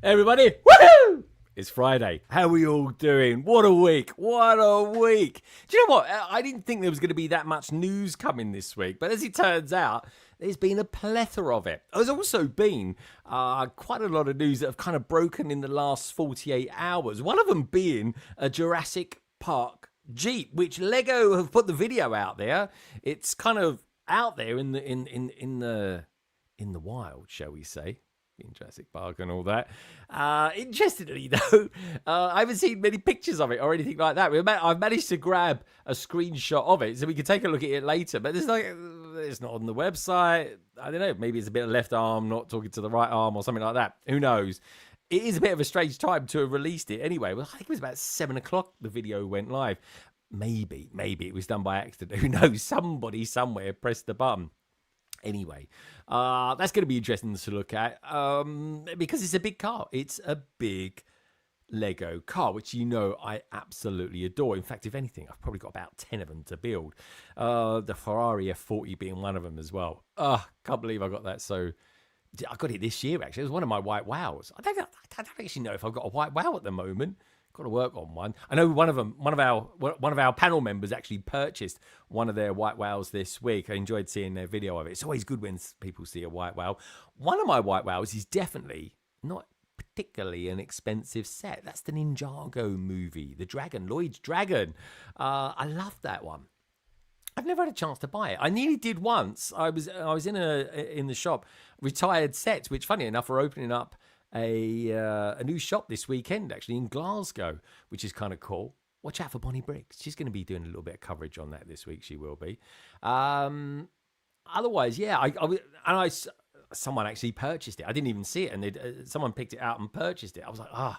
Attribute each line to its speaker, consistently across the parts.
Speaker 1: Everybody, woohoo! It's Friday. How are we all doing? What a week. What a week. Do you know what? I didn't think there was going to be that much news coming this week, but as it turns out, there's been a plethora of it. There's also been quite a lot of news that have kind of broken in the last 48 hours. One of them being a Jurassic Park Jeep, which Lego have put the video out there. It's kind of out there in the wild, shall we say. In Jurassic Park and all that. Interestingly, though, I haven't seen many pictures of it or anything like that. I've managed to grab a screenshot of it so we can take a look at it later. But it's not on the website. I don't know. Maybe it's a bit of left arm not talking to the right arm or something like that. Who knows? It is a bit of a strange time to have released it. Anyway, well, I think it was about 7 o'clock the video went live. Maybe it was done by accident. Who knows? Somebody somewhere pressed the button. Anyway, that's going to be interesting to look at because it's a big car. It's a big Lego car, which you know I absolutely adore. In fact, if anything, I've probably got about 10 of them to build. The Ferrari F40 being one of them as well. Can't believe I got that. So I got it this year, actually. It was one of my white wows. I don't actually know if I've got a white wow at the moment. Got to work on one. I know one of our panel members actually purchased one of their white wows this week. I enjoyed seeing their video of it. It's always good when people see a white wow. One of my white wows is definitely not particularly an expensive set. That's the Ninjago movie, the Dragon, Lloyd's Dragon. I love that one. I've never had a chance to buy it. I nearly did once. I was in the shop, retired sets, which funny enough are opening up a new shop this weekend, actually, in Glasgow, which is kind of cool. Watch out for Bonnie Briggs. She's going to be doing a little bit of coverage on that this week. She will be. Otherwise, yeah, someone actually purchased it. I didn't even see it, and someone picked it out and purchased it. I was like,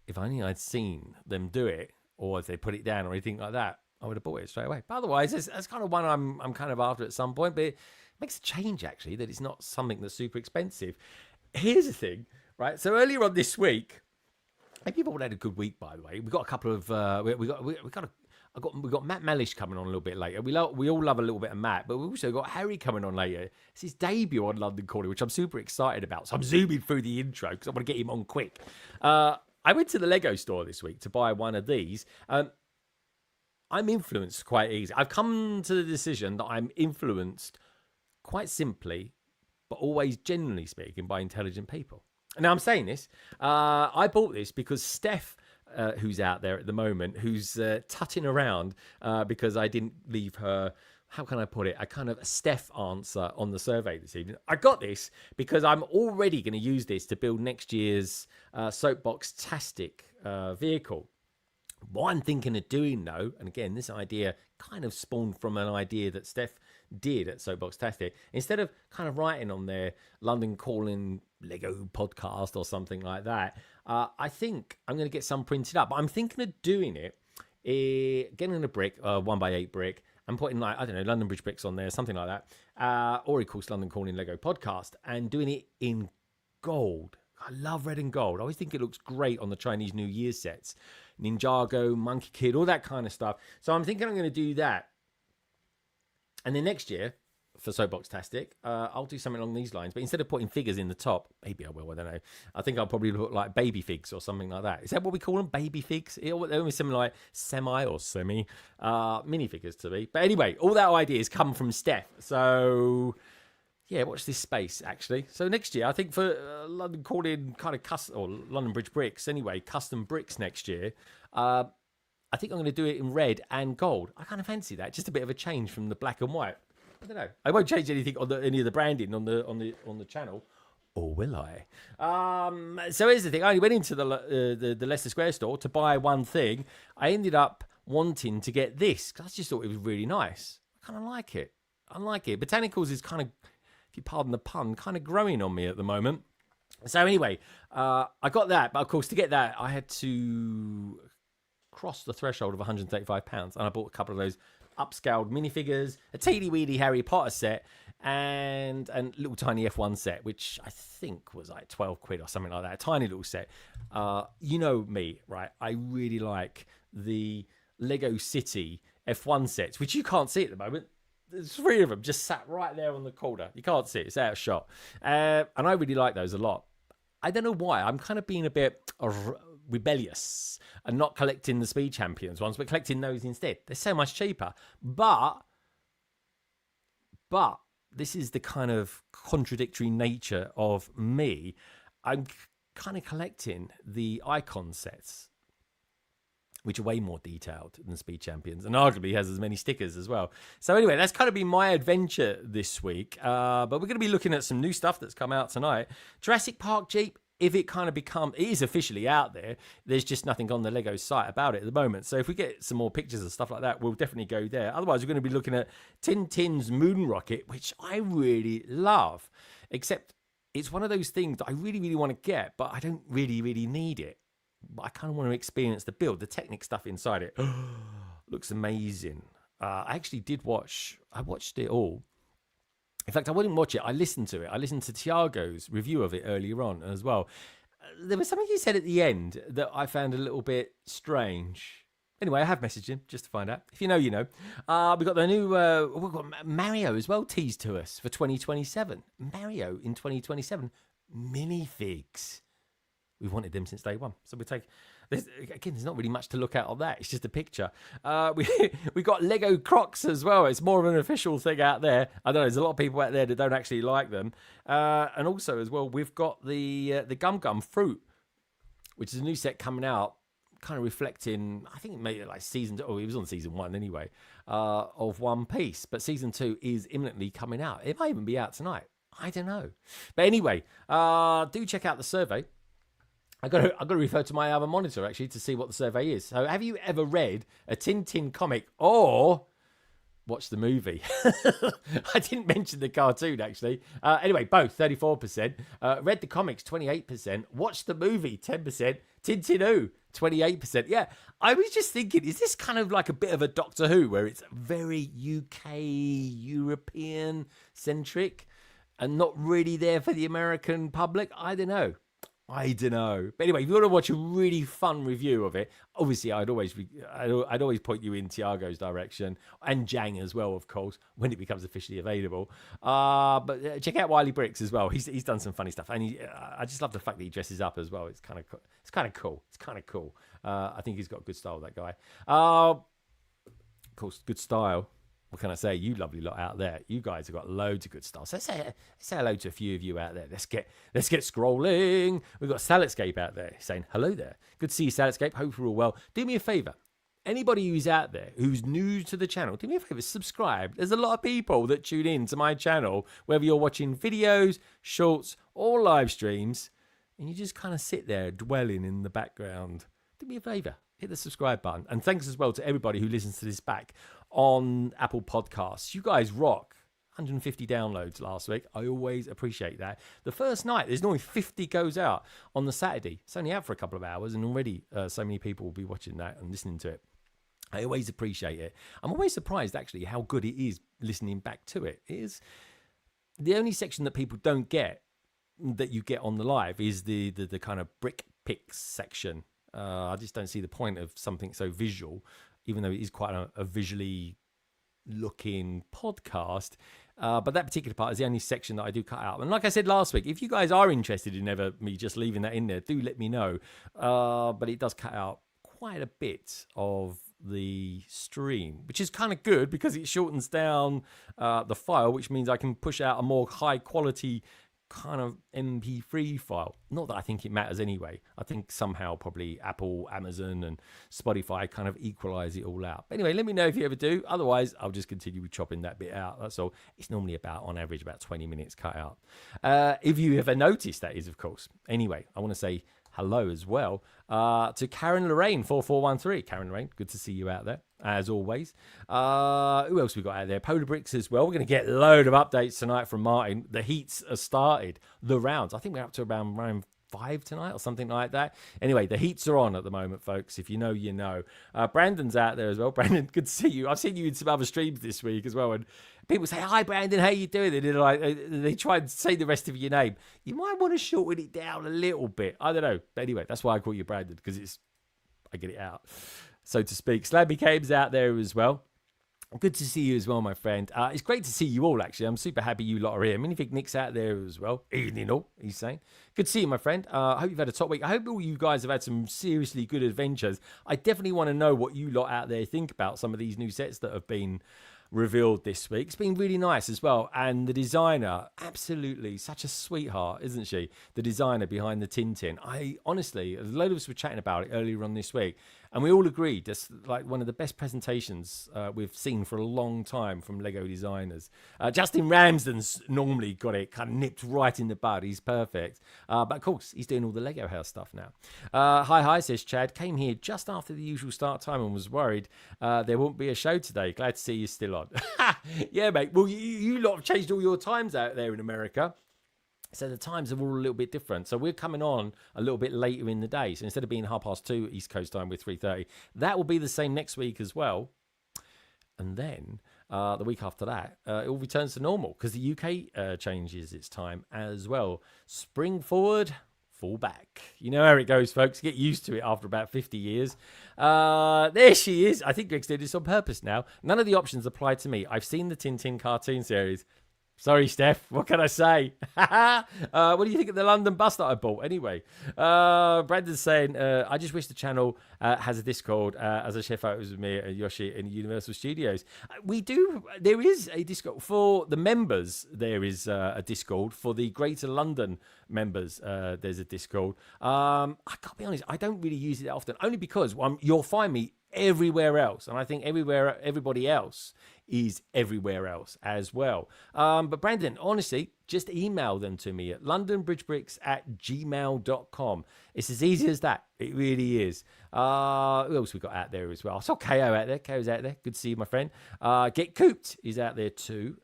Speaker 1: if only I'd seen them do it, or if they put it down or anything like that, I would have bought it straight away. But otherwise, that's kind of one I'm kind of after at some point. But it makes a change, actually, that it's not something that's super expensive. Here's the thing. Right, so earlier on this week, I hope you've all had a good week. By the way, we got a couple of we got Matt Mellish coming on a little bit later. We all love a little bit of Matt, but we also got Harry coming on later. It's his debut on London Calling, which I'm super excited about. So I'm zooming through the intro because I want to get him on quick. I went to the Lego store this week to buy one of these. I'm influenced quite easy. I've come to the decision that I'm influenced quite simply, but always generally speaking, by intelligent people. Now, I'm saying this, I bought this because Steph, who's out there at the moment, who's tutting around because I didn't leave her, how can I put it, a kind of a Steph answer on the survey this evening. I got this because I'm already going to use this to build next year's Soapboxastic vehicle. What I'm thinking of doing, though, and again, this idea kind of spawned from an idea that Steph did at Soapboxastic. Instead of kind of writing on their London Calling Lego podcast or something like that, I think I'm going to get some printed up. But I'm thinking of doing it, getting a brick, 1x8 brick, and putting, like, I don't know, London Bridge bricks on there, something like that. Or of course, London Calling Lego podcast, and doing it in gold. I love red and gold. I always think it looks great on the Chinese New Year sets. Ninjago, Monkey Kid, all that kind of stuff. So I'm thinking I'm going to do that. And then next year, for Soapboxastic, I'll do something along these lines. But instead of putting figures in the top, maybe I will, I don't know. I think I'll probably put like baby figs or something like that. Is that what we call them? Baby figs? They're almost similar, like semi or semi minifigures to me. But anyway, all that ideas come from Steph. So yeah, watch this space, actually. So next year, I think for London Calling kind of custom, or London Bridge bricks anyway, custom bricks next year, I think I'm going to do it in red and gold. I kind of fancy that. Just a bit of a change from the black and white. I don't know. I won't change anything on any of the branding on the channel, or will I? So here's the thing. I only went into the Leicester Square store to buy one thing. I ended up wanting to get this because I just thought it was really nice. I kind of like it. I like it. Botanicals is kind of, if you pardon the pun, kind of growing on me at the moment. So anyway, I got that, but of course to get that I had to cross the threshold of £135, and I bought a couple of those upscaled minifigures, a teeny weeny Harry Potter set, and a little tiny F1 set, which I think was like 12 quid or something like that. A tiny little set. You know me, right? I really like the Lego City F1 sets, which you can't see at the moment. There's 3 of them just sat right there on the corner. You can't see it. It's out of shot. And I really like those a lot. I don't know why. I'm kind of being a bit rebellious and not collecting the Speed Champions ones, but collecting those instead. They're so much cheaper. But this is the kind of contradictory nature of me. I'm kind of collecting the icon sets, which are way more detailed than Speed Champions, and arguably has as many stickers as well. So anyway, that's kind of been my adventure this week. But we're going to be looking at some new stuff that's come out tonight. Jurassic Park Jeep, if it kind of it is officially out there, there's just nothing on the Lego site about it at the moment. So if we get some more pictures and stuff like that, we'll definitely go there. Otherwise, we're going to be looking at Tintin's Moon Rocket, which I really love. Except it's one of those things that I really, really want to get, but I don't really, really need it. But I kind of want to experience the build, the Technic stuff inside it. Looks amazing. I actually did I watched it all. In fact, I wouldn't watch it. I listened to it. I listened to Tiago's review of it earlier on as well. There was something he said at the end that I found a little bit strange. Anyway, I have messaged him just to find out. If you know, you know. We've got the new we've got Mario as well teased to us for 2027. Mario in 2027. Minifigs. We've wanted them since day one. So we take... Again, there's not really much to look at on that. It's just a picture. We got Lego Crocs as well. It's more of an official thing out there. I know there's a lot of people out there that don't actually like them. And also as well, we've got the Gum Gum Fruit, which is a new set coming out, kind of reflecting, I think maybe like season 2, oh, it was on season 1 anyway, of One Piece. But season 2 is imminently coming out. It might even be out tonight. I don't know. But anyway, do check out the survey. I've got to refer to my other monitor, actually, to see what the survey is. So have you ever read a Tintin comic or watched the movie? I didn't mention the cartoon, actually. Anyway, both, 34%. Read the comics, 28%. Watched the movie, 10%. Tintin 28%. Yeah, I was just thinking, is this kind of like a bit of a Doctor Who, where it's very UK, European-centric and not really there for the American public? I don't know. But anyway, if you want to watch a really fun review of it, obviously I'd always point you in Tiago's direction, and Jang as well, of course, when it becomes officially available. But check out Wiley Bricks as well. He's done some funny stuff, and I just love the fact that he dresses up as well. It's kind of cool. I think he's got good style, that guy. Of course, good style. What can I say? You lovely lot out there. You guys have got loads of good stuff. So say hello to a few of you out there. Let's get scrolling. We've got Saladscape out there saying hello there. Good to see you, Saladscape. Hope you're all well. Do me a favour. Anybody who's out there who's new to the channel, do me a favour, subscribe. There's a lot of people that tune in to my channel, whether you're watching videos, shorts, or live streams, and you just kind of sit there dwelling in the background. Do me a favour. Hit the subscribe button. And thanks as well to everybody who listens to this back on Apple Podcasts. You guys rock. 150 downloads last week. I always appreciate that. The first night, there's normally 50 goes out on the Saturday. It's only out for a couple of hours, and already so many people will be watching that and listening to it. I always appreciate it. I'm always surprised, actually, how good it is listening back to it. It is the only section that people don't get that you get on the live is the kind of brick picks section. I just don't see the point of something so visual, even though it is quite a visually looking podcast. But that particular part is the only section that I do cut out. And like I said last week, if you guys are interested in ever me just leaving that in there, do let me know. But it does cut out quite a bit of the stream, which is kind of good because it shortens down the file, which means I can push out a more high quality kind of MP3 file. Not that I think it matters anyway. I think somehow probably Apple, Amazon and Spotify kind of equalize it all out. But anyway, let me know if you ever do. Otherwise, I'll just continue with chopping that bit out. That's all. It's normally about, on average, about 20 minutes cut out. If you ever noticed, that is, of course. Anyway, I want to say hello as well to Karen Lorraine 4413. Karen Lorraine, good to see you out there as always. Who else we got out there? Polar Bricks as well. We're going to get a load of updates tonight from Martin. The heats are started, the rounds. I think we're up to around round 5 tonight or something like that. Anyway, the heats are on at the moment, folks. If you know, you know. Brandon's out there as well. Brandon, good to see you. I've seen you in some other streams this week as well, and people say, "Hi, Brandon, how you doing?" And like, they try and say the rest of your name. You might want to shorten it down a little bit. I don't know. But anyway, that's why I call you Brandon, because I get it out, so to speak. Slabby Cabe's out there as well. Good to see you as well, my friend. It's great to see you all, actually. I'm super happy you lot are here. Minifig Nick's out there as well. Evening all, he's saying. Good to see you, my friend. I hope you've had a top week. I hope all you guys have had some seriously good adventures. I definitely want to know what you lot out there think about some of these new sets that have been revealed this week. It's been really nice as well. And the designer, absolutely such a sweetheart, isn't she? The designer behind the Tintin. I honestly, a load of us were chatting about it earlier on this week, and we all agreed that's like one of the best presentations we've seen for a long time from Lego designers. Justin Ramsden's normally got it kind of nipped right in the bud. He's perfect. But of course, he's doing all the Lego house stuff now. Hi, says Chad. Came here just after the usual start time and was worried there won't be a show today. Glad to see you still on. Yeah, mate. Well, you lot have changed all your times out there in America. So the times are all a little bit different. So we're coming on a little bit later in the day. So instead of being 2:30 East Coast time with 3:30, that will be the same next week as well. And then the week after that, it all returns to normal because the UK changes its time as well. Spring forward, fall back. You know how it goes, folks. Get used to it after about 50 years. There she is. I think Greg's did this on purpose now. None of the options apply to me. I've seen the Tintin cartoon series. Sorry, Steph. What can I say? What do you think of the London bus that I bought? Anyway, Brandon's saying, I just wish the channel has a Discord as I share photos with me and Yoshi in Universal Studios. We do. There is a Discord for the members. There is a Discord for the Greater London members. There's a Discord. I can't be honest. I don't really use it that often, only because you'll find me everywhere else, and I think everybody else is everywhere else as well. But Brandon, honestly, just email them to me at londonbridgebricks@gmail.com. It's as easy as that. It really is. Who else we got out there as well? I saw KO out there. KO's out there. Good to see you, my friend. Get Cooped is out there too.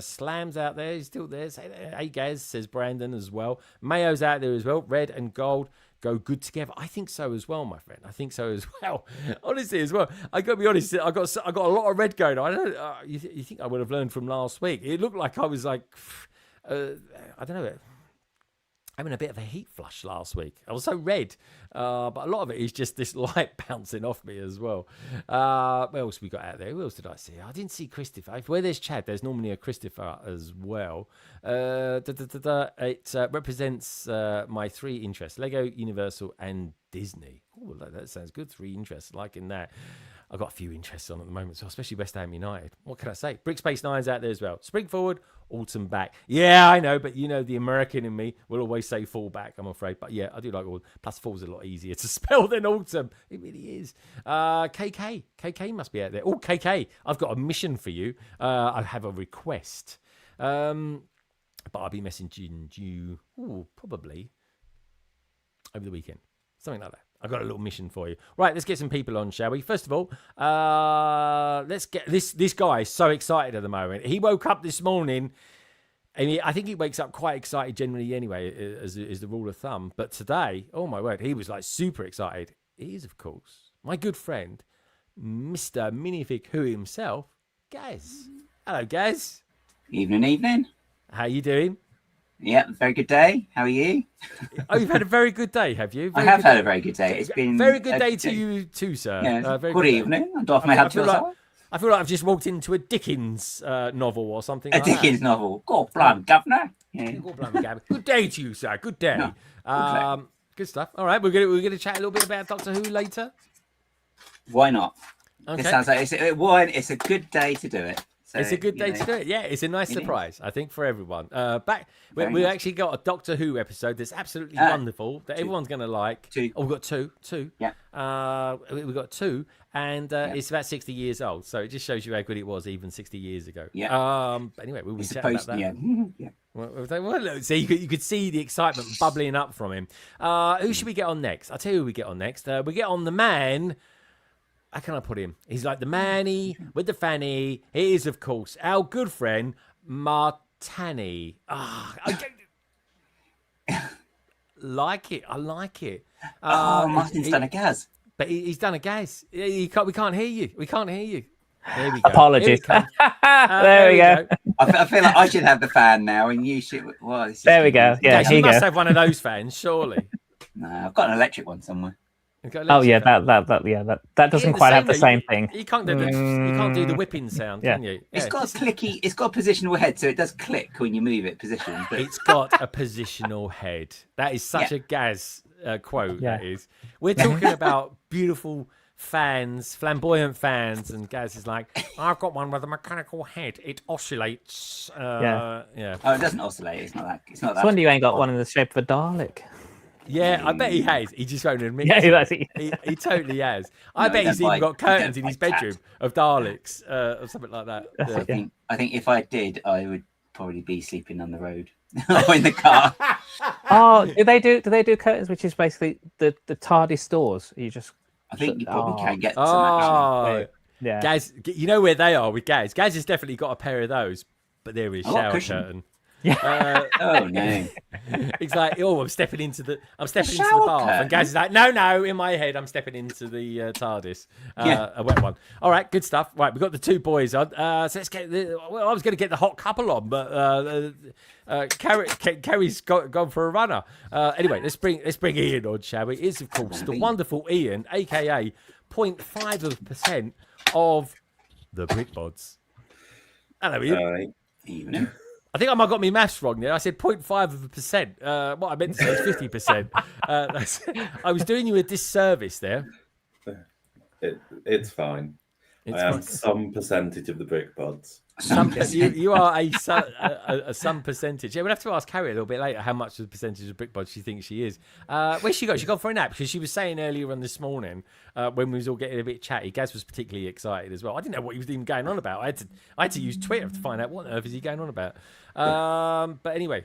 Speaker 1: Slam's out there. He's still there. Hey, guys, says Brandon as well. Mayo's out there as well. Red and gold go good together. I think so as well, my friend. I think so as well. Honestly, as well. I got to be honest. I got a lot of red going on. I don't. You think I would have learned from last week? It looked like I was like, I don't know, having a bit of a heat flush last week. I was so red, but a lot of it is just this light bouncing off me as well. What else we got out there? Who else did I see? I didn't see Christopher. Where there's Chad, there's normally a Christopher as well. It represents my 3 interests: Lego, Universal, and Disney. Oh, that sounds good. 3 interests, liking that. I've got a few interests on at the moment, so especially West Ham United. What can I say? Brick Space 9's out there as well. Spring forward, autumn back. Yeah, I know, but you know, the American in me will always say fall back, I'm afraid. But yeah, I do like autumn. Plus, fall's a lot easier to spell than autumn. It really is. KK must be out there. Oh, KK, I've got a mission for you. I have a request. But I'll be messaging you probably over the weekend. Something like that. I've got a little mission for you. Right, let's get some people on, shall we? First of all, let's get this guy is so excited at the moment. He woke up this morning, and I think he wakes up quite excited generally anyway, as is the rule of thumb. But today, oh my word, he was like super excited. He is, of course, my good friend, Mr. Minifig Who himself, Gaz. Hello, Gaz.
Speaker 2: Evening.
Speaker 1: How you doing?
Speaker 2: Yeah, very good day. How are you?
Speaker 1: Oh, you've had a very good day, have you?
Speaker 2: I have had a very good day. It's been
Speaker 1: very good day to you too, sir.
Speaker 2: Yeah,
Speaker 1: very
Speaker 2: good evening. I doff my hat to yourself.
Speaker 1: I feel like I've just walked into a Dickens novel or something.
Speaker 2: A Dickens novel. God blame, governor.
Speaker 1: Yeah. God blame, governor. Good day to you, sir. Good day.
Speaker 2: No,
Speaker 1: good stuff. All right, we're gonna chat a little bit about Doctor Who later.
Speaker 2: Why not?
Speaker 1: Okay.
Speaker 2: It sounds like it's a good day to do it. So,
Speaker 1: it's a good day to do it. Yeah, it's a nice surprise, I think, for everyone. We actually got a Doctor Who episode that's absolutely wonderful that everyone's going to like.
Speaker 2: Two.
Speaker 1: Oh, we've got two.
Speaker 2: Yeah.
Speaker 1: We've got two, and it's about 60 years old, so it just shows you how good it was even 60 years ago.
Speaker 2: Yeah.
Speaker 1: Anyway, we'll be chatting about that.
Speaker 2: Yeah.
Speaker 1: Well, so you could see the excitement bubbling up from him. Who should we get on next? I'll tell you who we get on next. We get on the man. How can I put him? He's like the manny with the fanny. He is, of course, our good friend, Martani. Like it. I like it.
Speaker 2: Martin's done a Gaz.
Speaker 1: But he's done a Gaz. We can't hear you. We can't hear you. There we go.
Speaker 3: Apologies. There we go.
Speaker 2: I feel like I should have the fan now, and you should. Well,
Speaker 3: there we go. Yeah,
Speaker 1: you must have one of those fans, surely.
Speaker 2: No, I've got an electric one somewhere.
Speaker 3: Oh yeah, that doesn't quite have the same thing.
Speaker 1: You can't do the whipping sound, can you?
Speaker 2: It's got a clicky. It's got a positional head, so it does click when you move it position. But...
Speaker 1: It's got a positional head. That is such a Gaz quote.
Speaker 3: Yeah.
Speaker 1: That is. We're talking about beautiful fans, flamboyant fans, and Gaz is like, I've got one with a mechanical head. It oscillates. Yeah.
Speaker 2: Oh, it doesn't oscillate. It's not that. It's not that.
Speaker 3: I wonder you ain't got one in the shape of a Dalek.
Speaker 1: Yeah, I bet he has. He just won't admit
Speaker 3: it.
Speaker 1: He totally has. I bet he's even got curtains in his bedroom of Daleks or something like that. Yeah.
Speaker 2: I think if I did, I would probably be sleeping on the road or in the car.
Speaker 3: Oh, do they do curtains, which is basically the TARDIS doors? You just.
Speaker 2: I think you probably can get
Speaker 1: some action.
Speaker 3: Yeah.
Speaker 1: Gaz, you know where they are with Gaz. Gaz has definitely got a pair of those, but there is shower curtain.
Speaker 3: Yeah.
Speaker 2: Oh no!
Speaker 1: He's like, I'm stepping into the bath, and Gaz is like, no, in my head, I'm stepping into the TARDIS, a wet one. All right, good stuff. Right, we've got the two boys on. So let's get. I was going to get the hot couple on, but Kerry's gone for a runner. Anyway, let's bring Ian on, shall we? It's of course the wonderful Ian, aka 0.5% of the BRICKVENTION. Hello, Ian.
Speaker 2: Evening.
Speaker 1: I think I might have got my maths wrong there. I said 0.5%. What I meant to say is 50%. I was doing you a disservice there.
Speaker 4: It's fine. I am some percentage of the BRICKVENTION.
Speaker 1: You are some percentage. Yeah, we'll have to ask Carrie a little bit later how much of the percentage of BRICKVENTION she thinks she is. Where's she got? She got for a nap because she was saying earlier on this morning when we was all getting a bit chatty. Gaz was particularly excited as well. I didn't know what he was even going on about. I had to use Twitter to find out what on earth is he going on about. But anyway,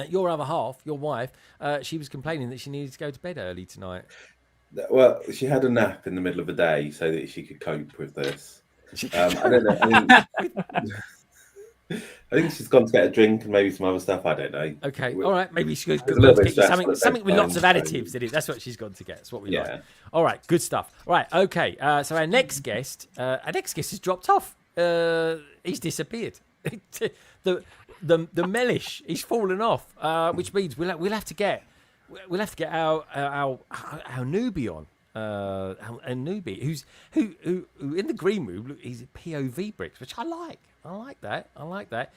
Speaker 1: your other half, your wife, she was complaining that she needed to go to bed early tonight.
Speaker 4: Well, she had a nap in the middle of the day so that she could cope with this. I don't know. I think she's gone to get a drink and maybe some other stuff. I don't know.
Speaker 1: Okay, all right. Maybe she's going to get you something with lots of additives in it. That's what she's gone to get. That's what we like. All right, good stuff. Right, okay. So our next guest has dropped off. He's disappeared. the Mellish, he's fallen off. Which means we'll have to get our newbie on. A newbie who in the green room. Look, he's POV bricks, which I like. I like that.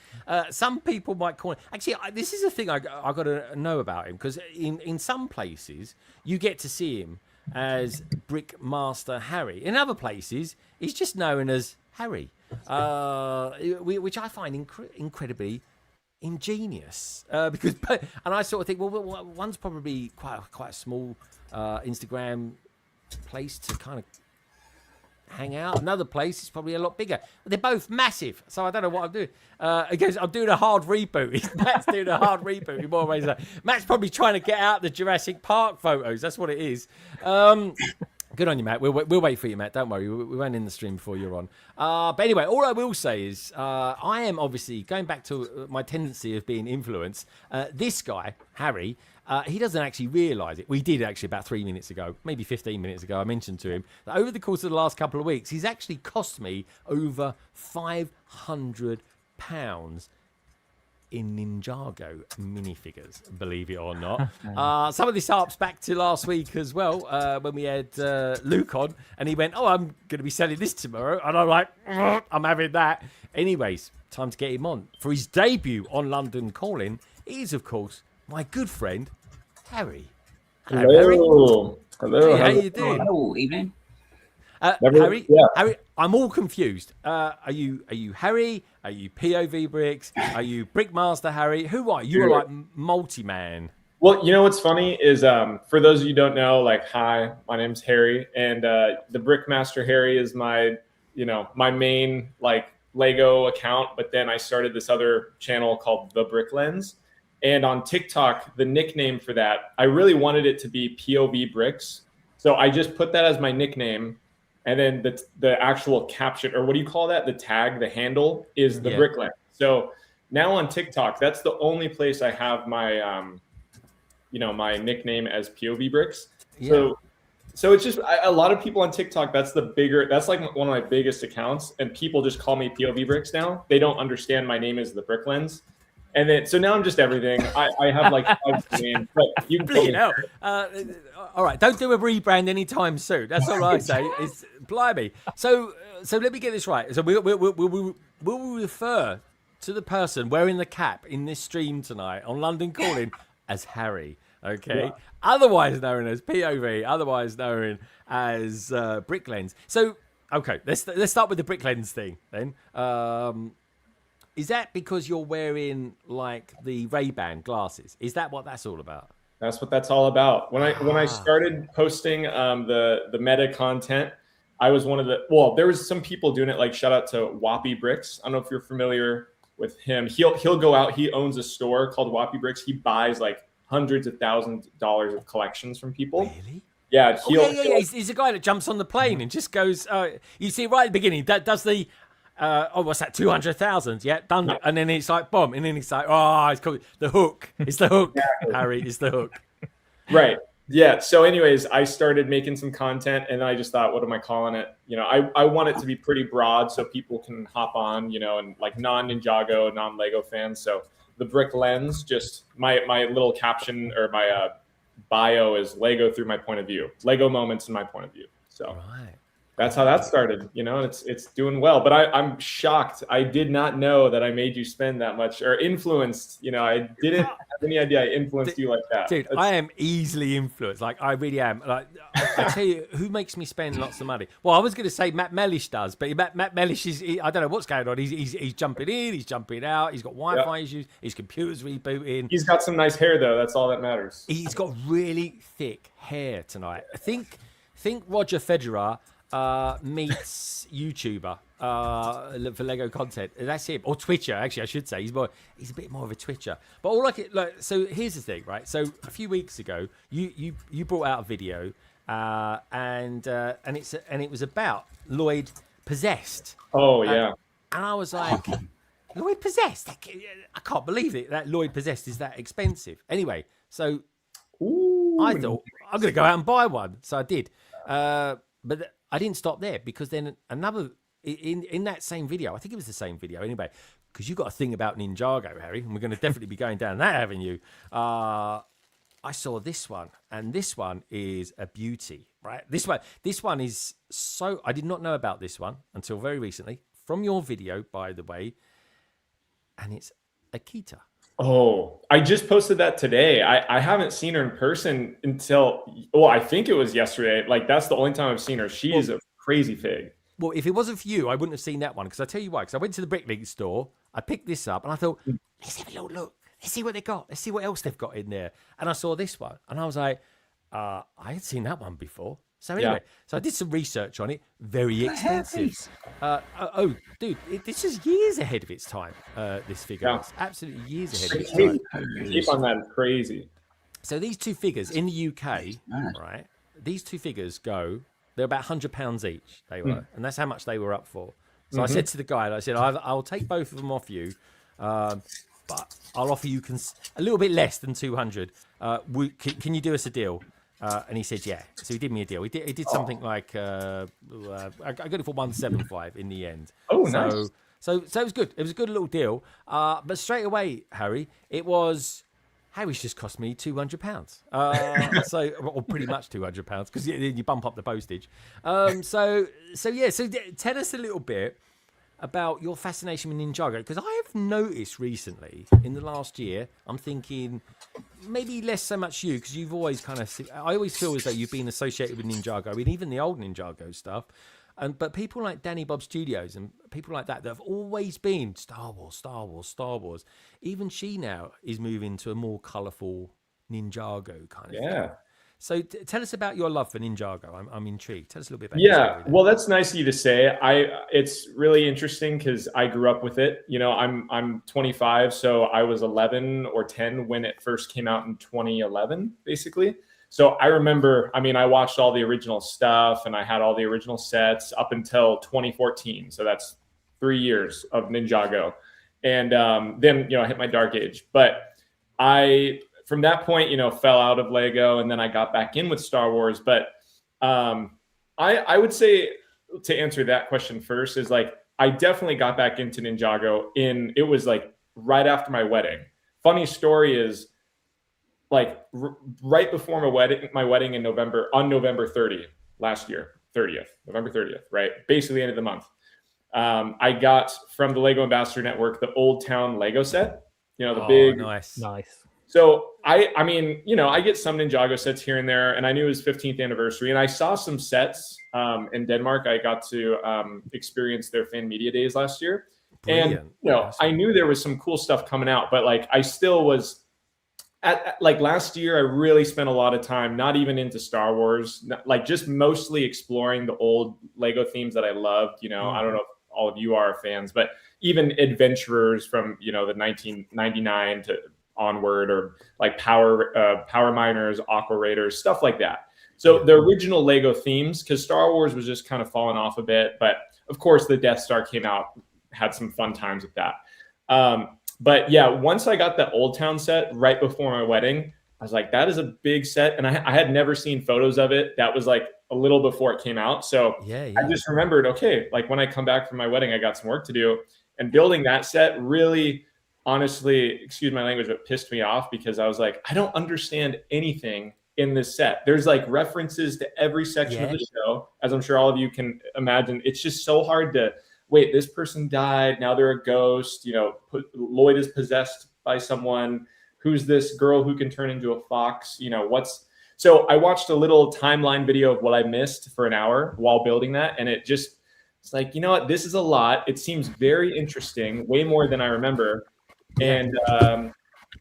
Speaker 1: Some people might call it. Actually, this is a thing I got to know about him because in some places you get to see him as Brickmaster Harry. In other places, he's just known as Harry, which I find incredibly ingenious. And I sort of think, well, one's probably quite a small Instagram place to kind of hang out. Another place is probably a lot bigger. They're both massive, so I don't know what I'm doing. I'm doing a hard reboot. Matt's doing a hard reboot in more ways. Matt's probably trying to get out the Jurassic Park photos. That's what it is. Good on you, Matt. We'll wait for you, Matt. Don't worry. We went in the stream before you're on. But anyway, all I will say is I am obviously going back to my tendency of being influenced. This guy, Harry, he doesn't actually realise it. We did actually about 3 minutes ago, maybe 15 minutes ago, I mentioned to him that over the course of the last couple of weeks, he's actually cost me over £500 in Ninjago minifigures, believe it or not. Some of this harps back to last week as well, when we had Luke on, and he went, "Oh, I'm going to be selling this tomorrow," and I'm like, "I'm having that." Anyways, time to get him on for his debut on London Calling. He is, of course, my good friend Harry. Hello, Harry.
Speaker 5: Hello.
Speaker 1: Hey, how you doing?
Speaker 2: Oh, evening.
Speaker 1: Harry,
Speaker 5: yeah.
Speaker 1: Harry, I'm all confused. Are you Harry? Are you POV Bricks? Are you Brickmaster Harry? Who are you? You're like multi-man.
Speaker 5: Well, you know what's funny is for those of you who don't know, like, hi, my name's Harry, and the Brickmaster Harry is my main like Lego account. But then I started this other channel called The Brick Lens, and on TikTok, the nickname for that, I really wanted it to be POV Bricks, so I just put that as my nickname. And then the actual caption, or what do you call that? The tag, the handle is the Brickland. So now on TikTok, that's the only place I have my, my nickname as POV Bricks. Yeah. So it's just a lot of people on TikTok. That's like one of my biggest accounts, and people just call me POV Bricks now. They don't understand my name is the Brick Lens. And then, so now I'm just everything. I have like 5 names, but you can
Speaker 1: hell. All right, don't do a rebrand anytime soon. That's all I say. It's blimey. So let me get this right. So we'll refer to the person wearing the cap in this stream tonight on London Calling as Harry. Okay, yeah. Otherwise known as POV, otherwise known as Brick Lens. So okay, let's start with the Brick Lens thing then. Is that because you're wearing like the Ray-Ban glasses? Is that what that's all about?
Speaker 5: That's what that's all about. When I started posting the meta content, I was one of there was some people doing it, like shout out to Whoppy Bricks. I don't know if you're familiar with him. He'll go out, he owns a store called Whoppy Bricks. He buys like hundreds of thousands of dollars of collections from people.
Speaker 1: Really?
Speaker 5: Yeah.
Speaker 1: He's a guy that jumps on the plane and just goes, you see right at the beginning, that does the what's that? 200,000, yeah, done. No. And then it's like bomb, and then it's like, oh, it's called the hook. It's the hook, Harry. It's the hook.
Speaker 5: Right. Yeah. So, anyways, I started making some content, and I just thought, what am I calling it? I want it to be pretty broad so people can hop on, and like non-Ninjago, non-Lego fans. So, the Brick Lens, just my little caption or my bio is Lego through my point of view, Lego moments in my point of view. So. Right. That's how that started, and it's doing well. But I'm shocked. I did not know that I made you spend that much or influenced. I didn't have any idea I influenced you like that.
Speaker 1: Dude, I am easily influenced. Like, I really am. Like, I tell you, who makes me spend lots of money? Well, I was going to say Matt Mellish does, but Matt Mellish is, I don't know what's going on. He's jumping in, he's jumping out. He's got Wi-Fi issues. His computer's rebooting.
Speaker 5: He's got some nice hair, though. That's all that matters.
Speaker 1: He's got really thick hair tonight. I think Roger Federer meets YouTuber for Lego content. That's him, or Twitcher. Actually, I should say he's a bit more of a Twitcher. But all so here's the thing, right? So a few weeks ago, you brought out a video, and it was about Lloyd Possessed.
Speaker 5: Oh yeah.
Speaker 1: And I was like, Lloyd Possessed. I can't believe it. That Lloyd Possessed is that expensive. Anyway, so I thought I'm going to go out and buy one. So I did, but I didn't stop there, because then another in that same video, I think it was the same video anyway, because you got a thing about Ninjago, Harry, and we're going to definitely be going down that avenue. I saw this one, and this one is a beauty, right? This one is so, I did not know about this one until very recently from your video, by the way, and it's Akita.
Speaker 5: Oh, I just posted that today. I haven't seen her in person until, I think it was yesterday. Like, that's the only time I've seen her. She is a crazy fig.
Speaker 1: Well, if it wasn't for you, I wouldn't have seen that one. Because I tell you why. Because I went to the Bricklink store, I picked this up, and I thought, let's have a little look. Let's see what they got. Let's see what else they've got in there. And I saw this one, and I was like, I had seen that one before. So anyway, so I did some research on it. Very expensive. Dude, this is years ahead of its time. This figure, it's absolutely years ahead of its time.
Speaker 5: Keep on that, crazy.
Speaker 1: So these two figures in the UK, right? These two figures they're about £100 each. They were, and that's how much they were up for. So I said to the guy, I said, I'll take both of them off you. but I'll offer you a little bit less than 200. Can you do us a deal? And he said, yeah. So he did me a deal. He did something like I got it for 175 in the end.
Speaker 5: Oh,
Speaker 1: so,
Speaker 5: nice.
Speaker 1: So it was good. It was a good little deal. But straight away, Harry's just cost me £200. Or pretty much £200 because you bump up the postage. So tell us a little bit about your fascination with Ninjago, because I have noticed recently in the last year, I'm thinking maybe less so much you, because you've always I always feel as though you've been associated with Ninjago, and even the old Ninjago stuff. But people like Danny Bob Studios and people like that have always been Star Wars, Star Wars, Star Wars. Even she now is moving to a more colourful Ninjago kind of thing. So tell us about your love for Ninjago. I'm intrigued. Tell us a little bit about your story there.
Speaker 5: Well, that's nice of you to say. It's really interesting because I grew up with it. You know, I'm 25, so I was 11 or 10 when it first came out in 2011, basically. So I remember, I watched all the original stuff and I had all the original sets up until 2014. So that's 3 years of Ninjago. And then, I hit my dark age. But from that point, fell out of Lego, and then I got back in with Star Wars. But I would say, to answer that question first, is like, I definitely got back into Ninjago it was like right after my wedding. Funny story is, like right before my wedding in November, on November 30th last year, November 30th, right? Basically the end of the month. I got from the Lego Ambassador Network, the Old Town Lego set, the big.
Speaker 3: Nice.
Speaker 5: So I get some Ninjago sets here and there, and I knew it was 15th anniversary, and I saw some sets in Denmark. I got to experience their fan media days last year.
Speaker 1: Brilliant.
Speaker 5: And, I knew there was some cool stuff coming out, but like, I still was like last year, I really spent a lot of time, not even into Star Wars, like just mostly exploring the old Lego themes that I loved. I don't know if all of you are fans, but even adventurers from, the 1999 to onward, or like power miners, aqua raiders, stuff like that. So the original Lego themes, because Star Wars was just kind of falling off a bit. But of course, the Death Star came out, had some fun times with that. But yeah, once I got the Old Town set right before my wedding, I was like, that is a big set. And I had never seen photos of it. That was like a little before it came out. So I just remembered, okay, like when I come back from my wedding, I got some work to do. And building that set really, honestly, excuse my language, but pissed me off, because I was like, I don't understand anything in this set. There's like references to every section of the show, as I'm sure all of you can imagine. It's just so hard to, wait, this person died, now they're a ghost, Lloyd is possessed by someone. Who's this girl who can turn into a fox? So I watched a little timeline video of what I missed for an hour while building that. And it's like, you know what, this is a lot. It seems very interesting, way more than I remember. And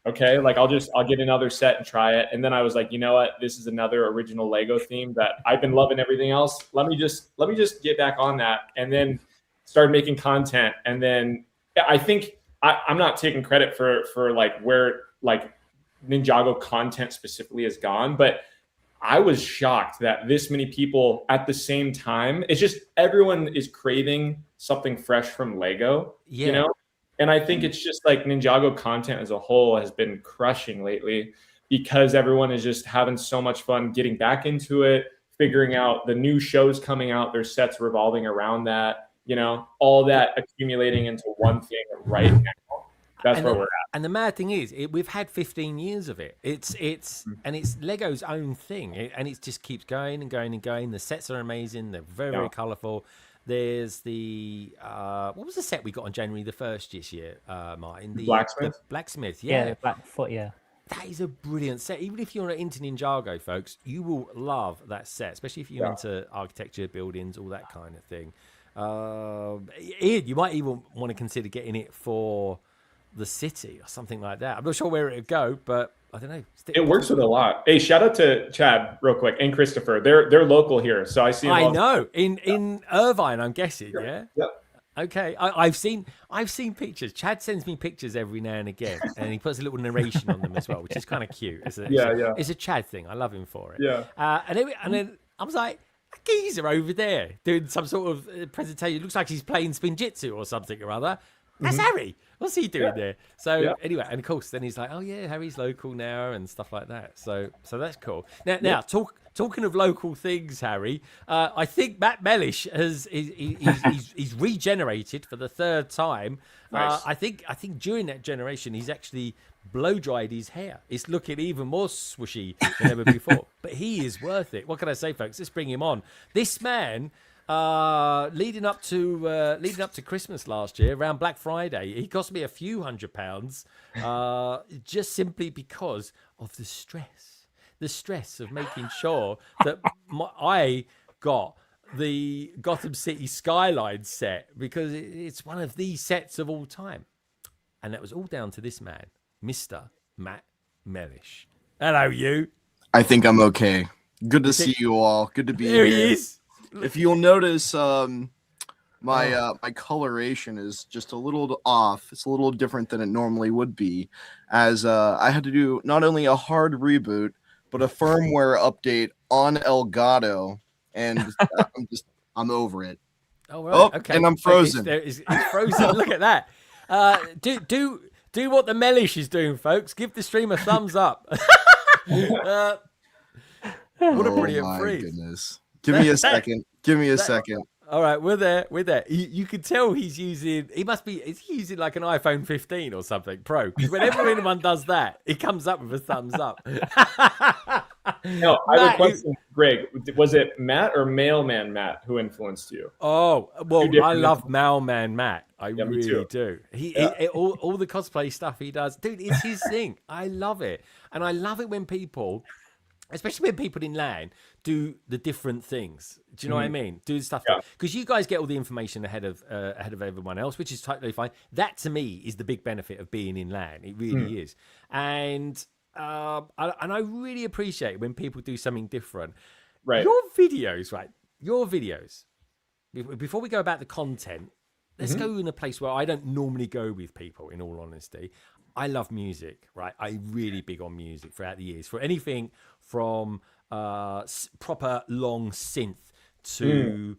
Speaker 5: okay, like I'll get another set and try it. And then I was like, you know what, this is another original Lego theme that I've been loving everything else. Let me just get back on that. And then started making content. And then I think I'm not taking credit for like where like Ninjago content specifically has gone, but I was shocked that this many people at the same time, it's just everyone is craving something fresh from Lego, And I think it's just like Ninjago content as a whole has been crushing lately, because everyone is just having so much fun getting back into it, figuring out the new shows coming out, their sets revolving around that. All that accumulating into one thing right now. That's where we're at.
Speaker 1: And the mad thing is, we've had 15 years of it. It's Lego's own thing, and it just keeps going and going and going. The sets are amazing. They're very, very colourful. There's the what was the set we got on January the 1st this year, Martin? The
Speaker 5: Blacksmith.
Speaker 1: The Blacksmith,
Speaker 3: Yeah, Blackfoot, yeah.
Speaker 1: That is a brilliant set. Even if you're into Ninjago, folks, you will love that set, especially if you're into architecture, buildings, all that kind of thing. Ian, you might even want to consider getting it for the city or something like that. I'm not sure where it would go, but I don't know.
Speaker 5: It works with a lot. Hey, shout out to Chad real quick and Christopher. They're local here, so I see them
Speaker 1: I know in Irvine, I'm guessing. Yeah. Okay. I've seen pictures. Chad sends me pictures every now and again, and he puts a little narration on them as well, which is kind of cute. It's a Chad thing. I love him for it.
Speaker 5: Yeah.
Speaker 1: And then I was like, a geezer over there doing some sort of presentation. It looks like he's playing spin jitsu or something or other. That's Harry. What's he doing there? So
Speaker 5: Yeah.
Speaker 1: anyway, and of course, then he's like, oh yeah, Harry's local now and stuff like that. So that's cool. Now, talking of local things, Harry, I think Matt Mellish he's regenerated for the third time.
Speaker 5: Nice.
Speaker 1: I think during that generation, he's actually blow dried his hair. It's looking even more swooshy than ever before. But he is worth it. What can I say, folks? Let's bring him on. This man. Leading up to Christmas last year, around Black Friday, he cost me a few £100, just simply because of the stress of making sure that I got the Gotham City skyline set, because it's one of the sets of all time, and that was all down to this man, Mr. Matt Mellish. Hello, you.
Speaker 6: I think I'm okay. Good to see you all. Good to be
Speaker 1: Here
Speaker 6: here.
Speaker 1: he is.
Speaker 6: If you'll notice, my coloration is just a little off. It's a little different than it normally would be, as I had to do not only a hard reboot but a firmware update on Elgato, and I'm over it.
Speaker 1: Oh, right. Okay.
Speaker 6: And I'm frozen.
Speaker 1: It's frozen. Look at that. Do what the Mellish is doing, folks. Give the stream a thumbs up. What a brilliant
Speaker 6: my
Speaker 1: freeze.
Speaker 6: Goodness. Give me a second. Give me a second.
Speaker 1: All right, we're there. You can tell he's using. Is he using like an iPhone 15 or something Pro? Because whenever anyone does that, it comes up with a thumbs up.
Speaker 5: No, I have a question, Greg. Was it Matt or Mailman Matt who influenced you?
Speaker 1: Oh, well,
Speaker 5: Two different
Speaker 1: I love Mailman Matt. I
Speaker 5: me
Speaker 1: really
Speaker 5: too.
Speaker 1: do. All the cosplay stuff he does, dude, it's his thing. I love it. And I love it when people, especially when people in LAN, do the different things. Do you know what I mean? Do stuff because you guys get all the information ahead of everyone else, which is totally fine. That to me is the big benefit of being in LAN. It really is. And I really appreciate when people do something different.
Speaker 5: Right.
Speaker 1: Your videos, right? Your videos. Before we go about the content, let's go in a place where I don't normally go with people, in all honesty. I love music, right? I'm really big on music throughout the years. For anything from proper long synth to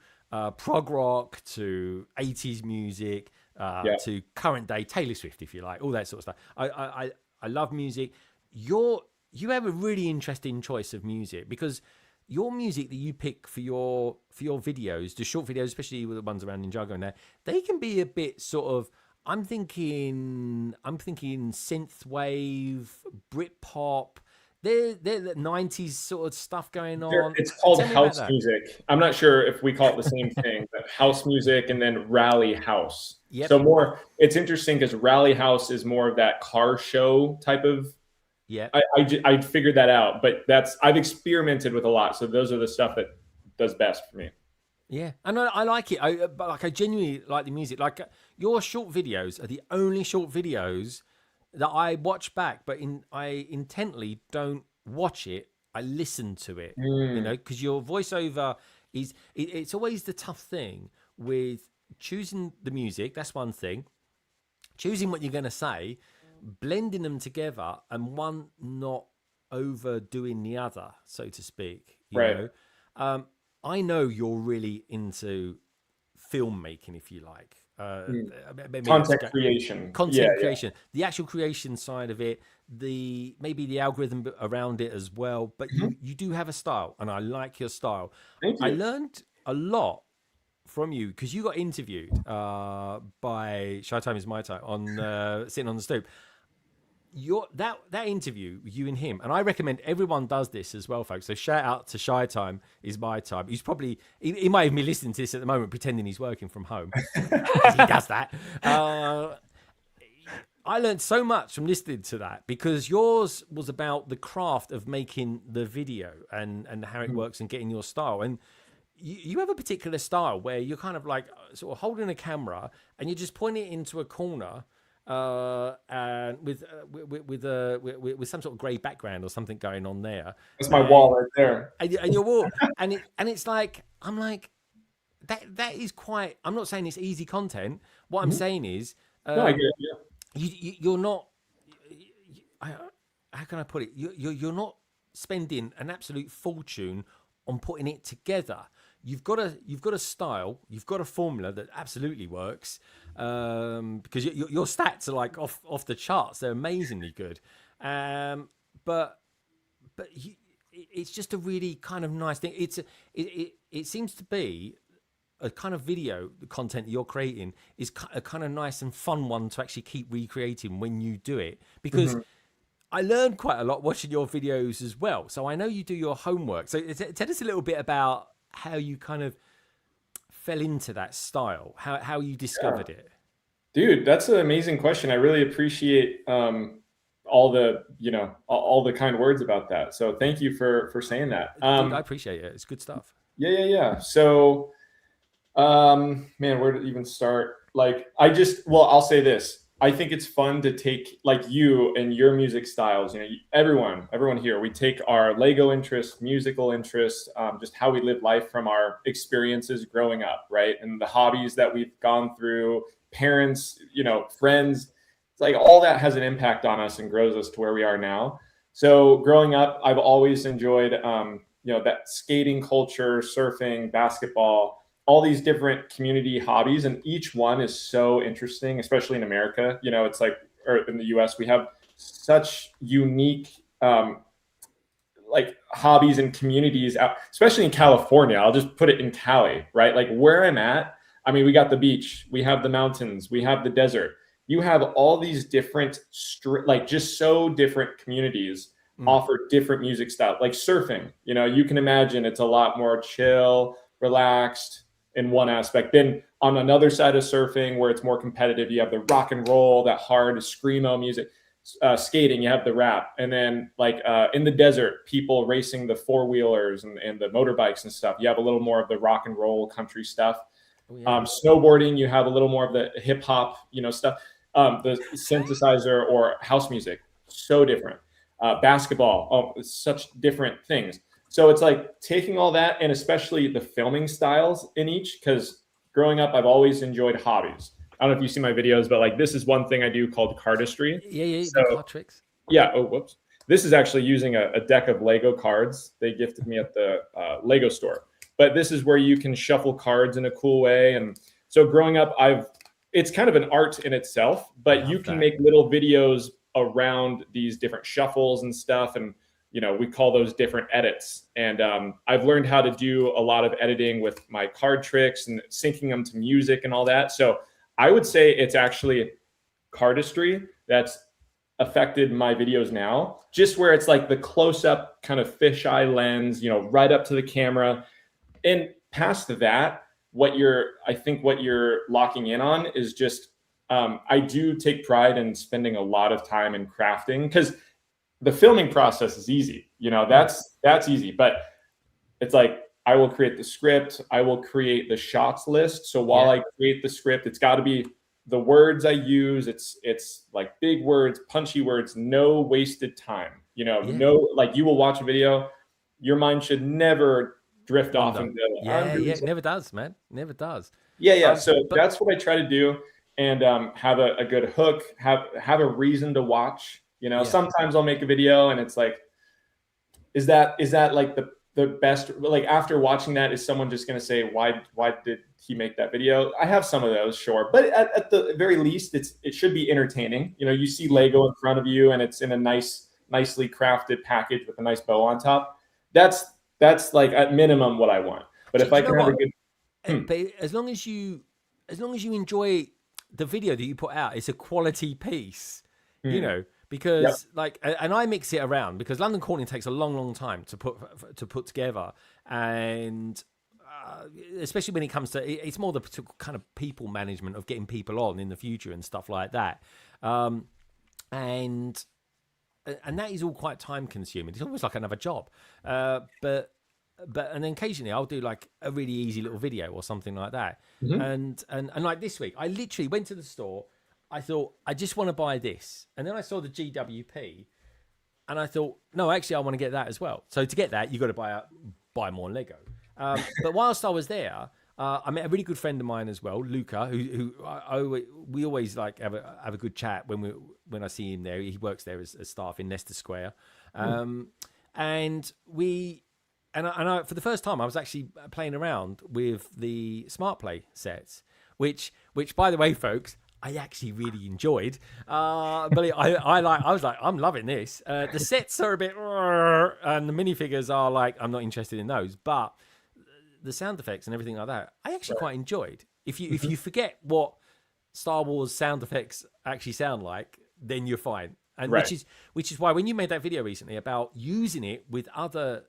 Speaker 1: prog rock to 80s music to current day Taylor Swift, if you like, all that sort of stuff. I love music. You have a really interesting choice of music, because your music that you pick for your videos, the short videos, especially with the ones around Ninjago now, they can be a bit sort of, I'm thinking synthwave, Britpop. They're the 90s sort of stuff going on.
Speaker 5: It's called
Speaker 1: Tell me
Speaker 5: house
Speaker 1: about that.
Speaker 5: music. I'm not sure if we call it the same thing, but house music and then rally house.
Speaker 1: Yep.
Speaker 5: So it's interesting because rally house is more of that car show type of.
Speaker 1: Yeah.
Speaker 5: I figured that out, but I've experimented with a lot. So those are the stuff that does best for me.
Speaker 1: Yeah, and I like it. I genuinely like the music. Like your short videos are the only short videos that I watch back, but I intently don't watch it. I listen to it, you know, because your voiceover is it's always the tough thing with choosing the music. That's one thing. Choosing what you're going to say, blending them together, and one not overdoing the other, so to speak. You know? I know you're really into filmmaking, if you like.
Speaker 5: Content creation.
Speaker 1: Creation. The actual creation side of it, maybe the algorithm around it as well. But you do have a style, and I like your style.
Speaker 5: Thank you.
Speaker 1: I learned a lot from you because you got interviewed by Shy Time Is My Time on Sitting on the Stoop. That interview, you and him, and I recommend everyone does this as well, folks. So shout out to Shy Time Is My Time. He's probably he might even be listening to this at the moment, pretending he's working from home. He does that. I learned so much from listening to that, because yours was about the craft of making the video and how it works and getting your style. And you have a particular style where you're kind of like sort of holding a camera and you just point it into a corner. And with some sort of grey background or something going on there.
Speaker 5: That's my wall right there.
Speaker 1: And your wall, and it's like, I'm like, that is quite. I'm not saying it's easy content. What I'm saying is,
Speaker 5: No, I get it. Yeah.
Speaker 1: you're not. How can I put it? You're not spending an absolute fortune on putting it together. You've got a style, you've got a formula that absolutely works, because your stats are like off the charts. They're amazingly good. But it's just a really kind of nice thing. It seems to be a kind of video content that you're creating is a kind of nice and fun one to actually keep recreating when you do it, because I learned quite a lot watching your videos as well. So I know you do your homework. So tell us a little bit about how you kind of fell into that style, how you discovered it.
Speaker 5: Dude, that's an amazing question. I really appreciate all the kind words about that. So thank you for saying that.
Speaker 1: Dude, I appreciate it. It's good stuff.
Speaker 5: Yeah. So, man, where to even start? Like, I'll say this. I think it's fun to take, like, you and your music styles, everyone here, we take our Lego interests, musical interests, just how we live life from our experiences growing up, right? And the hobbies that we've gone through, parents, friends. It's like all that has an impact on us and grows us to where we are now. So growing up, I've always enjoyed, that skating culture, surfing, basketball, all these different community hobbies. And each one is so interesting, especially in America. It's like, or in the US, we have such unique, like hobbies and communities out, especially in California. I'll just put it in Cali, right? Like where I'm at, I mean, we got the beach, we have the mountains, we have the desert. You have all these different, just so different communities offer different music styles. Like surfing, you can imagine it's a lot more chill, relaxed in one aspect. Then on another side of surfing, where it's more competitive, you have the rock and roll, that hard screamo music. Skating, you have the rap. And then in the desert, people racing the four-wheelers and the motorbikes and stuff. You have a little more of the rock and roll country stuff. Oh, yeah. Snowboarding, you have a little more of the hip hop, stuff. The synthesizer or house music, so different. Basketball, such different things. So it's like taking all that, and especially the filming styles in each, because growing up, I've always enjoyed hobbies. I don't know if you see my videos, but like this is one thing I do called cardistry.
Speaker 1: Yeah,
Speaker 5: so,
Speaker 1: the card tricks.
Speaker 5: Yeah. Oh, whoops. This is actually using a deck of Lego cards they gifted me at the Lego store. But this is where you can shuffle cards in a cool way. And so growing up, it's kind of an art in itself, but you can make little videos around these different shuffles and stuff. And, we call those different edits. And I've learned how to do a lot of editing with my card tricks and syncing them to music and all that. So I would say it's actually cardistry that's affected my videos now, just where it's like the close-up kind of fisheye lens, right up to the camera. And past that, what you're locking in on is just, I do take pride in spending a lot of time in crafting, because the filming process is easy. That's easy, but it's like, I will create the script. I will create the shots list. So while I create the script, it's got to be the words I use. It's like big words, punchy words, no wasted time. No, like you will watch a video, your mind should never drift off and go.
Speaker 1: It never does, man. Never does.
Speaker 5: Yeah. So that's what I try to do, and have a good hook, have a reason to watch. Sometimes I'll make a video and it's like, is that like the best? Like after watching that, is someone just going to say, why did he make that video? I have some of those, sure, but at the very least, it should be entertaining. You see Lego in front of you and it's in a nicely crafted package with a nice bow on top. That's like at minimum what I want. But if I can have a good,
Speaker 1: but as long as you enjoy the video that you put out, it's a quality piece, because and I mix it around, because London Calling takes a long time to put together, and especially when it comes to, it's more the kind of people management of getting people on in the future and stuff like that, and that is all quite time consuming. It's almost like another job, but and then occasionally I'll do like a really easy little video or something like that. And like this week, I literally went to the store. I thought, I just want to buy this. And then I saw the GWP and I thought, no, actually I want to get that as well. So to get that, you got to buy more Lego. But whilst I was there, I met a really good friend of mine as well, Luca, who we always like have a good chat when I see him there. He works there as staff in Leicester Square. And I for the first time, I was actually playing around with the Smart Play sets, which by the way, folks, I actually really enjoyed. But I was like, I'm loving this. The sets are a bit, and the minifigures are like, I'm not interested in those. But the sound effects and everything like that, I actually quite enjoyed. If you forget what Star Wars sound effects actually sound like, then you're fine. And which is why when you made that video recently about using it with other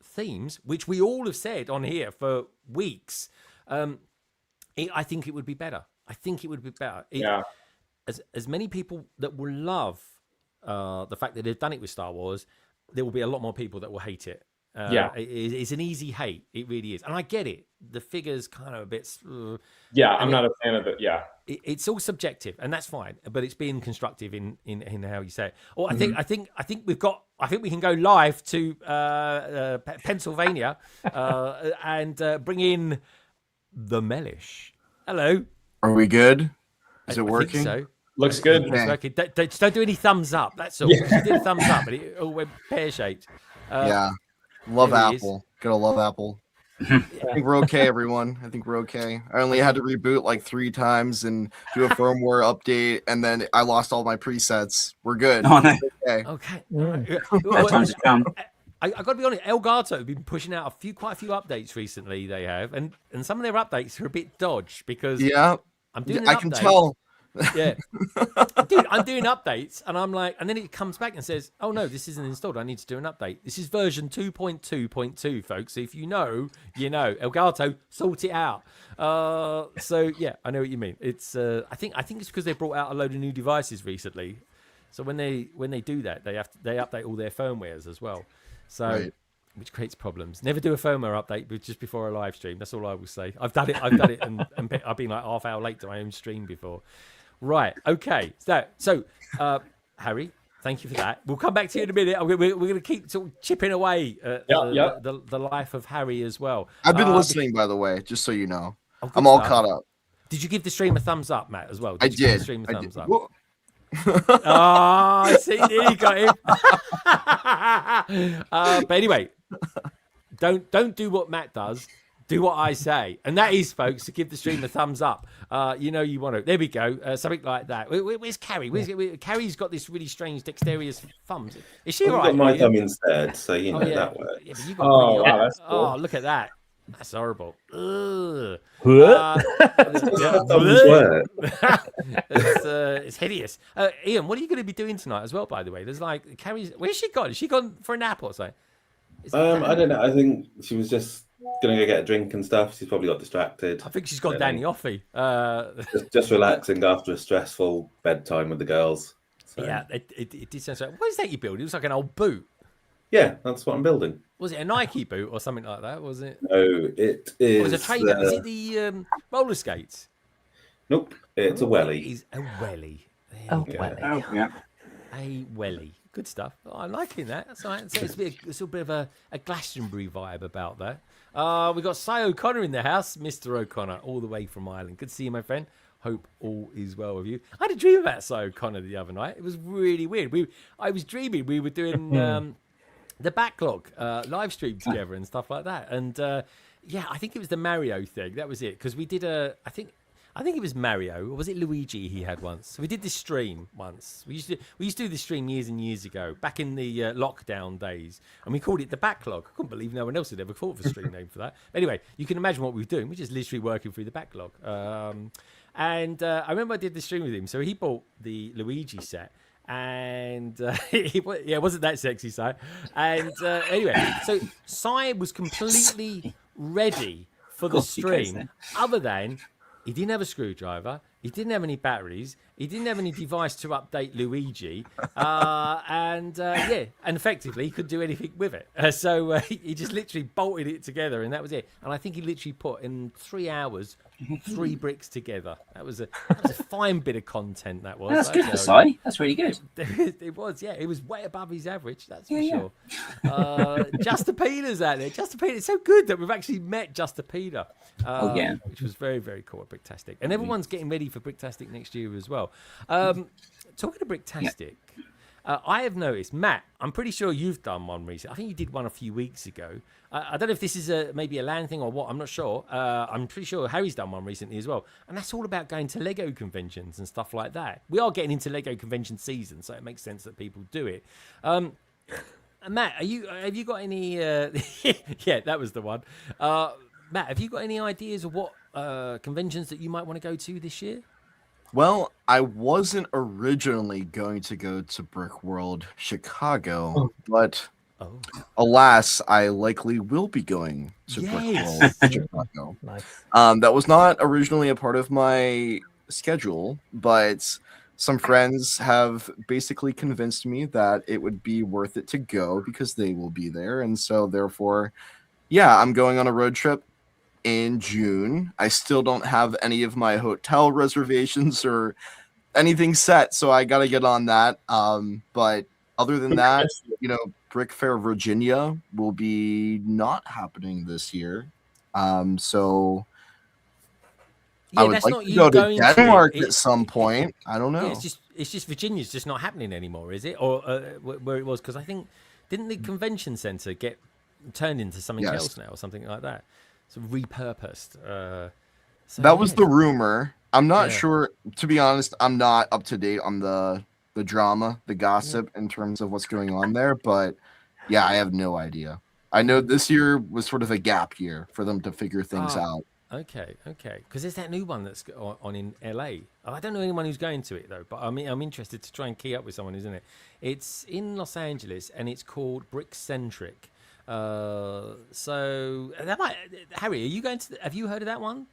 Speaker 1: themes, which we all have said on here for weeks, I think it would be better. I think it would be better. As many people that will love the fact that they've done it with Star Wars, there will be a lot more people that will hate it. It's an easy hate. It really is. And I get it. The figure's kind of a bit...
Speaker 5: I'm not a fan of it.
Speaker 1: It's all subjective, and that's fine. But it's being constructive in how you say it. Or I think we can go live to Pennsylvania and bring in the Mellish. Hello.
Speaker 6: Are we good? Is it
Speaker 1: I
Speaker 6: working?
Speaker 1: think so.
Speaker 5: Looks good.
Speaker 1: It's working. Just don't do any thumbs up. That's all. She did a thumbs up, but it all went pear-shaped.
Speaker 6: Love Apple. Gotta love Apple. I think we're okay, everyone. I think we're okay. I only had to reboot like 3 times and do a firmware update, and then I lost all my presets. We're good.
Speaker 2: Oh, no.
Speaker 1: Okay.
Speaker 2: That time's come.
Speaker 1: I got to be honest. Elgato have been pushing out quite a few updates recently. They have, and some of their updates are a bit dodge because I'm doing.
Speaker 6: I can tell.
Speaker 1: Yeah, dude, I'm doing updates, and I'm like, and then it comes back and says, "Oh no, this isn't installed. I need to do an update." This is version 2.2.2, folks. So if you know, you know. Elgato, sort it out. So yeah, I know what you mean. It's I think it's because they brought out a load of new devices recently. So when they do that, they update all their firmwares as well. So. Which creates problems. Never do a firmware update, but just before a live stream. That's all I will say. I've done it, and I've been like half hour late to my own stream before. Right. Okay. So, Harry, thank you for that. We'll come back to you in a minute. We're going to keep sort of chipping away at the life of Harry as well.
Speaker 6: I've been listening, by the way, just so you know.
Speaker 1: Oh,
Speaker 6: I'm all caught up.
Speaker 1: Did you give the stream a thumbs up, Matt, as well?
Speaker 6: I
Speaker 1: you give
Speaker 6: did.
Speaker 1: the stream a thumbs up?
Speaker 6: Whoa.
Speaker 1: Oh, see, there you got him. But anyway, don't do what Matt does. Do what I say, and that is, folks, to give the stream a thumbs up. You know you want to. There we go. Something like that. Where's Carrie? Carrie's got this really strange dexterous thumbs. Is she all right?
Speaker 4: I've got my thumb instead, so you know that works.
Speaker 1: Yeah, but you got
Speaker 5: that's cool.
Speaker 1: Oh, look at that. That's horrible. Ugh.
Speaker 4: Thumbs work.
Speaker 1: It's hideous. Ian, what are you going to be doing tonight as well, by the way? There's like Carrie's. Where's she gone? Is she gone for a nap or something?
Speaker 4: I don't know. I think she was just gonna go get a drink and stuff. She's probably got distracted.
Speaker 1: I think she's got Danny Offie.
Speaker 4: Just relaxing after a stressful bedtime with the girls. So.
Speaker 1: Yeah, it did sound so. What is that you build? It was like an old boot.
Speaker 4: Yeah, that's what I'm building.
Speaker 1: Was it a Nike boot or something like that? Was it?
Speaker 4: No, it is.
Speaker 1: It was a trainer. Is it the roller skates?
Speaker 4: Nope, it's a welly.
Speaker 1: It is a welly.
Speaker 3: Oh,
Speaker 1: There you go.
Speaker 3: welly.
Speaker 2: Oh, yeah.
Speaker 1: A welly. Good stuff. Oh, I'm liking that. That's all right. So it's a bit of a Glastonbury vibe about that. We've got Cy O'Connor in the house. Mr. O'Connor, all the way from Ireland. Good to see you, my friend. Hope all is well with you. I had a dream about Cy O'Connor the other night. It was really weird. I was dreaming we were doing the backlog live stream together and stuff like that. And yeah, I think it was the Mario thing. That was it. Because we did I think it was Mario, or was it Luigi he had once? So we did this stream once. We used to do this stream years and years ago, back in the lockdown days, and we called it the Backlog. I couldn't believe no one else had ever thought of a stream name for that. Anyway, you can imagine what we were doing. We're just literally working through the backlog. And I remember I did the stream with him. So he bought the Luigi set. And it wasn't that sexy, Si. And anyway, so Si was completely ready for the stream, other than he didn't have a screwdriver, he didn't have any batteries, he didn't have any device to update Luigi, and effectively he couldn't do anything with it. So he just literally bolted it together, and that was it. And I think he literally put in 3 hours 3 bricks together. That was a fine bit of content. That was.
Speaker 2: That's good for Si. That's really good.
Speaker 1: It was, yeah. It was way above his average. That's for sure. Juster Peter's out there. Juster Peter. It's so good that we've actually met Juster Peter. Which was very, very cool at Bricktastic, and everyone's getting ready for Bricktastic next year as well. Talking of Bricktastic, I have noticed, Matt, I'm pretty sure you've done one recently. I think you did one a few weeks ago. I don't know if this is maybe a LAN thing or what. I'm not sure. I'm pretty sure Harry's done one recently as well. And that's all about going to Lego conventions and stuff like that. We are getting into Lego convention season, so it makes sense that people do it. Matt, have you got any... yeah, that was the one. Matt, have you got any ideas of what conventions that you might want to go to this year?
Speaker 6: Well, I wasn't originally going to go to Brick World Chicago, but alas, I likely will be going to Brick World Chicago.
Speaker 3: Nice.
Speaker 6: That was not originally a part of my schedule, but some friends have basically convinced me that it would be worth it to go because they will be there. And so therefore, yeah, I'm going on a road trip in June. I still don't have any of my hotel reservations or anything set, so I got to get on that. But other than that, Brick Fair Virginia will be not happening this year. So I would like to go to Denmark at some point. I don't know.
Speaker 1: Yeah, it's just Virginia's just not happening anymore, is it? Or where it was? Because I think didn't the convention center get turned into something else now or something like that? So repurposed. So
Speaker 6: that was the rumor. I'm not sure. To be honest, I'm not up to date on the drama, the gossip in terms of what's going on there. But yeah, I have no idea. I know this year was sort of a gap year for them to figure things out.
Speaker 1: Okay. Because there's that new one that's on in LA. I don't know anyone who's going to it though, but I'm interested to try and key up with someone, isn't it? It's in Los Angeles and it's called Brickcentric. So that might, Harry, are you going to? Have you heard of that one?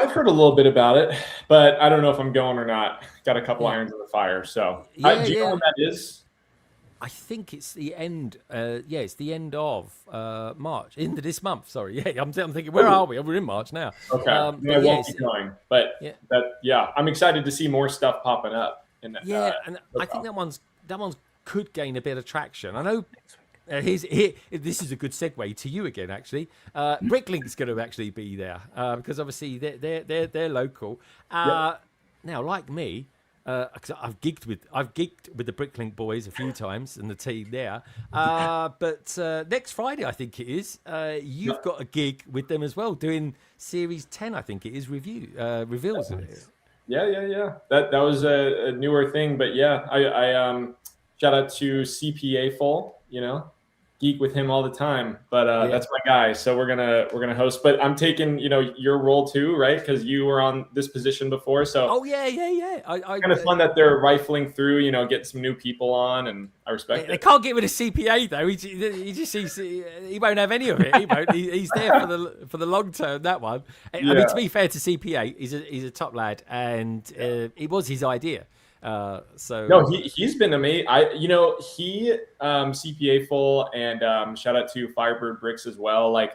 Speaker 5: I've heard a little bit about it, but I don't know if I'm going or not. Got a couple irons in the fire, so do you know when that is?
Speaker 1: I think it's the end. It's the end of March, into this month. Sorry, I'm thinking, where are we? We're in March now.
Speaker 5: Okay, I won't be going, but I'm excited to see more stuff popping up. And
Speaker 1: I think that one's could gain a bit of traction. I know. This is a good segue to you again. Actually, Bricklink's going to actually be there because obviously they're local. Now, like me, because I've gigged with the Bricklink boys a few times and the team there. But next Friday, I think it is, you've got a gig with them as well, doing Series 10. I think it is reveals.
Speaker 5: Yeah. That was a newer thing, but I shout out to CPA Full. Geek with him all the time, but that's my guy. So we're gonna host. But I'm taking your role too, right? Because you were on this position before. So
Speaker 1: yeah.
Speaker 5: Kind of fun that they're rifling through, getting some new people on, and I respect it.
Speaker 1: They can't get rid of CPA though. He won't have any of it. He won't. He's there for the long term. That one. I mean, to be fair to CPA, he's a top lad, and it was his idea.
Speaker 5: He's been amazing. He CPA Full and shout out to Firebird Bricks as well. Like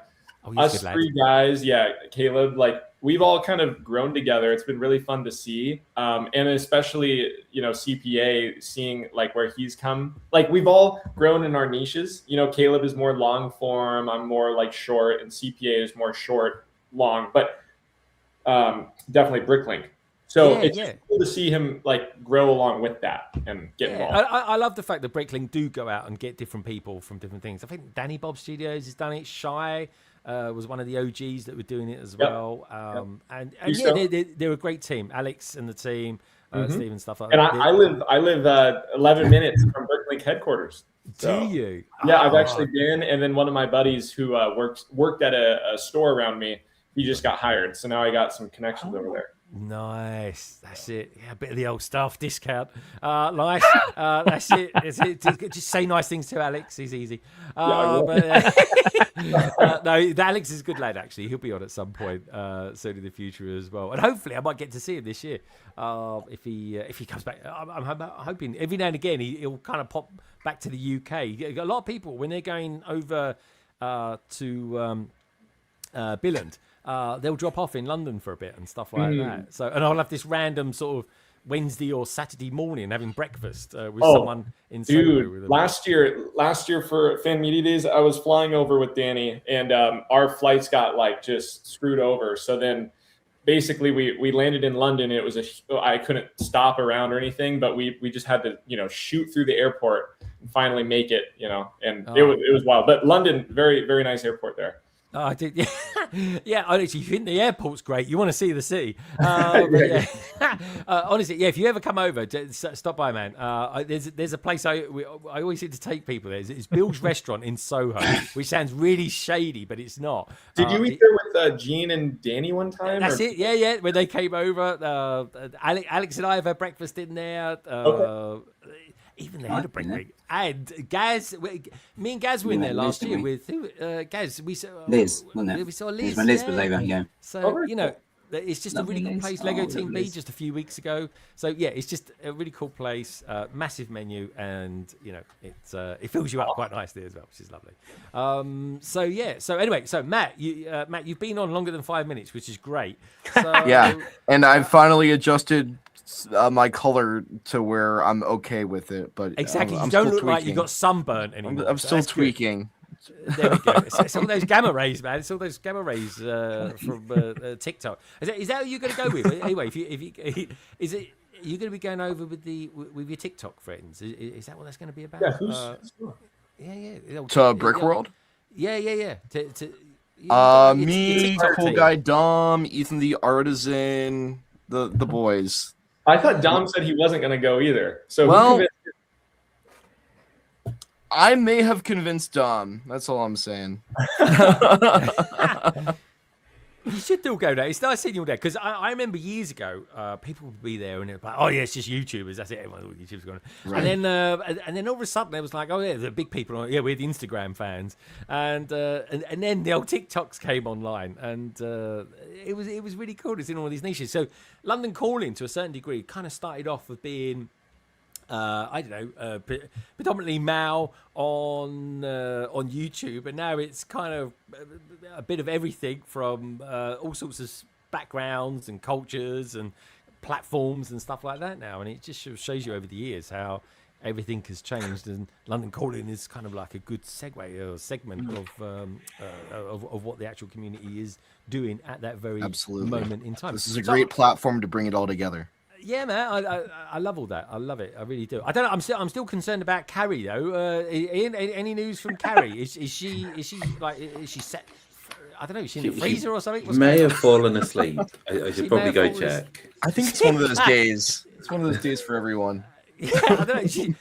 Speaker 5: us three guys, Caleb, like we've all kind of grown together. It's been really fun to see, and especially CPA seeing like where he's come. Like we've all grown in our niches. Caleb is more long form. I'm more like short, and CPA is more short, long, but definitely Bricklink. So it's cool to see him like grow along with that and get involved.
Speaker 1: I love the fact that Bricklink do go out and get different people from different things. I think Danny Bob Studios has done it. Shy was one of the OGs that were doing it as well. And they're a great team. Alex and the team, Steve and stuff like that.
Speaker 5: And I live 11 minutes from Bricklink headquarters. So,
Speaker 1: do you?
Speaker 5: Yeah, I've actually been. And then one of my buddies who worked at a store around me, he just got hired. So now I got some connections over there.
Speaker 1: Nice, that's it. Yeah, a bit of the old staff discount. Nice, that's it. Just say nice things to Alex. He's easy. No, Alex is a good lad. Actually, he'll be on at some point soon in the future as well. And hopefully, I might get to see him this year if he comes back. I'm hoping every now and again he'll kind of pop back to the UK. A lot of people when they're going over to Billund. They'll drop off in London for a bit and stuff like that. So, and I'll have this random sort of Wednesday or Saturday morning having breakfast with someone in
Speaker 5: Dude, last year for Fan Media Days, I was flying over with Danny, and our flights got like just screwed over. So then basically we landed in London. It was I couldn't stop around or anything, but we just had to, you know, shoot through the airport and finally make it, you know, and it was wild. But London, very, very nice airport there.
Speaker 1: Oh, I did. Yeah, yeah. Honestly, you think the airport's great. You want to see the city. But yeah. Honestly, yeah. If you ever come over, stop by, man. There's a place I always seem to take people there. It's Bill's Restaurant in Soho, which sounds really shady, but it's not.
Speaker 5: Did you eat there with Gene and Danny one time?
Speaker 1: That's it. Yeah, yeah. When they came over, Alex and I have had breakfast in there.
Speaker 5: Okay.
Speaker 1: Even the head of Brick and Gaz, me and Gaz were in there last year with who? Gaz. We saw
Speaker 2: Liz, wasn't it?
Speaker 1: We saw Liz.
Speaker 2: When Liz was over, yeah.
Speaker 1: So you know, it's just
Speaker 2: Lovely
Speaker 1: a really
Speaker 2: Liz.
Speaker 1: cool place. Lego
Speaker 2: Oh,
Speaker 1: Team
Speaker 2: lovely
Speaker 1: B
Speaker 2: Liz.
Speaker 1: just a few weeks ago. So yeah, it's just a really cool place. Massive menu, and you know, it fills you up quite nicely as well, which is lovely. So yeah. So anyway, so Matt, you've been on longer than 5 minutes, which is great. So,
Speaker 6: Yeah, and I've finally adjusted my color to where I'm okay with it. But
Speaker 1: exactly,
Speaker 6: I'm
Speaker 1: you don't
Speaker 6: still
Speaker 1: look like you
Speaker 6: tweaking.
Speaker 1: got sunburnt anymore.
Speaker 6: I'm
Speaker 1: so
Speaker 6: still
Speaker 1: that's good.
Speaker 6: tweaking.
Speaker 1: There we go. It's all those gamma rays, man. It's all those gamma rays from TikTok. Is that who you're going to go with? Anyway, if you is it? Are you going to be going over with your TikTok friends? Is that what that's going to be about?
Speaker 5: Yeah,
Speaker 1: yeah.
Speaker 6: To Brick World?
Speaker 1: Yeah. Your
Speaker 6: Me,
Speaker 1: TikTok
Speaker 6: Cool
Speaker 1: team.
Speaker 6: Guy Dom, Ethan the Artisan, the boys.
Speaker 5: I thought Dom said he wasn't going to go either. So who
Speaker 6: Well,
Speaker 5: convinced you?
Speaker 6: I may have convinced Dom. That's all I'm saying.
Speaker 1: You should still go there. It's nice seeing you all there because I remember years ago, people would be there and they're like, "Oh yeah, it's just YouTubers. That's it. Everyone, YouTubers going."
Speaker 6: Right.
Speaker 1: And then all of a sudden, it was like, "Oh yeah, the big people. Yeah, we're the Instagram fans." And then the old TikToks came online, and it was really cool to see all these niches. So London Calling, to a certain degree, kind of started off with being. I don't know, predominantly Mao on YouTube, and now it's kind of a bit of everything from all sorts of backgrounds and cultures and platforms and stuff like that now, and it just shows you over the years how everything has changed, and London Calling is kind of like a good segue or segment of what the actual community is doing at that very
Speaker 6: Absolutely.
Speaker 1: moment in time.
Speaker 6: This is a great platform to bring it all together.
Speaker 1: Yeah, man, I love all that. I love it. I really do. I don't know. I'm still concerned about Carrie though. Ian, any news from Carrie? Is she set? I don't know. Is she in the freezer or something? What's
Speaker 4: May
Speaker 1: going
Speaker 4: have fallen asleep. I
Speaker 1: She
Speaker 4: should probably
Speaker 1: may
Speaker 4: go
Speaker 1: have fallen
Speaker 4: check.
Speaker 6: I think it's one of those days. It's one of those days for everyone.
Speaker 1: Yeah, I don't know. She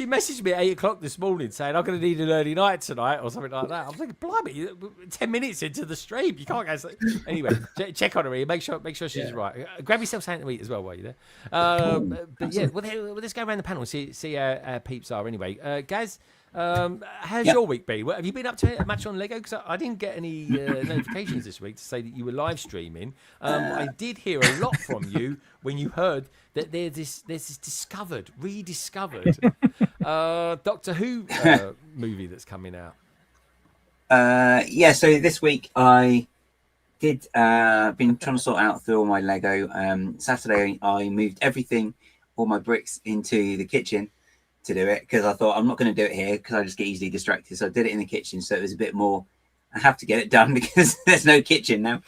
Speaker 1: messaged me at 8 o'clock this morning saying I'm going to need an early night tonight or something like that. I was like, blimey, 10 minutes into the stream, you can't go. Anyway, check on her, Ian. Make sure she's right. Grab yourself something to eat as well while you're there. But yeah, let's go around the panel and see how our peeps are. Anyway, Gaz, how's your week been? Have you been up to much on Lego? Because I didn't get any notifications this week to say that you were live streaming. I did hear a lot from you when you heard that there's this rediscovered Doctor Who movie that's coming out.
Speaker 2: Yeah, so this week I did been trying to sort out through all my Lego. Saturday I moved everything, all my bricks, into the kitchen to do it because I thought I'm not going to do it here because I just get easily distracted. So I did it in the kitchen, so it was a bit more. I have to get it done because there's no kitchen now.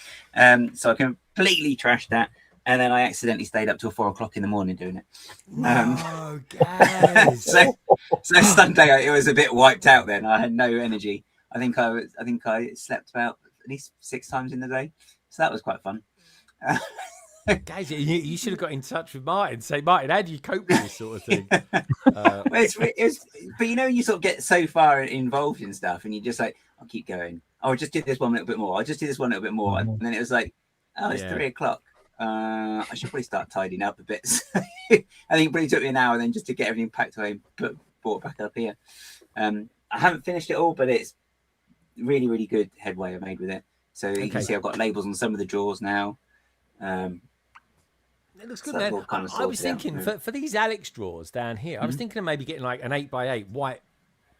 Speaker 2: So I completely trashed that. And then I accidentally stayed up till 4 o'clock in the morning doing it.
Speaker 1: No, guys.
Speaker 2: so Sunday it was a bit wiped out. Then I had no energy. I think I slept about at least 6 times in the day, so that was quite fun.
Speaker 1: Guys, you should have got in touch with Martin. Say, Martin, how do you cope with this sort of thing?
Speaker 2: Well, but you know, you sort of get so far involved in stuff, and you just like, I'll keep going. I'll just do this one a little bit more. I'll just do this one a little bit more, and then it was like, oh, it's 3 o'clock. I should probably start tidying up a bit. I think it probably took me an hour then just to get everything packed away and brought back up here. I haven't finished it all, but it's really, really good headway I made with it. So you can see I've got labels on some of the drawers now.
Speaker 1: It looks good, man.
Speaker 2: Kind of
Speaker 1: I was thinking
Speaker 2: out.
Speaker 1: for these Alex drawers down here, I was thinking of maybe getting like an 8x8 white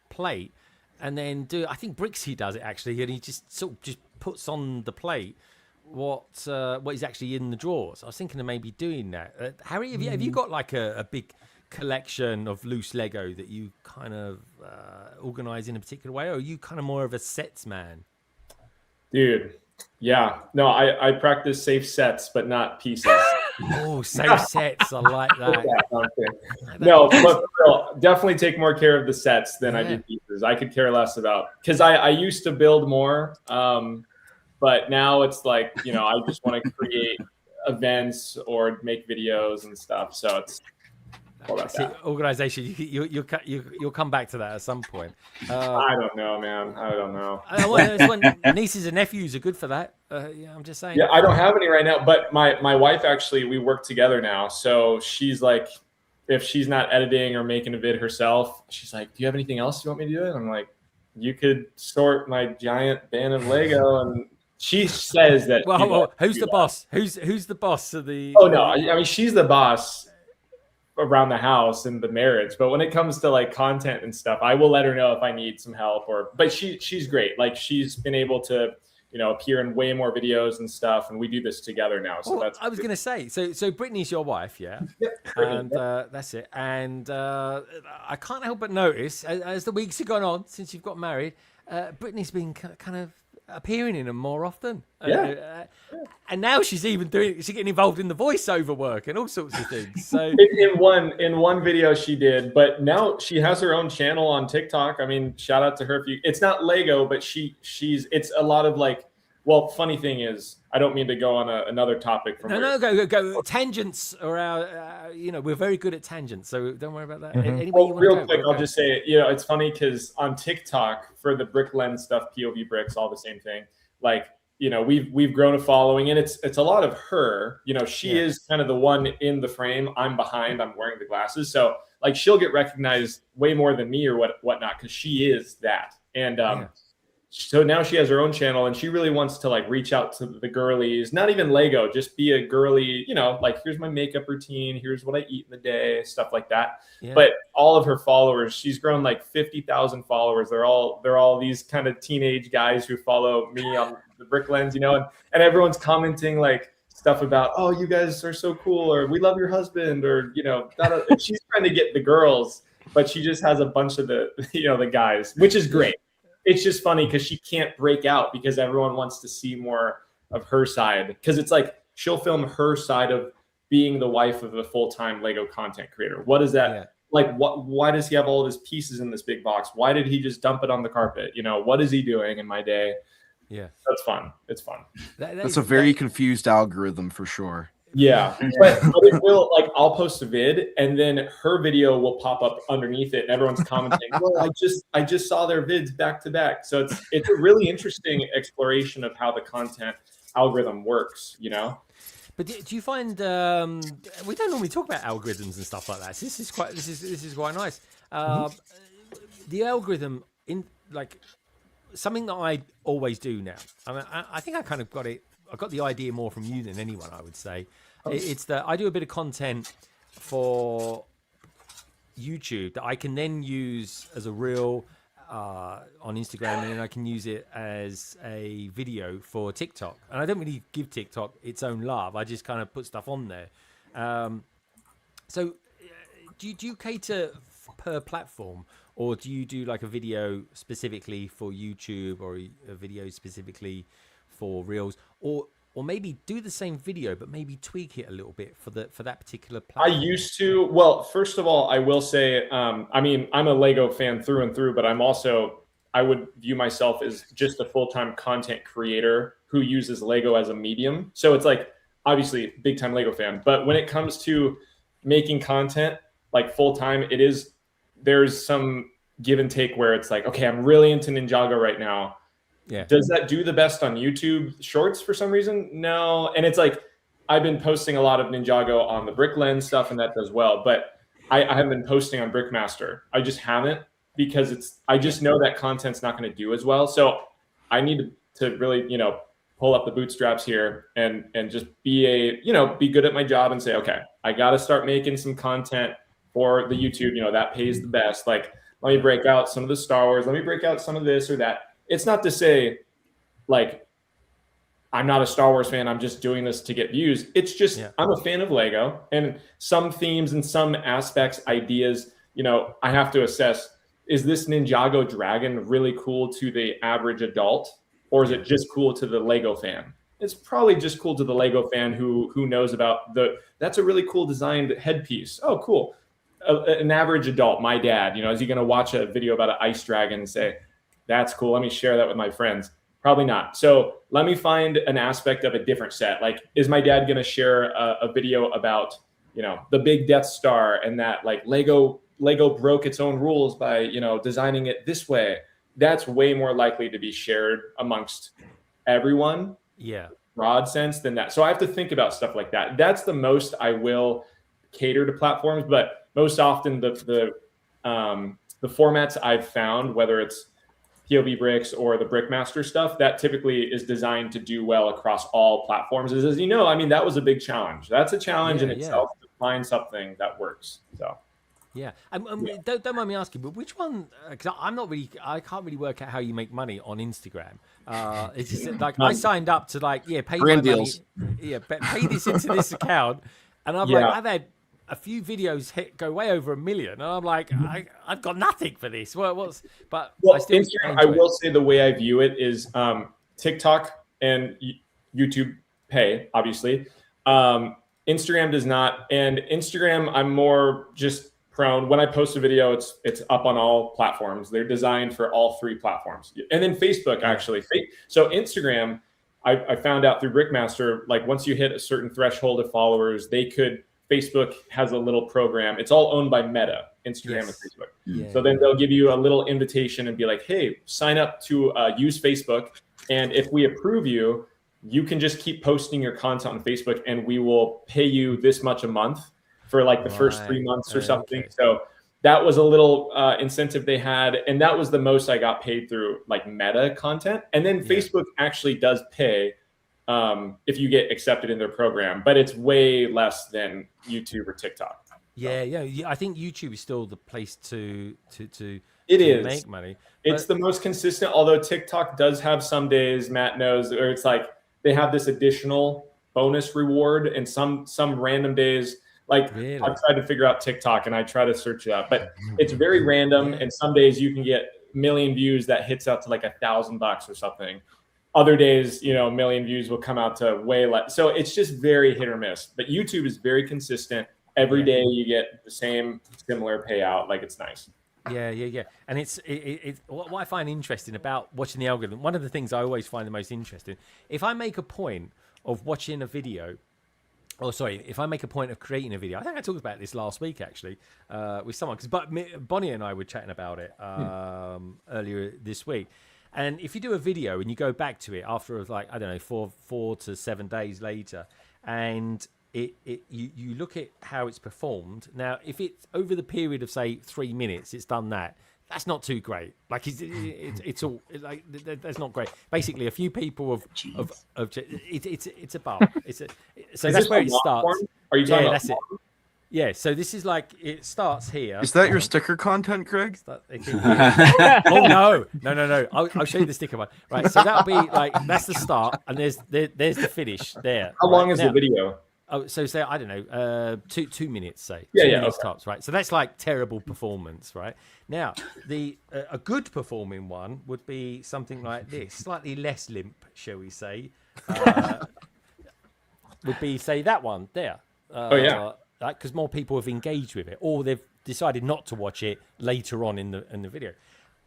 Speaker 1: plate and then I think Brixie does it actually, and he just sort of just puts on the plate what is actually in the drawers. I was thinking of maybe doing that. Harry, have you got like a big collection of loose Lego that you kind of organize in a particular way, or are you kind of more of a sets man?
Speaker 5: Dude, Yeah, no, I practice safe sets, but not pieces.
Speaker 1: Oh, safe sets. I like that.
Speaker 5: No, but for real, definitely take more care of the sets than I do pieces. I could care less about, because I used to build more, but now it's like, you know, I just want to create events or make videos and stuff. So it's all about that.
Speaker 1: Organization. You'll come back to that at some point.
Speaker 5: I don't know, man. I don't know.
Speaker 1: It's when nieces and nephews are good for that. Yeah, I'm just saying.
Speaker 5: Yeah, I don't have any right now, but my wife, actually, we work together now. So she's like, if she's not editing or making a vid herself, she's like, do you have anything else you want me to do? And I'm like, you could sort my giant bin of Lego. And she says that.
Speaker 1: Well, who's the boss? Who's the boss of the?
Speaker 5: Oh no, I mean, she's the boss around the house and the marriage, but when it comes to like content and stuff, I will let her know if I need some help. But she's great. Like, she's been able to, you know, appear in way more videos and stuff, and we do this together now. So
Speaker 1: I was gonna say, so Brittany's your wife, yeah?
Speaker 5: Yep,
Speaker 1: and that's it. And I can't help but notice as the weeks have gone on since you've got married, Brittany's been kind of appearing in them more often. And now she's getting involved in the voiceover work and all sorts of things. So
Speaker 5: in one video she did, but now she has her own channel on TikTok. I mean, shout out to her. It's not Lego, but it's a lot of like, well, funny thing is, I don't mean to go on another topic from
Speaker 1: go. Tangents are our, you know, we're very good at tangents, so don't worry about that.
Speaker 5: Well, real quick, I'll just say, you know, it's funny because on TikTok for the brick lens stuff, POV bricks, all the same thing. Like, you know, we've grown a following, and it's a lot of her. You know, she is kind of the one in the frame. I'm behind. I'm wearing the glasses, so like she'll get recognized way more than me or whatnot because she is that. And so now she has her own channel, and she really wants to like reach out to the girlies, not even Lego, just be a girly, you know, like here's my makeup routine, here's what I eat in the day, stuff like that. Yeah. But all of her followers, she's grown like 50,000 followers. They're all these kind of teenage guys who follow me on the Brick Lens, you know, and everyone's commenting like stuff about, oh, you guys are so cool, or we love your husband, or, you know, she's trying to get the girls, but she just has a bunch of the, you know, the guys, which is great. It's just funny because she can't break out because everyone wants to see more of her side. Because it's like she'll film her side of being the wife of a full-time Lego content creator. What is that? Yeah. Like, why does he have all of his pieces in this big box? Why did he just dump it on the carpet? You know, what is he doing in my day? Yeah, that's fun. It's fun.
Speaker 6: That's a very confused algorithm for sure.
Speaker 5: Yeah, but it will, like, I'll post a vid and then her video will pop up underneath it and everyone's commenting, well, I just saw their vids back to back. So it's a really interesting exploration of how the content algorithm works, you know?
Speaker 1: But do you find we don't normally talk about algorithms and stuff like that. So this is quite nice. The algorithm, in like something that I always do now. I mean, I think I kind of got it. I got the idea more from you than anyone, I would say. It's that I do a bit of content for YouTube that I can then use as a reel on Instagram, and then I can use it as a video for TikTok. And I don't really give TikTok its own love. I just kind of put stuff on there. So do you cater per platform, or do you do like a video specifically for YouTube or a video specifically for reels, or maybe do the same video but maybe tweak it a little bit for that particular platform?
Speaker 5: I used to. Well, first of all, I will say, I mean, I'm a Lego fan through and through, but I would view myself as just a full-time content creator who uses Lego as a medium. So it's like, obviously, big-time Lego fan. But when it comes to making content like full-time, there's some give and take where it's like, okay, I'm really into Ninjago right now. Yeah. Does that do the best on YouTube Shorts for some reason? No. And it's like, I've been posting a lot of Ninjago on the Brick Lens stuff, and that does well. But I haven't been posting on Brickmaster. I just haven't, because I just know that content's not going to do as well. So I need to really, you know, pull up the bootstraps here and just be good at my job and say, okay, I got to start making some content for the YouTube, you know, that pays the best. Like, let me break out some of the Star Wars. Let me break out some of this or that. It's not to say, like, I'm not a Star Wars fan, I'm just doing this to get views. It's just, I'm a fan of Lego, and some themes and some aspects, ideas, you know, I have to assess, is this Ninjago dragon really cool to the average adult? or is it just cool to the Lego fan? It's probably just cool to the Lego fan who knows about that's a really cool designed headpiece. Oh, cool. An average adult, my dad, is he going to watch a video about an ice dragon and say, that's cool, let me share that with my friends? Probably not. So let me find an aspect of a different set. Like, is my dad going to share a video about, the big Death Star, and that like Lego broke its own rules by, designing it this way? That's way more likely to be shared amongst everyone.
Speaker 1: Yeah.
Speaker 5: Broad sense than that. So I have to think about stuff like that. That's the most I will cater to platforms, but most often the formats I've found, whether it's POV bricks or the Brickmaster stuff, that typically is designed to do well across all platforms. As you know, I mean, that was a big challenge. That's a challenge in itself to find something that works. So.
Speaker 1: Yeah, don't mind me asking, but which one? Because I can't really work out how you make money on Instagram. It's just like I signed up to pay
Speaker 6: Brand
Speaker 1: my
Speaker 6: deals.
Speaker 1: money, pay this into this account, and I've had a few videos go way over 1 million, and I'm like, I've got nothing for this. Well,
Speaker 5: Instagram, I will say the way I view it is TikTok and YouTube pay, obviously. Instagram does not, and Instagram I'm more just prone. When I post a video, it's up on all platforms. They're designed for all 3 platforms. And then Facebook, actually. So Instagram, I found out through Brickmaster, like once you hit a certain threshold of followers, Facebook has a little program. It's all owned by Meta, Instagram and Facebook.
Speaker 1: Yeah.
Speaker 5: So then they'll give you a little invitation and be like, hey, sign up to use Facebook. And if we approve you, you can just keep posting your content on Facebook, and we will pay you this much a month for like the first 3 months or something.
Speaker 1: Okay.
Speaker 5: So that was a little incentive they had. And that was the most I got paid through like Meta content. And then Facebook actually does pay if you get accepted in their program, but it's way less than YouTube or TikTok.
Speaker 1: Yeah. I think YouTube is still the place to make money.
Speaker 5: It's the most consistent, although TikTok does have some days, Matt knows, or it's like they have this additional bonus reward, and some random days. Like
Speaker 1: Really?
Speaker 5: I've tried to figure out TikTok and I try to search it out, but it's very random. And some days you can get 1 million views that hits out to like $1,000 or something. Other days, 1 million views will come out to way less. So it's just very hit or miss. But YouTube is very consistent. Every day you get the same similar payout. Like, it's nice.
Speaker 1: Yeah. And it's what I find interesting about watching the algorithm. One of the things I always find the most interesting, if I make a point of watching a video, if I make a point of creating a video, I think I talked about this last week actually with someone, because Bonnie and I were chatting about it earlier this week. And if you do a video and you go back to it after like, I don't know, 4 to 7 days later, and you look at how it's performed. Now, if it's over the period of say 3 minutes, it's done that. That's not too great. Like it's all like that's not great. Basically, a few people it's a bar. So that's where it starts.
Speaker 5: Form? Are you talking about?
Speaker 1: That's it. Yeah. So this is like it starts here.
Speaker 6: Is that your sticker content, Craig?
Speaker 1: Oh no. I'll show you the sticker one. Right. So that'll be like that's the start, and there's the finish there.
Speaker 5: How long is the video?
Speaker 1: Oh, so say I don't know, 2 minutes, say.
Speaker 5: Yeah,
Speaker 1: 2 minutes
Speaker 5: okay.
Speaker 1: tops, right? So that's like terrible performance, right? Now, a good performing one would be something like this, slightly less limp, shall we say? Would be say that one there. Because more people have engaged with it, or they've decided not to watch it later on in the video.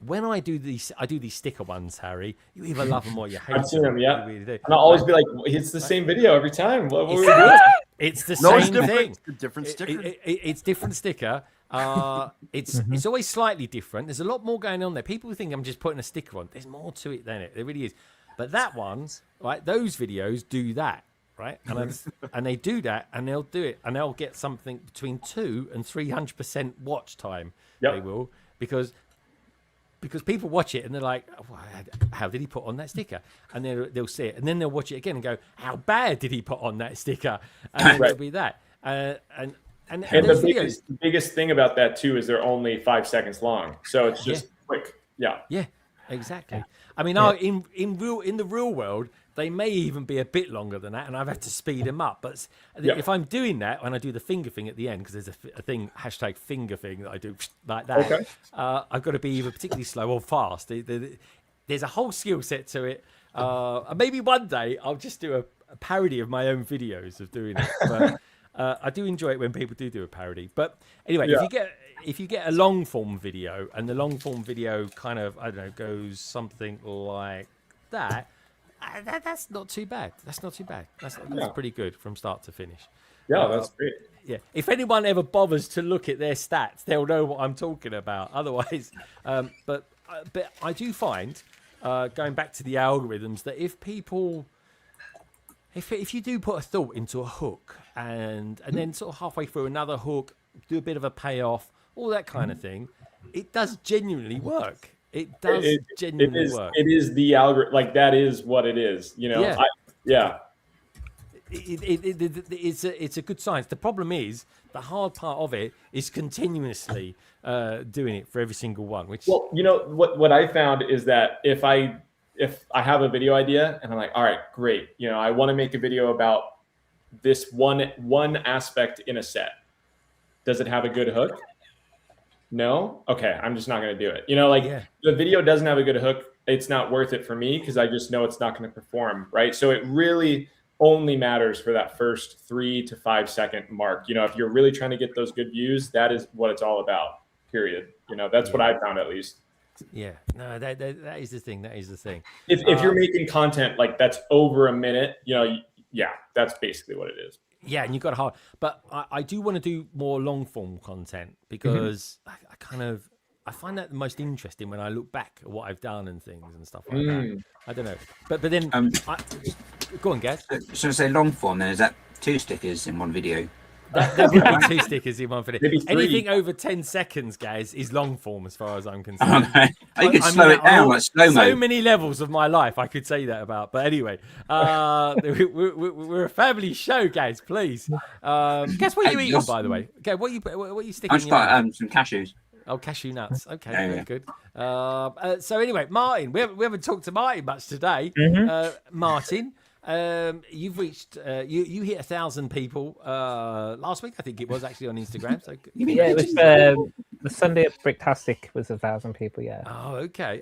Speaker 1: When I do these sticker ones, Harry. You either love them or you hate them.
Speaker 5: I've seen them, yeah.
Speaker 1: Really do.
Speaker 5: And I'll always be like, it's the same video every time. What were we doing?
Speaker 1: It's the
Speaker 6: No, it's
Speaker 1: same
Speaker 6: different.
Speaker 1: thing.
Speaker 6: It's a different sticker.
Speaker 1: It's different sticker. It's always slightly different. There's a lot more going on there. People think I'm just putting a sticker on. There's more to it than it. There really is. But that one, right? Those videos do that, right? And they do that, and they'll do it, and they'll get something between 200% and 300% watch time.
Speaker 5: Yep.
Speaker 1: They will because people watch it and they're like, oh, how did he put on that sticker? And they'll see it, and then they'll watch it again and go, how bad did he put on that sticker? And then it'll be that. And
Speaker 5: the biggest thing about that too is they're only 5 seconds long, so it's just quick. Yeah,
Speaker 1: exactly. I mean, in the real world, they may even be a bit longer than that, and I've had to speed them up. But if I'm doing that, when I do the finger thing at the end, because there's a thing, #finger thing that I do like that,
Speaker 5: okay.
Speaker 1: I've got to be either particularly slow or fast. There's a whole skill set to it. And maybe one day I'll just do a parody of my own videos of doing it. But I do enjoy it when people do a parody. But anyway, if you get a long form video, and the long form video kind of, I don't know, goes something like that, that's not too bad. That's pretty good from start to finish.
Speaker 5: Yeah, that's great.
Speaker 1: Yeah, if anyone ever bothers to look at their stats, they'll know what I'm talking about. Otherwise, but I do find, going back to the algorithms, that if people, if you do put a thought into a hook and then sort of halfway through another hook, do a bit of a payoff, all that kind of thing, it does genuinely work. It does genuinely work.
Speaker 5: It is the algorithm. Like, that is what it is. You know.
Speaker 1: Yeah. It's a good science. The problem is, the hard part of it is continuously doing it for every single one. Which,
Speaker 5: well, you know what I found is that if I have a video idea and I'm like, all right, great, you know, I want to make a video about this one aspect in a set. Does it have a good hook? No? Okay, I'm just not going to do it. You know, like, the video doesn't have a good hook, it's not worth it for me because I just know it's not going to perform, right? So it really only matters for that first 3 to 5 second mark. You know, if you're really trying to get those good views, that is what it's all about, period. You know, that's what I found, at least.
Speaker 1: Yeah, no, that is the thing. That is the thing.
Speaker 5: If you're making content like that's over a minute, you know, that's basically what it is.
Speaker 1: Yeah, and you've got to hard. But I do want to do more long form content because I find that the most interesting when I look back at what I've done and things and stuff like that. I don't know. But then, go on, Gaz.
Speaker 2: So say long form then, is that 2 stickers in one video?
Speaker 1: That would be 2 stickers in one video. Anything over 10 seconds, guys, is long form as far as I'm concerned.
Speaker 2: Okay. You can slow it down like slow-mo.
Speaker 1: So many levels of my life I could say that about. But anyway, we're a family show, guys. Please. Guess what are you eating, by the way? Okay, what are you sticking in your mouth?
Speaker 2: Some cashews.
Speaker 1: Oh, cashew nuts. Okay, very good. So anyway, Martin, we haven't talked to Martin much today. Martin, you've reached you hit 1,000 people last week. I think it was actually on Instagram. So
Speaker 3: it was the Sunday at Bricktastic was 1,000 people. Yeah.
Speaker 1: Oh, okay.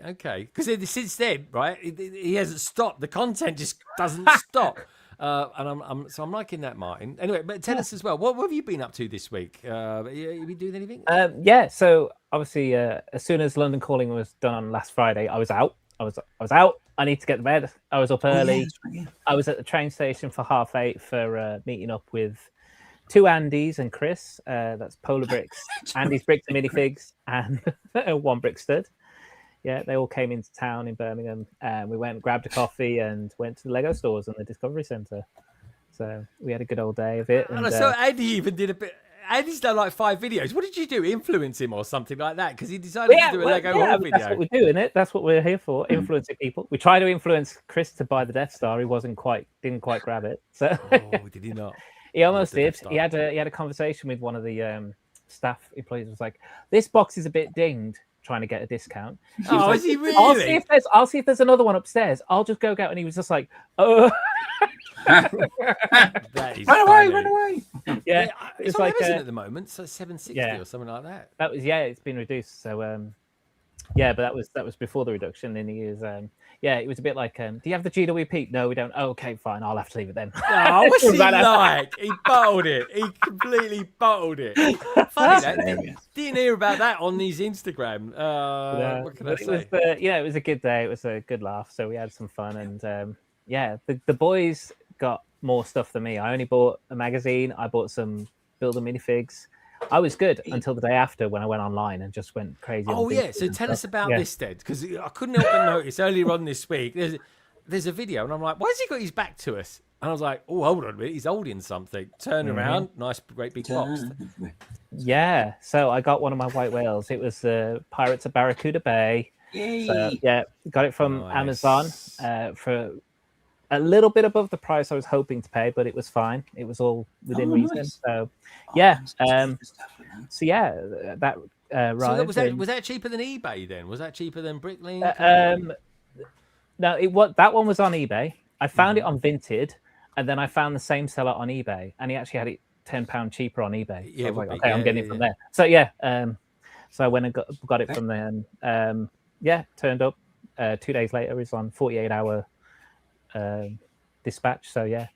Speaker 1: Because since then, right, he hasn't stopped. The content just doesn't stop. And I'm liking that, Martin. Anyway, but tell us as well, what have you been up to this week? Have you been doing anything?
Speaker 3: So obviously, as soon as London Calling was done last Friday, I was out. I was out. I need to get to bed. I was up early. I was at the train station for 8:30 for meeting up with 2 Andys and Chris. That's Polar Bricks, Andy's Bricks and Minifigs, and 1 Brickstud. Yeah, they all came into town in Birmingham, and we went and grabbed a coffee and went to the Lego stores and the Discovery Centre. So we had a good old day of it.
Speaker 1: And I saw Andy even did a bit. Andy's done like 5 videos. What did you do? Influence him or something like that? Because he decided to do a Lego haul video.
Speaker 3: That's what we do, isn't it? That's what we're here for, influencing people. We tried to influence Chris to buy the Death Star. He didn't quite grab it. So
Speaker 1: did he not?
Speaker 3: He almost did. He had a conversation with one of the staff employees. Was like, this box is a bit dinged, trying to get a discount.
Speaker 1: Is he really?
Speaker 3: I'll see if there's another one upstairs. I'll just go get. And he was just like, oh.
Speaker 2: Run away!
Speaker 1: Yeah, it's like Amazon at the moment, so 760 or something like that.
Speaker 3: That was it's been reduced. So but that was before the reduction. And he was it was a bit like, do you have the GWP? No, we don't. Oh, okay, fine. I'll have to leave it then.
Speaker 1: Oh, what's he like? He bottled it. He completely bottled it. Funny that. Didn't hear about that on his Instagram. What can I say?
Speaker 3: It was a good day. It was a good laugh. So we had some fun, and the boys got more stuff than me. I only bought a magazine. I bought some Builder minifigs. I was good until the day after when I went online and just went crazy.
Speaker 1: Oh yeah, so tell us about this then, because I couldn't help but notice earlier on this week there's a video and I'm like, why has he got his back to us? And I was like, oh, hold on a minute, he's holding something. Turn around, nice great big box.
Speaker 3: Yeah, so I got one of my white whales. It was Pirates of Barracuda Bay.
Speaker 2: Yay.
Speaker 3: So, got it from Amazon for a little bit above the price I was hoping to pay, but it was fine. It was all within reason.
Speaker 2: Nice.
Speaker 3: So, that arrived.
Speaker 1: So was that cheaper than eBay then? Was that cheaper than Bricklink?
Speaker 3: No, that one was on eBay. I found it on Vinted, and then I found the same seller on eBay, and he actually had it £10 cheaper on eBay. So I was like, okay, I'm getting it from there. So so I went and got it from there. And, turned up 2 days later. It's on 48-hour dispatch. So yeah,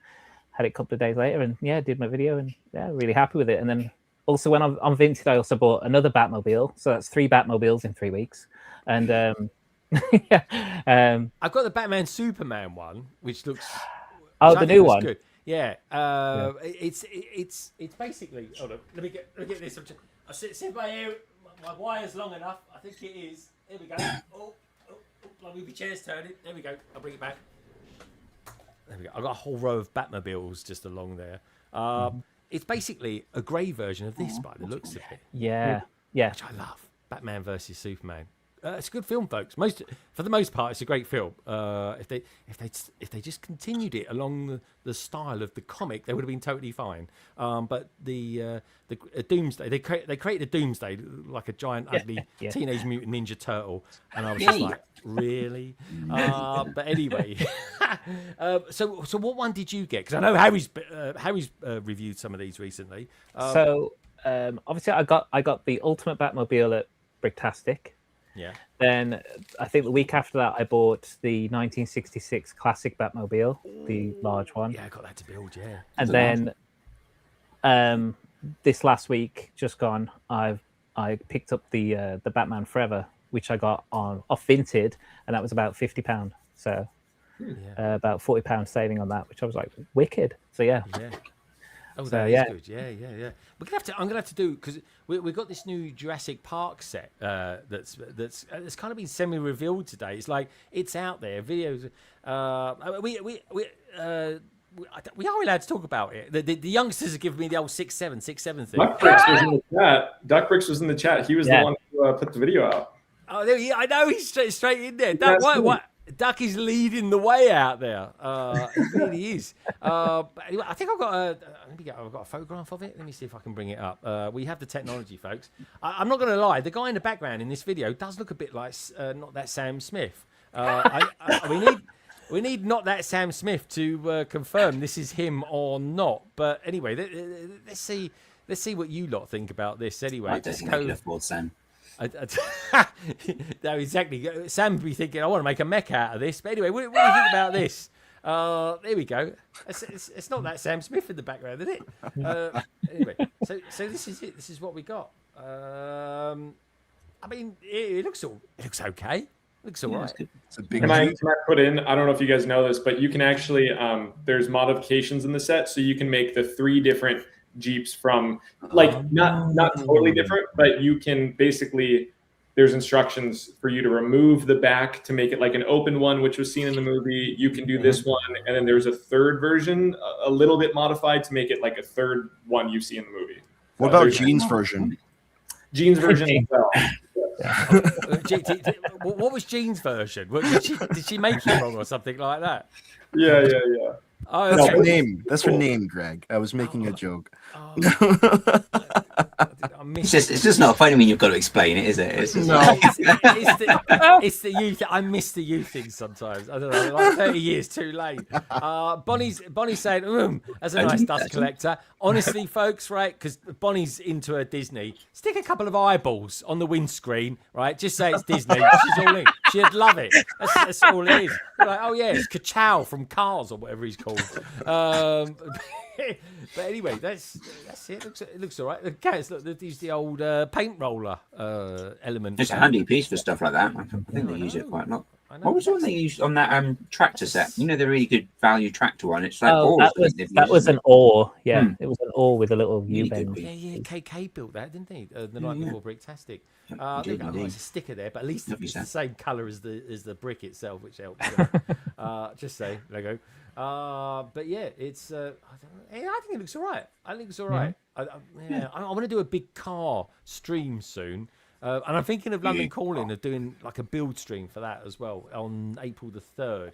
Speaker 3: had it a couple of days later, and yeah, did my video, and yeah, really happy with it. And then also when I'm on Vinted, I also bought another Batmobile. So that's 3 Batmobiles in 3 weeks. And yeah,
Speaker 1: I've got the Batman Superman one, which looks
Speaker 3: the new one.
Speaker 1: Good. Yeah, it's basically. Hold on, let me get this. I see if my wire's long enough. I think it is. Here we go. Oh, my movie chair's turning. There we go. I'll bring it back. There we go. I've got a whole row of Batmobiles just along there. It's basically a grey version of this by the looks of it.
Speaker 3: Yeah.
Speaker 1: Which I love. Batman versus Superman. It's a good film, folks. For the most part, it's a great film. If they just continued it along the style of the comic, they would have been totally fine. But the Doomsday, they created a Doomsday like a giant ugly Teenage Mutant Ninja Turtle, and I was just like, really? But anyway, so what one did you get? Because I know Harry's reviewed some of these recently.
Speaker 3: Obviously, I got the Ultimate Batmobile at Bricktastic.
Speaker 1: Yeah.
Speaker 3: Then I think the week after that, I bought the 1966 Classic Batmobile, the large one.
Speaker 1: Yeah, I got that to build. Yeah.
Speaker 3: And then this last week, just gone, I picked up the Batman Forever, which I got off Vinted, and that was about £50. So about £40 saving on that, which I was like, wicked. So yeah.
Speaker 1: Oh, that is good. Yeah. I'm gonna have to do, because we got this new Jurassic Park set that's kind of been semi-revealed today. It's like it's out there. Videos. We are allowed to talk about it. The youngsters have given me the old 6'7" thing.
Speaker 5: Duck Bricks was in the chat. Duck Bricks was in the chat. He was the one who put the video out.
Speaker 1: Oh, I know he's straight in there. Duck, what? Duck is leading the way out there. It really is. But anyway, I think I've got a photograph of it. Let me see if I can bring it up. We have the technology, folks. I'm not going to lie. The guy in the background in this video does look a bit like not that Sam Smith. We need not that Sam Smith to confirm this is him or not. But anyway, let's see what you lot think about this. Anyway,
Speaker 2: I don't think I can afford Sam.
Speaker 1: No, exactly. Sam would be thinking, I want to make a mech out of this. But anyway, what do you think about this? There we go. It's not that Sam Smith in the background, is it? Anyway, so this is it. This is what we got. I mean, it looks okay. It looks all right.
Speaker 6: It's a big.
Speaker 5: Can I put in? I don't know if you guys know this, but you can actually there's modifications in the set, so you can make the 3 different Jeeps from not totally different, but you can basically, there's instructions for you to remove the back to make it like an open one, which was seen in the movie. You can do this one, and then there's a third version, a little bit modified to make it like a third one you see in the movie.
Speaker 6: What about Gene's version?
Speaker 5: Gene's version as well.
Speaker 1: What was Jean's version? Did she make it wrong or something like that?
Speaker 5: Yeah.
Speaker 1: Oh,
Speaker 6: that's her name. That's her name, Greg. I was making a joke.
Speaker 2: It's just not funny when you've got to explain it, is it? It's just
Speaker 1: it's the youth. I miss the youth things sometimes. I don't know, like 30 years too late. Bonnie's saying, as a nice dust collector. Honestly, folks, right? Because Bonnie's into her Disney. Stick a couple of eyeballs on the windscreen, right? Just say it's Disney. She's all in. She'd love it. That's all it is. You're like, oh yeah, it's Ka-Chow from Cars or whatever he's called. But anyway, that's it. It looks all right. The cats, look, they use the old paint roller element.
Speaker 2: It's a handy piece for stuff like that. I think they use it quite a lot. What was the one they used on that tractor set? You know, the really good value tractor one. It's like
Speaker 3: that was an oar. Yeah, it was an oar with a little U-bend.
Speaker 1: Yeah. KK built that, didn't he? The night before Bricktastic. There's a sticker there, but at least it's the same colour as the brick itself, which helps. Just say Lego. But yeah, it's. I think it looks all right. I want to do a big car stream soon. And I'm thinking of London Calling, of doing like a build stream for that as well on April the 3rd.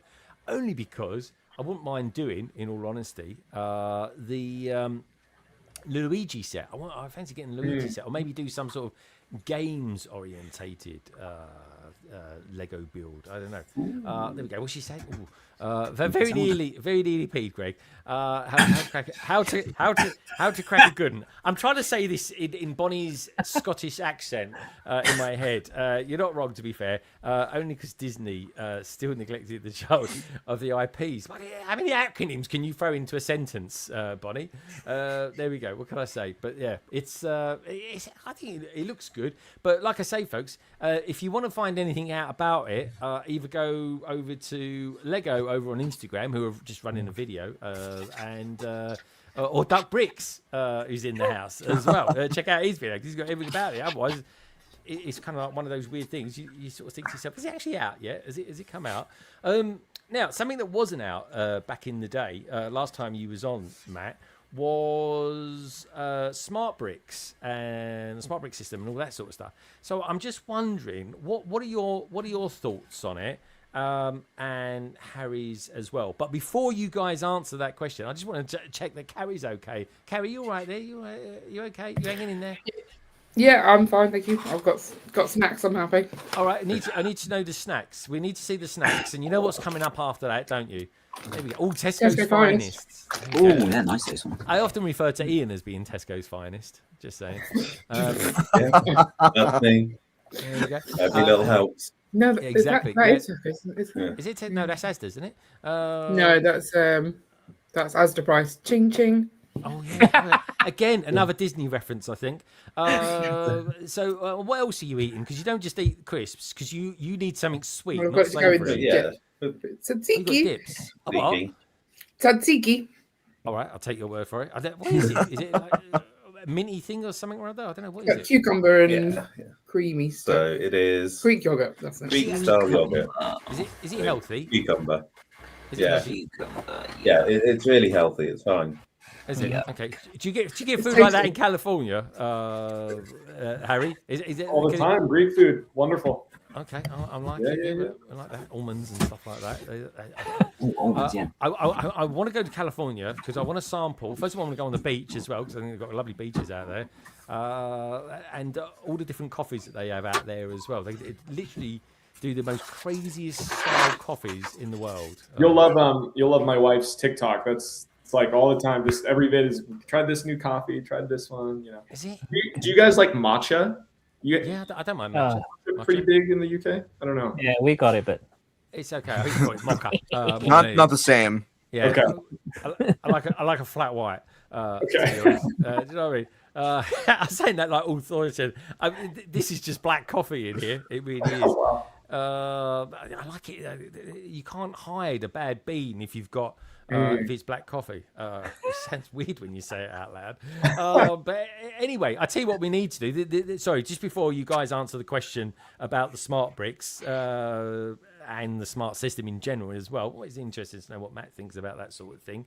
Speaker 1: Only because I wouldn't mind doing, in all honesty, the Luigi set. I fancy getting a Luigi set, or maybe do some sort of games orientated Lego build. I don't know. There we go. What's she saying? Very nearly peed, Greg. How to crack a good one. I'm trying to say this in Bonnie's Scottish accent in my head. You're not wrong, to be fair. Only because Disney still neglected the child of the IPs. But how many acronyms can you throw into a sentence, Bonnie? There we go. What can I say? But yeah, it's I think it looks good. But like I say, folks, if you want to find anything out about it, either go over to Lego over on Instagram, who are just running a video, or Duck Bricks, who's in the house as well. Check out his video because he's got everything about it. Otherwise, it's kind of like one of those weird things. You sort of think to yourself, is it actually out yet? Has it come out? Now, something that wasn't out back in the day, last time you was on, Matt, was smart bricks and the smart brick system and all that sort of stuff. So I'm just wondering, what are your thoughts on it? And Harry's as well. But before you guys answer that question, I just want to check that Carrie's okay. Carrie, you all right there? You okay? You hanging in there?
Speaker 7: Yeah, I'm fine, thank you. I've got snacks. I'm happy.
Speaker 1: All right, I need to know the snacks. We need to see the snacks, and you know what's coming up after that, don't you? There we go. Oh, Tesco's finest.
Speaker 2: Oh, yeah, nice this one.
Speaker 1: I often refer to Ian as being Tesco's finest. Just saying.
Speaker 4: That's me.
Speaker 1: There we go.
Speaker 4: Every little helps.
Speaker 7: No,
Speaker 1: exactly.
Speaker 7: That is Tesco's, isn't it?
Speaker 1: Is it? No, that's Asda's, isn't it?
Speaker 7: No, that's Asda price. Ching ching.
Speaker 1: Oh yeah. Again, another Disney reference, I think. So, what else are you eating? Because you don't just eat crisps. Because you need something sweet.
Speaker 7: Well, I've
Speaker 1: not
Speaker 7: got to go into
Speaker 1: savoury.
Speaker 4: Yeah.
Speaker 1: You got
Speaker 7: Tzatziki.
Speaker 1: dips. Oh, what?
Speaker 7: Tzatziki.
Speaker 1: All right, I'll take your word for it. What is it? Is it like a minty thing or something or other? I don't know. What is it?
Speaker 7: Cucumber and creamy stuff.
Speaker 4: So it is
Speaker 7: Greek yogurt. That's it.
Speaker 4: Greek style yogurt.
Speaker 1: Is it healthy?
Speaker 4: Cucumber.
Speaker 1: Is it
Speaker 4: Yeah.
Speaker 1: healthy?
Speaker 4: Yeah, it's really healthy. It's fine.
Speaker 1: Is it?
Speaker 2: Yeah.
Speaker 1: Okay. Do you get
Speaker 7: It's
Speaker 1: food like that
Speaker 7: tasty.
Speaker 1: in California, Harry? Is it
Speaker 5: All the time. Greek food. Wonderful.
Speaker 1: Okay, I like
Speaker 5: Yeah,
Speaker 1: it.
Speaker 5: yeah.
Speaker 1: I like that. Almonds and stuff like that.
Speaker 2: Ooh, almonds, yeah.
Speaker 1: I want to go to California because I want to sample. First of all, I want to go on the beach as well because I think they've got lovely beaches out there, and all the different coffees that they have out there as well. They literally do the most craziest style coffees in the world.
Speaker 5: You'll love my wife's TikTok. It's like all the time. Just every bit is tried this new coffee, tried this one. You know.
Speaker 1: Is it?
Speaker 5: Do you guys like matcha?
Speaker 1: Yeah, I don't mind matcha.
Speaker 5: Pretty big in the UK. I don't know.
Speaker 3: Yeah, we got it, but
Speaker 1: It's okay. I think you call it mocha.
Speaker 6: Not the same.
Speaker 1: Yeah.
Speaker 5: Okay.
Speaker 1: I like a flat white.
Speaker 5: Okay.
Speaker 1: Do you know what I mean? I'm saying that like authoritative. This is just black coffee in here. It really is.
Speaker 5: Wow.
Speaker 1: I like it. You can't hide a bad bean if you've got if it's black coffee. It sounds weird when you say it out loud. But anyway, I tell you what we need to do. Sorry, just before you guys answer the question about the smart bricks and the smart system in general as well. Always interested to know what Matt thinks about that sort of thing.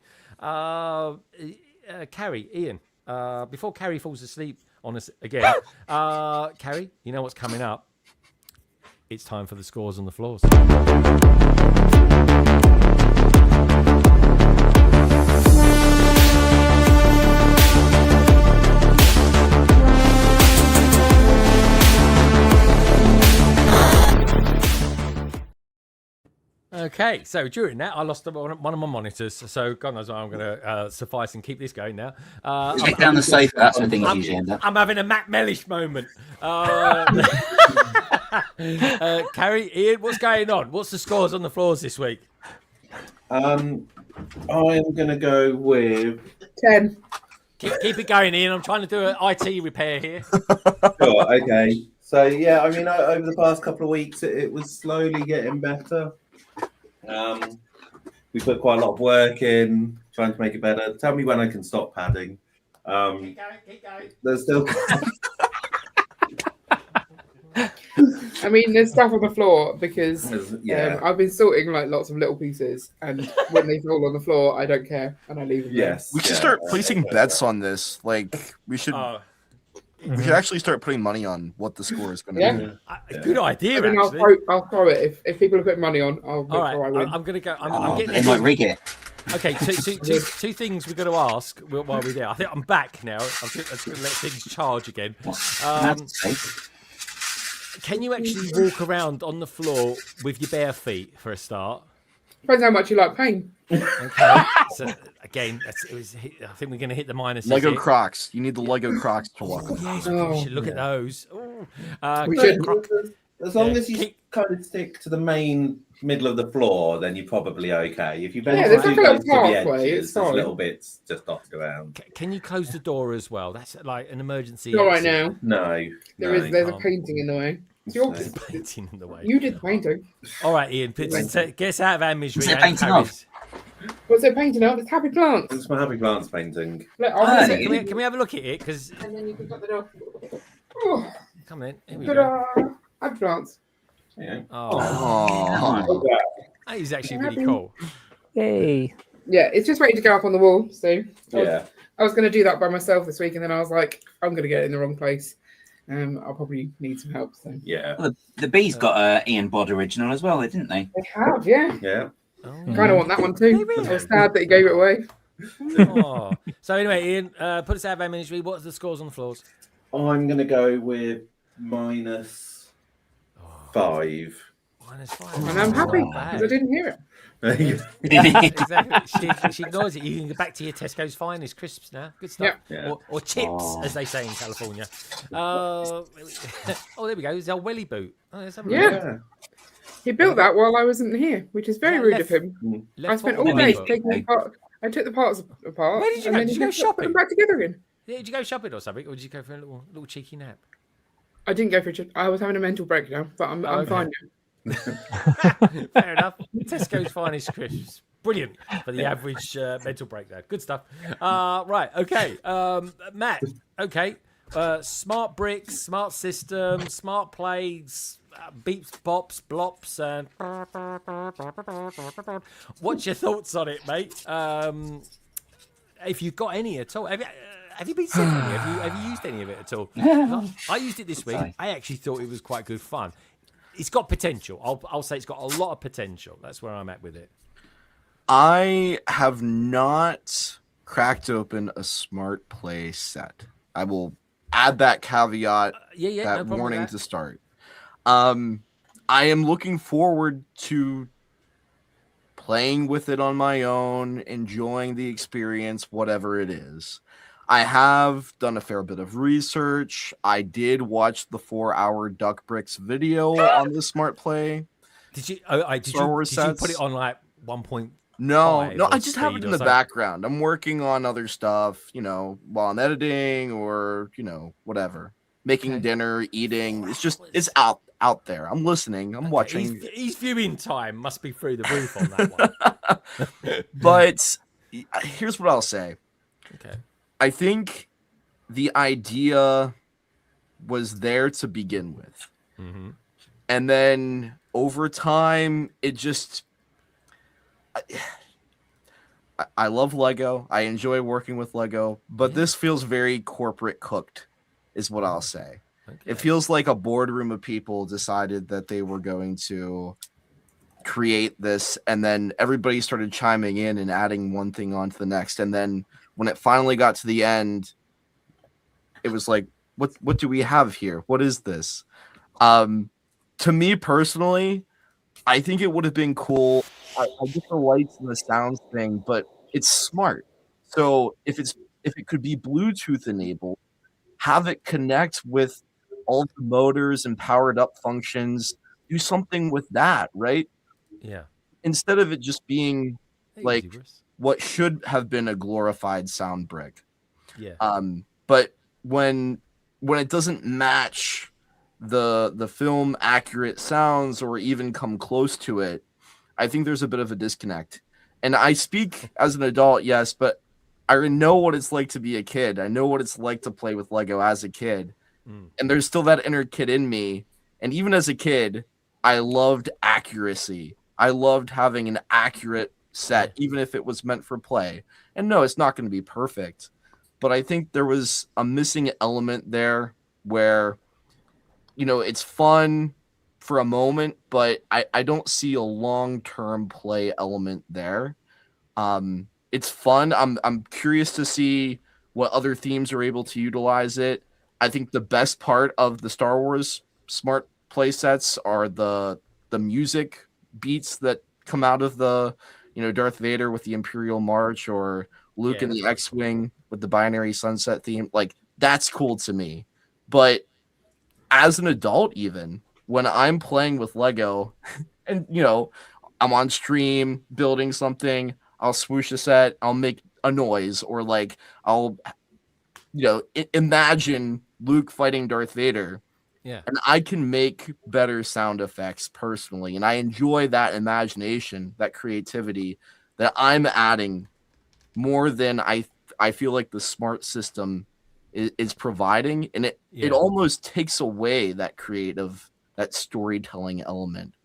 Speaker 1: Carrie, Ian, before Carrie falls asleep on us again, Carrie, you know what's coming up. It's time for the scores on the floors. Okay, so during that, I lost one of my monitors. So God knows why I'm going to suffice and keep this going now.
Speaker 2: Take down the sofa. That's where things usually end up.
Speaker 1: I'm having a Matt Mellish moment. Carrie, Ian, what's going on? What's the scores on the floors this week?
Speaker 4: I'm going to go with
Speaker 7: 10.
Speaker 1: Keep it going, Ian. I'm trying to do an IT repair here.
Speaker 4: Sure, okay. So, yeah, I mean, over the past couple of weeks, it was slowly getting better. We put quite a lot of work in, trying to make it better. Tell me when I can stop padding.
Speaker 1: Keep going.
Speaker 4: There's still...
Speaker 7: I mean, there's stuff on the floor because
Speaker 4: Yeah.
Speaker 7: I've been sorting like lots of little pieces, and when they fall on the floor, I don't care and I leave them. there.
Speaker 4: Yes.
Speaker 6: We should
Speaker 4: yeah,
Speaker 6: start
Speaker 4: yeah,
Speaker 6: placing
Speaker 4: yeah.
Speaker 6: bets on this. Like we should actually start putting money on what the score is going to
Speaker 7: Yeah.
Speaker 6: be.
Speaker 1: Good idea,
Speaker 7: And then
Speaker 1: actually.
Speaker 7: I'll throw it if people are putting money on. I'll make
Speaker 1: All
Speaker 7: sure I
Speaker 1: right,
Speaker 7: win.
Speaker 1: I'm going to go. I'm
Speaker 2: Oh,
Speaker 1: getting
Speaker 2: they might rig it.
Speaker 1: Okay, two things we've got to ask while we're there. I think I'm back now. I'm just going to let things charge again. Can you actually walk around on the floor with your bare feet for a start?
Speaker 7: Depends how much you like pain.
Speaker 1: Okay. So again, I think we're going to hit the minuses.
Speaker 6: Lego
Speaker 1: here.
Speaker 6: Crocs. You need the Lego Crocs to walk.
Speaker 1: Yes, we should look at those.
Speaker 7: We should.
Speaker 4: As long as you kind of stick to the main middle of the floor, then you're probably okay. If you bend
Speaker 7: there's
Speaker 4: too
Speaker 7: like a little
Speaker 4: close to the
Speaker 7: pathway,
Speaker 4: edges,
Speaker 7: it's
Speaker 4: there's
Speaker 7: fine.
Speaker 4: little bits just dotted around.
Speaker 1: Can you close the door as well? That's like an emergency.
Speaker 7: Not right
Speaker 1: exit.
Speaker 7: now.
Speaker 4: No.
Speaker 7: There's a painting in the way.
Speaker 1: There's painting in the way.
Speaker 7: You did painting.
Speaker 1: All right, Ian, get us out of our misery.
Speaker 2: What's it painting of?
Speaker 7: What's it painting of? It's happy plants.
Speaker 4: It's my Happy Plants painting.
Speaker 7: Look, I'll
Speaker 2: Hey.
Speaker 1: Can we have a look at it? Because
Speaker 7: and then you can cut the door. Oh,
Speaker 1: come in, here we go.
Speaker 7: ta-da. Happy plants.
Speaker 4: Yeah.
Speaker 1: Oh, that is actually really cool.
Speaker 3: Yay.
Speaker 7: Yeah, it's just ready to go up on the wall. So
Speaker 4: Yeah.
Speaker 7: I was going to do that by myself this week, and then I was like, I'm going to get it in the wrong place. I'll probably need some help. So
Speaker 4: Yeah.
Speaker 2: Well, the bees got a Ian Bod original as well, didn't they?
Speaker 7: they have, yeah.
Speaker 4: Yeah.
Speaker 1: Oh.
Speaker 7: Kind of want that one too. I was sad that he gave it away.
Speaker 1: Oh. So anyway, Ian, put us out of our misery. What's the scores on the floors?
Speaker 4: I'm going to go with -5.
Speaker 7: And I'm happy because I didn't hear it.
Speaker 1: Exactly. She ignores it. You can go back to your Tesco's Finest crisps now. Good stuff.
Speaker 4: Yeah.
Speaker 1: Or chips, as they say in California. Oh, there we go. It's our welly boot. Oh, let's have a look.
Speaker 7: Yeah. He built that while I wasn't here, which is very rude of him. I spent all day taking it apart. I took the parts apart.
Speaker 1: Where did you
Speaker 7: and
Speaker 1: go?
Speaker 7: then
Speaker 1: Did
Speaker 7: he
Speaker 1: you go
Speaker 7: just put them
Speaker 1: shopping?
Speaker 7: back together again.
Speaker 1: Yeah, did you go shopping or something, or did you go for a little cheeky nap?
Speaker 7: I didn't go for a trip. I was having a mental breakdown, but I'm
Speaker 1: Okay.
Speaker 7: fine now.
Speaker 1: Fair enough. Tesco's Finest crisps. Brilliant for the average mental breakdown. Good stuff. Right. Okay. Matt. Okay. Smart bricks, smart system, smart plays, beeps, bops, blops, and what's your thoughts on it, mate? If you've got any at all, have you been sent any? Have you used any of it at all? I used it this week. I actually thought it was quite good fun. It's got potential. I'll say it's got a lot of potential. That's where I'm at with it.
Speaker 6: I have not cracked open a smart play set. I will add that caveat
Speaker 1: Yeah, no
Speaker 6: that
Speaker 1: problem with
Speaker 6: warning
Speaker 1: that.
Speaker 6: to start. I am looking forward to playing with it on my own, enjoying the experience, whatever it is. I have done a fair bit of research. I did watch the 4-hour Duck Bricks video on the Smart Play.
Speaker 1: Did you? Did
Speaker 6: Star Wars
Speaker 1: you put
Speaker 6: sets?
Speaker 1: it on like 1.0?
Speaker 6: No,
Speaker 1: Five
Speaker 6: I
Speaker 1: or
Speaker 6: just have
Speaker 1: speed
Speaker 6: it
Speaker 1: or
Speaker 6: in the
Speaker 1: something.
Speaker 6: background. I'm working on other stuff, while I'm editing or, whatever. Making
Speaker 1: Okay.
Speaker 6: dinner, eating. It's out there. I'm listening. I'm watching.
Speaker 1: His viewing time must be through the roof on that one.
Speaker 6: But here's what I'll say.
Speaker 1: Okay.
Speaker 6: I think the idea was there to begin with.
Speaker 1: Mm-hmm.
Speaker 6: And then over time, it just... I love Lego. I enjoy working with Lego. But this feels very corporate cooked, is what I'll say.
Speaker 1: Okay.
Speaker 6: It feels like a boardroom of people decided that they were going to create this, and then everybody started chiming in and adding one thing onto the next. And then when it finally got to the end, it was like, what do we have here? What is this? To me personally, I think it would have been cool. I get the lights and the sounds thing, but it's smart. So if it could be Bluetooth enabled, have it connect with all the motors and powered up functions, do something with that, right?
Speaker 1: Yeah.
Speaker 6: Instead of it just being like
Speaker 1: Easy, Bruce.
Speaker 6: what should have been a glorified sound brick.
Speaker 1: Yeah.
Speaker 6: But when it doesn't match the film accurate sounds or even come close to it, I think there's a bit of a disconnect. And I speak as an adult, yes, but I know what it's like to be a kid. I know what it's like to play with Lego as a kid. And there's still that inner kid in me. And even as a kid, I loved accuracy. I loved having an accurate set, even if it was meant for play. And no, it's not going to be perfect. But I think there was a missing element there where, it's fun for a moment, but I don't see a long-term play element there. It's fun. I'm curious to see what other themes are able to utilize it. I think the best part of the Star Wars smart play sets are the music beats that come out of the, Darth Vader with the Imperial March, or Luke in the X-Wing with the Binary Sunset theme. Like, that's cool to me. But as an adult, even when I'm playing with Lego and, I'm on stream building something, I'll swoosh a set, I'll make a noise, or like I'll, imagine Luke fighting Darth Vader.
Speaker 1: Yeah.
Speaker 6: And I can make better sound effects personally. And I enjoy that imagination, that creativity that I'm adding more than I feel like the smart system is providing. And it almost takes away that creative, that storytelling element.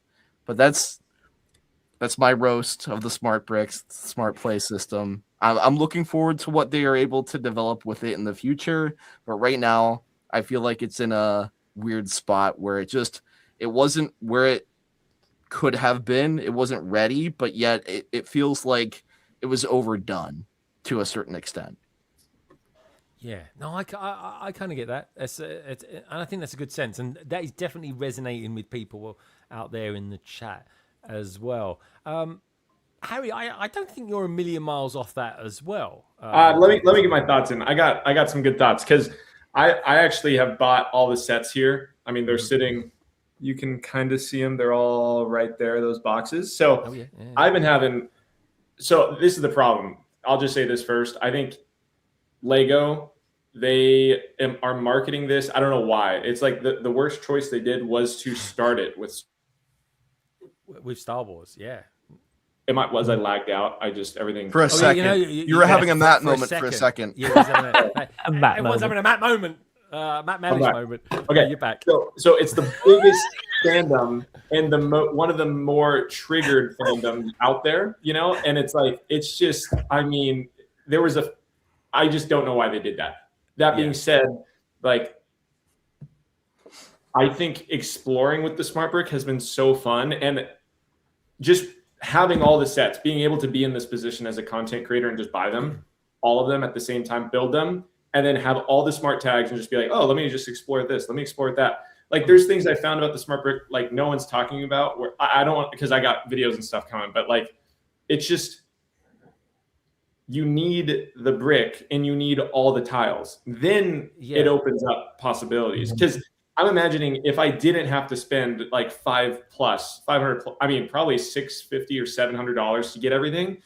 Speaker 6: But that's my roast of the smart bricks, smart play system. I'm looking forward to what they are able to develop with it in the future. But right now, I feel like it's in a weird spot where it wasn't where it could have been. It wasn't ready, but yet it feels like it was overdone to a certain extent.
Speaker 1: Yeah, no, I kind of get that. And I think that's a good sense, and that is definitely resonating with people out there in the chat as well. Harry, I don't think you're a million miles off that as well.
Speaker 5: Let me get my thoughts in. I got some good thoughts, because I actually have bought all the sets here. I mean, they're sitting. You can kind of see them. They're all right there, those boxes. So I've been having. So this is the problem. I'll just say this first. I think Lego, they are marketing this. I don't know why. It's like the worst choice they did was to start it with
Speaker 1: Star Wars. Yeah.
Speaker 5: Was I lagged out? I just everything
Speaker 6: for a second. You were having a Matt moment for a second.
Speaker 1: Yeah, everyone's having a Matt moment. Matt Manish moment.
Speaker 5: Okay,
Speaker 1: you're back.
Speaker 5: So it's the biggest fandom and one of the more triggered fandoms out there, and it's like, it's just, I mean, I just don't know why they did that. That being said, like, I think exploring with the Smart Brick has been so fun, and just having all the sets, being able to be in this position as a content creator and just buy them, all of them at the same time, build them, and then have all the smart tags and just be like, oh, let me just explore this. Let me explore that. Like, there's things I found about the Smart Brick, like, no one's talking about, where I don't want, because I got videos and stuff coming, but like, it's just, you need the brick and you need all the tiles. Then it opens up possibilities. Because I'm imagining if I didn't have to spend like $500 plus, I mean, probably $650 or $700 to get everything.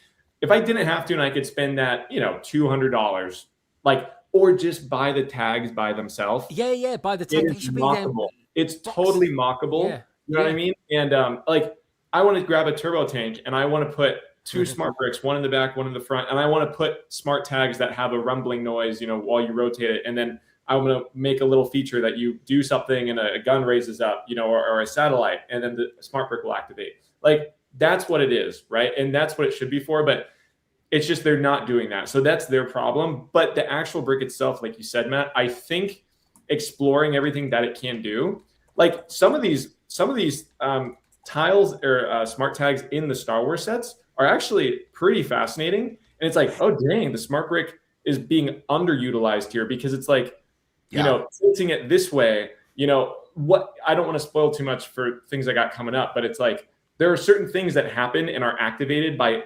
Speaker 5: If I didn't have to, and I could spend that, $200, like, or just buy the tags by themselves.
Speaker 1: Yeah, buy the tags.
Speaker 5: It's mockable. It's totally mockable.
Speaker 1: Yeah.
Speaker 5: You know what I mean? And like, I want to grab a turbo tank and I want to put two smart bricks, one in the back, one in the front, and I want to put smart tags that have a rumbling noise, while you rotate it, and then I'm going to make a little feature that you do something and a gun raises up, or a satellite, and then the smart brick will activate. Like, that's what it is, right? And that's what it should be for, but it's just they're not doing that. So that's their problem. But the actual brick itself, like you said, Matt, I think exploring everything that it can do, like some of these tiles or smart tags in the Star Wars sets are actually pretty fascinating. And it's like, oh, dang, the smart brick is being underutilized here, because it's like, tilting it this way, what I don't want to spoil too much for things I got coming up, but it's like, there are certain things that happen and are activated by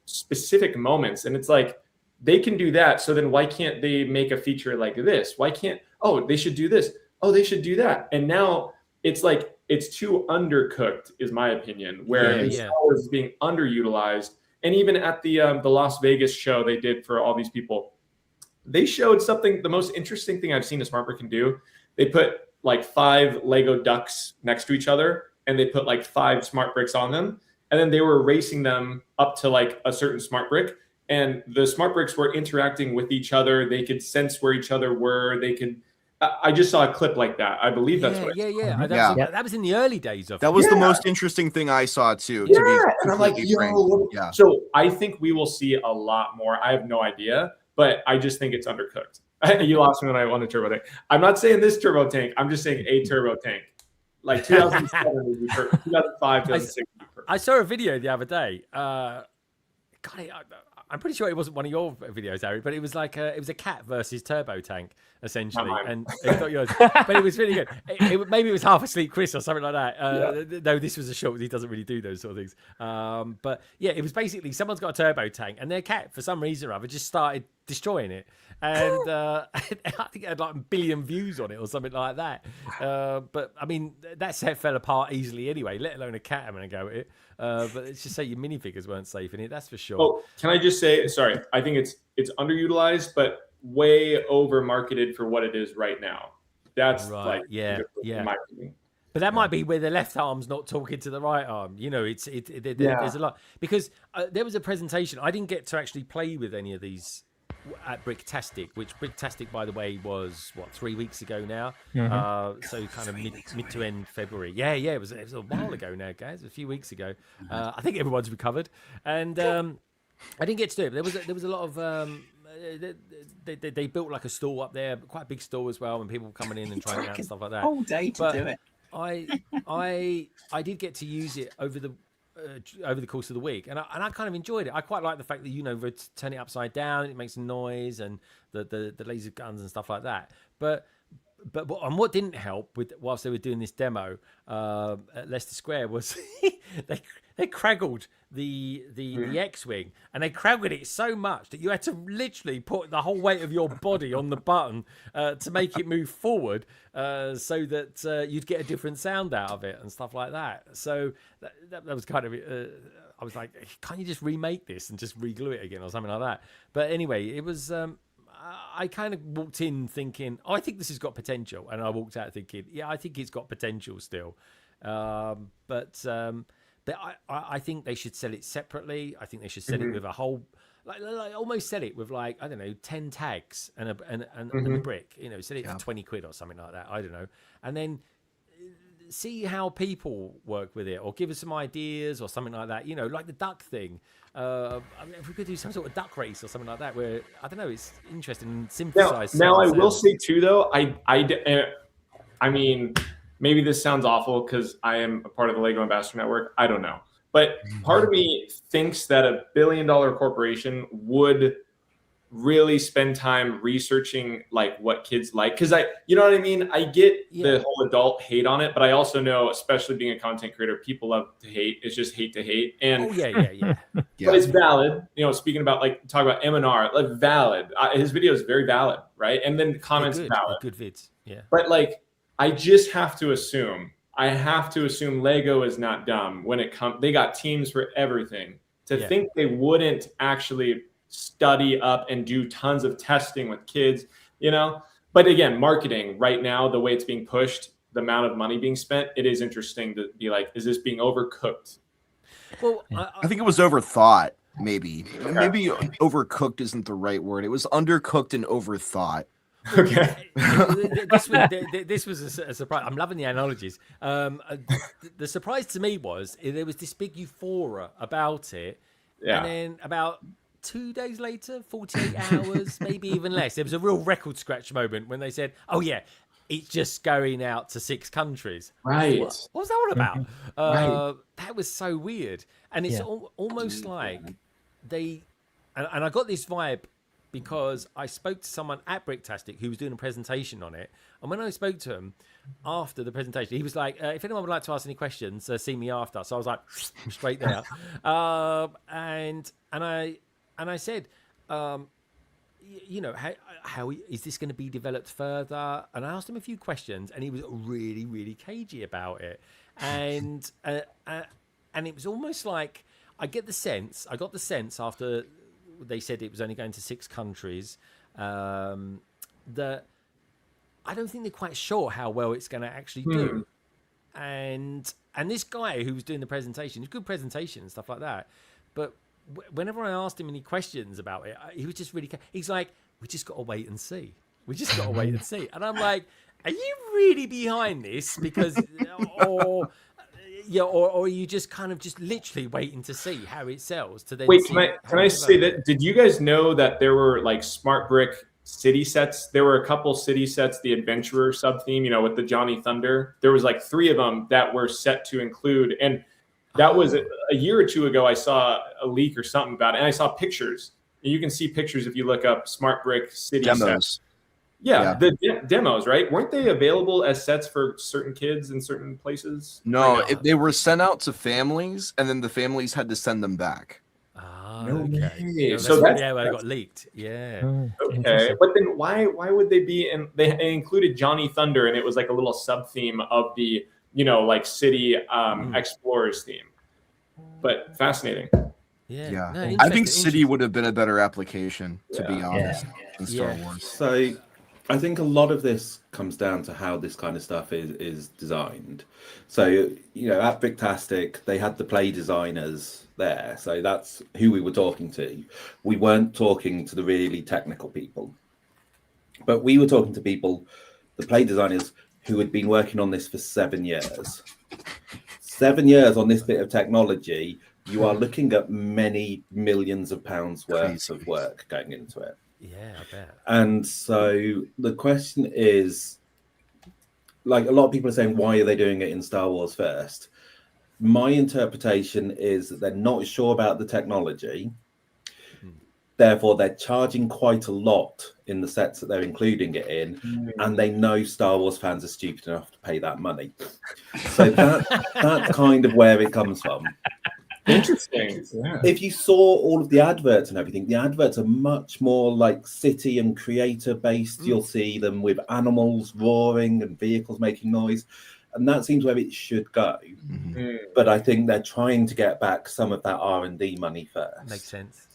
Speaker 5: specific moments. And it's like, they can do that. So then why can't they make a feature like this? Why can't, they should do this. Oh, they should do that. And now it's like, it's too undercooked, is my opinion, where Star Wars is being underutilized. And even at the Las Vegas show they did for all these people, they showed something, the most interesting thing I've seen a smart brick can do. They put like 5 Lego ducks next to each other, and they put like 5 smart bricks on them. And then they were racing them up to like a certain smart brick. And the smart bricks were interacting with each other. They could sense where each other were. They could, I just saw a clip like that. I believe that's what
Speaker 1: that was in the early days of it.
Speaker 6: That was the most interesting thing I saw too.
Speaker 5: Yeah.
Speaker 6: To be
Speaker 5: and I'm like, So I think we will see a lot more. I have no idea, but I just think it's undercooked. You lost me when I wanted a turbo tank. I'm not saying this turbo tank. I'm just saying a turbo tank. Like 2007, 2005, 2006.
Speaker 1: I saw a video the other day. God, I'm pretty sure it wasn't one of your videos, Harry, but it was like it was a cat versus turbo tank essentially, and it's not yours, but it was really good. Maybe it was Half Asleep Chris or something like that. No, this was a short. He doesn't really do those sort of things. But yeah, it was basically someone's got a turbo tank, and their cat for some reason or other just started destroying it, and I think it had like 1 billion views on it or something like that. But I mean, that set fell apart easily anyway, let alone a cat having a go at it. But let's just say your minifigures weren't safe in it, that's for sure.
Speaker 5: Oh, can I just say, sorry, I think it's underutilized, but way over marketed for what it is right now. That's
Speaker 1: right.
Speaker 5: like,
Speaker 1: yeah.
Speaker 5: my opinion.
Speaker 1: But that might be where the left arm's not talking to the right arm. You know, there's a lot. Because there was a presentation. I didn't get to actually play with any of these at BRICKVENTION, which BRICKVENTION, by the way, was, 3 weeks ago now? So kind of mid to end February. Yeah, it was a while ago now, guys, a few weeks ago. I think everyone's recovered. And I didn't get to do it. But there was a lot of... They built like a stall up there, quite a big stall as well, and people were coming in and trying it out and stuff like that.
Speaker 2: Whole day to do it.
Speaker 1: I did get to use it over the course of the week, and I kind of enjoyed it. I quite like the fact that, you know, turn it upside down, it makes a noise, and the laser guns and stuff like that. But what didn't help with whilst they were doing this demo at Leicester Square was they craggled the X-wing, and they craggled it so much that you had to literally put the whole weight of your body on the button to make it move forward, so that you'd get a different sound out of it and stuff like that. So that was kind of I was like, can't you just remake this and just re-glue it again or something like that? But anyway, it was. I kind of walked in thinking, I think this has got potential, and I walked out thinking, yeah, I think it's got potential still. But I think they should sell it separately. I think they should sell it with a whole, like almost sell it with, like, I don't know, 10 tags and a brick. You know, sell it for 20 quid or something like that. I don't know, and then see how people work with it, or give us some ideas or something like that. You know, like the duck thing. I mean, if we could do some sort of duck race or something like that, where, I don't know, it's interesting and synthesized.
Speaker 5: Now I will say too, though, I mean, maybe this sounds awful because I am a part of the Lego Ambassador Network. I don't know, but part of me thinks that $1 billion corporation would really spend time researching like what kids like, because you know what I mean? I get the whole adult hate on it, but I also know, especially being a content creator, people love to hate. It's just hate to hate. And but it's valid. You know, speaking about, like, talk about M&R, like, valid. His video is very valid, right? And then comments valid. Good vids. Yeah. But like, I just have to assume Lego is not dumb when it comes. They got teams for everything. To think they wouldn't actually study up and do tons of testing with kids, you know. But again, marketing right now, the way it's being pushed, the amount of money being spent, it is interesting to be like, is this being overcooked?
Speaker 6: Well, I think it was overthought. Maybe overcooked isn't the right word. It was undercooked and overthought.
Speaker 5: Okay.
Speaker 1: This was a surprise. I'm loving the analogies. The surprise to me was there was this big euphoria about it, and then about 2 days later, 48 hours, maybe even less, there was a real record scratch moment when they said, "Oh yeah, it's just going out to 6 countries."
Speaker 5: Right.
Speaker 1: What was that all about?
Speaker 5: Right.
Speaker 1: That was so weird, and it's almost like they. And I got this vibe because I spoke to someone at BRICKVENTION who was doing a presentation on it, and when I spoke to him after the presentation, he was like, "If anyone would like to ask any questions, see me after." So I was like, straight there, and I said, you know, how is this going to be developed further? And I asked him a few questions, and he was really, really cagey about it. And it was almost like I got the sense after they said it was only going to 6 countries, that I don't think they're quite sure how well it's going to actually do. And this guy who was doing the presentation, it's a good presentation and stuff like that, but whenever I asked him any questions about it, he was just really, he's like, "We just got to wait and see. We just got to wait and see." And I'm like, are you really behind this? Because, or are you just kind of just literally waiting to see how it sells to then?
Speaker 5: Wait, can I say that? Did you guys know that there were like smart brick city sets? There were a couple city sets, the adventurer sub theme, you know, with the Johnny Thunder. There was like 3 of them that were set to include, and That was a year or two ago. I saw a leak or something about it, and I saw pictures. And you can see pictures if you look up Smart Brick City
Speaker 6: Demos.
Speaker 5: sets. Yeah, the demos, right? Weren't they available as sets for certain kids in certain places?
Speaker 6: No, they were sent out to families, and then the families had to send them back.
Speaker 5: Okay.
Speaker 1: No,
Speaker 5: So
Speaker 1: that's where it got leaked. Yeah.
Speaker 5: Okay, but then why would they be in? They included Johnny Thunder, and it was like a little sub theme of the like city explorers theme. But fascinating.
Speaker 6: Yeah,
Speaker 1: No,
Speaker 6: I think City would have been a better application, to be honest, in Star Wars.
Speaker 4: So I think a lot of this comes down to how this kind of stuff is designed. So, at Bricktastic, they had the play designers there. So that's who we were talking to. We weren't talking to the really technical people, but we were talking to people, the play designers, who had been working on this for 7 years. 7 years on this bit of technology, you are looking at many millions of pounds worth of work going into it.
Speaker 1: Yeah, I bet.
Speaker 4: And so the question is, like, a lot of people are saying, why are they doing it in Star Wars first? My interpretation is that they're not sure about the technology. Therefore, they're charging quite a lot in the sets that they're including it in, and they know Star Wars fans are stupid enough to pay that money. So that's kind of where it comes from.
Speaker 5: Interesting. Yeah.
Speaker 4: If you saw all of the adverts and everything, the adverts are much more like city and creator based. You'll see them with animals roaring and vehicles making noise, and that seems where it should go. But I think they're trying to get back some of that R&D money first.
Speaker 1: Makes sense.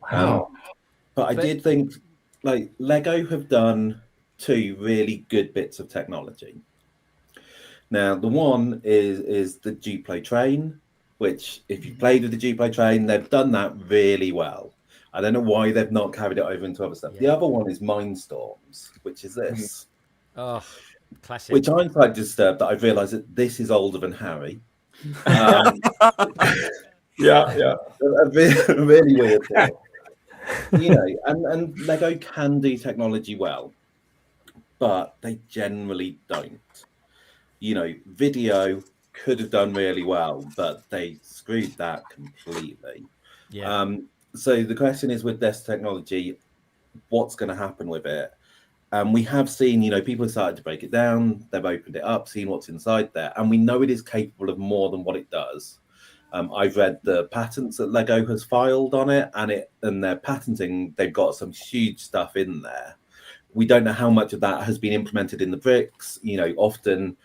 Speaker 4: But I did think, like, Lego have done 2 really good bits of technology. Now, the one is the Duplo train, which, if you've played with the Duplo train, they've done that really well. I don't know why they've not carried it over into other stuff. The other one is Mindstorms, which is this.
Speaker 1: Oh, classic.
Speaker 4: Which I'm quite disturbed that I've realised that this is older than Harry.
Speaker 5: Yeah.
Speaker 4: A really weird thing. And Lego can do technology well, but they generally don't. Video could have done really well, but they screwed that completely. So the question is, with this technology, what's going to happen with it? We have seen, people have started to break it down. They've opened it up, seen what's inside there, and we know it is capable of more than what it does. I've read the patents that Lego has filed on it, and their patenting, they've got some huge stuff in there. We don't know how much of that has been implemented in the bricks. Often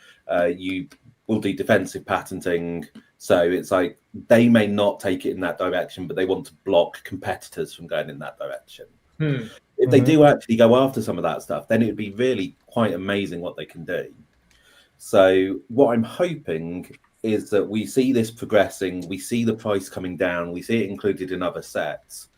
Speaker 4: you will do defensive patenting, so it's like they may not take it in that direction, but they want to block competitors from going in that direction. If they do actually go after some of that stuff, then it would be really quite amazing what they can do. So what I'm hoping is that we see this progressing, we see the price coming down, we see it included in other sets.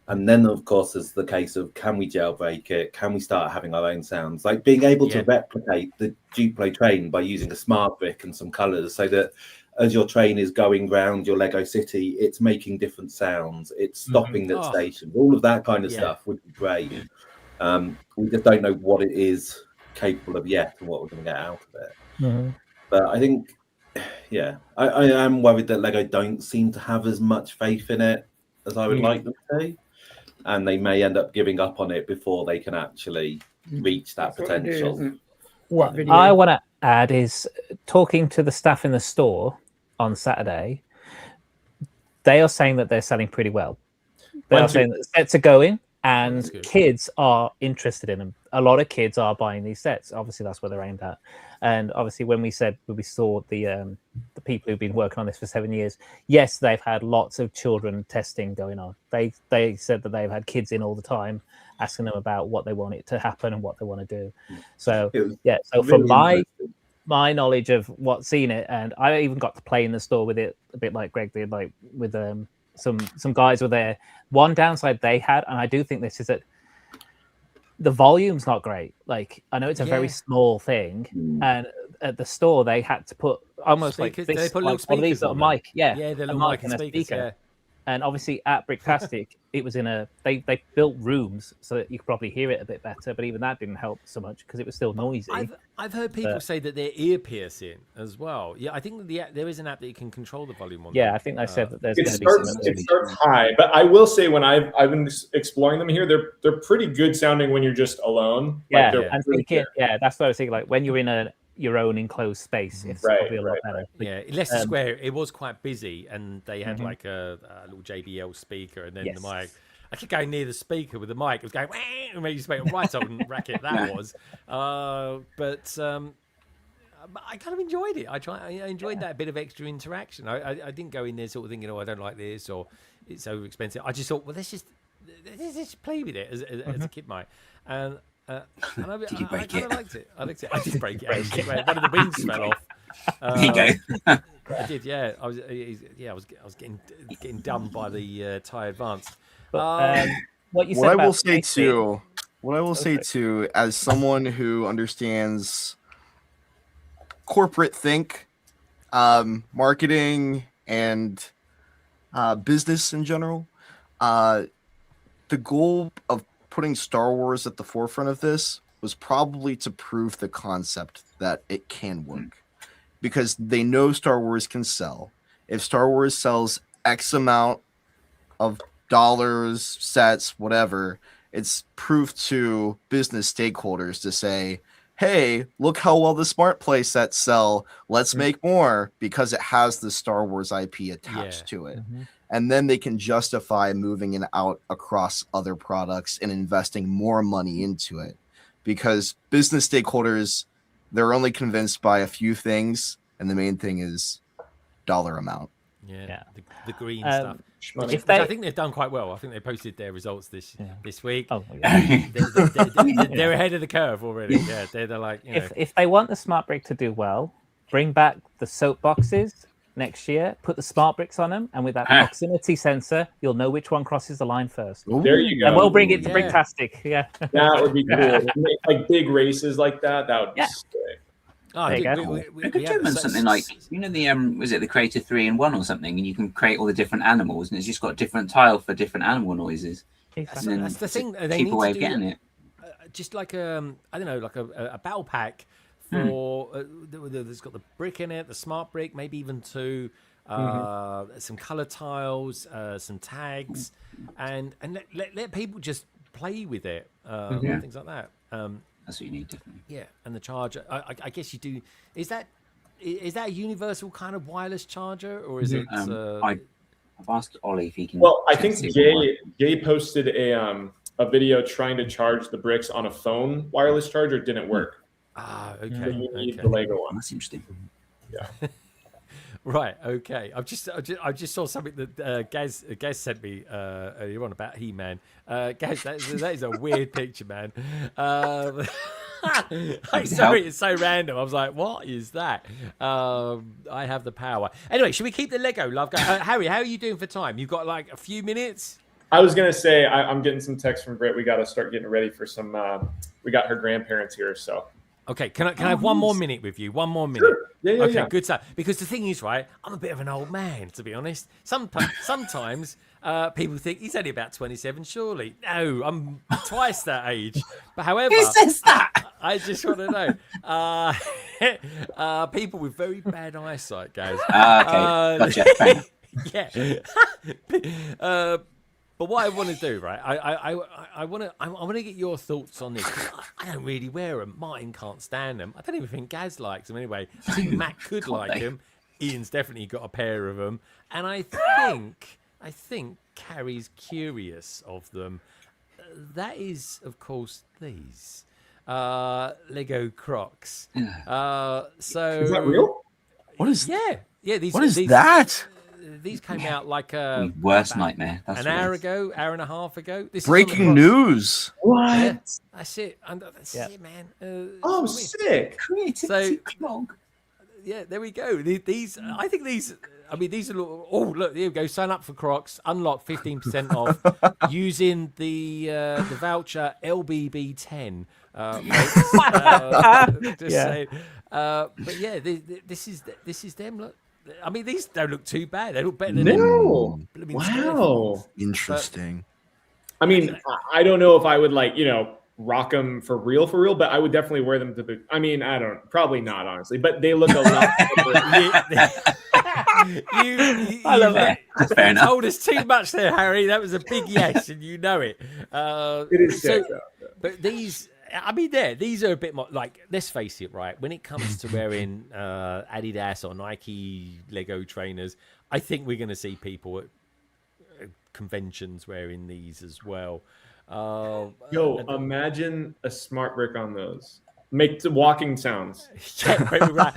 Speaker 4: And then, of course, there's the case of, can we jailbreak it? Can we start having our own sounds? Like being able to replicate the Duplo train by using a smart brick and some colours, so that as your train is going round your Lego city, it's making different sounds, it's stopping at stations, all of that kind of stuff would be great. We just don't know what it is capable of yet and what we're going to get out of it. But I think, I am worried that Lego don't seem to have as much faith in it as I would like them to. And they may end up giving up on it before they can actually reach that potential.
Speaker 3: What I want to add is, talking to the staff in the store on Saturday, they are saying that they're selling pretty well. They are saying that the sets are going and kids are interested in them. A lot of kids are buying these sets. Obviously, that's where they're aimed at. And obviously, when we saw the people who've been working on this for 7 years, yes, they've had lots of children testing going on. They said that they've had kids in all the time, asking them about what they want it to happen and what they want to do. So so from my knowledge of what's seen it, and I even got to play in the store with it a bit like Greg did, like with some guys were there. One downside they had, and I do think this is that the volume's not great. Like, I know it's a very small thing, and at the store they had to put almost
Speaker 1: speakers.
Speaker 3: like this,
Speaker 1: They put
Speaker 3: like
Speaker 1: little speakers
Speaker 3: on
Speaker 1: on
Speaker 3: mic,
Speaker 1: the little mic and
Speaker 3: a
Speaker 1: speakers.
Speaker 3: speaker. And obviously at Bricktastic, it was in a they built rooms so that you could probably hear it a bit better, but even that didn't help so much because it was still noisy.
Speaker 1: I've heard people say that they're ear piercing as well. Yeah, I think there is an app that you can control the volume on.
Speaker 3: Yeah, I think I said that there's
Speaker 5: it
Speaker 3: going to
Speaker 5: starts,
Speaker 3: be some.
Speaker 5: It starts high, but I will say when I've been exploring them here, they're pretty good sounding when you're just alone.
Speaker 3: Yeah,
Speaker 5: like
Speaker 3: and thinking, that's what I was thinking. Like when you're in your own enclosed space, it's probably a lot better.
Speaker 1: Yeah, Leicester Square, it was quite busy, and they had like a little JBL speaker, and then the mic. I kept going near the speaker with the mic. It was going, and made you speak right up and racket that was. But I kind of enjoyed it. I enjoyed that bit of extra interaction. I didn't go in there sort of thinking, I don't like this or it's so expensive. I just thought, well, let's just play with it as a kid might. And
Speaker 2: Did you break
Speaker 1: it? I liked it. I did break it. Actually. One of the wings fell off.
Speaker 2: There you go.
Speaker 1: I did. Yeah. I was getting done by the Thai Advance.
Speaker 3: But, what
Speaker 6: I will say too, as someone who understands corporate think, marketing, and business in general, the goal of putting Star Wars at the forefront of this was probably to prove the concept that it can work, because they know Star Wars can sell. If Star Wars sells X amount of dollars, sets, whatever, it's proof to business stakeholders to say, hey, look how well the Smart Play sets sell. Let's make more, because it has the Star Wars IP attached to it. And then they can justify moving it out across other products and investing more money into it. Because business stakeholders, they're only convinced by a few things, and the main thing is dollar amount.
Speaker 1: The green stuff. Which I think they've done quite well. I think they posted their results this week. They're ahead of the curve already. Yeah, they're like,
Speaker 3: if they want the Smart Brick to do well, bring back the soap boxes next year, put the Smart Bricks on them, and with that proximity sensor, you'll know which one crosses the line first.
Speaker 5: There you go.
Speaker 3: And we'll bring it to Bricktastic. Yeah,
Speaker 5: that would be cool. Like big races like that. That would be sick.
Speaker 1: Oh,
Speaker 3: there you
Speaker 1: go.
Speaker 2: We could do something like, the was it the Creator 3-in-1 or something, and you can create all the different animals, and it's just got different tile for different animal noises.
Speaker 1: That's the thing. They
Speaker 2: cheaper
Speaker 1: need
Speaker 2: way
Speaker 1: to
Speaker 2: of getting it.
Speaker 1: Just like I don't know, like a battle pack for that's got the brick in it, the Smart Brick, maybe even two, some color tiles, some tags, and let people just play with it, things like that.
Speaker 2: That's what you need, definitely.
Speaker 1: Yeah, and the charger. I guess you do. Is that a universal kind of wireless charger, or is it?
Speaker 2: I've asked Ollie if he can.
Speaker 5: Well, I think Jay posted a video trying to charge the bricks on a phone wireless charger. It didn't work.
Speaker 1: Okay.
Speaker 5: So you need the Lego one.
Speaker 2: That's interesting.
Speaker 5: Yeah.
Speaker 1: Right. Okay. I just saw something that Gaz sent me earlier on about He-Man. Gaz, that is a weird picture, man. I'm sorry, it's so random. I was like, what is that? I have the power. Anyway, should we keep the Lego love going? Harry, how are you doing for time? You've got like a few minutes.
Speaker 5: I was gonna say I'm getting some text from Britt. We got to start getting ready for some. We got her grandparents here, so.
Speaker 1: Okay, can I have one more minute with you? One more minute.
Speaker 5: Sure. Yeah.
Speaker 1: Good stuff. Because the thing is, right, I'm a bit of an old man, to be honest. Sometimes people think he's only about 27, surely. No, I'm twice that age. But however...
Speaker 2: Who says that?
Speaker 1: I just want to know. People with very bad eyesight, guys.
Speaker 2: Okay, gotcha.
Speaker 1: Yeah. But what I want to do, right? I want to get your thoughts on this. I don't really wear them. Martin can't stand them. I don't even think Gaz likes them anyway. I think Matt could like them. Ian's definitely got a pair of them, and I think Carrie's curious of them. That is, of course, these Lego Crocs. So
Speaker 5: is that real?
Speaker 6: What is?
Speaker 1: Yeah. These.
Speaker 6: What is that?
Speaker 1: These came out like a
Speaker 2: worst nightmare. That's
Speaker 1: an hour ago, hour and a half ago. This
Speaker 6: breaking news.
Speaker 5: What?
Speaker 1: Yeah, that's it. That's it, man.
Speaker 5: Sick.
Speaker 2: Creativity clog.
Speaker 1: Yeah, there we go. These, I think these. I mean, these are. Oh, look, there we go. Sign up for Crocs. Unlock 15% off using the voucher LBB10. Saying. But yeah, this is them. Look. I mean, these don't look too bad. They look better than
Speaker 5: No.
Speaker 1: them.
Speaker 5: Wow.
Speaker 6: Interesting.
Speaker 5: I mean, I don't know if I would rock them for real, but I would definitely wear them to the. I mean, probably not honestly, but they look a lot.
Speaker 1: I love that. You told us too much there, Harry. That was a big yes, and you know it.
Speaker 5: It is so.
Speaker 1: But these, I mean, these are a bit more like. Let's face it, right? When it comes to wearing Adidas or Nike Lego trainers, I think we're going to see people at conventions wearing these as well.
Speaker 5: Imagine a smart brick on those. Make the walking sounds.
Speaker 1: Yeah, right.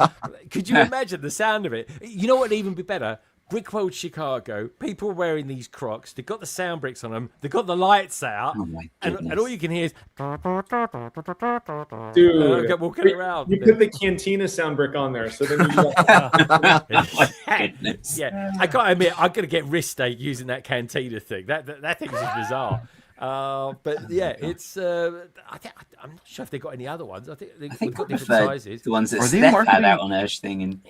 Speaker 1: Could you imagine the sound of it? You know what would even be better? Brick World Chicago, people wearing these Crocs, they've got the sound bricks on them, they've got the lights out, and all you can hear is
Speaker 5: dude,
Speaker 1: walking around.
Speaker 5: You put the Cantina sound brick on there, so then you
Speaker 1: yeah, I gotta admit, I'm gonna get wrist ache using that Cantina thing. That thing is bizarre. But yeah, it's. I'm not sure if they've got any other ones. I think they've got different sizes.
Speaker 2: The ones that Steph had out on Urge thing, and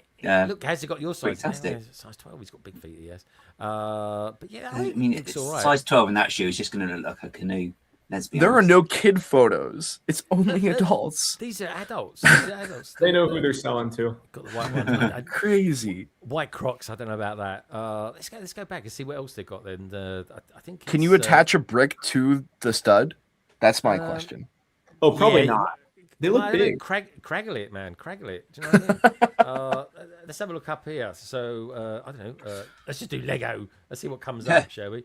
Speaker 1: look, has he got your size?
Speaker 2: Fantastic.
Speaker 1: Size 12. He's got big feet. Yes. But yeah,
Speaker 2: I mean, it's
Speaker 1: all right.
Speaker 2: size 12 in that shoe is just going to look like a canoe. Let's be
Speaker 6: There
Speaker 2: honest.
Speaker 6: are no kid photos. It's only adults.
Speaker 1: These are adults.
Speaker 5: They know who they're selling to.
Speaker 1: Got the white one.
Speaker 6: Crazy.
Speaker 1: White Crocs. I don't know about that. Let's go back and see what else they got. Then I think.
Speaker 6: Can you attach a brick to the stud? That's my question.
Speaker 5: Oh, probably not. They look big.
Speaker 1: Craggle it, man. Craggle it. Do you know what I mean? Let's have a look up here. So I don't know. Let's just do Lego. Let's see what comes up, shall we?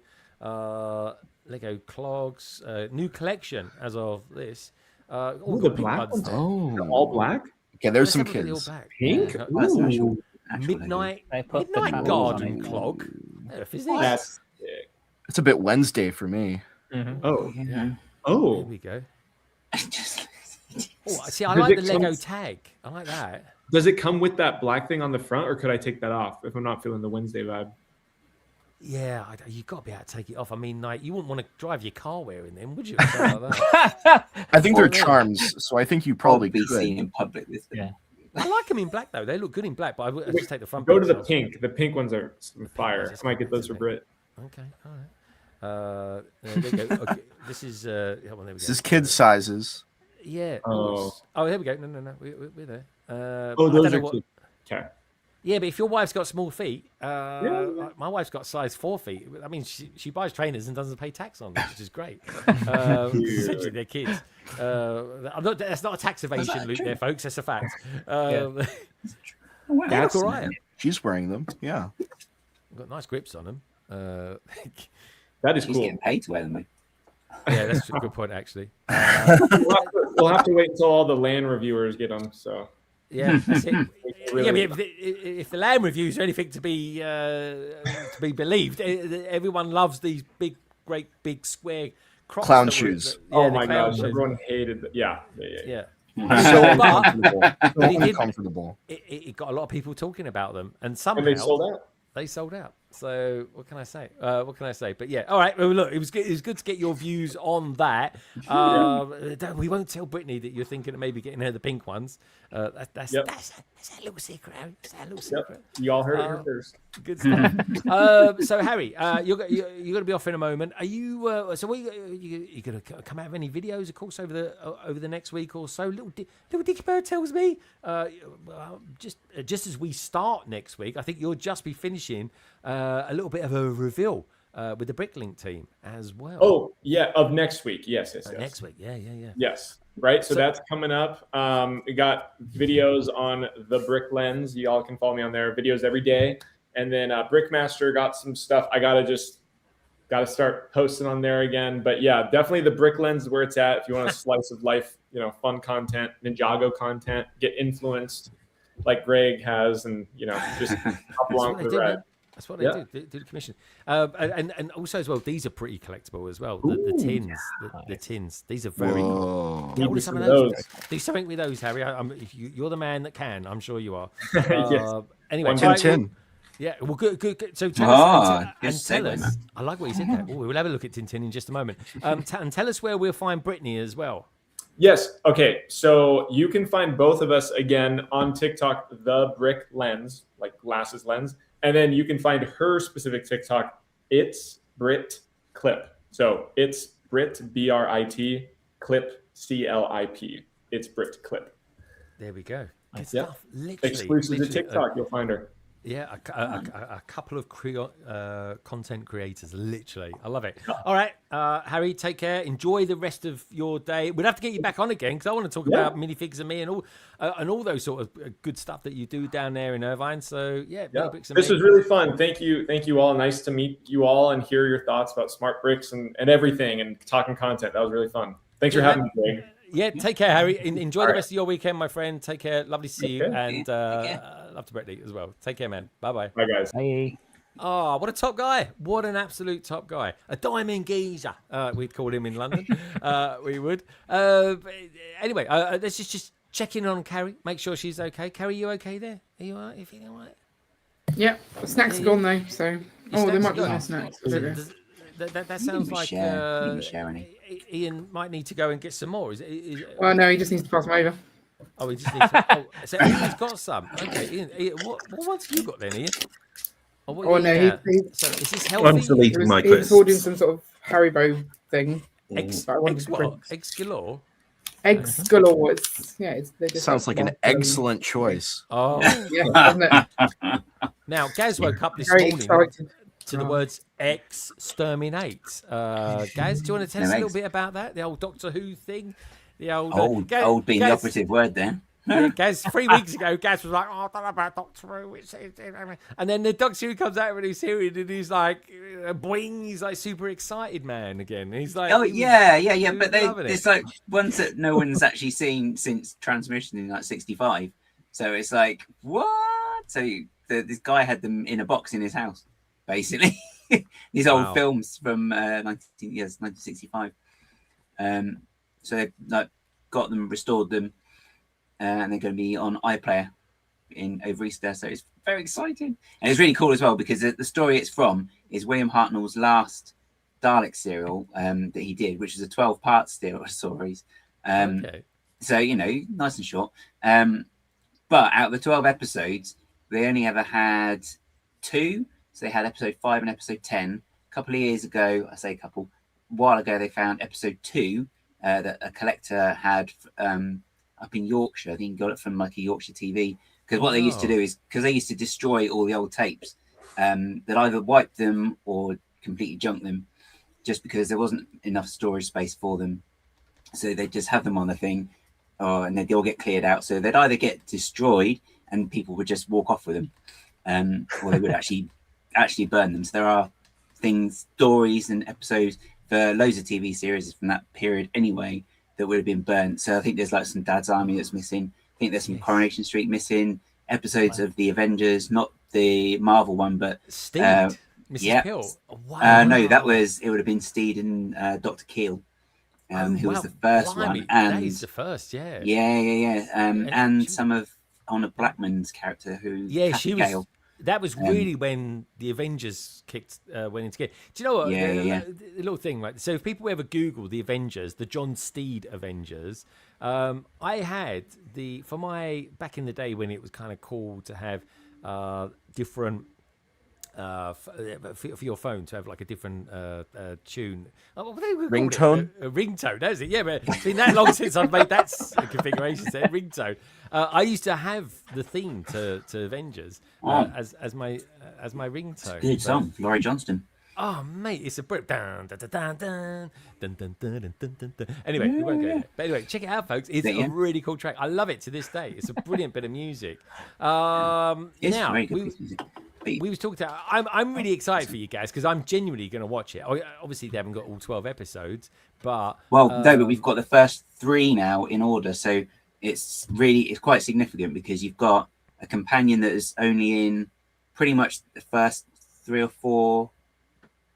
Speaker 1: Lego clogs, new collection as of this. All
Speaker 5: the black ones.
Speaker 1: Oh,
Speaker 5: all black.
Speaker 6: Okay, there's some kids.
Speaker 5: Pink.
Speaker 1: Midnight garden clog.
Speaker 5: That's sick.
Speaker 6: It's a bit Wednesday for me.
Speaker 5: Mm-hmm. Oh,
Speaker 2: yeah.
Speaker 5: Oh,
Speaker 1: here we go. See, I like the Lego tag. I like that.
Speaker 5: Does it come with that black thing on the front, or could I take that off if I'm not feeling the Wednesday vibe?
Speaker 1: Yeah, you've got to be able to take it off. I mean, like, you wouldn't want to drive your car wearing them, would you? Like that.
Speaker 6: I think they're charms, so I think you probably
Speaker 2: be
Speaker 6: could.
Speaker 2: seen in public with them.
Speaker 3: Yeah.
Speaker 1: I like them in black, though. They look good in black, but I would just take the front.
Speaker 5: Go to the pink. The pink ones are fire. I might get those for Brit.
Speaker 1: Okay, all right. There you go. Okay, this is. There we go.
Speaker 6: This is kid sizes.
Speaker 1: Yeah.
Speaker 5: Oh,
Speaker 1: there we go. No. We're there.
Speaker 5: Those are cute. Okay.
Speaker 1: Yeah, but if your wife's got small feet, my wife's got size 4 feet. I mean, she buys trainers and doesn't pay tax on them, which is great. Essentially, they're kids. That's not a tax evasion loop there, folks. That's a fact. That's all right.
Speaker 6: She's wearing them. Yeah.
Speaker 1: Got nice grips on them.
Speaker 5: That is
Speaker 2: She's
Speaker 5: cool.
Speaker 2: getting paid to wear them.
Speaker 1: Yeah, that's a good point, actually.
Speaker 5: We'll have to wait until all the land reviewers get them. So.
Speaker 1: Yeah, that's it.
Speaker 5: Really
Speaker 1: but if the land reviews are anything to be believed, everyone loves these great big square Crocs
Speaker 6: clown shoes.
Speaker 5: Oh my gosh, everyone hated that. Yeah.
Speaker 6: So uncomfortable.
Speaker 1: It got a lot of people talking about them, and somehow
Speaker 5: they sold out.
Speaker 1: So what can I say? But yeah, all right. Well, look, it was good to get your views on that. We won't tell Brittany that you're thinking of maybe getting her the pink ones. That's a little secret.
Speaker 5: You all heard it here first.
Speaker 1: Good stuff. So Harry, you're going to be off in a moment. Are you? So you going to come out with any videos, of course, over the next week or so? Little Dicky Bird tells me. Just as we start next week, I think you'll just be finishing a little bit of a reveal with the Bricklink team as well.
Speaker 5: Oh yeah, of next week. Yes.
Speaker 1: Next week. Yeah.
Speaker 5: Yes. Right. So that's coming up. We got videos on the Brick Lens. Y'all can follow me on there. Videos every day. And then Brickmaster got some stuff. I got to start posting on there again. But yeah, definitely the Brick Lens is where it's at. If you want a slice of life, fun content, Ninjago content, get influenced like Greg has, and just hop along for the ride.
Speaker 1: That's what they do the commission. And also as well, these are pretty collectible as well. The tins, the tins. These are very cool. Get hold of some of those. Do something with those, Harry. If you're the man that can, I'm sure you are.
Speaker 5: Yes.
Speaker 1: Anyway,
Speaker 6: Tintin.
Speaker 1: Yeah, well, good. So tell us. I like what you said there. We'll have a look at Tintin in just a moment. And tell us where we'll find Brittany as well.
Speaker 5: Yes. Okay. So you can find both of us again on TikTok, the Brick Lens, like glasses lens, and then you can find her specific TikTok. It's Brit Clip. So it's Brit BRIT Clip CLIP. It's Brit Clip.
Speaker 1: There we go. Good
Speaker 5: Yep.
Speaker 1: stuff. Literally,
Speaker 5: Exclusive to TikTok, you'll find her.
Speaker 1: Yeah, a couple of content creators, literally. I love it. All right, Harry, take care. Enjoy the rest of your day. We'd have to get you back on again because I want to talk about Minifigures and me and all those sort of good stuff that you do down there in Irvine. So yeah,
Speaker 5: this was really fun. Thank you all. Nice to meet you all and hear your thoughts about smart bricks and everything and talking content. That was really fun. Thanks for having me, Greg.
Speaker 1: Yeah, take care, Harry. Enjoy the rest of your weekend, my friend. Take care. Lovely to see you. And love to Brett as well. Take care, man. Bye-bye.
Speaker 5: Bye, guys.
Speaker 3: Bye.
Speaker 1: Oh, what a top guy. What an absolute top guy. A diamond geezer, we'd call him in London. We would. Anyway, let's just check in on Carrie. Make sure she's okay. Carrie, you okay there? Are you all right? You feeling all right?
Speaker 7: Yeah, snacks are gone though, so... Oh, there might be more snacks.
Speaker 1: That sounds like Ian might need to go and get some more.
Speaker 7: Well, no, he just needs to pass them over.
Speaker 1: Oh, he just needs to... so Ian's got some. Okay, Ian, what ones have you got then, Ian?
Speaker 7: No,
Speaker 1: so is this healthy?
Speaker 4: I'm deleting my
Speaker 7: he was hoarding some sort of Haribo thing.
Speaker 1: Eggs galore?
Speaker 7: Eggs galore.
Speaker 6: Sounds like an excellent choice.
Speaker 1: Oh,
Speaker 7: yeah, doesn't it?
Speaker 1: Now, Gaz woke up this
Speaker 7: Very
Speaker 1: morning
Speaker 7: excited.
Speaker 1: to the words exterminate. Gaz, do you want to tell us a little bit about that? The old Doctor Who thing? The old
Speaker 2: being the operative word there.
Speaker 1: Yeah, Gaz, 3 weeks ago, Gaz was like, I don't know about Doctor Who. And then the Doctor Who comes out when he's hearing and he's like, boing, he's like super excited, man, again. He's like,
Speaker 2: yeah. But it's like ones that no one's actually seen since transmission in like 65. So it's like, what? So this guy had them in a box in his house, basically. These old films from 1965. So they've like got them, restored them. And they're going to be on iPlayer over Easter, so it's very exciting. And it's really cool as well because the story it's from is William Hartnell's last Dalek serial that he did, which is a 12-part series. So, nice and short. But out of the 12 episodes, they only ever had 2. So they had episode 5 and episode 10. A couple of years ago, a while ago, they found episode 2 that a collector had... up in Yorkshire. I think he got it from like a Yorkshire TV. Because what they used to do is, because they used to destroy all the old tapes, they'd either wipe them or completely junk them just because there wasn't enough storage space for them. So they'd just have them on the thing and they'd all get cleared out. So they'd either get destroyed and people would just walk off with them or they would actually burn them. So there are stories and episodes for loads of TV series from that period anyway, that would have been burnt. So I think there's like some Dad's Army that's missing. I think there's some Coronation Street missing. Episodes of the Avengers, not the Marvel one, but
Speaker 1: Steed, Mrs. Pill.
Speaker 2: No, it would have been Steed and Dr. Keel, who was the first one. And
Speaker 1: that is the first, yeah.
Speaker 2: And some of Honor Blackman's character, who
Speaker 1: she was. Gale. That was really when the Avengers went into gear. Do you know what? The little thing, right? So if people ever Google the Avengers, the John Steed Avengers, I had back in the day when it was kind of cool to have different for your phone to have like a different tune.
Speaker 6: Ringtone?
Speaker 1: A ringtone, that's it. Yeah, but it's been that long since I've made that configuration. So ringtone. I used to have the theme to Avengers as my ringtone.
Speaker 2: Good song, Laurie Johnston.
Speaker 1: Oh mate, it's a brit. Anyway, we won't go there. But anyway, check it out, folks. It's a really cool track. I love it to this day. It's a brilliant bit of music.
Speaker 2: It's very good piece of music.
Speaker 1: We was talking to. I'm really excited for you guys because I'm genuinely going to watch it. Obviously, they haven't got all 12 episodes, but
Speaker 2: but we've got the first 3 now in order, so it's quite significant because you've got a companion that is only in pretty much the first 3 or 4,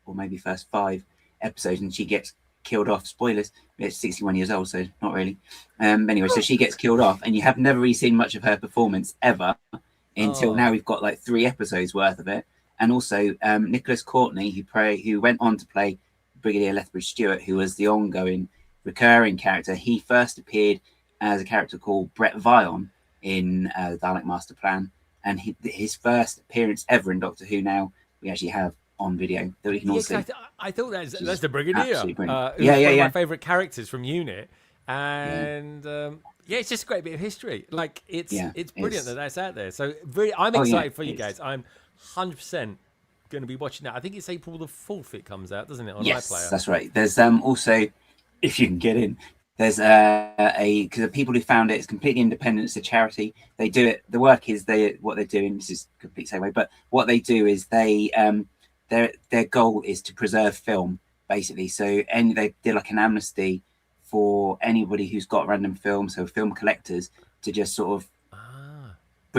Speaker 2: or maybe first 5 episodes, and she gets killed off. Spoilers. It's 61 years old, so not really. Anyway, so she gets killed off, and you have never really seen much of her performance ever. Until now, we've got like 3 episodes worth of it, and also Nicholas Courtney, who went on to play Brigadier Lethbridge Stewart, who was the ongoing recurring character. He first appeared as a character called Brett Vion in the Dalek Master Plan, and his first appearance ever in Doctor Who. Now we actually have on video that we can all see.
Speaker 1: I thought that's the Brigadier. One of my favourite characters from Unit, and it's just a great bit of history. Like it's brilliant that that's out there. So I'm excited for you guys. I'm 100% going to be watching that. I think it's April the 4th it comes out, doesn't it, on iPlayer?
Speaker 2: That's right. There's also, if you can get in, there's because the people who found it's completely independent. It's a charity. They do it. The work is what they're doing. This is complete segue, but what they do is they their goal is to preserve film, basically. So they did like an amnesty for anybody who's got random film, so film collectors, to just sort of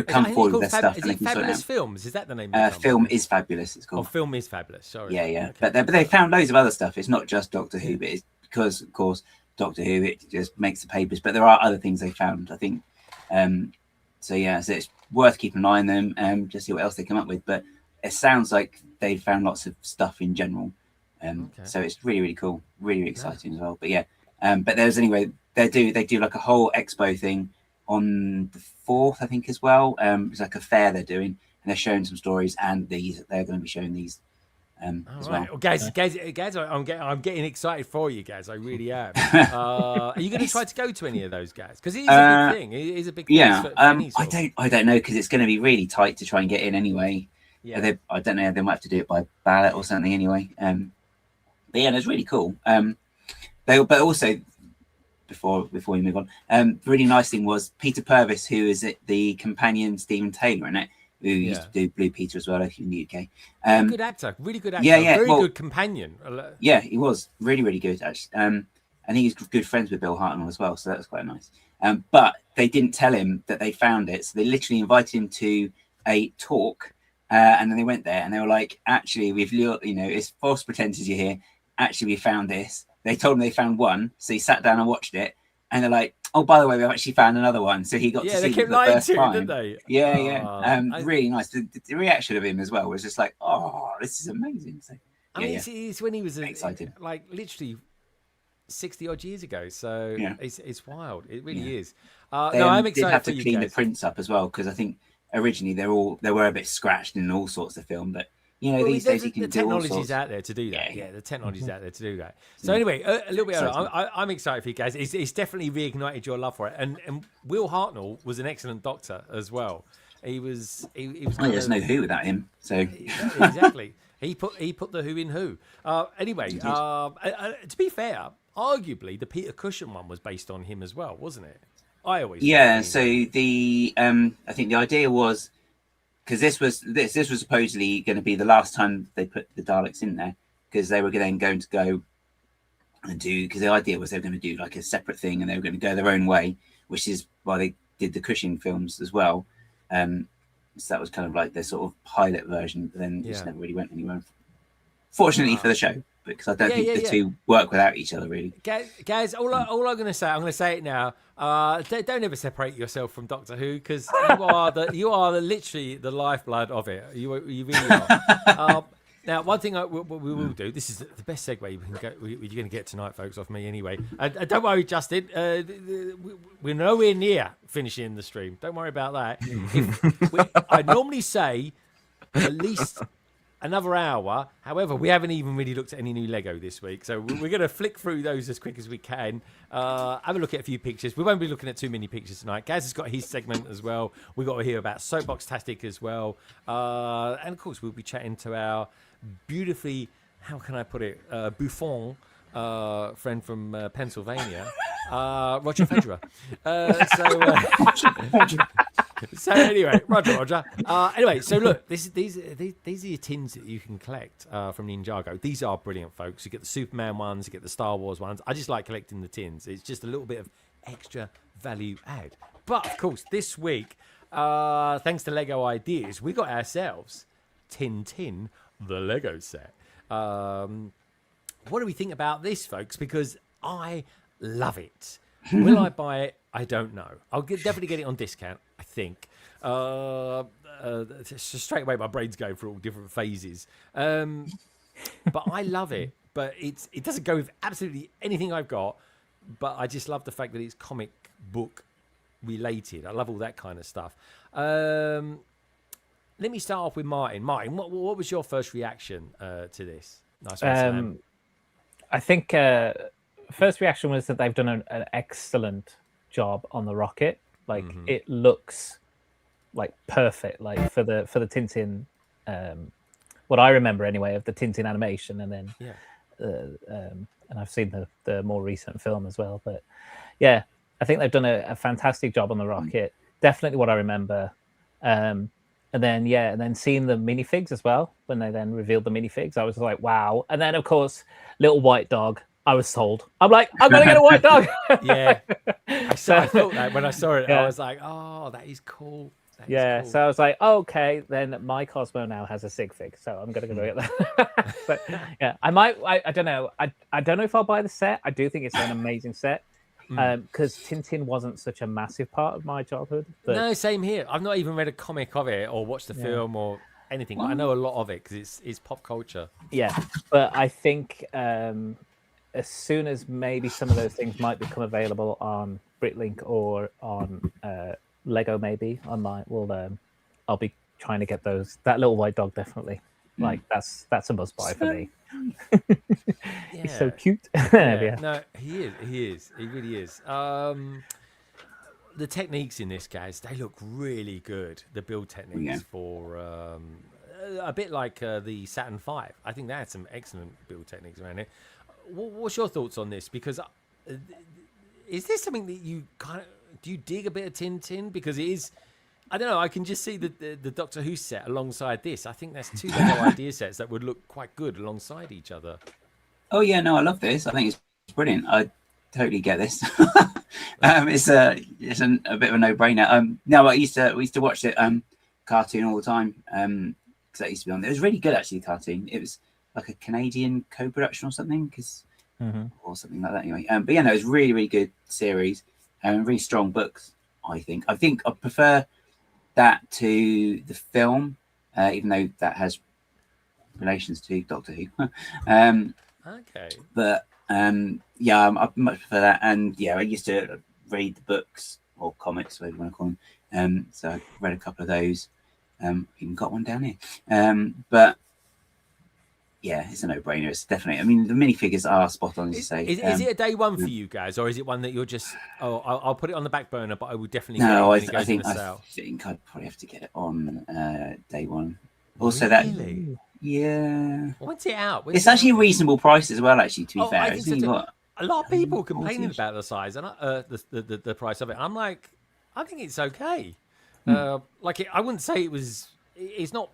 Speaker 2: come forward with their stuff.
Speaker 1: Is it Fabulous Films? Is that the name?
Speaker 2: Film is Fabulous. It's called.
Speaker 1: Film is Fabulous. Sorry.
Speaker 2: Yeah. Okay. But they found loads of other stuff. It's not just Doctor Who, but it's because, of course, Doctor Who, it just makes the papers. But there are other things they found, I think. So it's worth keeping an eye on them. Just see what else they come up with. But it sounds like they found lots of stuff in general. So it's really, really cool, really, really exciting as well. But but they do like a whole expo thing on the 4th, I think, as well. It's like a fair they're doing, and they're showing some stories, and they're going to be showing these as well.
Speaker 1: Well, guys, I'm getting excited for you guys. I really am. Are you going to try to go to any of those guys? Because it is a big thing. It is a big thing. For
Speaker 2: I don't know, because it's going to be really tight to try and get in anyway. Yeah. I don't know. They might have to do it by ballot or something anyway. But it's really cool. But also, before we move on, the really nice thing was Peter Purvis, who is the companion Stephen Taylor in it, who used to do Blue Peter as well, if you're in the UK.
Speaker 1: Good actor, really good actor. Very good companion.
Speaker 2: Yeah, he was really, really good actually. And he's good friends with Bill Hartnell as well, so that was quite nice. But they didn't tell him that they found it, so they literally invited him to a talk, and then they went there and they were like, "Actually, it's false pretenses you're here. Actually, we found this." They told him they found one, so he sat down and watched it, and they're like, "Oh, by the way, we've actually found another one." So he got to see
Speaker 1: they
Speaker 2: it
Speaker 1: kept
Speaker 2: for the first time.
Speaker 1: didn't they?
Speaker 2: Really nice. The reaction of him as well was just like, "Oh, this is amazing." So,
Speaker 1: it's when he was
Speaker 2: excited,
Speaker 1: like literally 60 odd years ago. So it's wild. It really is. I'm excited.
Speaker 2: Did have to
Speaker 1: for you
Speaker 2: clean
Speaker 1: guys.
Speaker 2: the prints up as well, because I think originally they were a bit scratched in all sorts of film, but. These days you can
Speaker 1: the
Speaker 2: do all
Speaker 1: technology's
Speaker 2: sorts.
Speaker 1: out there to do that. Yeah, the technology's out there to do that. So anyway, a little bit. I'm excited for you guys. It's definitely reignited your love for it. And Will Hartnell was an excellent Doctor as well. He was.
Speaker 2: There's no Who without him. So
Speaker 1: exactly, he put the Who in Who. Anyway, to be fair, arguably the Peter Cushing one was based on him as well, wasn't it? I always.
Speaker 2: Yeah. So the I think the idea was, because this was supposedly going to be the last time they put the Daleks in there, because they were then going to go and do, because the idea was they were going to do like a separate thing and they were going to go their own way, which is why they did the Cushing films as well. So that was kind of like their sort of pilot version, but then just never really went anywhere. Fortunately for the show, because I don't think the two work without each other really.
Speaker 1: Guys, all I'm going to say, I'm going to say it now. Don't ever separate yourself from Doctor Who, because you are literally the lifeblood of it. You really are. Now, one thing we will do. This is the best segue you're going to get tonight, folks, off me anyway. Don't worry, Justin. We're nowhere near finishing the stream. Don't worry about that. I normally say at least another hour. However, we haven't even really looked at any new Lego this week, so we're going to flick through those as quick as we can. Have a look at a few pictures. We won't be looking at too many pictures tonight. Gaz has got his segment as well. We've got to hear about Soapboxastic as well. And of course, we'll be chatting to our beautifully, how can I put it, Buffon friend from Pennsylvania, Roger Federer. So anyway, Roger. Anyway, so look, these are your tins that you can collect from Ninjago. These are brilliant, folks. You get the Superman ones, you get the Star Wars ones. I just like collecting the tins. It's just a little bit of extra value add. But of course, this week, thanks to Lego Ideas, we got ourselves Tintin, the Lego set. What do we think about this, folks? Because I love it. Will I buy it? I don't know. I'll definitely get it on discount, I think. Straight away, my brain's going through all different phases. But I love it. But it doesn't go with absolutely anything I've got. but I just love the fact that it's comic book related. I love all that kind of stuff. Let me start off with Martin. Martin, what was your first reaction to this? Nice one, Sam.
Speaker 3: I think first reaction was that they've done an excellent job on the rocket. Like it looks like perfect, like for the Tintin. What I remember anyway of the Tintin animation, and then and I've seen the more recent film as well. But yeah, I think they've done a fantastic job on the rocket. Definitely what I remember. And then seeing the minifigs as well, when they then revealed the minifigs, I was like, wow. And then, of course, little white dog, I was sold. I'm like, I'm going to get a white dog.
Speaker 1: Yeah. I thought that when I saw it, I was like, oh, that is cool. That is cool.
Speaker 3: So I was like, oh, okay, then my Cosmo now has a sig fig, so I'm going to go get that. But yeah, I don't know. I don't know if I'll buy the set. I do think it's an amazing set. Because Tintin wasn't such a massive part of my childhood. But...
Speaker 1: No, same here. I've not even read a comic of it or watched the film or anything. But I know a lot of it because it's pop culture.
Speaker 3: Yeah, but I think as soon as maybe some of those things might become available on BrickLink or on Lego, maybe online, I'll be trying to get those. That little white dog, definitely. Like that's a must buy for me. He's so cute.
Speaker 1: No, he is. He really is. The techniques in this, guys, they look really good. The build techniques for a bit like the Saturn V. I think they had some excellent build techniques around it. What's your thoughts on this? Because is this something that you do you dig a bit of Tintin? Because it is. I don't know. I can just see the Doctor Who set alongside this. I think that's two Lego idea sets that would look quite good alongside each other.
Speaker 2: Oh yeah, no, I love this. I think it's brilliant. I totally get this. It's a bit of a no-brainer. No, we used to watch it cartoon all the time because that used to be on. It was really good actually. The cartoon. It was like a Canadian co-production or something, or something like that. Anyway, but yeah, no, it was really really good series and really strong books. I think I prefer that to the film, even though that has relations to Doctor Who.
Speaker 1: Okay.
Speaker 2: But yeah, I much prefer that. And yeah, I used to read the books or comics, whatever you want to call them. So I read a couple of those. Even got one down here. But yeah, it's a no-brainer. It's definitely. I mean, the minifigures are spot on, as you say.
Speaker 1: Is it a day one for you guys, or is it one that you're just? Oh, I'll put it on the back burner, but I will definitely.
Speaker 2: No,
Speaker 1: I think
Speaker 2: I'd probably have to get it on day one. Also, really? Yeah.
Speaker 1: When's it out?
Speaker 2: It's actually a reasonable price as well. Actually, to be fair,
Speaker 1: I think a lot of people complaining about the size and the price of it. I'm like, I think it's okay. I wouldn't say it was. It's not.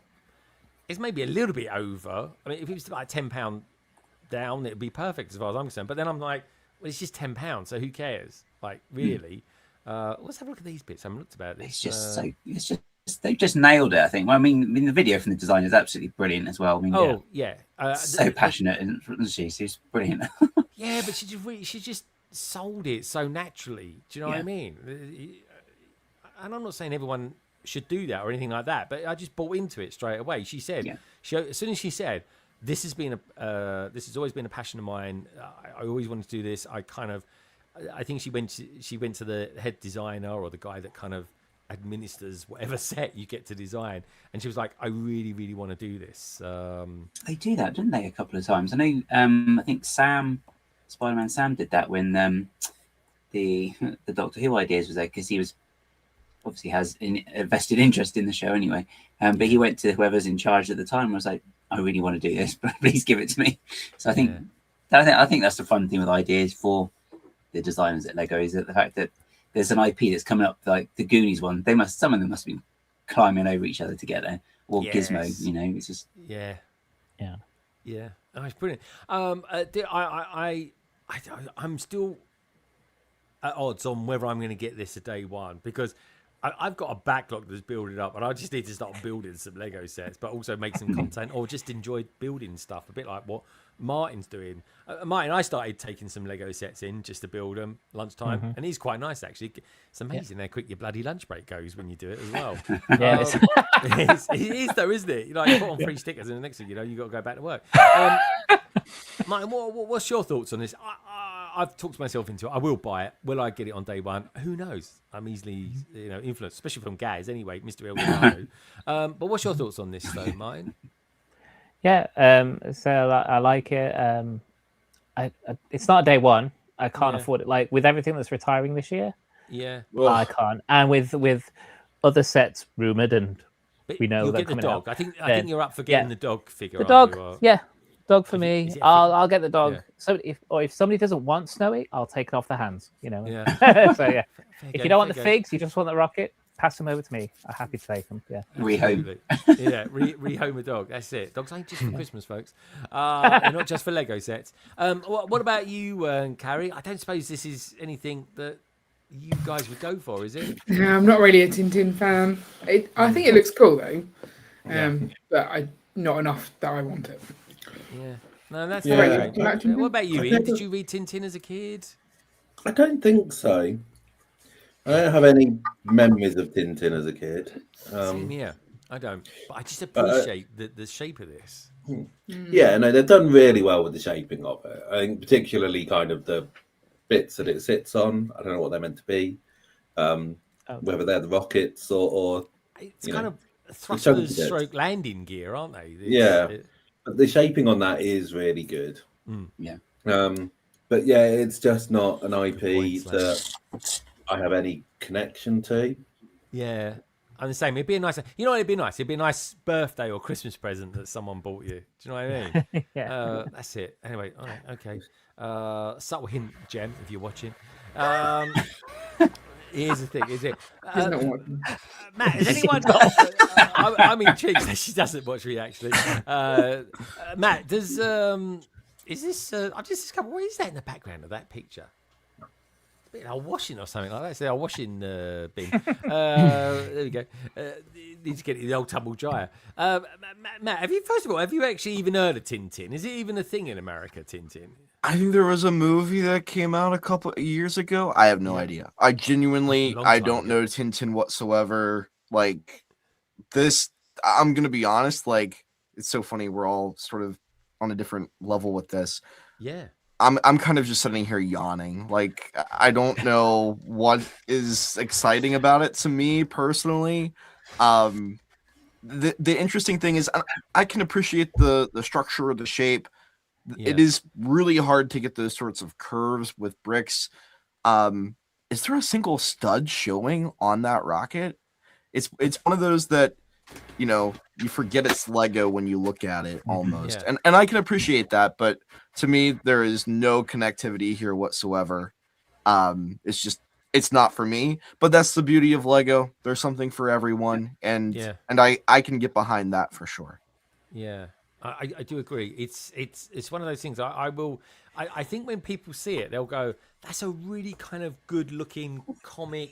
Speaker 1: It's maybe a little bit over. I mean, if it was like £10 down, it'd be perfect as far as I'm concerned. But then I'm like, well, it's just £10, so who cares? Like, really? Let's have a look at these bits. I haven't looked about this.
Speaker 2: It's just they've just nailed it. I think. Well, I mean, the video from the designer is absolutely brilliant as well. I mean, so passionate, isn't she? She's brilliant.
Speaker 1: Yeah, but she just sold it so naturally. Do you know what I mean? And I'm not saying everyone should do that or anything like that, but I just bought into it straight away. She said, as soon as she said, this has always been a passion of mine. I always wanted to do this. I think she went to the head designer or the guy that kind of administers whatever set you get to design, and she was like, I really, really want to do this.
Speaker 2: They do that, didn't they? A couple of times. I know. I think Spider-Man Sam did that when the Doctor Who ideas was there, because he was. Obviously has a vested interest in the show anyway, but he went to whoever's in charge at the time and was like, I really want to do this, but please give it to me. So I think that's the fun thing with ideas for the designers at Lego, is that the fact that there's an IP that's coming up, like the Goonies one. Some of them must be climbing over each other to get there, or Gizmo. You know, it's just
Speaker 1: yeah. Oh, it's brilliant. I'm still at odds on whether I'm going to get this a day one, because I've got a backlog that's building up, and I just need to start building some Lego sets, but also make some content or just enjoy building stuff, a bit like what Martin's doing. Martin, I started taking some Lego sets in just to build them lunchtime, and it's quite nice actually. It's amazing how quick your bloody lunch break goes when you do it as well. It is though, isn't it? You put on 3 stickers, and the next thing you know, you got to go back to work. Martin, what's your thoughts on this? I've talked myself into it. I will buy it. Will I get it on day one? Who knows? I'm easily, influenced, especially from Gaz. Anyway, Mr. Eldorado. But what's your thoughts on this, though, Martin?
Speaker 3: Yeah, so I like it. It's not a day one. I can't afford it. Like with everything that's retiring this year, I can't. And with other sets rumored, and
Speaker 1: but
Speaker 3: we know
Speaker 1: you'll
Speaker 3: that
Speaker 1: get the
Speaker 3: coming
Speaker 1: dog.
Speaker 3: out.
Speaker 1: I think you're up for getting the dog figure.
Speaker 3: The dog,
Speaker 1: you?
Speaker 3: dog for me. I'll get the dog.
Speaker 1: Yeah.
Speaker 3: So if somebody doesn't want Snowy, I'll take it off the hands.
Speaker 1: Yeah.
Speaker 3: So yeah, if you don't want the figs, you just want the rocket. Pass them over to me. I'm happy to take them. Yeah.
Speaker 2: Rehome.
Speaker 1: Rehome a dog. That's it. Dogs ain't just for Christmas, folks. They're not just for Lego sets. What about you, Carrie? I don't suppose this is anything that you guys would go for, is it?
Speaker 7: Yeah, I'm not really a Tintin fan. I think it looks cool though, but not enough that I want it.
Speaker 1: Yeah. No, that's
Speaker 7: right.
Speaker 1: What about you, Ian? Did you read Tintin as a kid?
Speaker 4: I don't think so. I don't have any memories of Tintin as a kid.
Speaker 1: Same here. I don't. But I just appreciate the shape of this.
Speaker 4: Yeah, no, they've done really well with the shaping of it. I think particularly kind of the bits that it sits on. I don't know what they're meant to be. Whether they're the rockets or
Speaker 1: it's kind of thrusters stroke landing gear, aren't they?
Speaker 4: But the shaping on that is really good.
Speaker 2: Yeah.
Speaker 4: But yeah, it's just not an IP that I have any connection to.
Speaker 1: Yeah, I'm the same. It'd be a nice, it'd be nice. It'd be a nice birthday or Christmas present that someone bought you. Do you know what I mean?
Speaker 3: Yeah.
Speaker 1: That's it. Anyway, all right, okay. Subtle hint, Jem, if you're watching. Here's the thing, is it? Matt, is anyone? I'm intrigued that she doesn't watch me actually. Matt, does is this? I've just discovered. What is that in the background of that picture? A washing or something like that. It's our washing bin. There we go. Need to get the old tumble dryer. Matt, first of all, have you actually even heard of Tintin? Is it even a thing in America, Tintin?
Speaker 6: I think there was a movie that came out a couple of years ago. I have no idea. I genuinely, I don't know Tintin whatsoever. Like this, I'm gonna be honest. Like it's so funny. We're all sort of on a different level with this.
Speaker 1: Yeah.
Speaker 6: I'm kind of just sitting here yawning. Like I don't know what is exciting about it to me personally. The interesting thing is I can appreciate the structure of the shape. Yeah. It is really hard to get those sorts of curves with bricks. Is there a single stud showing on that rocket? It's one of those that you forget it's Lego when you look at it almost. Yeah. And I can appreciate that, but to me there is no connectivity here whatsoever. It's not for me, but that's the beauty of Lego. There's something for everyone, and I can get behind that for sure.
Speaker 1: Yeah. I do agree. It's one of those things. I think when people see it, they'll go, "That's a really kind of good looking comic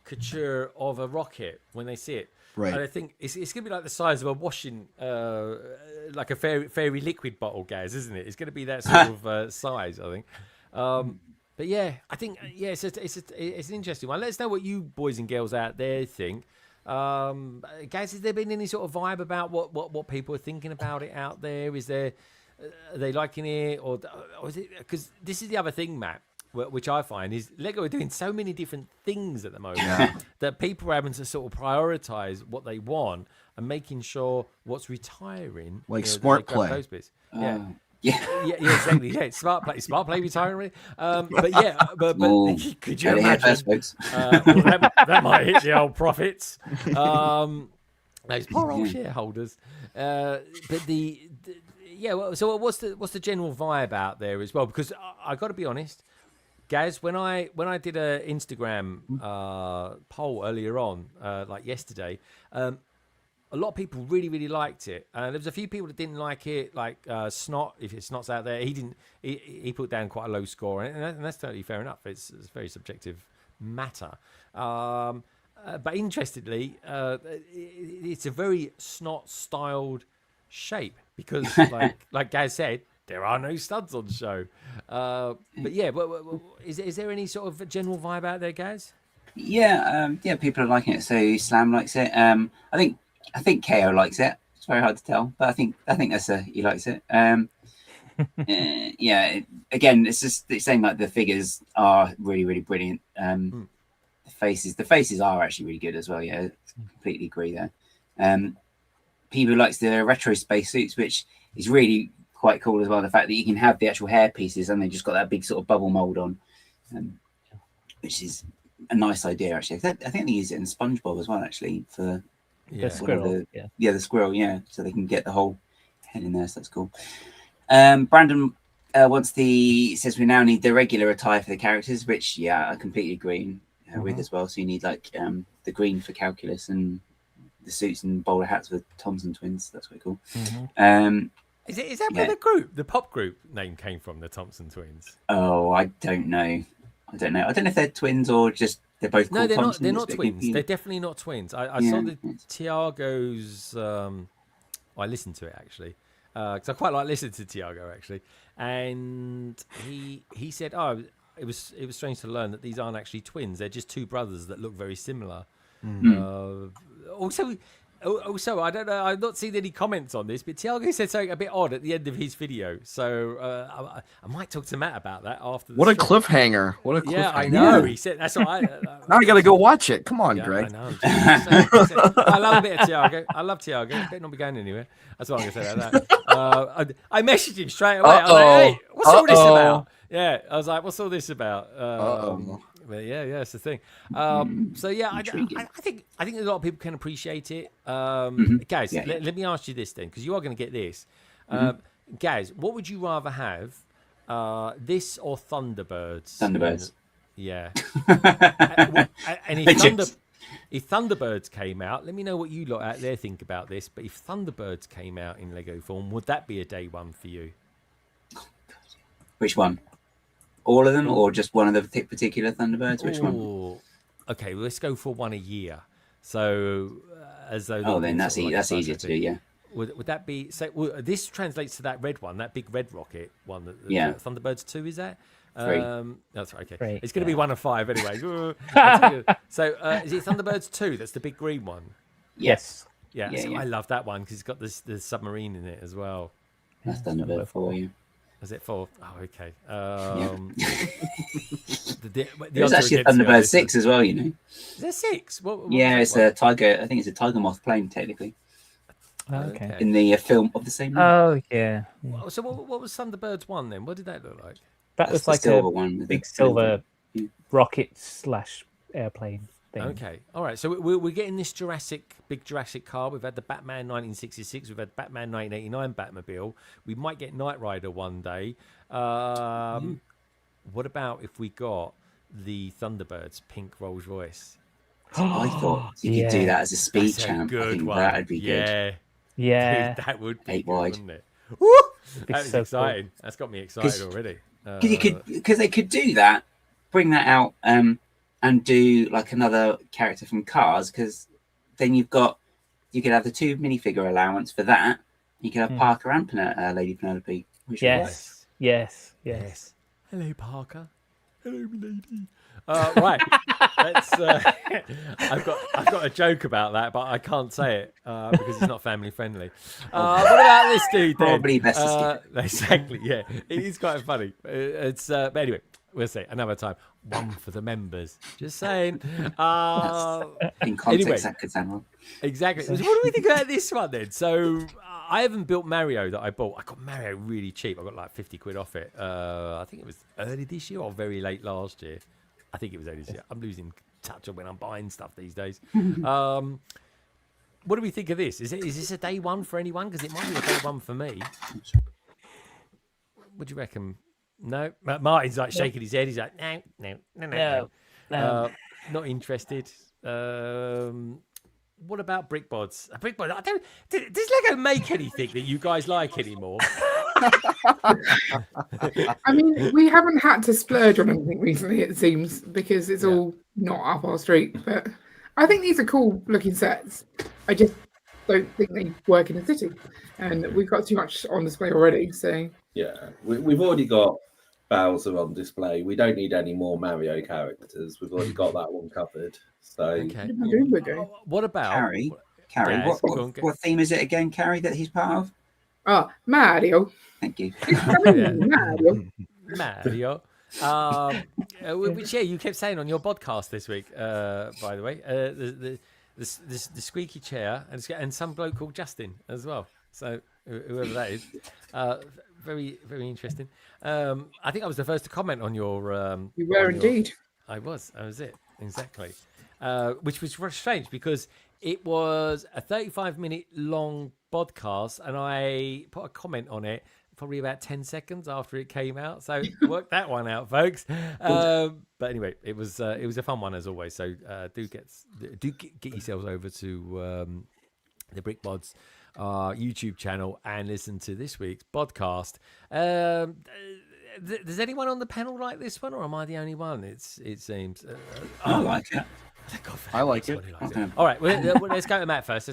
Speaker 1: couture of a rocket." When they see it, right? And I think it's going to be like the size of a washing, like a fairy liquid bottle, guys, isn't it? It's going to be that sort of size, I think. But yeah, I think it's an interesting one. Let us know what you boys and girls out there think. Guys, has there been any sort of vibe about what people are thinking about it out there? Is there are they liking it, or is it, because this is the other thing, Matt, which I find is Lego are doing so many different things at the moment that people are having to sort of prioritize what they want and making sure what's retiring,
Speaker 6: like smart play.
Speaker 1: Those bits. Yeah, exactly. Yeah, smart play retiring. But could you imagine? That might hit the old profits. Those poor old shareholders. But so what's the general vibe out there as well? Because I got to be honest, Gaz, when I did a Instagram poll earlier on, like yesterday. A lot of people really, really liked it. There was a few people that didn't like it, like Snot. If Snot's out there, he put down quite a low score, and that's totally fair enough. It's a very subjective matter. But interestingly, it's a very Snot-styled shape because, like Gaz said, there are no studs on show. But yeah, is there any sort of general vibe out there, Gaz?
Speaker 2: Yeah, people are liking it. So Slam likes it. I think KO likes it. It's very hard to tell, but I think that's he likes it. Again, it's saying like the figures are really, really brilliant. The faces are actually really good as well. Yeah, completely agree there. People likes the retro spacesuits, which is really quite cool as well. The fact that you can have the actual hair pieces and they just got that big sort of bubble mold on, which is a nice idea actually. I think they use it in SpongeBob as well actually for
Speaker 3: the squirrel.
Speaker 2: The squirrel. Yeah, so they can get the whole head in there. So that's cool. Brandon says we now need the regular attire for the characters, which I completely agree with as well. So you need like the green for calculus and the suits and bowler hats for Thompson twins. That's quite cool.
Speaker 1: Is that where the pop group name came from? The Thompson twins.
Speaker 2: Oh, I don't know. I don't know if they're twins or just they're both.
Speaker 1: No, they're
Speaker 2: Thompson.
Speaker 1: not. They're not twins. They're definitely not twins. I saw the Tiago's. I listened to it actually because I quite like listening to Tiago actually, and he said, "Oh, it was strange to learn that these aren't actually twins. They're just two brothers that look very similar." Also, I don't know. I've not seen any comments on this, but Tiago said something a bit odd at the end of his video. So I might talk to Matt about that after.
Speaker 6: What a cliffhanger! What a cliffhanger!
Speaker 1: Yeah, I know. He said that's what I.
Speaker 6: Now I got to go watch it. Come on, Greg.
Speaker 1: I know. I love a bit of Tiago. I love Tiago. He better not be going anywhere. That's what I'm going to say about that. I messaged him straight away. I was like, "Hey, what's all this about?" Yeah, I was like, "What's all this about?" But yeah, that's the thing. So yeah, I think a lot of people can appreciate it. Guys, let me ask you this then, because you are going to get this. Guys, what would you rather have, this or Thunderbirds?
Speaker 2: Thunderbirds.
Speaker 1: Yeah. And if Thunderbirds came out, let me know what you lot out there think about this. But if Thunderbirds came out in Lego form, would that be a day one for you?
Speaker 2: Which one? All of them, or just one of the particular Thunderbirds? Which one?
Speaker 1: Okay, well, let's go for one a year. So, as though.
Speaker 2: Oh, then that's easier to do. Yeah.
Speaker 1: Would that be? So this translates to that red one, that big red rocket one. Thunderbirds 2 is that?
Speaker 2: 3.
Speaker 1: That's right. Okay,
Speaker 3: 3,
Speaker 1: it's going to be 1 of 5 anyway. So, is it Thunderbirds 2? That's the big green one.
Speaker 3: Yes.
Speaker 1: Yeah. I love that one because it's got the submarine in it as well.
Speaker 2: That's Thunderbird 4. Yeah.
Speaker 1: Is it 4? Oh, okay.
Speaker 2: There's actually a Thunderbird 6 as well, you know.
Speaker 1: Is there 6? What
Speaker 2: it's a tiger. I think it's a tiger moth plane, technically.
Speaker 3: Okay.
Speaker 2: In the film of the same name.
Speaker 3: Oh yeah.
Speaker 1: So what was Thunderbirds 1 then? What did that look like?
Speaker 3: That was like
Speaker 2: silver
Speaker 3: a
Speaker 2: one, the big
Speaker 3: silver rocket / airplane thing.
Speaker 1: Okay, all right. So we're getting this big Jurassic car. We've had the Batman 1966. We've had Batman 1989 Batmobile. We might get Knight Rider one day. What about if we got the Thunderbirds pink Rolls Royce?
Speaker 2: I thought you could do that as a speed champ. I think that'd be good.
Speaker 3: Yeah,
Speaker 1: that would be
Speaker 2: 8 wide,
Speaker 1: wouldn't it? Woo! That was exciting. Cool. That's got me excited already.
Speaker 2: Because they could do that, bring that out, and do like another character from Cars. Because then you could have the 2 minifigure allowance for that. You could have Parker and Lady Penelope.
Speaker 3: Yes.
Speaker 1: Hello, Parker. Hello, lady. Right. Let's. I've got a joke about that, but I can't say it because it's not family friendly. What about this dude then?
Speaker 2: Probably best to skip.
Speaker 1: Exactly. Yeah, it is quite funny. It's. But anyway, we'll see another time. One for the members. Just saying.
Speaker 2: In context,
Speaker 1: anyway,
Speaker 2: that could sound wrong.
Speaker 1: Exactly. So what do we think about this one then? So I haven't built Mario that I bought. I got Mario really cheap. I got like 50 quid off it. I think it was early this year or very late last year. I think it was early this year. I'm losing touch on when I'm buying stuff these days. What do we think of this? Is this a day one for anyone? Because it might be a day one for me. What do you reckon? No? Martin's like shaking his head. He's like, no. Not interested. What about BrickBods? Does Lego make anything that you guys like anymore?
Speaker 7: I mean, we haven't had to splurge on anything recently, it seems, because it's all not up our street. But I think these are cool looking sets. I just don't think they work in the city. And we've got too much on display already. So
Speaker 4: yeah, we've already got Bowser on display. We don't need any more Mario characters. We've already got that one covered. So
Speaker 1: okay. What about
Speaker 2: Carrie? What theme is it again, Carrie, that he's part of?
Speaker 7: Oh, Mario.
Speaker 2: Thank you.
Speaker 1: Mario. Which you kept saying on your podcast this week, by the way, the squeaky chair and some bloke called Justin as well. So whoever that is, very very interesting. I think I was the first to comment on your.
Speaker 7: You were indeed.
Speaker 1: I was it exactly, which was strange because it was a 35-minute long podcast, and I put a comment on it probably about 10 seconds after it came out. So work that one out, folks. But anyway, it was a fun one as always. So do get yourselves over to the BrickBods YouTube channel and listen to this week's podcast. Does anyone on the panel like this one, or am I the only one? It seems.
Speaker 2: I like it.
Speaker 6: I like it.
Speaker 1: All right, let's go to Matt first.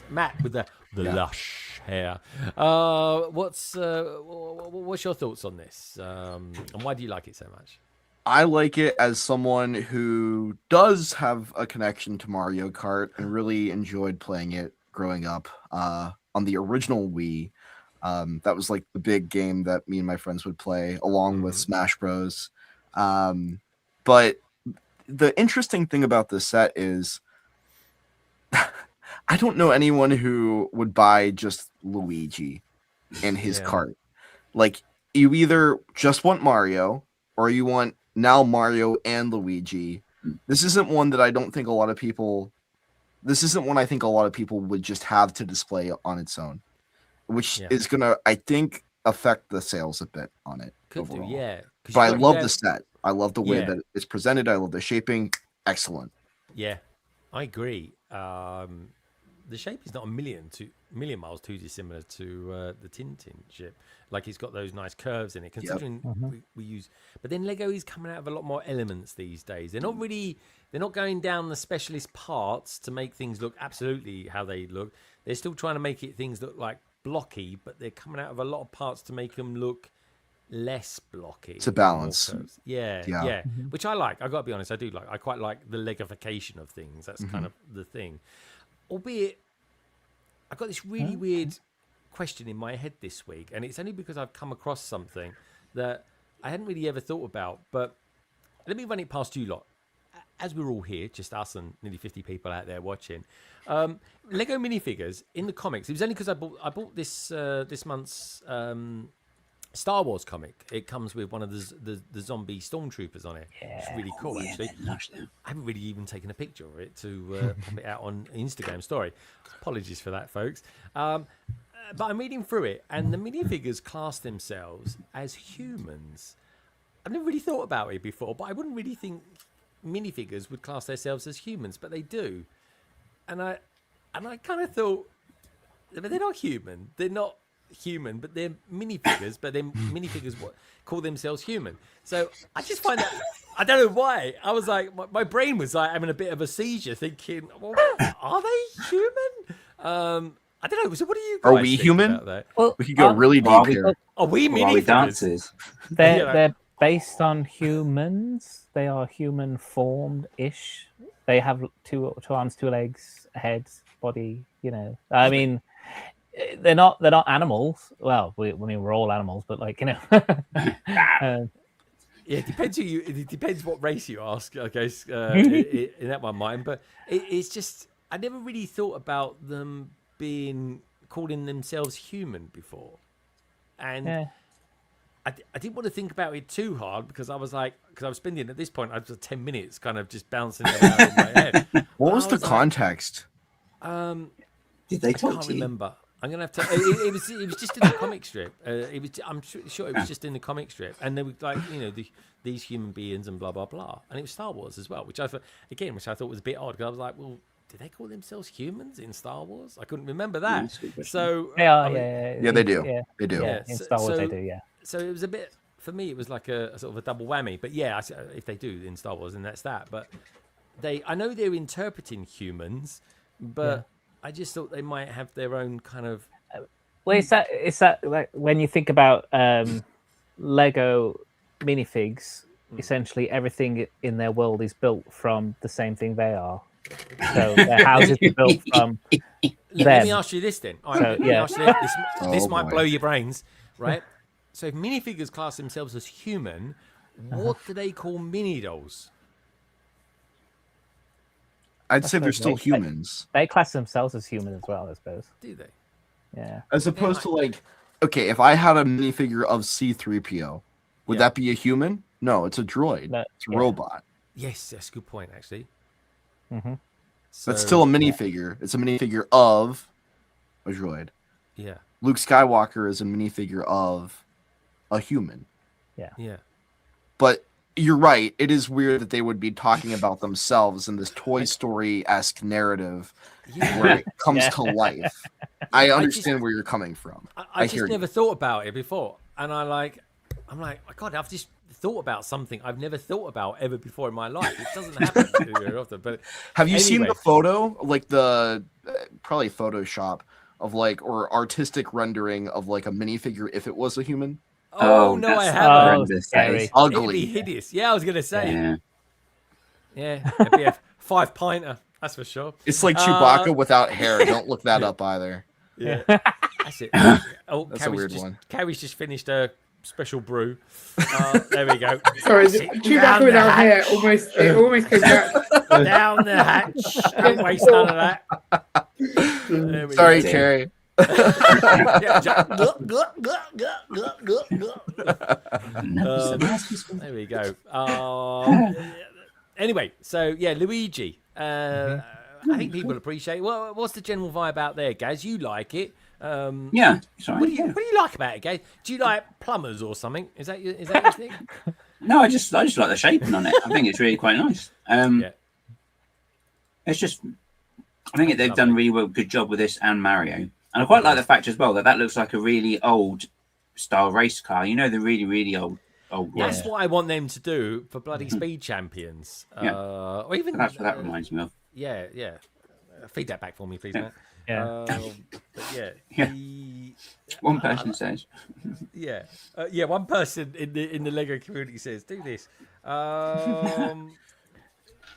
Speaker 1: Matt with the lush hair. What's your thoughts on this? And why do you like it so much?
Speaker 6: I like it as someone who does have a connection to Mario Kart and really enjoyed playing it growing up on the original Wii. That was like the big game that me and my friends would play along with Smash Bros. But the interesting thing about this set is I don't know anyone who would buy just Luigi in his cart. Like, you either just want Mario or you want now Mario and Luigi. This isn't one that I don't think a lot of people would just have to display on its own, which is gonna, I think, affect the sales a bit on it.
Speaker 1: Could
Speaker 6: overall.
Speaker 1: do, yeah.
Speaker 6: But I love the set. I love the way that it's presented. I love the shaping. Excellent.
Speaker 1: Yeah, I agree. The shape is not a million miles too dissimilar to the Tintin ship. Like, it's got those nice curves in it. Considering we use, but then Lego is coming out of a lot more elements these days. They're not going down the specialist parts to make things look absolutely how they look. They're still trying to make things look like blocky, but they're coming out of a lot of parts to make them look less blocky.
Speaker 6: It's a balance.
Speaker 1: Yeah. Which I like. I got to be honest, I do like. I quite like the Legification of things. That's kind of the thing. Albeit, I've got this really weird question in my head this week, and it's only because I've come across something that I hadn't really ever thought about. But let me run it past you lot. As we're all here, just us and nearly 50 people out there watching, Lego minifigures in the comics. It was only because I bought this this month's Star Wars comic. It comes with one of the zombie stormtroopers on it. It's really cool, actually. I haven't really even taken a picture of it to pop it out on Instagram story. Apologies for that, folks. But I'm reading through it, and the minifigures class themselves as humans. I've never really thought about it before, but I wouldn't really think minifigures would class themselves as humans, but they do. And I kind of thought, but they're not human. They're not human, but they're minifigures. But then minifigures call themselves human. So I just find that, I don't know why. I was like, my brain was like having a bit of a seizure, thinking, well, are they human? I don't know. So what do you guys
Speaker 6: Are we
Speaker 1: think
Speaker 6: human?
Speaker 1: about that?
Speaker 6: Well, we could go really deep here.
Speaker 1: Are we
Speaker 2: Are we
Speaker 1: minifigures?
Speaker 2: dancers?
Speaker 3: They're based on humans. They are human formed ish. They have two arms, two legs, a head, body. You know, I mean, they're not animals. Well, we're all animals, but like, you know.
Speaker 1: Yeah, it depends it depends what race you ask, I guess, in that one mind. But it's just, I never really thought about them calling themselves human before, and I didn't want to think about it too hard because I was spending at this point, I was 10 minutes kind of just bouncing around in my head.
Speaker 6: What was the context?
Speaker 2: Did they talk
Speaker 1: I can't
Speaker 2: to you?
Speaker 1: remember. I'm gonna have to. It was just in the comic strip. I'm sure it was just in the comic strip, and they were like, you know, these human beings and blah blah blah, and it was Star Wars as well, which I thought was a bit odd because I was like, well, did they call themselves humans in Star Wars? I couldn't remember that. So
Speaker 3: they are,
Speaker 6: yeah, they do.
Speaker 3: Yeah.
Speaker 6: They do.
Speaker 3: Yeah, in Star Wars, they do. Yeah.
Speaker 1: So it was a bit, for me, it was like a sort of a double whammy. But yeah, if they do in Star Wars, then that's that. But I know they're interpreting humans, but I just thought they might have their own kind of.
Speaker 3: Well, it's that like when you think about Lego minifigs, essentially everything in their world is built from the same thing they are. So their houses are built from.
Speaker 1: Let me ask you this then. All right,
Speaker 3: So,
Speaker 1: let me ask you this might blow your brains. right? So if minifigures class themselves as human, what do they call mini dolls?
Speaker 6: I'd say they're
Speaker 3: suppose
Speaker 6: still
Speaker 3: they-
Speaker 6: humans,
Speaker 3: They class themselves as human as well, I suppose.
Speaker 1: Do they?
Speaker 3: Yeah.
Speaker 6: as opposed to like, okay, if I had a minifigure of C-3PO, would
Speaker 1: Yeah.
Speaker 6: that be a human? No, it's a droid.
Speaker 3: No,
Speaker 6: It's a
Speaker 3: yeah.
Speaker 6: robot.
Speaker 1: Yes, that's a good point, actually.
Speaker 3: Mm-hmm.
Speaker 1: So,
Speaker 6: That's still a minifigure. It's a minifigure of a droid.
Speaker 1: yeah,
Speaker 6: Luke Skywalker is a minifigure of a human.
Speaker 1: yeah.
Speaker 6: But you're right. It is weird that they would be talking about themselves in this Toy Story-esque narrative
Speaker 1: Yeah.
Speaker 6: where it comes
Speaker 3: Yeah.
Speaker 6: to life. I
Speaker 1: I
Speaker 6: understand
Speaker 1: just-
Speaker 6: where you're coming from.
Speaker 1: I
Speaker 6: hear
Speaker 1: just
Speaker 6: you.
Speaker 1: never thought about it before, and I'm like, oh God, I've just thought about something I've never thought about ever before in my life. It doesn't happen very often, but
Speaker 6: Have you seen
Speaker 1: Anyway.
Speaker 6: the photo, like the probably Photoshop of like or artistic rendering of like a minifigure if it was a human?
Speaker 1: oh no, I
Speaker 2: that's
Speaker 1: haven't.
Speaker 2: horrendous. That
Speaker 3: scary.
Speaker 2: is-
Speaker 1: It'd be
Speaker 6: Ugly.
Speaker 1: hideous. Yeah, I was gonna say.
Speaker 2: Yeah.
Speaker 1: Yeah, it'd be a 5-pinter. That's for sure.
Speaker 6: It's like Chewbacca without hair. Don't look that up either.
Speaker 1: Yeah, that's it. Oh,
Speaker 6: That's a weird one.
Speaker 1: Carrie's just finished a special brew. There we go.
Speaker 7: Sorry,
Speaker 1: Sit down
Speaker 7: Chewbacca
Speaker 1: the
Speaker 7: without hair
Speaker 1: hatch.
Speaker 7: almost came back.
Speaker 1: Down the hatch. Don't waste none of that. There we
Speaker 6: Sorry,
Speaker 1: go.
Speaker 6: Carrie.
Speaker 1: Yeah,
Speaker 2: No,
Speaker 1: there we go. Anyway, so yeah, Luigi. I think people appreciate. Well, what's the general vibe out there, Gaz? You like it?
Speaker 2: yeah, sorry.
Speaker 1: What do you like about it, Gaz? Do you like plumbers or something? Is that your thing?
Speaker 2: No, I just like the shaping on it. I think it's really quite nice.
Speaker 1: Yeah.
Speaker 2: It's just, I think they've done really good job with this and Mario, and I quite like the fact as well that looks like a really old style race car. You know, the really old
Speaker 1: That's
Speaker 2: ones.
Speaker 1: what I want them to do for bloody Speed Champions.
Speaker 2: Yeah.
Speaker 1: Or even
Speaker 2: That's what that reminds me of.
Speaker 1: Yeah. Feed that back for me, please,
Speaker 2: Yeah.
Speaker 1: Matt.
Speaker 3: Yeah.
Speaker 1: But yeah.
Speaker 2: Yeah. One person says,
Speaker 1: Yeah. One person in the Lego community says, "Do this."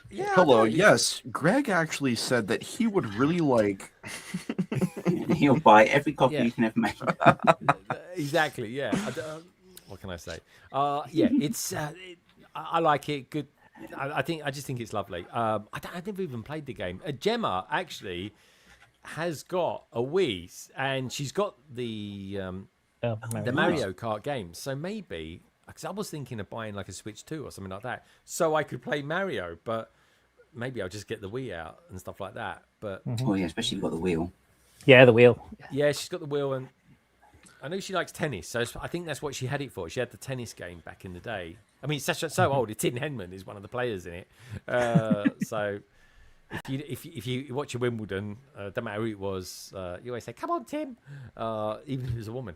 Speaker 1: Yeah. I
Speaker 6: Hello.
Speaker 1: don't know.
Speaker 6: Yes, Greg actually said that he would really like.
Speaker 2: he'll buy every copy
Speaker 1: Yeah.
Speaker 2: you can ever make.
Speaker 1: Exactly. Yeah. What can I say? Yeah. It's. I like it. Good. I just think it's lovely. I've never even played the game. Gemma actually has got a Wii, and she's got the Mario Kart game. So maybe, because I was thinking of buying like a Switch 2 or something like that, so I could play Mario. But maybe I'll just get the Wii out and stuff like that. But
Speaker 2: Oh yeah, especially if you've got the wheel.
Speaker 3: Yeah, the wheel.
Speaker 1: yeah, she's got the wheel, and I know she likes tennis, so I think that's what she had it for. She had the tennis game back in the day. I mean, it's so old. Tin Henman is one of the players in it. So if you watch a Wimbledon, don't matter who it was, you always say, "Come on, Tim," even if it was a woman,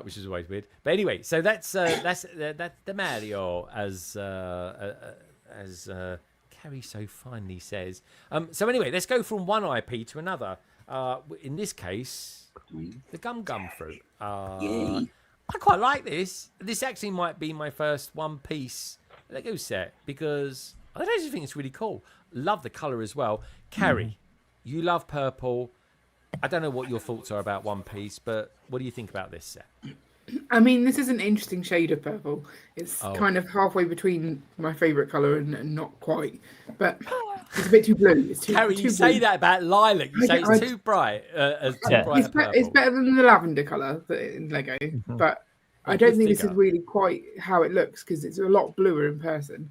Speaker 1: which is always weird. But anyway, so that's the Mario as Carrie so finely says. So anyway, let's go from one IP to another. In this case, the Gum Fruit.
Speaker 2: Yay.
Speaker 1: I quite like this. This actually might be my first One Piece Lego set because I actually think it's really cool. Love the color as well. Carrie, you love purple. I don't know what your thoughts are about One Piece, but what do you think about this set?
Speaker 7: I mean, this is an interesting shade of purple. It's
Speaker 1: Oh.
Speaker 7: kind of halfway between my favourite colour and not quite. But it's a bit too blue. It's too,
Speaker 1: Carrie,
Speaker 7: too
Speaker 1: you say
Speaker 7: blue.
Speaker 1: that about lilac. You say
Speaker 7: I-
Speaker 1: it's too bright.
Speaker 3: Yeah.
Speaker 1: Bright
Speaker 7: It's, it's better than the lavender colour in Lego. But I
Speaker 1: Oh,
Speaker 7: don't
Speaker 1: good
Speaker 7: think this is
Speaker 1: figure.
Speaker 7: really quite how it looks because it's a lot bluer in person.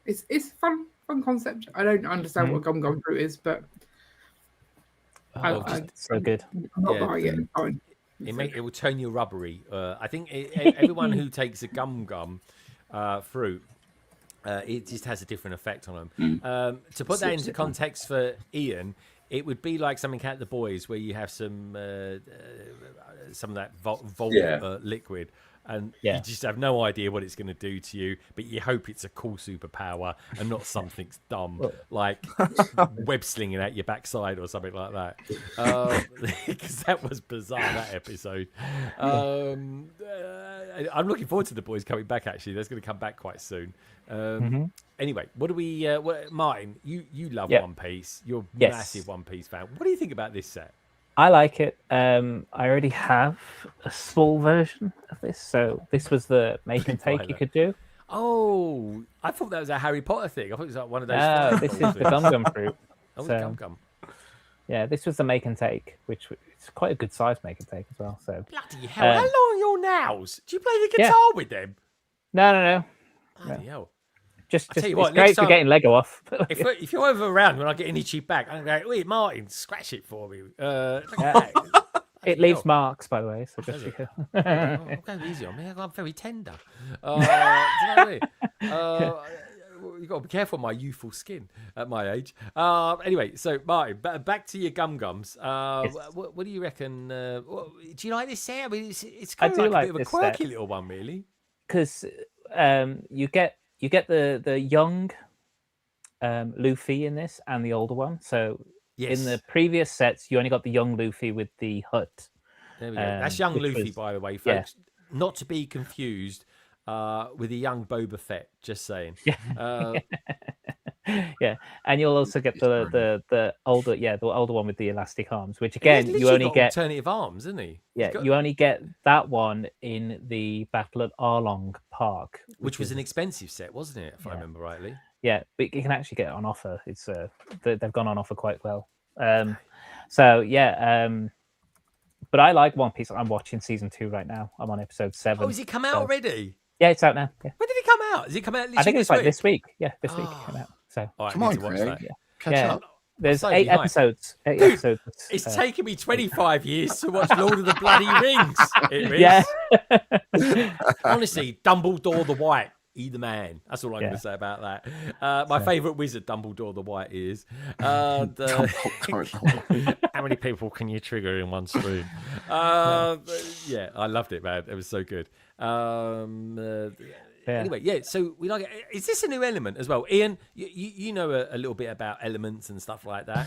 Speaker 7: It's fun concept. I don't understand what Gum Fruit is, but
Speaker 1: Oh,
Speaker 3: So good.
Speaker 7: I'm not
Speaker 1: Yeah,
Speaker 7: buying it. It's fine.
Speaker 1: It will turn you rubbery. I think everyone who takes a gum fruit, it just has a different effect on them. To put that into context for Ian, it would be like something at the boys where you have some of that Volt
Speaker 4: Yeah.
Speaker 1: liquid. And
Speaker 3: Yeah.
Speaker 1: you just have no idea what it's going to do to you, but you hope it's a cool superpower and not something dumb like web slinging at your backside or something like that. Because that was bizarre, that episode. I'm looking forward to the boys coming back, actually. That's going to come back quite soon. Anyway, what do we... Martin, you love
Speaker 3: Yeah.
Speaker 1: One Piece. You're a
Speaker 3: Yes.
Speaker 1: massive One Piece fan. What do you think about this set?
Speaker 3: I like it. I already have a small version of this, so this was the make and take you could do.
Speaker 1: Oh, I thought that was a Harry Potter thing. I thought it was like one of those.
Speaker 3: No, this is the Gum Gum fruit.
Speaker 1: Oh,
Speaker 3: So,
Speaker 1: Gum Gum.
Speaker 3: yeah, this was the make and take, which it's quite a good size make and take as well. So
Speaker 1: Bloody hell! How long are your nails? Do you play the guitar with them?
Speaker 3: No.
Speaker 1: Bloody hell!
Speaker 3: Just
Speaker 1: tell you
Speaker 3: it's
Speaker 1: what,
Speaker 3: great
Speaker 1: next
Speaker 3: for
Speaker 1: time-
Speaker 3: getting Lego off.
Speaker 1: If you're ever around when I get an itchy back, I'm going, wait, Martin, scratch it for me. Look at that.
Speaker 3: It leaves marks, by the way. So just
Speaker 1: I'm going easy on me. I'm very tender. Do you know what I mean? You've got to be careful of my youthful skin at my age. Anyway, so Martin, back to your Gum Gums. What do you reckon? Do you like this set? I mean, it's kind of like a bit of a quirky little one, really.
Speaker 3: Because you get the young Luffy in this and the older one. So in the previous sets, you only got the young Luffy with the hut.
Speaker 1: There we go. That's young Luffy, by the way, folks. Not to be confused with the young Boba Fett. Just saying.
Speaker 3: Yeah, and you'll also get the older one with the elastic arms, which again you only get
Speaker 1: alternative arms, isn't he?
Speaker 3: Yeah, you only get that one in the Battle at Arlong Park,
Speaker 1: which was an expensive set, wasn't it? If I remember rightly.
Speaker 3: Yeah, but you can actually get it on offer. It's they've gone on offer quite well. So yeah, but I like One Piece. I'm watching season 2 right now. I'm on episode 7.
Speaker 1: Oh, has it come out already?
Speaker 3: Yeah, it's out now. Yeah.
Speaker 1: When did it come out? Has it come out?
Speaker 3: I think it's like this week. Yeah, this week it came out. So
Speaker 6: come on, Craig. Catch up.
Speaker 3: There's 8 episodes. 8 episodes.
Speaker 1: It's taken me 25 years to watch Lord of the Bloody Rings. It is.
Speaker 3: Yeah.
Speaker 1: Honestly, Dumbledore the White. He the man. That's all I'm going to say about that. My favourite wizard, Dumbledore the White, is. How many people can you trigger in one stream? Yeah, I loved it, man. It was so good. Anyway, so we like it. Is this a new element as well? Ian, you know a little bit about elements and stuff like that.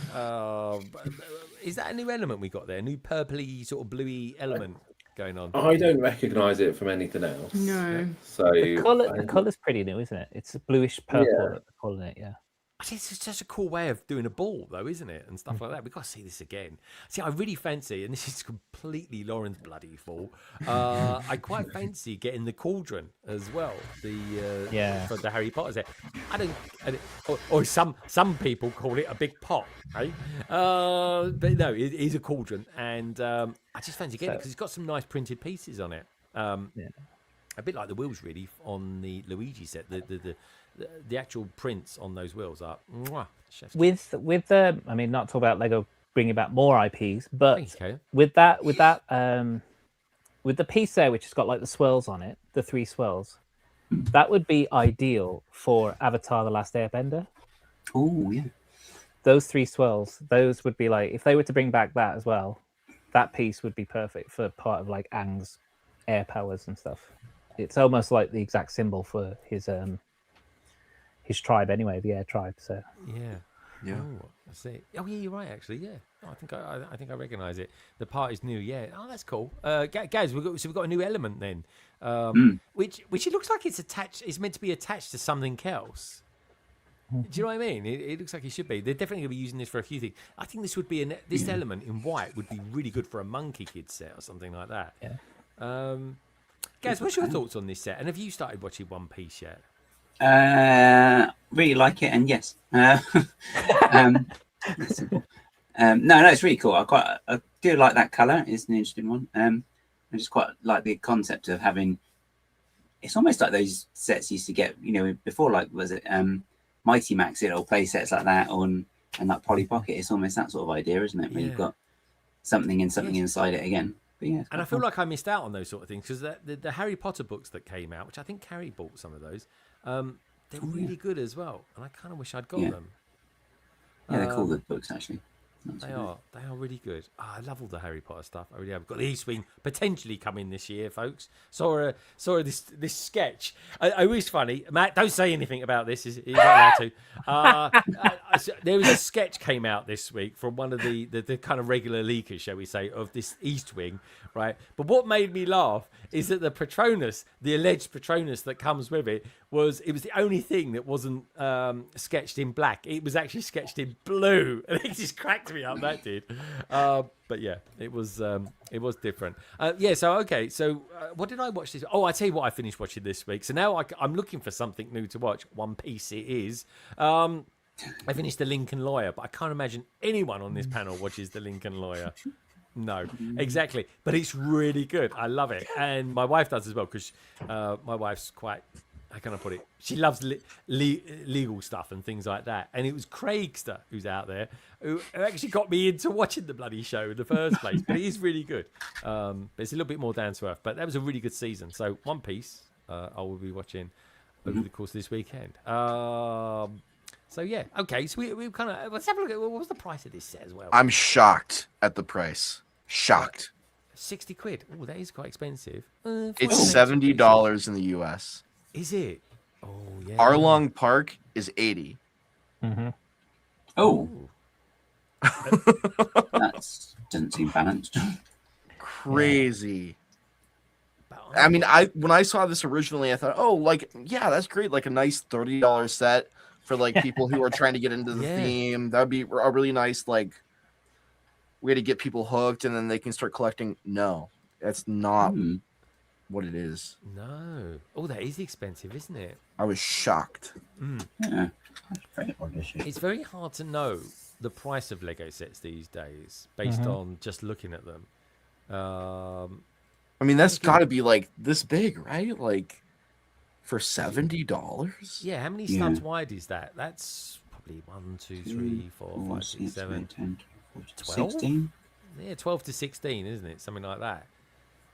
Speaker 1: Is that a new element we got there? A new purpley, sort of bluey element going on?
Speaker 4: I don't recognise it from anything else.
Speaker 7: No.
Speaker 4: So
Speaker 3: the colour's pretty new, isn't it? It's a bluish purple that they're calling it, yeah.
Speaker 1: I think it's such a cool way of doing a ball, though, isn't it? And stuff like that. We've got to see this again. See, I really fancy, and this is completely Lauren's bloody fault. I quite fancy getting the cauldron as well. For the Harry Potter set. Or some people call it a big pot, right? But no, it is a cauldron, and I just fancy getting it because it's got some nice printed pieces on it. A bit like the wheels, really, on the Luigi set. The actual prints on those wheels are
Speaker 3: with the I mean, not talk about Lego bringing back more IPs, but with the piece there which has got like the swirls on it, the 3 swirls, that would be ideal for Avatar: The Last Airbender.
Speaker 2: Oh yeah,
Speaker 3: those 3 swirls, those would be like, if they were to bring back that as well, that piece would be perfect for part of like Aang's air powers and stuff. It's almost like the exact symbol for his tribe anyway, the air tribe. So
Speaker 1: yeah. Oh, I see. Oh yeah, you're right. Actually, yeah. Oh, I think I recognise it. The part is new. Yeah. Oh, that's cool. Guys, we've got a new element then, which it looks like it's attached. It's meant to be attached to something else. Do you know what I mean? It looks like it should be. They're definitely going to be using this for a few things. I think this would be this element in white would be really good for a Monkey Kid set or something like that.
Speaker 3: Yeah.
Speaker 1: Guys, what's your thoughts on this set? And have you started watching One Piece yet?
Speaker 2: Really like it, and yes. No, it's really cool. I do like that color. It's an interesting one. I just quite like the concept of having. It's almost like those sets used to get, before. Like, was it Mighty Max? Or play sets like that, and like Polly Pocket. It's almost that sort of idea, isn't it? Where you've got something inside it again. But yeah,
Speaker 1: and I feel like I missed out on those sort of things because the Harry Potter books that came out, which I think Carrie bought some of those. They're really good as well, and I kind of wish I'd got them.
Speaker 2: Yeah, they're cool good books actually.
Speaker 1: They are really good. I love all the Harry Potter stuff. I really have. Got the East Wing potentially coming this year, folks. Saw this sketch. It was funny. Matt, don't say anything about this. You're not allowed to. there was a sketch came out this week from one of the kind of regular leakers, shall we say, of this East Wing, right? But what made me laugh is that the Patronus, the alleged Patronus that comes with it was the only thing that wasn't sketched in black. It was actually sketched in blue, and it just cracked me up. That did. But yeah, it was different. So what did I watch this? Oh, I tell you what, I finished watching this week. So now I'm looking for something new to watch. One Piece it is. I finished The Lincoln Lawyer, but I can't imagine anyone on this panel watches The Lincoln Lawyer. No, exactly. But it's really good. I love it. And my wife does as well, because my wife's quite, how can I put it? She loves legal stuff and things like that. And it was Craigster, who's out there, who actually got me into watching the bloody show in the first place. But it is really good. But it's a little bit more down to earth. But that was a really good season. So One Piece, I will be watching over the course of this weekend. So yeah, okay. So we kind of, let's have a look at what was the price of this set as well.
Speaker 6: I'm shocked at the price. Shocked.
Speaker 1: 60 quid. Oh, that is quite expensive.
Speaker 6: It's $70 in the US.
Speaker 1: Is it? Oh yeah.
Speaker 6: Arlong Park is 80.
Speaker 3: Mm-hmm.
Speaker 2: Oh, that doesn't seem balanced.
Speaker 6: Crazy. I mean, when I saw this originally, I thought, oh, like, yeah, that's great. Like a nice $30 set for like people who are trying to get into the theme. That would be a really nice, like, way to get people hooked, and then they can start collecting. No, that's not what it is.
Speaker 1: No. Oh, that is expensive, isn't it?
Speaker 6: I was shocked.
Speaker 2: Yeah, that's very odd issue.
Speaker 1: It's very hard to know the price of Lego sets these days based on just looking at them.
Speaker 6: I mean, that's got to be like this big, right? Like for $70.
Speaker 1: Yeah, how many studs wide is that? That's probably 1, 2, 3, 4, 5, 6, 7,
Speaker 2: 10,
Speaker 1: 12?
Speaker 2: 16.
Speaker 1: Yeah, 12 to 16, isn't it? Something like that.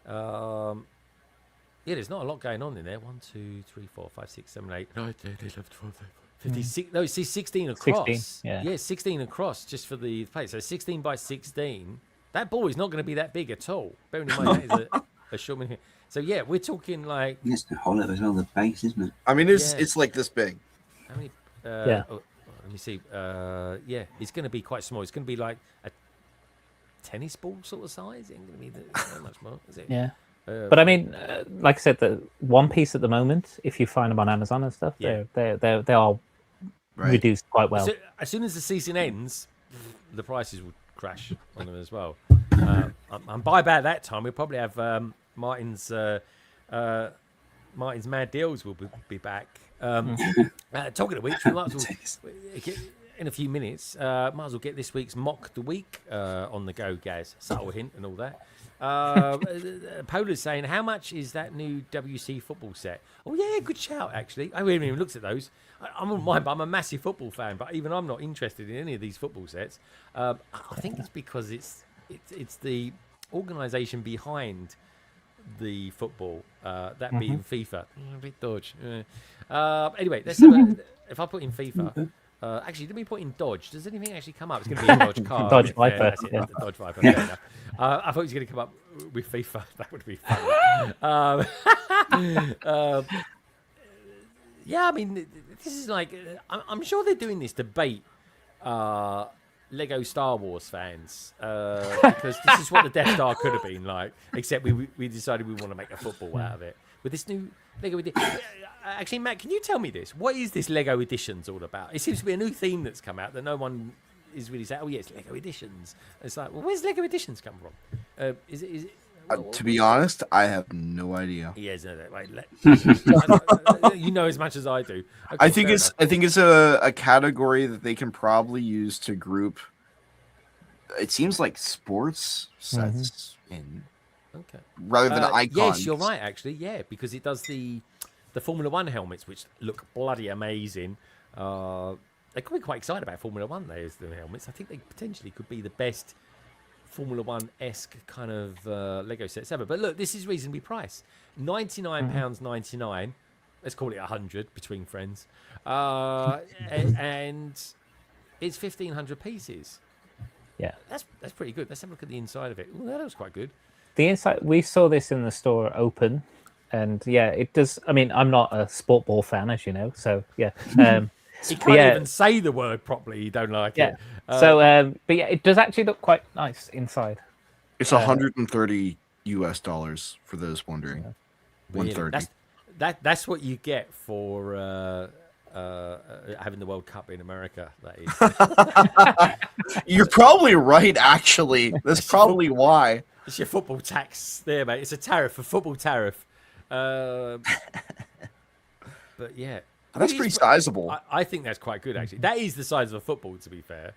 Speaker 1: Yeah, there's not a lot going on in there. 1, 2, 3, 4, 5, 6, 7, 8, 9, 10, 11, 12, 56. No, see, 16 across.
Speaker 3: 16,
Speaker 1: yeah, 16 across just for the plate. So 16 by 16. That ball is not going to be that big at all. Bearing in mind that is a short minute. So yeah, we're talking like.
Speaker 2: It's the hollow as well, the base, isn't it?
Speaker 6: I mean, it's like this big.
Speaker 1: How many? Oh, let me see. Yeah, it's going to be quite small. It's going to be like a tennis ball sort of size. It ain't going to be that much more, is it?
Speaker 3: Yeah. But I mean, like I said, the One Piece at the moment, if you find them on Amazon and stuff, they are reduced quite well.
Speaker 1: So, as soon as the season ends, the prices will crash on them as well. And by about that time, we'll probably have Martin's Mad Deals will be back. Talking of which, we might as well, in a few minutes, might as well get this week's Mock the Week on the go, Gaz. Subtle hint and all that. Polar's saying, how much is that new WC football set? Oh yeah, good shout actually. I haven't even looked at those. I wouldn't mind, but I'm a massive football fan. But even I'm not interested in any of these football sets. I think it's because it's the organisation behind the football, that being FIFA. A bit dodge. Anyway, let's have if I put in FIFA. Actually, let me put in Dodge. Does anything actually come up? It's going to be a Dodge car.
Speaker 3: Dodge Viper.
Speaker 1: Yeah, Dodge Viper. Fair enough. I thought it was going to come up with FIFA. That would be fun. Yeah, I mean, this is like, I'm sure they're doing this to bait Lego Star Wars fans, because this is what the Death Star could have been like, except we decided we want to make a football out of it. With this new Lego edition. Actually, Matt, can you tell me this? What is this Lego Editions all about? It seems to be a new theme that's come out that no one is really saying, oh, yeah, it's Lego Editions. It's like, well, where's Lego Editions come from? Is it
Speaker 6: to be honest, I have no idea.
Speaker 1: Yeah, no, right. You know as much as I do. Okay,
Speaker 6: I think it's a category that they can probably use to group. It seems like sports sets in. Okay. Rather than icons.
Speaker 1: Yes, you're right. Actually, yeah, because it does the Formula One helmets, which look bloody amazing. They could be quite excited about Formula One. Those the helmets. I think they potentially could be the best Formula One-esque kind of Lego sets ever. But look, this is reasonably priced. £99.99. Let's call it 100 between friends. And it's 1,500 pieces.
Speaker 3: Yeah,
Speaker 1: that's pretty good. Let's have a look at the inside of it. Ooh, that looks quite good.
Speaker 3: The inside, we saw this in the store open, and yeah, it does. I mean, I'm not a sport ball fan, as you know, so yeah.
Speaker 1: He can't even say the word properly. You don't like it.
Speaker 3: But yeah, it does actually look quite nice inside.
Speaker 6: It's $130 US for those wondering.
Speaker 1: Really?
Speaker 6: 130.
Speaker 1: That's what you get for having the World Cup in America. That is.
Speaker 6: You're probably right. Actually, that's probably why.
Speaker 1: It's your football tax there, mate. It's a tariff, a football tariff. But yeah,
Speaker 6: that's pretty sizable.
Speaker 1: I think that's quite good, actually. That is the size of a football, to be fair.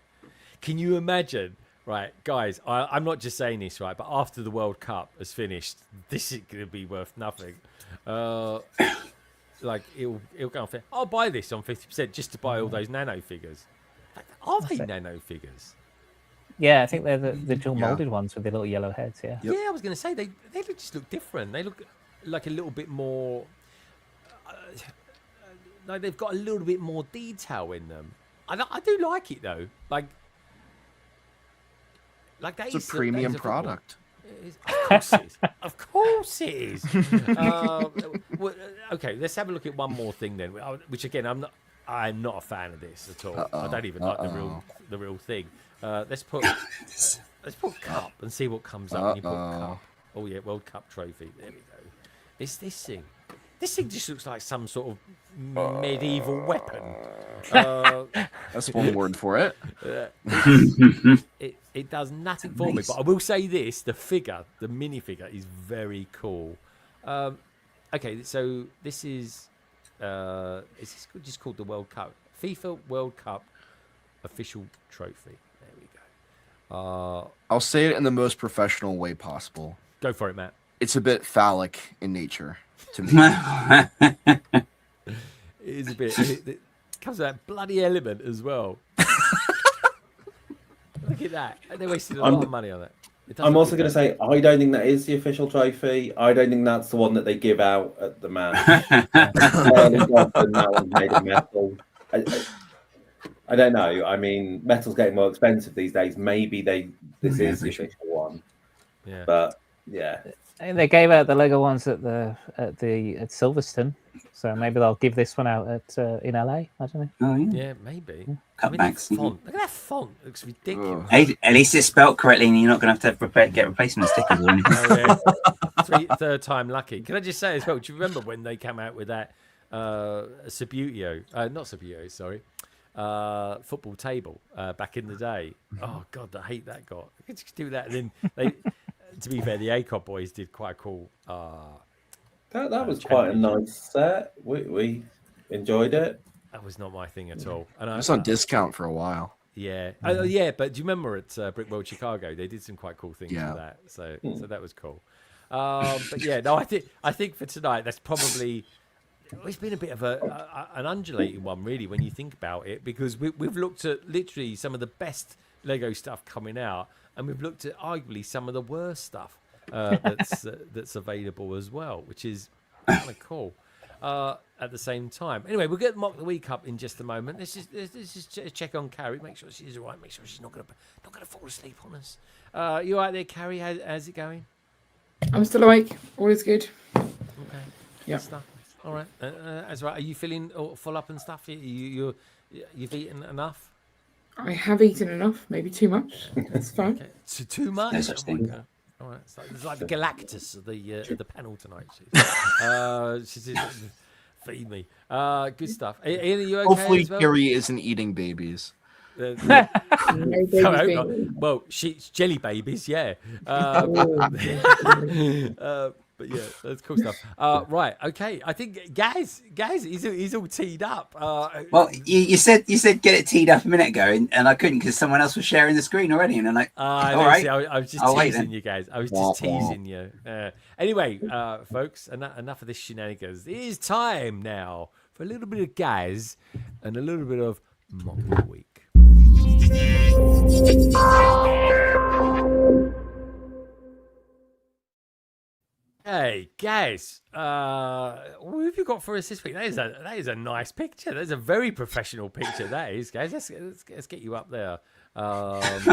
Speaker 1: Can you imagine? Right, guys, I'm not just saying this, right? But after the World Cup has finished, this is going to be worth nothing. Like, it'll go on. I'll buy this on 50% just to buy all those nano figures. Like, are they nano figures?
Speaker 3: Yeah, I think they're the dual molded ones with the little yellow heads. Yeah.
Speaker 1: Yeah, I was going to say they just look different. They look like a little bit more. Like they've got a little bit more detail in them. I do like it though. Like that is
Speaker 6: a premium product.
Speaker 1: Of course it is. Of course it is. Well, okay, let's have a look at one more thing then. Which again, I'm not a fan of this at all. I don't even like the real thing. Let's put cup and see what comes up. When you put cup. Oh yeah, World Cup trophy. There we go. It's this thing. This thing just looks like some sort of medieval weapon.
Speaker 6: That's one word for it.
Speaker 1: It does nothing for me. But I will say this: the minifigure, is very cool. Okay, so this is this just called the World Cup, FIFA World Cup official trophy. There we go.
Speaker 6: I'll say it in the most professional way possible.
Speaker 1: Go for it, Matt.
Speaker 6: It's a bit phallic in nature to me.
Speaker 1: It is a bit. It comes with that bloody element as well. Look at that. They wasted a lot of money on it.
Speaker 4: I'm also going to say, I don't think that is the official trophy. I don't think that's the one that they give out at the match. That one's made of metal. I don't know. I mean, metal's getting more expensive these days. Maybe this is the official one.
Speaker 1: Yeah.
Speaker 4: But yeah.
Speaker 3: And they gave out the Lego ones at Silverstone, so maybe they'll give this one out in LA. I don't know.
Speaker 2: Oh yeah.
Speaker 1: Yeah, maybe.
Speaker 2: Cutbacks.
Speaker 1: Look at that font. It looks ridiculous.
Speaker 2: Hey, at least it's spelt correctly, and you're not going to have to get replacement stickers or anything.
Speaker 1: Oh, yeah. Third time lucky. Can I just say as well? Do you remember when they came out with that Subbuteo? Not Subbuteo, sorry. Football table back in the day. Oh God, I hate that. God, I could just do that, and then they. To be fair, the ACOB boys did quite cool.
Speaker 4: That was quite a nice set. We enjoyed it.
Speaker 1: That was not my thing at all. And
Speaker 6: it was on discount for a while.
Speaker 1: Yeah, yeah. But do you remember at Brick World Chicago? They did some quite cool things with that. So that was cool. But yeah, no, I think for tonight that's probably. It's been a bit of an undulating one, really, when you think about it, because we've looked at literally some of the best Lego stuff coming out, and we've looked at arguably some of the worst stuff that's available as well, which is kind of cool. At the same time, anyway, we'll get Mock the Week up in just a moment. Let's just check on Carrie, make sure she's all right, make sure she's not gonna fall asleep on us. You all right there, Carrie? How's it going?
Speaker 7: I'm still awake. All is good.
Speaker 1: Okay.
Speaker 7: Yeah.
Speaker 1: Stuff. All right. As right. Are you feeling full up and stuff? You've eaten enough?
Speaker 7: I have eaten enough. Maybe too much. That's fine.
Speaker 1: Okay. So too much.
Speaker 2: No such thing.
Speaker 1: All right. It's like the Galactus of the panel tonight. She's feed me. Good stuff. Ian, are you okay?
Speaker 6: Hopefully,
Speaker 1: as well?
Speaker 6: Carrie isn't eating babies.
Speaker 7: No babies.
Speaker 1: Well, she's jelly babies, yeah. But yeah, that's cool stuff. Right, okay. I think Gaz, he's all teed up.
Speaker 2: Well, you said get it teed up a minute ago, and I couldn't because someone else was sharing the screen already, and I'm like, all right.
Speaker 1: See, I was just teasing you guys. I was just teasing you. Anyway, folks, enough of this shenanigans. It is time now for a little bit of Gaz and a little bit of Mock the Week. Hey, guys, what have you got for us this week? That is a nice picture. That is a very professional picture, that is, guys. Let's get you up there. I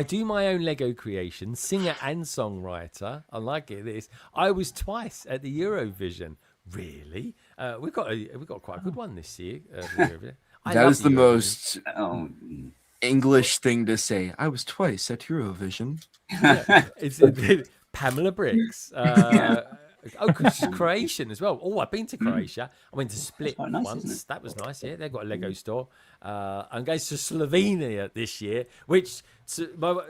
Speaker 1: do my own Lego creations, singer and songwriter. I like it. I was twice at the Eurovision. Really? We've got quite a good one this year.
Speaker 6: That is the most
Speaker 2: Oh,
Speaker 6: English thing to say. I was twice at Eurovision.
Speaker 1: Yeah, it's Pamela Bricks. Because she's Croatian as well. Oh, I've been to Croatia. I went to Split
Speaker 2: quite nice,
Speaker 1: once.
Speaker 2: isn't it?
Speaker 1: That was nice. Yeah, they've got a Lego store. I'm going to Slovenia this year, which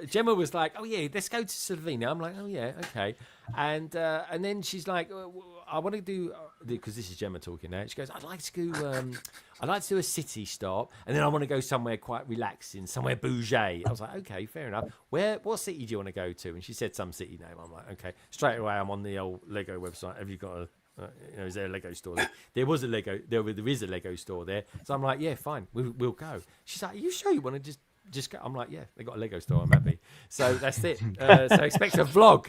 Speaker 1: Gemma was like, "Oh yeah, let's go to Slovenia." I'm like, "Oh yeah, okay." And then she's like, "I want to do," because this is Gemma talking now. She goes, "I'd like to go. I'd like to do a city stop, and then I want to go somewhere quite relaxing, somewhere bougie." I was like, "Okay, fair enough. What city do you want to go to?" And she said some city name. I'm like, "Okay." Straight away, I'm on the old Lego website. Have you got a is there a Lego store there? There is a Lego store there. So I'm like, yeah, fine, we'll go. She's like, are you sure you want to just go? I'm like, yeah, they got a Lego store. I'm happy. So that's it. So expect a vlog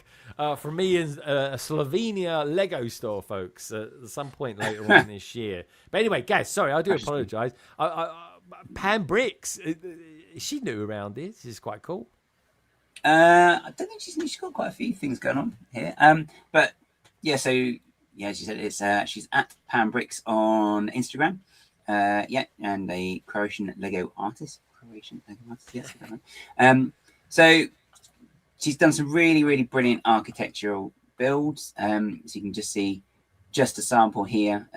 Speaker 1: from me in a Slovenia Lego store, folks, at some point later on this year. But anyway, guys, sorry, I do apologise. Pam Bricks, is she new around here? This is quite cool.
Speaker 2: I don't think she's new. She's got quite a few things going on here. But yeah, so yeah, she said it's she's at Pam Bricks on Instagram. Yeah, and a Croatian Lego artist. Yes. So she's done some really brilliant architectural builds. So you can just see just a sample here,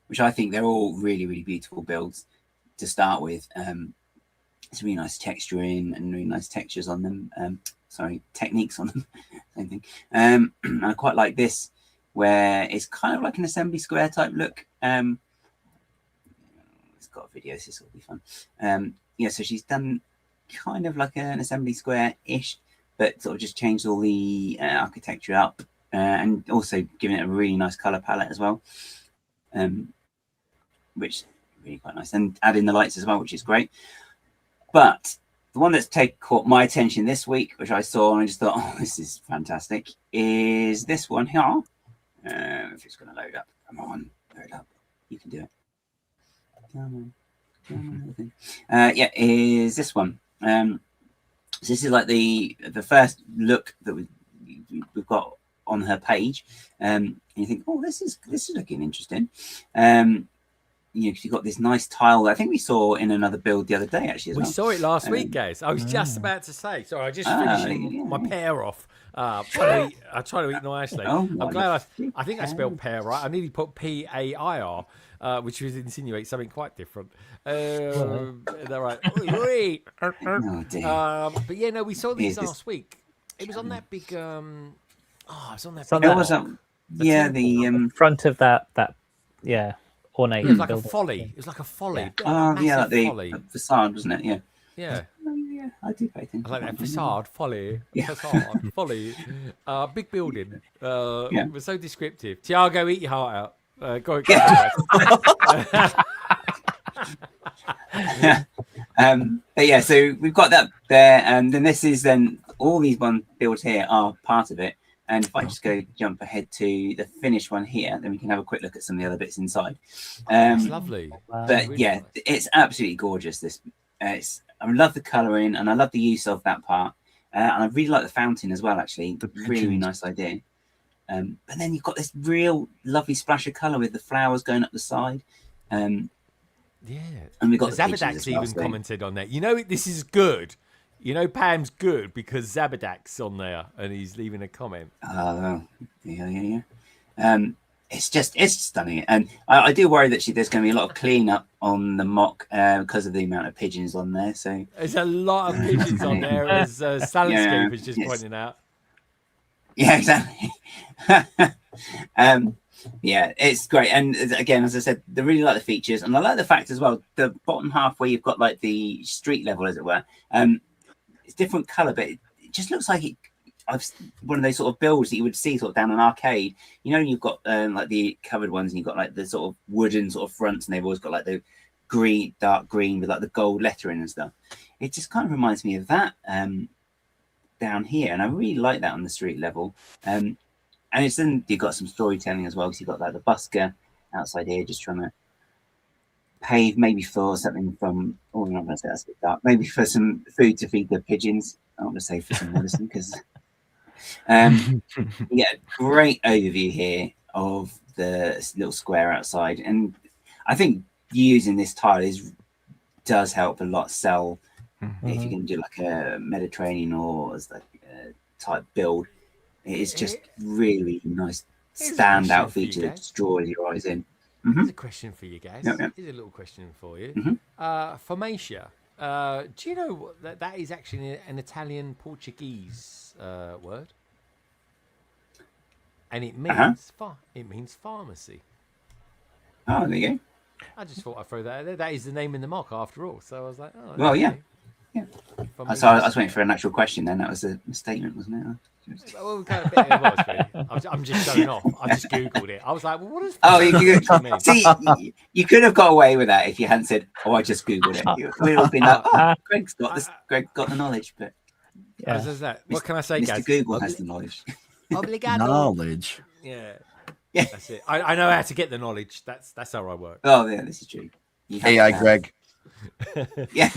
Speaker 2: which I think they're all really beautiful builds to start with. It's really nice texturing and really nice textures on them. Techniques on them. Same thing. I quite like this, where it's kind of like an assembly square type look. It's got a video, so this will be fun. Yeah, so she's done kind of like an assembly square-ish, but sort of just changed all the architecture up, and also given it a really nice color palette as well, which is really quite nice, and add in the lights as well, which is great. But the one that's caught my attention this week, which I saw and I just thought, oh, this is fantastic, is this one here. If it's going to load up, come on, load up. You can do it. Come on. Yeah, is this one. So this is like the first look that we've got on her page. And you think, oh, this is looking interesting. You've got this nice tile that I think we saw in another build the other day, actually.
Speaker 1: We saw it last week, guys. I was just about to say. Sorry, I just finishing my pear off. I try to eat nicely. I'm glad I think I spelled pear right. I nearly put PAIR, which would insinuate something quite different. They're right. But yeah, no, we saw these last week. It was on that big. It was on that.
Speaker 3: The front of that. Yeah. Ornate.
Speaker 1: It was like a folly. It was like a folly.
Speaker 2: Yeah, the facade, wasn't it? Yeah.
Speaker 1: Yeah.
Speaker 2: Yeah, I do pay attention.
Speaker 1: I like that facade, folly.
Speaker 2: Yeah.
Speaker 1: Facade, folly. Big building. It was so descriptive. Tiago, eat your heart out. Go.
Speaker 2: But yeah, so we've got that there, and then this is all these one builds here are part of it. And if I just jump ahead to the finished one here, then we can have a quick look at some of the other bits inside.
Speaker 1: It's lovely.
Speaker 2: But really nice. It's absolutely gorgeous. I love the colouring, and I love the use of that part. And I really like the fountain as well, actually. Really nice idea. But then you've got this real lovely splash of colour with the flowers going up the side.
Speaker 1: Yeah.
Speaker 2: And we've got
Speaker 1: Zabadak's even commented on that. This is good. Pam's good because Zabadak's on there and he's leaving a comment.
Speaker 2: Yeah. It's stunning. And I do worry that there's going to be a lot of cleanup on the mock because of the amount of pigeons on there. So
Speaker 1: there's a lot of pigeons on there, as Salandscape was just pointing out.
Speaker 2: Yeah, exactly. Yeah, it's great. And again, as I said, I really like the features, and I like the fact as well, the bottom half where you've got like the street level, as it were. It's different color, but it just looks like one of those sort of builds that you would see sort of down an arcade. You've got like the covered ones, and you've got like the sort of wooden sort of fronts, and they've always got like the dark green with like the gold lettering and stuff. It just kind of reminds me of that down here, and I really like that on the street level. And it's then you've got some storytelling as well, because you've got like the busker outside here just trying to pave, maybe for something from, I'm not going to say that's a bit dark, maybe for some food to feed the pigeons. I'm not going to say for some medicine, because great overview here of the little square outside. And I think using this tile does help a lot sell if you can do like a Mediterranean or as like a type build. It is just really nice standout feature that just draws your eyes in.
Speaker 1: Here's a question for you guys.
Speaker 2: Yep.
Speaker 1: Here's a little question for you. Formatia. Do you know that is actually an Italian Portuguese word? And it means it means pharmacy.
Speaker 2: Oh, there you go.
Speaker 1: I just thought I'd throw that out there. That is the name in the mark after all. So I was like, oh.
Speaker 2: Well,
Speaker 1: okay.
Speaker 2: yeah. So I was waiting for an actual question then. That was a statement, wasn't it?
Speaker 1: Well, we kind of bit it was, really. I'm just showing off. I just Googled it. I was like, well, what does
Speaker 2: you see, you could have got away with that if you hadn't said, "Oh, I just Googled it." We'd all been like, "Oh, Greg's got this. Greg got the knowledge." But
Speaker 1: what can I say,
Speaker 2: Mr.
Speaker 1: guys?
Speaker 2: Google has the knowledge.
Speaker 8: Knowledge.
Speaker 1: Yeah.
Speaker 2: Yeah,
Speaker 1: that's it. I know how to get the knowledge. That's how I work.
Speaker 2: Oh, yeah, this is true.
Speaker 6: AI Greg.
Speaker 2: Yeah.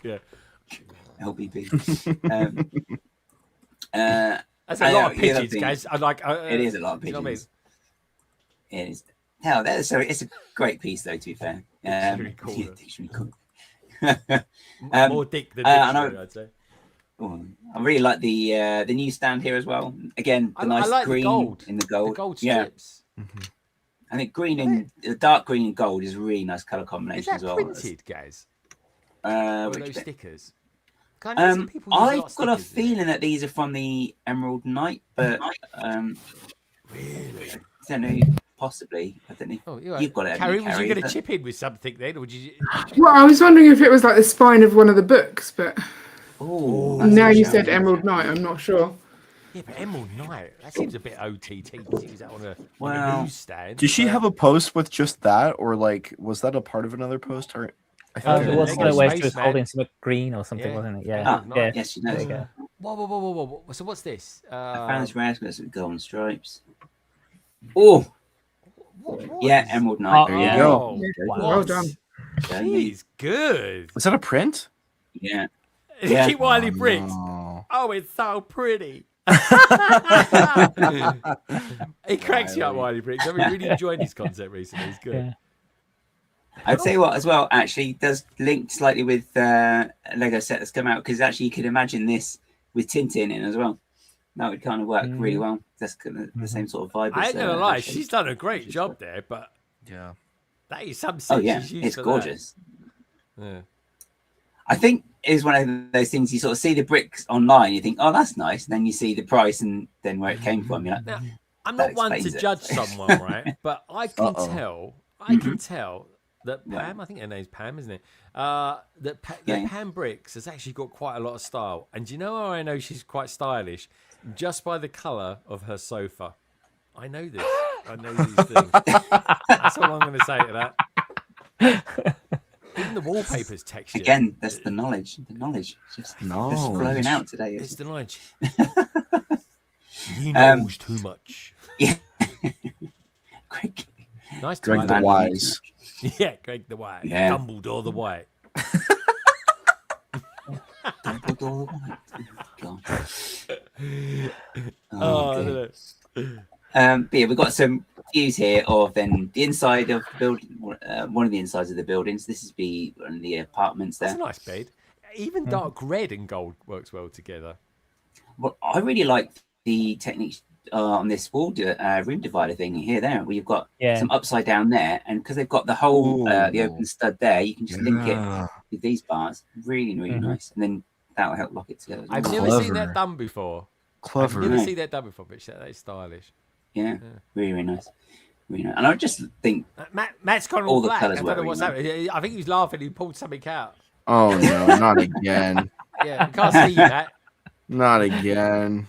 Speaker 1: Yeah.
Speaker 2: LBB.
Speaker 1: That's a lot of pigeons, guys. I like.
Speaker 2: It is a lot of pigeons.
Speaker 1: You know what I mean?
Speaker 2: It is. Hell, it's a great piece, though. To be fair,
Speaker 1: Really cool.
Speaker 2: yeah, it's really cool.
Speaker 1: More dick than dictionary, I'd say.
Speaker 2: I really like the new stand here as well. Again, the nice
Speaker 1: like
Speaker 2: green
Speaker 1: the gold.
Speaker 2: in the gold.
Speaker 1: The gold strips.
Speaker 2: I think green and dark green and gold is a really nice color combination
Speaker 1: Is that
Speaker 2: as well.
Speaker 1: printed, guys?
Speaker 2: Which
Speaker 1: those
Speaker 2: bit?
Speaker 1: stickers. I've
Speaker 2: got a feeling that these are from the Emerald Knight, but
Speaker 1: really,
Speaker 2: I don't know. Possibly, I don't know.
Speaker 1: Oh,
Speaker 2: You've got it.
Speaker 1: Carrie, was you going to chip in with something then, or would you?
Speaker 7: Well, I was wondering if it was like the spine of one of the books, but now you said Emerald Knight. I'm not sure.
Speaker 1: Yeah, but Emerald Knight, that seems a bit OTT to use that on a newsstand.
Speaker 6: Did she have a post with just that, or like was that a part of another post? Or
Speaker 3: it was
Speaker 1: Lego
Speaker 3: where she was
Speaker 1: Spaceman.
Speaker 3: holding something green or something, wasn't it? Yeah. Yeah.
Speaker 2: Yes, she knows.
Speaker 1: Whoa. So what's this?
Speaker 2: I found this rare with golden stripes. Oh, yeah, Emerald Knight. There you go.
Speaker 7: Well done.
Speaker 1: He's good.
Speaker 6: Was that a print?
Speaker 2: Yeah.
Speaker 1: Keep Wiley Briggs.
Speaker 6: No.
Speaker 1: Oh, it's so pretty. It cracks you up, Wiley Briggs. I've been really enjoying his concept recently. It's good.
Speaker 3: Yeah.
Speaker 2: I'd say what as well actually does link slightly with a Lego set that's come out, because actually you could imagine this with Tintin in as well. That would kind of work really well. That's kind of the same sort of vibe.
Speaker 1: I ain't gonna lie, she's done a great job there, but
Speaker 6: yeah,
Speaker 1: that is some.
Speaker 2: Oh yeah, it's gorgeous. Yeah. I think it's one of those things you sort of see the bricks online, you think, oh, that's nice, and then you see the price and then where it came from. You're like,
Speaker 1: now, I'm not one to judge someone, right? But I can tell. I can tell that Pam, I think her name's Pam, isn't it? That Pam Bricks has actually got quite a lot of style. And do you know how I know she's quite stylish? Just by the colour of her sofa. I know this. I know these things. That's all I'm going to say to that. Even the wallpaper's texture.
Speaker 2: Again, that's the knowledge. The knowledge just flowing out today.
Speaker 1: It's the knowledge. He knows too much.
Speaker 2: Yeah.
Speaker 1: Nice to
Speaker 6: Greg the Wise.
Speaker 1: Yeah, Greg the White.
Speaker 2: Yeah.
Speaker 1: Dumbledore the White.
Speaker 2: Dumbledore the White. But yeah, we've got some views here of then the inside of the building, one of the insides of the buildings. This is one of the apartments there.
Speaker 1: That's a nice bed. Even dark red and gold works well together.
Speaker 2: Well, I really like the techniques on this wall room divider thing here, there, where you've got some upside down there, and because they've got the whole the open stud there, you can just link it with these bars. Really nice, and then that'll help lock it together.
Speaker 1: I've never seen that done before.
Speaker 6: Clever.
Speaker 1: I've never seen that done before, but that is stylish.
Speaker 2: Yeah, really nice. Really nice. And I just think
Speaker 1: Matt's gone
Speaker 2: all
Speaker 1: black.
Speaker 2: the
Speaker 1: I
Speaker 2: colours
Speaker 1: don't know
Speaker 2: work
Speaker 1: what's
Speaker 2: really
Speaker 1: happening. I think he was laughing. He pulled something out.
Speaker 6: Oh no, not again.
Speaker 1: Yeah, you can't see you, Matt.
Speaker 6: Not again.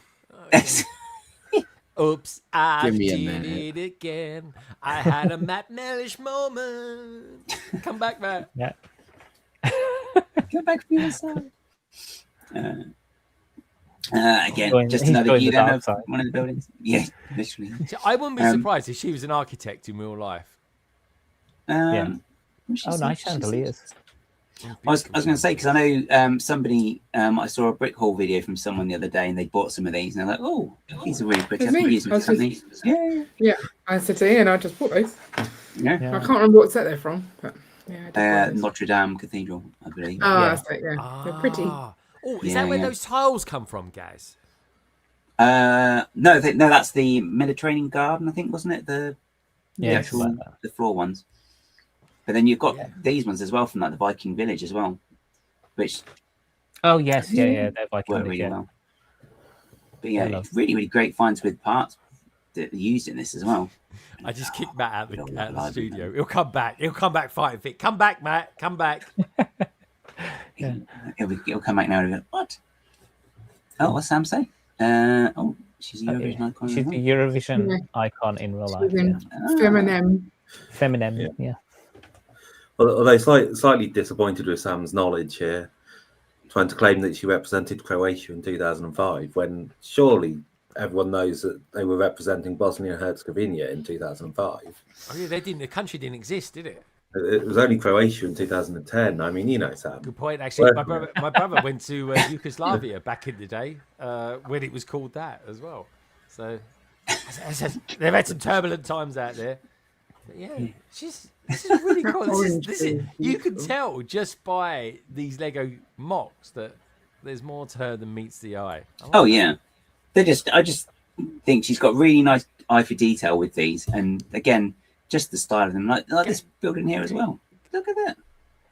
Speaker 1: Oops, I
Speaker 6: Give me a
Speaker 1: did
Speaker 6: minute.
Speaker 1: it again. I had a Matt Mellish moment. Come back, Matt.
Speaker 3: Yeah.
Speaker 2: Come back from your side. Again, just another view then of one of the buildings. Yeah, literally.
Speaker 1: So I wouldn't be surprised if she was an architect in real life.
Speaker 3: Oh, nice chandeliers.
Speaker 2: I was going to say, because I know somebody, I saw a brick haul video from someone the other day, and they bought some of these, and they're like, "Oh, these are really pretty. I can use them for something." Yeah.
Speaker 7: I said to Ian, I just bought those.
Speaker 2: Yeah.
Speaker 7: I can't remember what set they're from, but yeah.
Speaker 2: Notre Dame Cathedral, I believe.
Speaker 7: Oh, that's it. Yeah, they're pretty.
Speaker 1: Oh, is that where those tiles come from, guys?
Speaker 2: No, that's the Mediterranean Garden, I think, wasn't it? The actual the floor ones. But then you've got these ones as well from like the Viking village as well, which
Speaker 3: they're Viking
Speaker 2: work really well. But yeah, really, really great finds with parts that are used in this as well.
Speaker 1: I just kicked Matt out of the studio. He'll come back. He'll come back fighting fit. Come back, Matt. Come back.
Speaker 2: He'll come back now and go, what? Oh, what's Sam say? She's a Eurovision icon.
Speaker 3: She's a Eurovision icon in real life. Feminine, yeah.
Speaker 4: Although slightly disappointed with Sam's knowledge here, trying to claim that she represented Croatia in 2005, when surely everyone knows that they were representing Bosnia and Herzegovina in 2005.
Speaker 1: Oh yeah, the country didn't exist, did it?
Speaker 4: It was only Croatia in 2010. I mean, you know, Sam.
Speaker 1: Good point. Actually, my brother went to Yugoslavia back in the day when it was called that as well. So they've had some turbulent times out there. But yeah, this is really cool. This is you can tell just by these Lego mocks that there's more to her than meets the eye.
Speaker 2: Yeah, I just think she's got really nice eye for detail with these, and again, just the style of them, like this building here as well. Look at that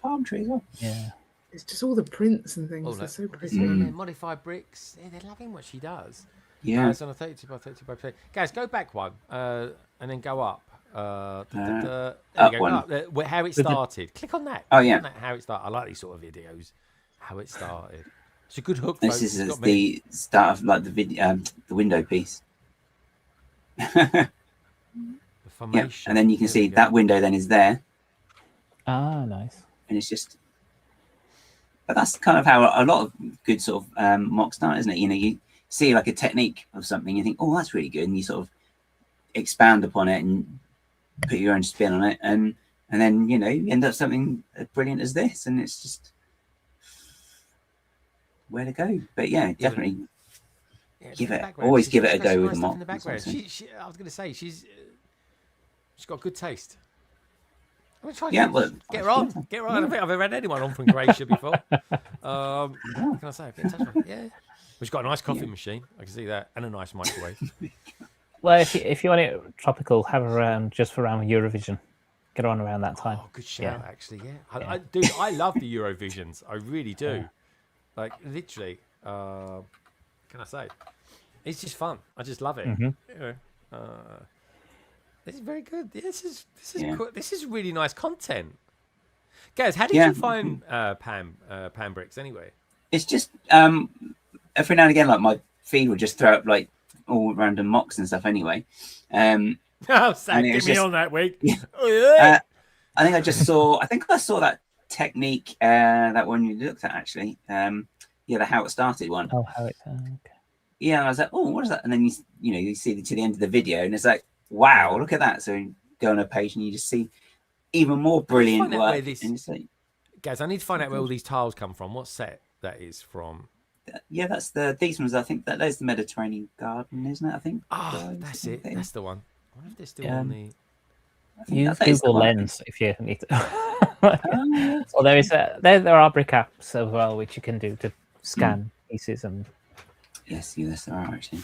Speaker 2: palm tree as well.
Speaker 3: Yeah,
Speaker 7: it's just all the prints and things. They're so pretty.
Speaker 1: Modified bricks. They're loving what she does.
Speaker 2: Yeah.
Speaker 1: It's on a 32 by 32 by 32. Guys, go back one and then go up.
Speaker 2: Up
Speaker 1: one. How it started. Click on that.
Speaker 2: Oh, yeah.
Speaker 1: On that, how it started. I like these sort of videos. How it started. It's a good hook.
Speaker 2: This is the start of like the video, the window piece.
Speaker 1: The formation.
Speaker 2: And then you can see that window then is there.
Speaker 3: Ah, nice.
Speaker 2: And it's just, but that's kind of how a lot of good sort of mock start, isn't it? You know, you see like a technique of something, you think, oh, that's really good, and you sort of expand upon it and put your own spin on it, and then you know you end up something as brilliant as this, and it's just where to go. But yeah, definitely always give it a go with the mock.
Speaker 1: I was going to say she's got good taste. I'm try get her on. I don't think I've ever had anyone on from Croatia before. What can I say? Yeah. We've got a nice coffee machine. I can see that, and a nice microwave.
Speaker 3: Well, if you want it tropical, have her around just for around Eurovision. Get her on around that time.
Speaker 1: Oh, good shout, actually. Yeah, dude, I love the Eurovisions. I really do. Yeah. Like literally, can I say? It's just fun. I just love it.
Speaker 3: Mm-hmm.
Speaker 1: You know, this is very good. This is cool. This is really nice content. Guys, how did you find Pam Bricks anyway?
Speaker 2: It's just every now and again, like my feed will just throw up like all random mocks and stuff. Anyway,
Speaker 1: oh, Sam, get me on that week.
Speaker 2: I think I just saw. I think I saw that technique. That one you looked at actually. The how it started one.
Speaker 3: Oh, how it. Okay.
Speaker 2: Yeah, and I was like, oh, what is that? And then you see to the end of the video, and it's like, wow, look at that. So you go on a page and you just see even more brilliant work.
Speaker 1: Guys, I need to find out where all these tiles come from. What set that is from?
Speaker 2: Yeah, that's these ones. I think there's the Mediterranean Garden, isn't it? I think.
Speaker 1: Oh, that's it. That's the one. I wonder if they're still on the.
Speaker 3: Use Google Lens if you need to. Well, there are brick apps as well, which you can do to scan pieces and.
Speaker 2: Yes, there are actually.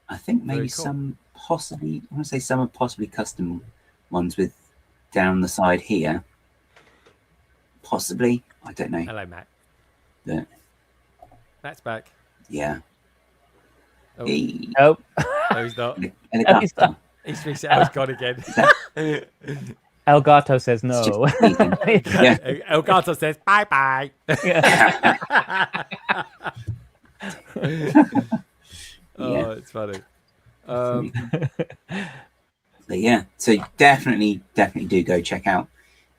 Speaker 2: I think maybe some possibly. I want to say some are possibly custom ones with down the side here. Possibly, I don't know.
Speaker 1: Hello, Matt.
Speaker 2: But,
Speaker 1: Matt's back.
Speaker 2: Yeah.
Speaker 1: Oh.
Speaker 3: Nope.
Speaker 1: No, he's not. He's fixed it. He's gone again.
Speaker 3: Elgato says no.
Speaker 2: Yeah.
Speaker 1: Elgato says bye bye. Oh, it's funny.
Speaker 2: But yeah, so definitely do go check out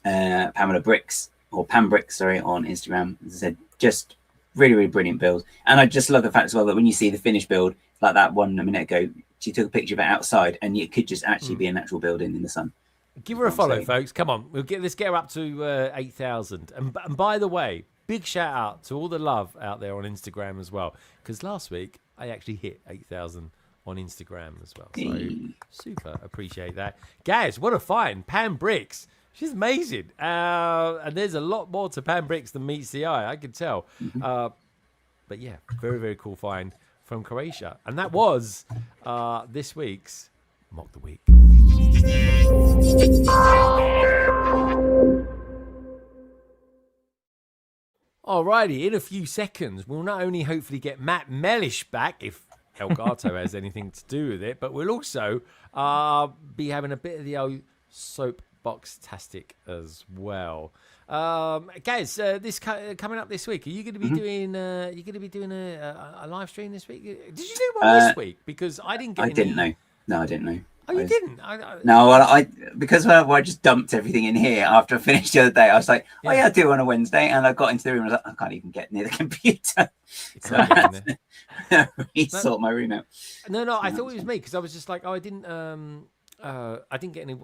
Speaker 2: Pamela Bricks or Pam Bricks, sorry, on Instagram. As I said, just really, really brilliant build. And I just love the fact as well that when you see the finished build, like that one a minute ago, she took a picture of it outside, and it could just actually be an actual building in the sun.
Speaker 1: Give her a follow, folks. Come on, let's get her up to 8,000. And by the way, big shout out to all the love out there on Instagram as well, because last week I actually hit 8,000 on Instagram as well. So super appreciate that, guys. What a find, Pam Bricks. She's amazing, and there's a lot more to Pam Bricks than meets the eye. I can tell, but yeah, very very cool find from Croatia, and that was this week's Mock the Week. Alrighty, in a few seconds, we'll not only hopefully get Matt Mellish back, if Elgato has anything to do with it, but we'll also be having a bit of the old Soapboxastic as well. Guys, this coming up this week, are you going to be doing? You going to be doing a live stream this week? Did you do one this week? Because I didn't get.
Speaker 2: I didn't know. No, I didn't know.
Speaker 1: Oh, you didn't?
Speaker 2: No, well, because I just dumped everything in here after I finished the other day. I was like, oh yeah, I'll do it on a Wednesday, and I got into the room. And I was like, I can't even get near the computer. So I had to resort my room out.
Speaker 1: No, I thought it was me because I was just like, oh, I didn't get any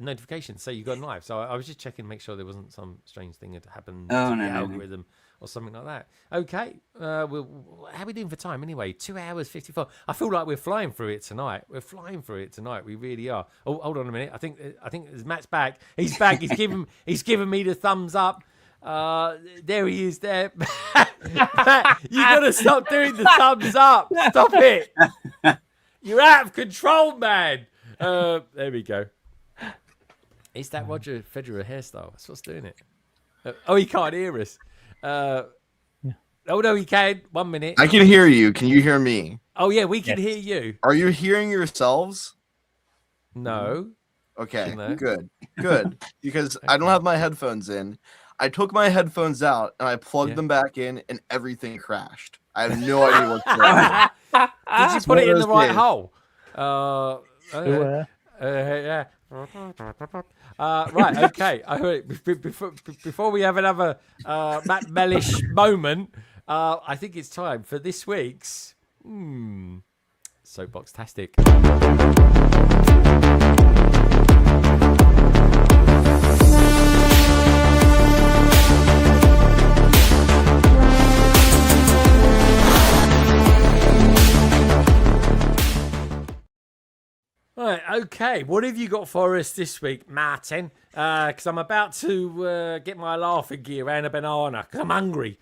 Speaker 1: notifications say you got live. So I was just checking to make sure there wasn't some strange thing that happened to the algorithm or something like that. Okay, how are we doing for time anyway? 2 hours 54. I feel like we're flying through it tonight. We really are. Oh, hold on a minute. I think Matt's back. He's back. He's giving me the thumbs up. There he is. There, Matt, you gotta stop doing the thumbs up. Stop it. You're out of control, man. There we go. It's that Roger Federer hairstyle. That's what's doing it. Oh, he can't hear us. Oh no, he can. 1 minute.
Speaker 6: I can hear you. Can you hear me?
Speaker 1: Oh yeah, we can hear you.
Speaker 6: Are you hearing yourselves?
Speaker 1: No.
Speaker 6: Okay, good. Because I don't have my headphones in. I took my headphones out and I plugged them back in, and everything crashed. I have no idea what's going on.
Speaker 1: Did you put it in the right hole? Yeah. Right, okay. Before we have another Matt Mellish moment, I think it's time for this week's Soapboxastic. Right, okay. What have you got for us this week, Martin? Because I'm about to get my laughing gear and a banana because I'm hungry.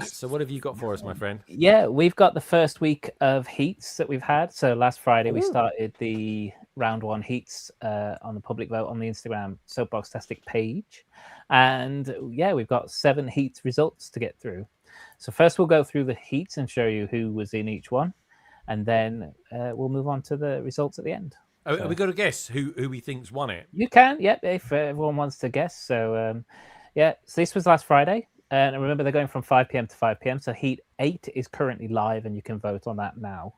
Speaker 1: So what have you got for us, my friend?
Speaker 3: Yeah, we've got the first week of heats that we've had. So last Friday, we started the round one heats on the public vote on the Instagram Soapboxastic page. And yeah, we've got 7 heats results to get through. So first we'll go through the heats and show you who was in each one. And then we'll move on to the results at the end.
Speaker 1: Have we got to guess who we think's won it?
Speaker 3: You can, yep, if everyone wants to guess. So, so this was last Friday. And remember, they're going from 5 p.m. to 5 p.m. So Heat 8 is currently live, and you can vote on that now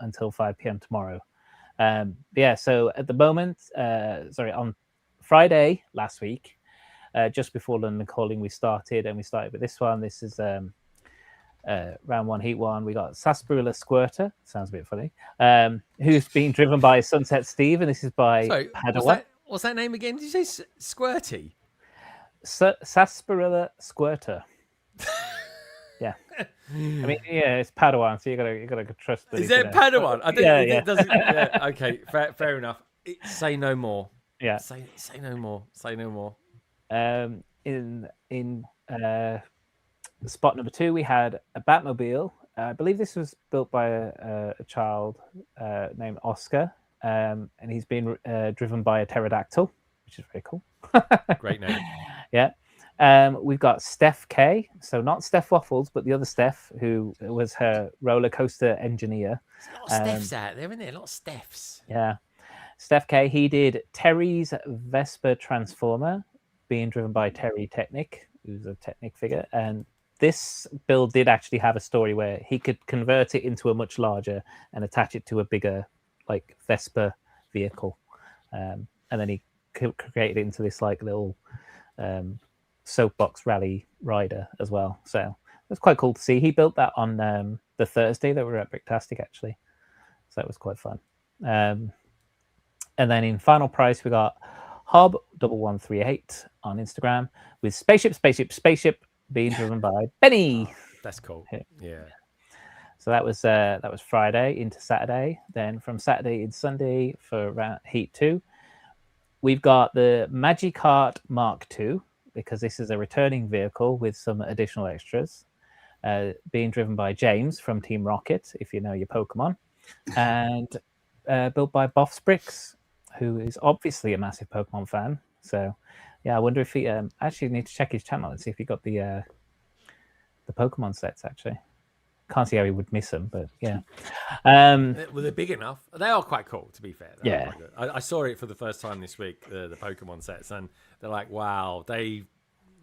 Speaker 3: until 5 p.m. tomorrow. So at the moment, on Friday last week, just before London Calling, we started with this one. This is round one, heat one. We got Sarsaparilla Squirter. Sounds a bit funny. Who's being driven by Sunset Steve, and this is by Padawan.
Speaker 1: What's that name again? Did you say Squirty?
Speaker 3: Sarsaparilla Squirter. Yeah. I mean, yeah, it's Padawan, so you gotta trust.
Speaker 1: Is that Padawan? I think it doesn't. Yeah, okay, fair enough. Say no more.
Speaker 3: Yeah.
Speaker 1: Say no more. Say no more.
Speaker 3: In spot number 2, we had a Batmobile. I believe this was built by a child named Oscar, and he's been driven by a pterodactyl, which is very cool.
Speaker 1: Great name.
Speaker 3: Yeah. We've got Steph K. So not Steph Waffles, but the other Steph, who was her roller coaster engineer.
Speaker 1: There's a lot of Stephs out there, isn't there? A lot of Stephs.
Speaker 3: Yeah. Steph K. He did Terry's Vespa Transformer, being driven by Terry Technic, who's a Technic figure. And this build did actually have a story where he could convert it into a much larger and attach it to a bigger, like, Vespa vehicle. And then he created it into this, like, little soapbox rally rider as well. So it's quite cool to see. He built that on the Thursday that we were at Bricktastic, actually. So it was quite fun. And then in final price, we got Hob1138 on Instagram, with spaceship being driven by Benny.
Speaker 1: Oh, that's cool. Yeah.
Speaker 3: So that was Friday into Saturday. Then from Saturday into Sunday for Heat 2, we've got the Magikarp Mark II, because this is a returning vehicle with some additional extras, being driven by James from Team Rocket, if you know your Pokemon, and built by Boffs Bricks, who is obviously a massive Pokemon fan. So, yeah, I wonder if he actually need to check his channel and see if he got the Pokemon sets. Actually, can't see how he would miss them, but yeah.
Speaker 1: Well, they're big enough. They are quite cool, to be fair. They are quite good. I saw it for the first time this week, the Pokemon sets, and they're like, wow, they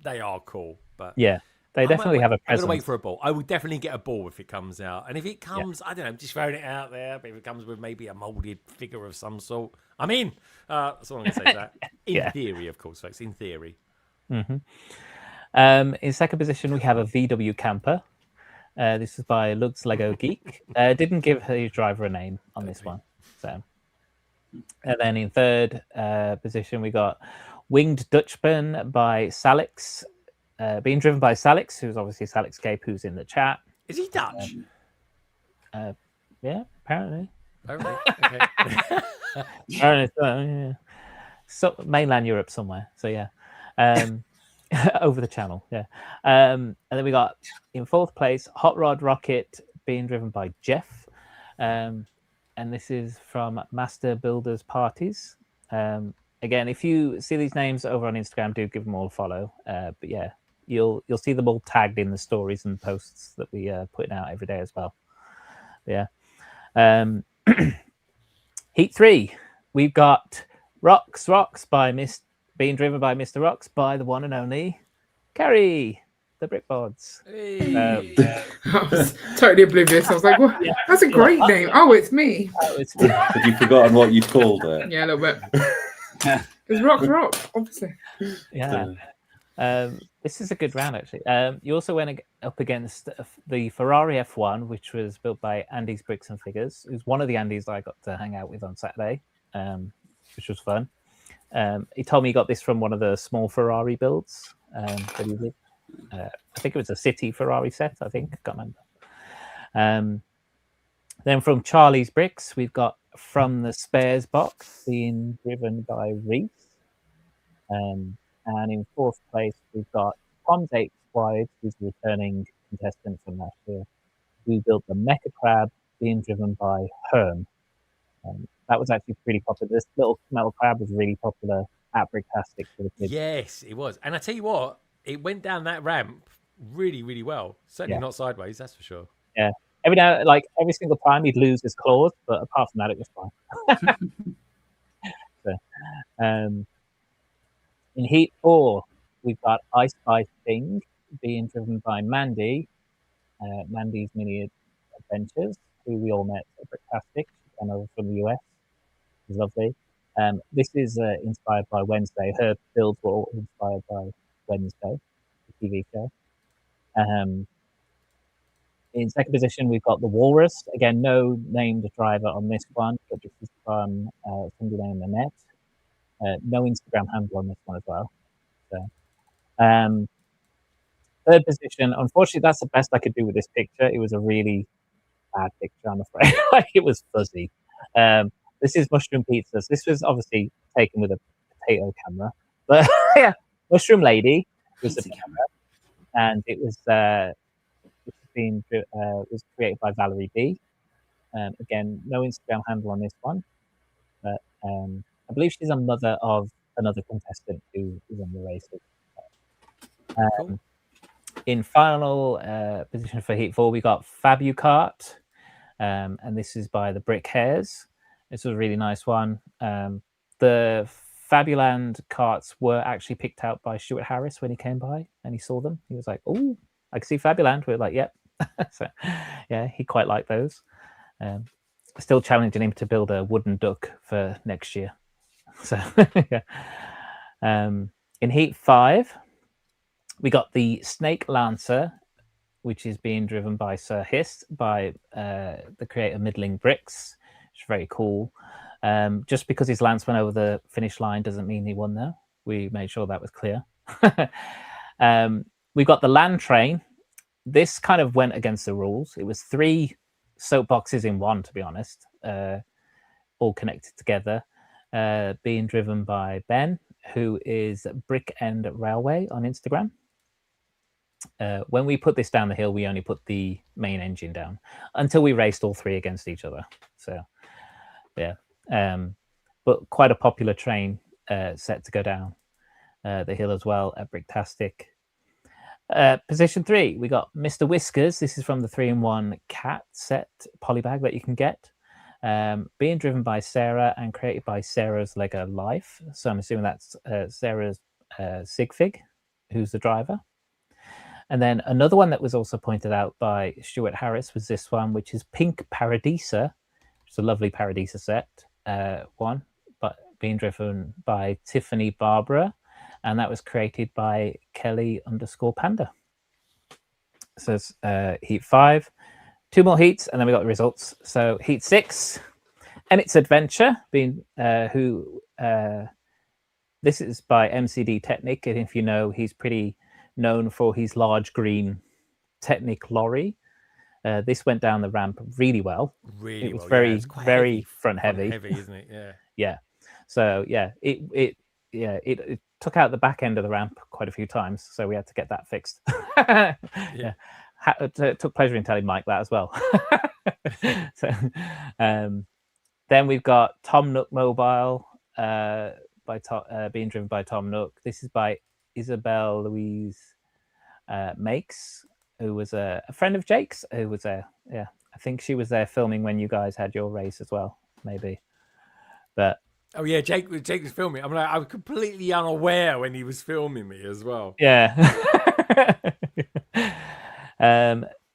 Speaker 1: are cool. But
Speaker 3: yeah, they definitely have a presence.
Speaker 1: I'm gonna wait for a ball. I would definitely get a ball if it comes out, and if it comes, I don't know, I'm just throwing it out there. But if it comes with maybe a molded figure of some sort, I'm in. That's all I'm gonna say. That in theory, of course, folks. In theory.
Speaker 3: In second position, we have a VW camper. This is by Lugs Lego Geek. Didn't give his driver a name on this one. So, and then in third position, we got Winged Dutchman by Salix, being driven by Salix, who's obviously Salix Cape, who's in the chat.
Speaker 1: Is he Dutch?
Speaker 3: Yeah, apparently.
Speaker 1: Okay.
Speaker 3: Apparently, yeah. So mainland Europe somewhere. So yeah. Over the channel, yeah. And then we got in fourth place Hot Rod Rocket, being driven by Jeff, and this is from Master Builders Parties. Again, if you see these names over on Instagram, do give them all a follow. But yeah, you'll see them all tagged in the stories and posts that we putting out every day as well. Yeah. Heat 3, we've got Rocks by being driven by Mr. Rocks by the one and only Kerry, the Brickboards.
Speaker 1: Hey.
Speaker 7: I was totally oblivious. I was like, what? That's a great name. Oh, it's me.
Speaker 4: Have you forgotten what you called it?
Speaker 7: Yeah, a little bit. It's Rock, obviously.
Speaker 3: Yeah. This is a good round, actually. You also went up against the Ferrari F1, which was built by Andy's Bricks and Figures. It was one of the Andys I got to hang out with on Saturday, which was fun. He told me he got this from one of the small Ferrari builds that he did. I think it was a City Ferrari set, I think. I can't remember. Then from Charlie's Bricks, we've got From the Spares box, being driven by Reese. And in fourth place, we've got Tom's 8 Squad, who's the returning contestant from last year, who built the Mecha Crab, being driven by Herm. That was actually pretty popular. This little metal crab was really popular at Bricktastic for the kids.
Speaker 1: Yes, it was. And I tell you what, it went down that ramp really, really well. Certainly not sideways, that's for sure.
Speaker 3: Yeah. Every single time he'd lose his claws, but apart from that, it was fine. So, in Heat 4, we've got Ice Ice Thing, being driven by Mandy, Mandy's Mini Adventures, who we all met at Bricktastic. She came over from the US. It was lovely. This is inspired by Wednesday. Her builds were all inspired by Wednesday, the TV show. In second position, we've got the Walrus. Again, no named driver on this one, but this is from somebody named Annette. No Instagram handle on this one as well. So, third position, unfortunately, that's the best I could do with this picture. It was a really bad picture, I'm afraid. It was fuzzy. This is Mushroom Pizzas. This was obviously taken with a potato camera, but yeah, Mushroom Lady was the camera, and it was was created by Valerie B. Again, no Instagram handle on this one, but I believe she's a mother of another contestant who is in the races.
Speaker 1: Cool.
Speaker 3: In final position for Heat 4, we got Fabucart, and this is by the Brick Hairs. This was a really nice one. The Fabuland carts were actually picked out by Stuart Harris when he came by and he saw them. He was like, "Oh, I can see Fabuland." We're like, "Yep." So, yeah, he quite liked those. Still challenging him to build a wooden duck for next year. So, yeah. In Heat 5, we got the Snake Lancer, which is being driven by Sir Hist, by the creator Middling Bricks. It's very cool. Just because his lance went over the finish line doesn't mean he won there. We made sure that was clear. We got the land train. This kind of went against the rules. It was 3 soapboxes in one, to be honest, all connected together, being driven by Ben, who is Brick End Railway on Instagram. When we put this down the hill, we only put the main engine down until we raced all 3 against each other. So, yeah. But quite a popular train set to go down the hill as well at Bricktastic. Position 3, we got Mr. Whiskers. This is from the 3-in-1 cat set polybag that you can get. Being driven by Sarah and created by Sarah's Lego Life. So I'm assuming that's Sarah's Sigfig, who's the driver. And then another one that was also pointed out by Stuart Harris was this one, which is Pink Paradisa. It's a lovely Paradisa set one, but being driven by Tiffany Barbara. And that was created by Kelly_Panda. So it's heat 5. 2 more heats, and then we got the results. So heat 6, Emmett's Adventure, being this is by MCD Technic, and if you know, he's pretty known for his large green Technic lorry. This went down the ramp really well.
Speaker 1: Really,
Speaker 3: it was
Speaker 1: well,
Speaker 3: very,
Speaker 1: yeah, it's quite
Speaker 3: very
Speaker 1: heavy.
Speaker 3: front heavy.
Speaker 1: Heavy, isn't it? Yeah.
Speaker 3: Yeah. So yeah, it took out the back end of the ramp quite a few times, so we had to get that fixed. Yeah. Took pleasure in telling Mike that as well. So, then we've got Tom Nook Mobile being driven by Tom Nook. This is by Isabel Louise Makes, who was a friend of Jake's, who was I think she was there filming when you guys had your race as well, maybe. But
Speaker 1: oh yeah, Jake was filming. I'm like, I was completely unaware when he was filming me as well.
Speaker 3: Yeah.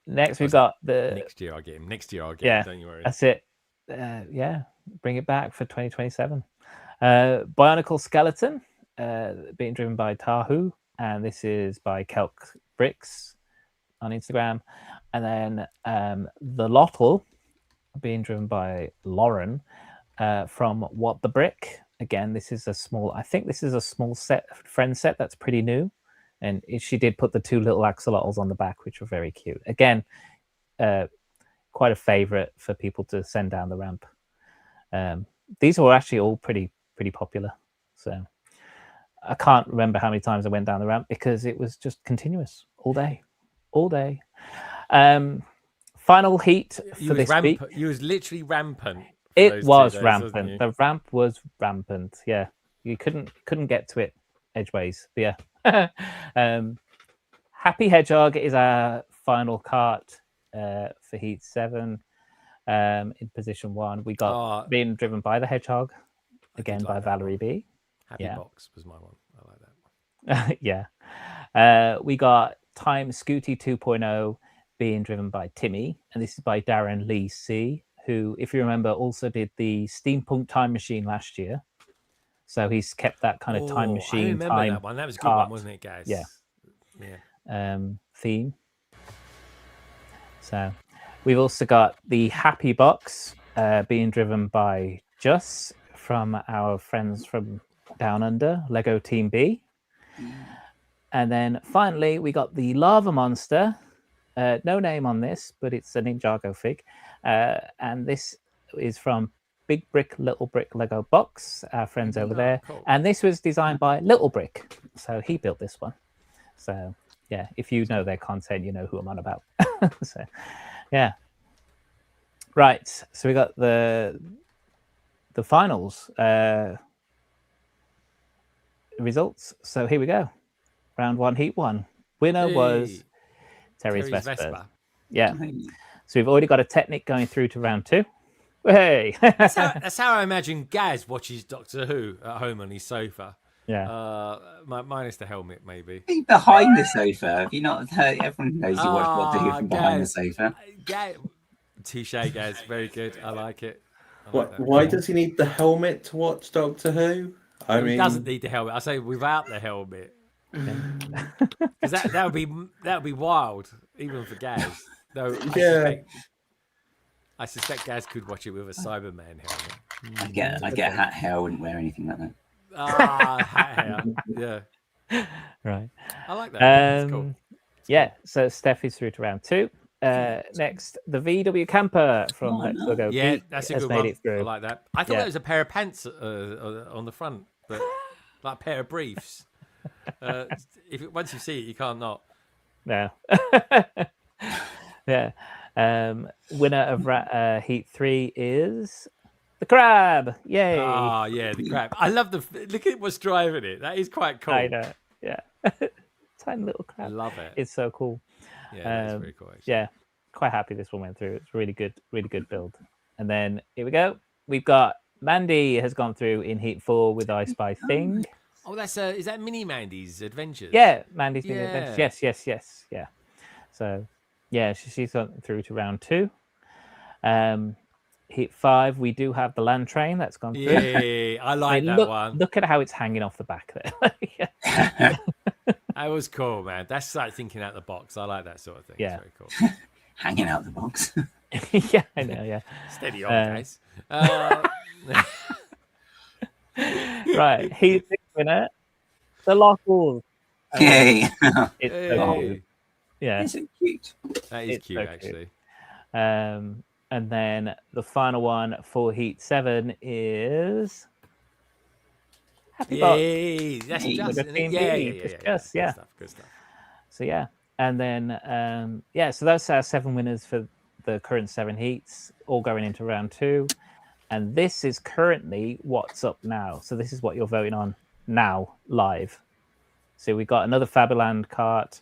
Speaker 3: Next we've got the
Speaker 1: next year I'll get him. Next year I'll get him. Don't you worry.
Speaker 3: That's it. Yeah, bring it back for 2027. Bionicle Skeleton, being driven by Tahu, and this is by Kelk Bricks on Instagram. And then the Lottle, being driven by Lauren, from What the Brick. Again, this is a small. I think this is a small friend set that's pretty new. And she did put the 2 little axolotls on the back, which were very cute. Again, quite a favorite for people to send down the ramp. These were actually all pretty popular. So I can't remember how many times I went down the ramp because it was just continuous all day. Final heat for this week.
Speaker 1: You was literally rampant.
Speaker 3: It was rampant. The ramp was rampant. Yeah, you couldn't get to it edgeways. But yeah. Happy Hedgehog is our final cart for heat 7. In position 1, we got being driven by the Hedgehog, again by Valerie B.
Speaker 1: Happy Box was my one. I like that one.
Speaker 3: Yeah. We got Time Scooty 2.0 being driven by Timmy, and this is by Darren Lee C, who, if you remember, also did the Steampunk Time Machine last year. So he's kept that kind of time machine.
Speaker 1: I remember that one. That was a good one, wasn't it, guys?
Speaker 3: Yeah. Theme. So we've also got the Happy Box being driven by Just from our friends from Down Under, Lego Team B. And then finally, we got the Lava Monster. No name on this, but it's a Ninjago fig. And this is from Big Brick, Little Brick Lego Box, our friends over there.
Speaker 1: Cool.
Speaker 3: And this was designed by Little Brick. So he built this one. So yeah, if you know their content, you know who I'm on about. So yeah. Right. So we got the finals results. So here we go. Round 1, heat 1. Winner was Terry's Vespa. Yeah. So we've already got a Technic going through to round 2. Hey,
Speaker 1: that's how I imagine Gaz watches Doctor Who at home on his sofa.
Speaker 3: Yeah.
Speaker 1: Minus the helmet, maybe.
Speaker 2: Be behind the sofa. Have you not heard? Everyone knows you watch Doctor Who from behind the sofa.
Speaker 1: Touche, Gaz. Very good. I like it.
Speaker 4: Why does he need the helmet to watch Doctor Who?
Speaker 1: He doesn't need the helmet. I say without the helmet. Because that would be wild, even for Gaz. Though I suspect Gaz could watch it with a Cyberman helmet.
Speaker 2: I'd get a hat hair. I wouldn't wear anything like that.
Speaker 1: Hat hair. Yeah.
Speaker 3: Right.
Speaker 1: I like that. That's cool.
Speaker 3: Yeah. So Steph is through to round 2. Next, the VW camper from Let's Go.
Speaker 1: Yeah,
Speaker 3: Geek
Speaker 1: that's a
Speaker 3: has
Speaker 1: good
Speaker 3: made
Speaker 1: one.
Speaker 3: it through.
Speaker 1: I like that. I thought that was a pair of pants on the front, but like a pair of briefs. Once you see it, you can't not.
Speaker 3: No. Yeah. Winner of Heat 3 is the crab. Yay.
Speaker 1: Ah, yeah, the crab. I love look at what's driving it. That is quite cool.
Speaker 3: I know. Yeah. Tiny little crab.
Speaker 1: I love it.
Speaker 3: It's so cool.
Speaker 1: Yeah, that's very cool. Actually.
Speaker 3: Yeah. Quite happy this one went through. It's really good build. And then here we go. We've got Mandy has gone through in Heat 4 with I Spy Thing.
Speaker 1: Oh, that's is that Mini Mandy's Adventures?
Speaker 3: Yeah, Mandy's Mini
Speaker 1: Yeah.
Speaker 3: Adventures. Yes. Yeah. So yeah, she's gone through to round 2. Heat 5, we do have the land train that's gone through.
Speaker 1: Yeah, I like that one.
Speaker 3: Look at how it's hanging off the back there.
Speaker 1: That was cool, man. That's like thinking out the box. I like that sort of thing.
Speaker 3: Yeah.
Speaker 1: It's very cool.
Speaker 2: Hanging out the box.
Speaker 3: Yeah, I know. Yeah.
Speaker 1: Steady on, guys.
Speaker 3: Right, Heat 6 winner, the Lost Wolves.
Speaker 2: Yay!
Speaker 3: It's so cute. Yeah,
Speaker 2: It's so cute.
Speaker 1: That is
Speaker 3: It's
Speaker 1: cute,
Speaker 3: so
Speaker 1: actually.
Speaker 3: And then the final one for Heat 7 is Happy Box.
Speaker 1: Yay! That's
Speaker 2: Hey.
Speaker 1: just,
Speaker 3: With a team
Speaker 1: yeah,
Speaker 3: B.
Speaker 1: yeah.
Speaker 3: It's
Speaker 1: Good
Speaker 3: just, yeah.
Speaker 1: stuff. Good stuff.
Speaker 3: So yeah, and then so that's our 7 winners for the current 7 heats, all going into round 2. And this is currently what's up now. So this is what you're voting on now, live. So we got another Fabuland cart,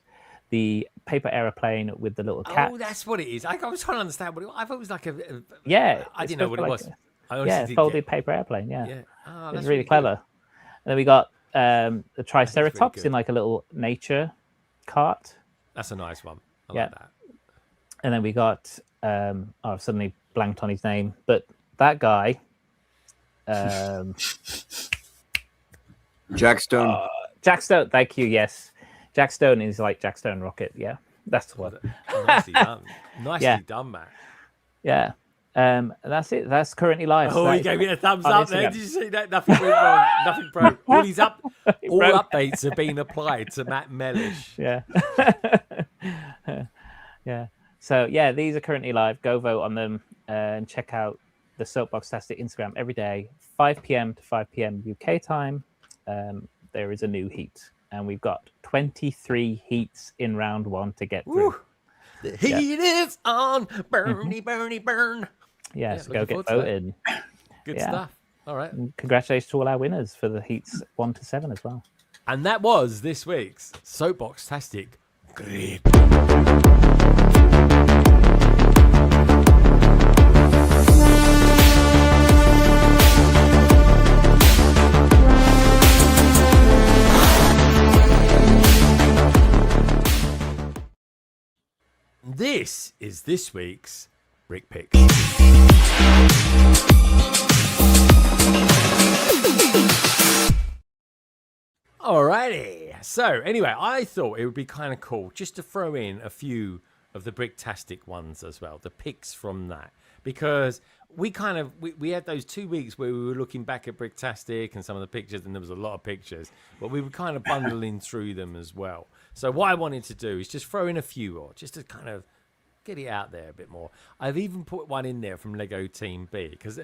Speaker 3: the paper aeroplane with the little cat.
Speaker 1: Oh, that's what it is. I was trying to understand what I thought it was like a
Speaker 3: Yeah,
Speaker 1: I
Speaker 3: it's
Speaker 1: didn't know what it
Speaker 3: supposed to
Speaker 1: was.
Speaker 3: be
Speaker 1: I
Speaker 3: like
Speaker 1: honestly
Speaker 3: yeah,
Speaker 1: didn't
Speaker 3: folded
Speaker 1: get-
Speaker 3: paper airplane. Yeah,
Speaker 1: Yeah. Oh,
Speaker 3: it's
Speaker 1: that's
Speaker 3: really
Speaker 1: good.
Speaker 3: clever. And then we got the Triceratops
Speaker 1: good.
Speaker 3: in like a little nature cart.
Speaker 1: That's a nice one. I
Speaker 3: Yeah.
Speaker 1: like that.
Speaker 3: And then we got I've suddenly blanked on his name, but that guy
Speaker 6: Jack Stone.
Speaker 3: Jack Stone, thank you. Yes, Jack Stone is like Jack Stone Rocket. Yeah, that's the one.
Speaker 1: Nicely done. Nicely
Speaker 3: Yeah.
Speaker 1: done, Matt.
Speaker 3: Yeah, and that's it. That's currently live.
Speaker 1: Oh,
Speaker 3: That
Speaker 1: he
Speaker 3: is
Speaker 1: gave me a thumbs
Speaker 3: on
Speaker 1: up there.
Speaker 3: Instagram.
Speaker 1: Did you see that? Nothing went wrong. Nothing broke. All these all
Speaker 3: broke.
Speaker 1: updates have been applied to Matt Mellish.
Speaker 3: Yeah, yeah. So yeah, these are currently live. Go vote on them and check out the Soapboxastic Instagram every day, 5 p.m. to 5 p.m. UK time. There is a new heat, and we've got 23 heats in round 1 to get through.
Speaker 1: Woo. The heat is on. Bernie, burn.
Speaker 3: Yeah,
Speaker 1: Yeah,
Speaker 3: so go
Speaker 1: looking
Speaker 3: get
Speaker 1: forward to
Speaker 3: voted.
Speaker 1: Good
Speaker 3: Yeah.
Speaker 1: stuff. All right.
Speaker 3: And congratulations to all our winners for the heats 1 to 7 as well.
Speaker 1: And that was this week's Soapboxastic Grid. This is this week's Brick Picks. Alrighty. So anyway, I thought it would be kind of cool just to throw in a few of the Bricktastic ones as well, the picks from that, because we had those 2 weeks where we were looking back at Bricktastic and some of the pictures, and there was a lot of pictures, but we were kind of bundling through them as well. So what I wanted to do is just throw in a few, or just to kind of get it out there a bit more. I've even put one in there from Lego Team B, because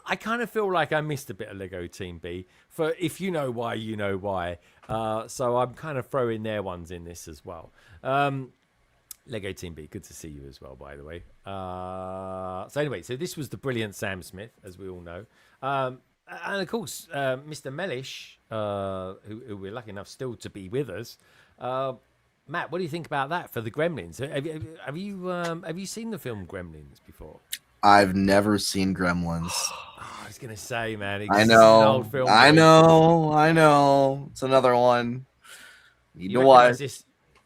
Speaker 1: I kind of feel like I missed a bit of Lego Team B. For if you know why, you know why. So I'm kind of throwing their ones in this as well. Lego Team B, good to see you as well, by the way. So anyway, so this was the brilliant Sam Smith, as we all know. And of course, Mr. Mellish, who we're lucky enough still to be with us. Matt, what do you think about that for the Gremlins? Have you seen the film Gremlins before?
Speaker 6: I've never seen Gremlins.
Speaker 1: I was gonna say, man. It's
Speaker 6: I
Speaker 1: an
Speaker 6: know.
Speaker 1: old film,
Speaker 6: I
Speaker 1: boy.
Speaker 6: know. It's another one. Need to watch.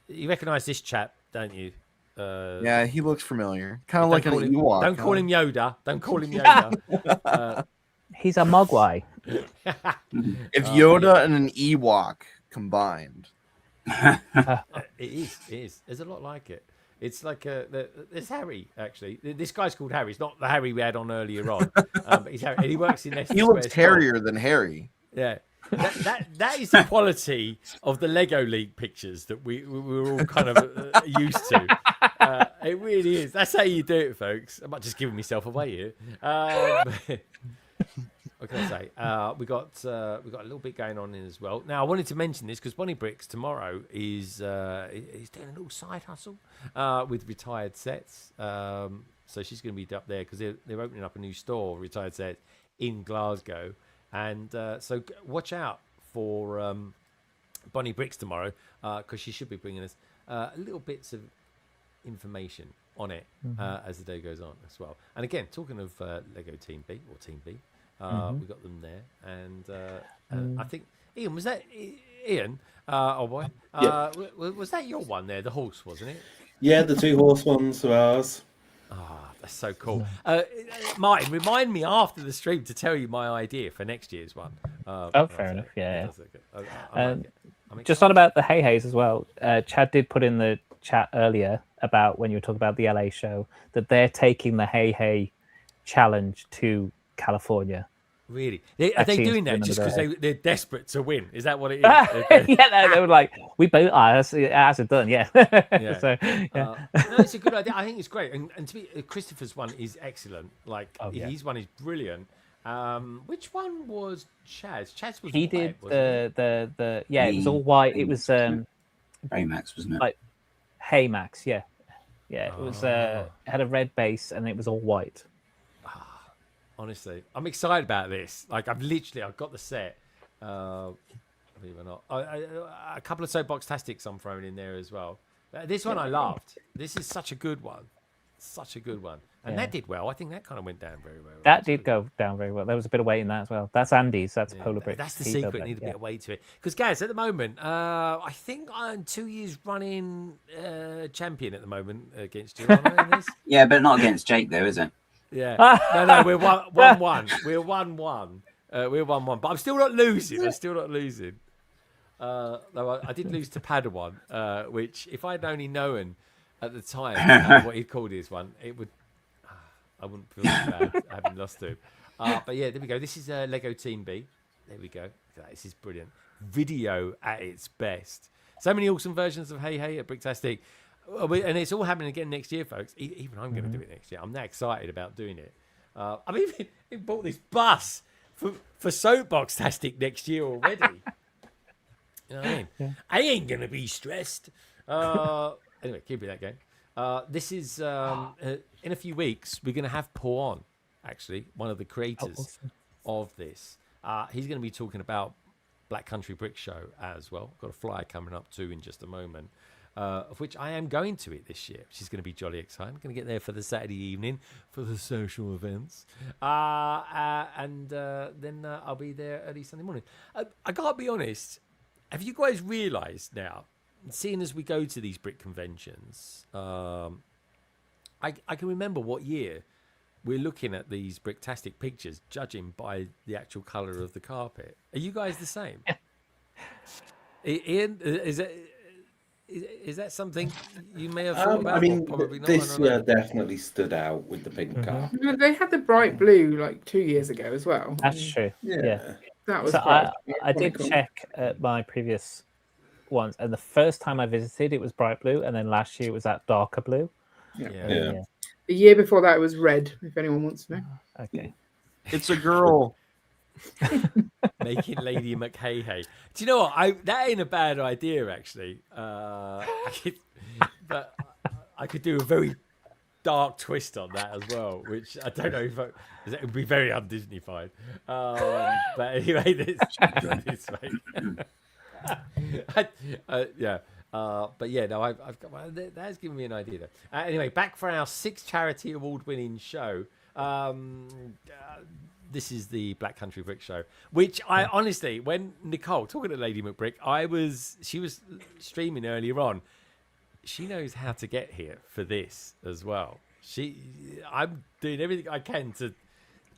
Speaker 1: You recognise this chap, don't you?
Speaker 6: Yeah, he looks familiar. Kind of
Speaker 1: Don't
Speaker 6: like an
Speaker 1: call him-
Speaker 6: Ewok.
Speaker 1: Don't call him Yoda. Don't call him Yoda.
Speaker 3: He's a Mogwai.
Speaker 6: If Yoda and an Ewok combined.
Speaker 1: It is. There's a lot like it. It's like there's Harry actually. This guy's called Harry. It's not the Harry we had on earlier on, but he's Harry, and he works in Leicester
Speaker 6: He
Speaker 1: Square
Speaker 6: looks
Speaker 1: Store.
Speaker 6: hairier than Harry.
Speaker 1: Yeah, that is the quality of the Lego League pictures that we were all kind of used to. It really is. That's how you do it, folks. I might just giving myself away here. What can I say? We got a little bit going on in as well. Now I wanted to mention this because Bonnie Bricks tomorrow is doing a little side hustle with retired sets. So she's going to be up there because they're opening up a new store, retired sets in Glasgow, and so watch out for Bonnie Bricks tomorrow because she should be bringing us little bits of information on it as the day goes on as well. And again, talking of Lego Team B or Team B. We got them there, and I think Ian, was that Ian? Oh boy, was that your one there? The horse, wasn't it?
Speaker 4: Yeah, the 2 horse ones are ours.
Speaker 1: That's so cool. Martin, remind me after the stream to tell you my idea for next year's one.
Speaker 3: Fair enough. Yeah.
Speaker 1: I'm
Speaker 3: Just on about the Hey Heys as well. Chad did put in the chat earlier about when you were talking about the LA show that they're taking the Hey Hey challenge to California.
Speaker 1: Really? Are they doing that just because they're desperate to win? Is that what it is?
Speaker 3: Yeah, they were like, we both are. It hasn't done, yeah. So,
Speaker 1: no, it's a good idea. I think it's great. And to be Christopher's one is excellent. Like his one is brilliant. Which one was Chaz? Chaz was
Speaker 3: he
Speaker 1: white,
Speaker 3: did the it was all white. It was
Speaker 2: Baymax, wasn't it?
Speaker 3: Like Hey Max, yeah. It was it had a red base and it was all white.
Speaker 1: Honestly, I'm excited about this. Like I've got the set. Believe it or not, a couple of Soapboxastics I'm throwing in there as well. This one I loved. This is such a good one, and that did well. I think that kind of went down very well.
Speaker 3: That did go down very well. There was a bit of weight in that as well. That's Andy's. That's Polar Brick.
Speaker 1: That's the secret. Need a bit of weight to it. Because guys, at the moment, I think I'm 2 years running champion at the moment against you. In this.
Speaker 2: Yeah, but not against Jake though, is it?
Speaker 1: Yeah. No, we're 1-1. We're 1-1. We're 1-1. But I'm still not losing. Though I did lose to Padawan, which if I'd only known at the time what he called his one, it would. I wouldn't feel bad having lost to him. But yeah, there we go. This is Lego Team B. There we go. This is brilliant. Video at its best. So many awesome versions of Hey Hey at Bricktastic. And it's all happening again next year, folks. Even I'm going to do it next year. I'm that excited about doing it. I've even bought this bus for Soapboxastic next year already. You know what I mean? Yeah. I ain't going to be stressed. Anyway, keep it that game. This is, in a few weeks, we're going to have Paul on, actually, one of the creators of this. He's going to be talking about Black Country Brick Show as well. Got a flyer coming up too in just a moment. Of which I am going to it this year, which is going to be jolly exciting. I'm going to get there for the Saturday evening for the social events. And then I'll be there early Sunday morning. I got to be honest, have you guys realised now, seeing as we go to these brick conventions, I can remember what year we're looking at these Bricktastic pictures, judging by the actual colour of the carpet. Are you guys the same? Ian, is that something you may have thought about?
Speaker 4: I mean,
Speaker 1: probably not,
Speaker 4: this year definitely stood out with the pink car.
Speaker 7: They had the bright blue like 2 years ago as well.
Speaker 3: That's true. Yeah.
Speaker 7: That was.
Speaker 3: So I did check at my previous ones, and the first time I visited, it was bright blue, and then last year it was that darker blue.
Speaker 7: Yeah. The year before that it was red. If anyone wants to know.
Speaker 3: Okay.
Speaker 6: It's a girl.
Speaker 1: Making Lady McHayhay. Do you know what? That ain't a bad idea, actually. But I could do a very dark twist on that as well, which I don't know if it would be very un-Disneyfied. But anyway, this way. Yeah. But yeah, no, I've got that has given me an idea. Though. Anyway, back for our 6th charity award-winning show. This is the Black Country Brick Show, which I honestly, when Nicole talking to Lady McBrick, she was streaming earlier on. She knows how to get here for this as well. I'm doing everything I can to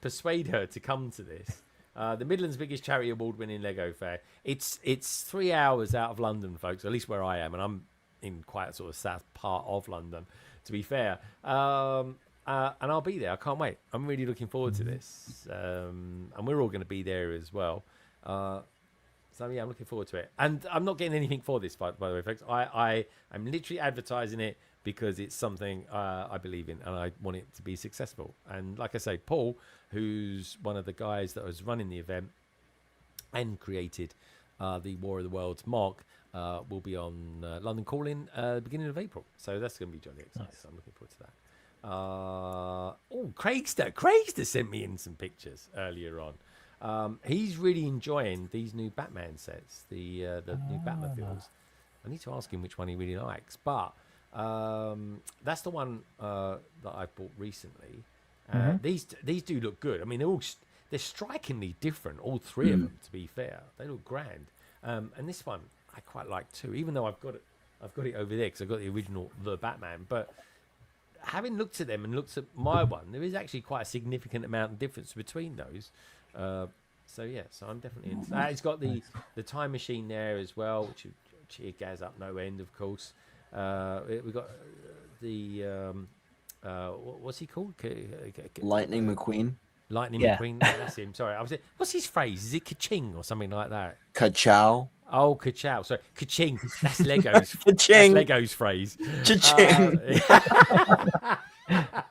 Speaker 1: persuade her to come to this. The Midlands' biggest charity award-winning Lego fair. It's 3 hours out of London, folks. At least where I am, and I'm in quite a sort of south part of London, to be fair. And I'll be there. I can't wait. I'm really looking forward to this. And we're all going to be there as well. So yeah, I'm looking forward to it. And I'm not getting anything for this, by the way, folks. I'm literally advertising it because it's something I believe in and I want it to be successful. And like I say, Paul, who's one of the guys that was running the event and created the War of the Worlds mock, will be on London Calling beginning of April. So that's going to be jolly exciting. Nice. So I'm looking forward to that. Craigster sent me in some pictures earlier on. He's really enjoying these new Batman sets, the new Batmobiles. I need to ask him which one he really likes, but that's the one that I bought recently. These do look good. I mean, they're strikingly different, all three of them. To be fair, they look grand. And this one I quite like too, even though I've got it over there because I've got the original The Batman, but having looked at them and looked at my one, there is actually quite a significant amount of difference between those. So I'm definitely into that. It's got the time machine there as well, which cheer gas up no end, of course. We got the what's he called?
Speaker 6: Lightning McQueen.
Speaker 1: Lightning McQueen. That's him. Sorry, what's his phrase? Is it ka-ching or something like that?
Speaker 6: Ka-chow.
Speaker 1: Oh, ka-chow. Sorry, ka-ching. That's Lego's.
Speaker 6: Ka-ching.
Speaker 1: That's Lego's phrase.
Speaker 6: Cha-ching.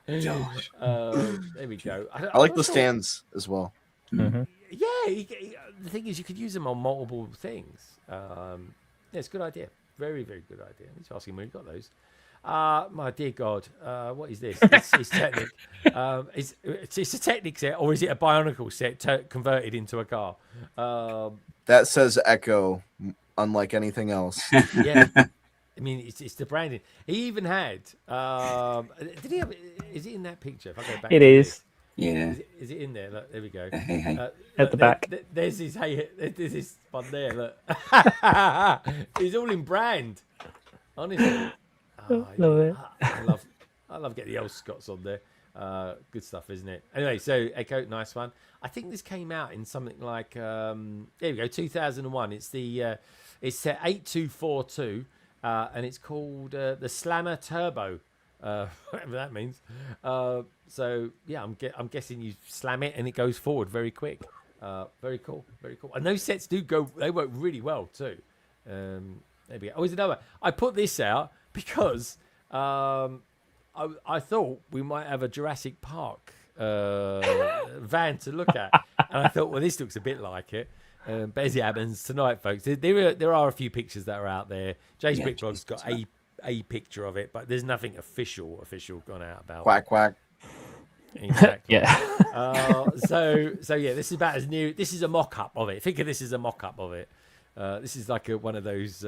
Speaker 1: There we go.
Speaker 6: I like the stands as well.
Speaker 1: Yeah, the thing is, you could use them on multiple things. Yeah, it's a good idea. Very, very good idea. I need to ask him where he got those. My dear God, what is this? It's Technic. It's a Technic set, or is it a Bionicle set converted into a car?
Speaker 6: That says Echo, unlike anything else.
Speaker 1: Yeah. I mean, it's the branding. He even had. Did he have? Is it in that picture? If I go back,
Speaker 3: it is.
Speaker 2: Yeah.
Speaker 1: Is it in there? Look, there we go.
Speaker 3: At the back.
Speaker 1: There's his. There's this one there. Look. He's all in brand. Honestly.
Speaker 3: Love it.
Speaker 1: I love getting the old Scots on there. Good stuff, isn't it? Anyway, so Echo, nice one. I think this came out in something like there we go, 2001. It's the it's 8242, and it's called the Slammer Turbo, whatever that means. So yeah, I'm guessing you slam it and it goes forward very quick. Very cool, very cool. And those sets do go; they work really well too. There we go. Oh, there's another. I put this out because I thought we might have a Jurassic Park van to look at, and I thought, well, this looks a bit like it. But as it happens tonight, folks, there are a few pictures that are out there. Jay's Brickblog's got a picture of it, but there's nothing official gone out about.
Speaker 6: Quack quack.
Speaker 1: Exactly.
Speaker 3: Yeah.
Speaker 1: So yeah, this is about as new. This is a mock-up of it. Think of this as a mock-up of it. This is like one of those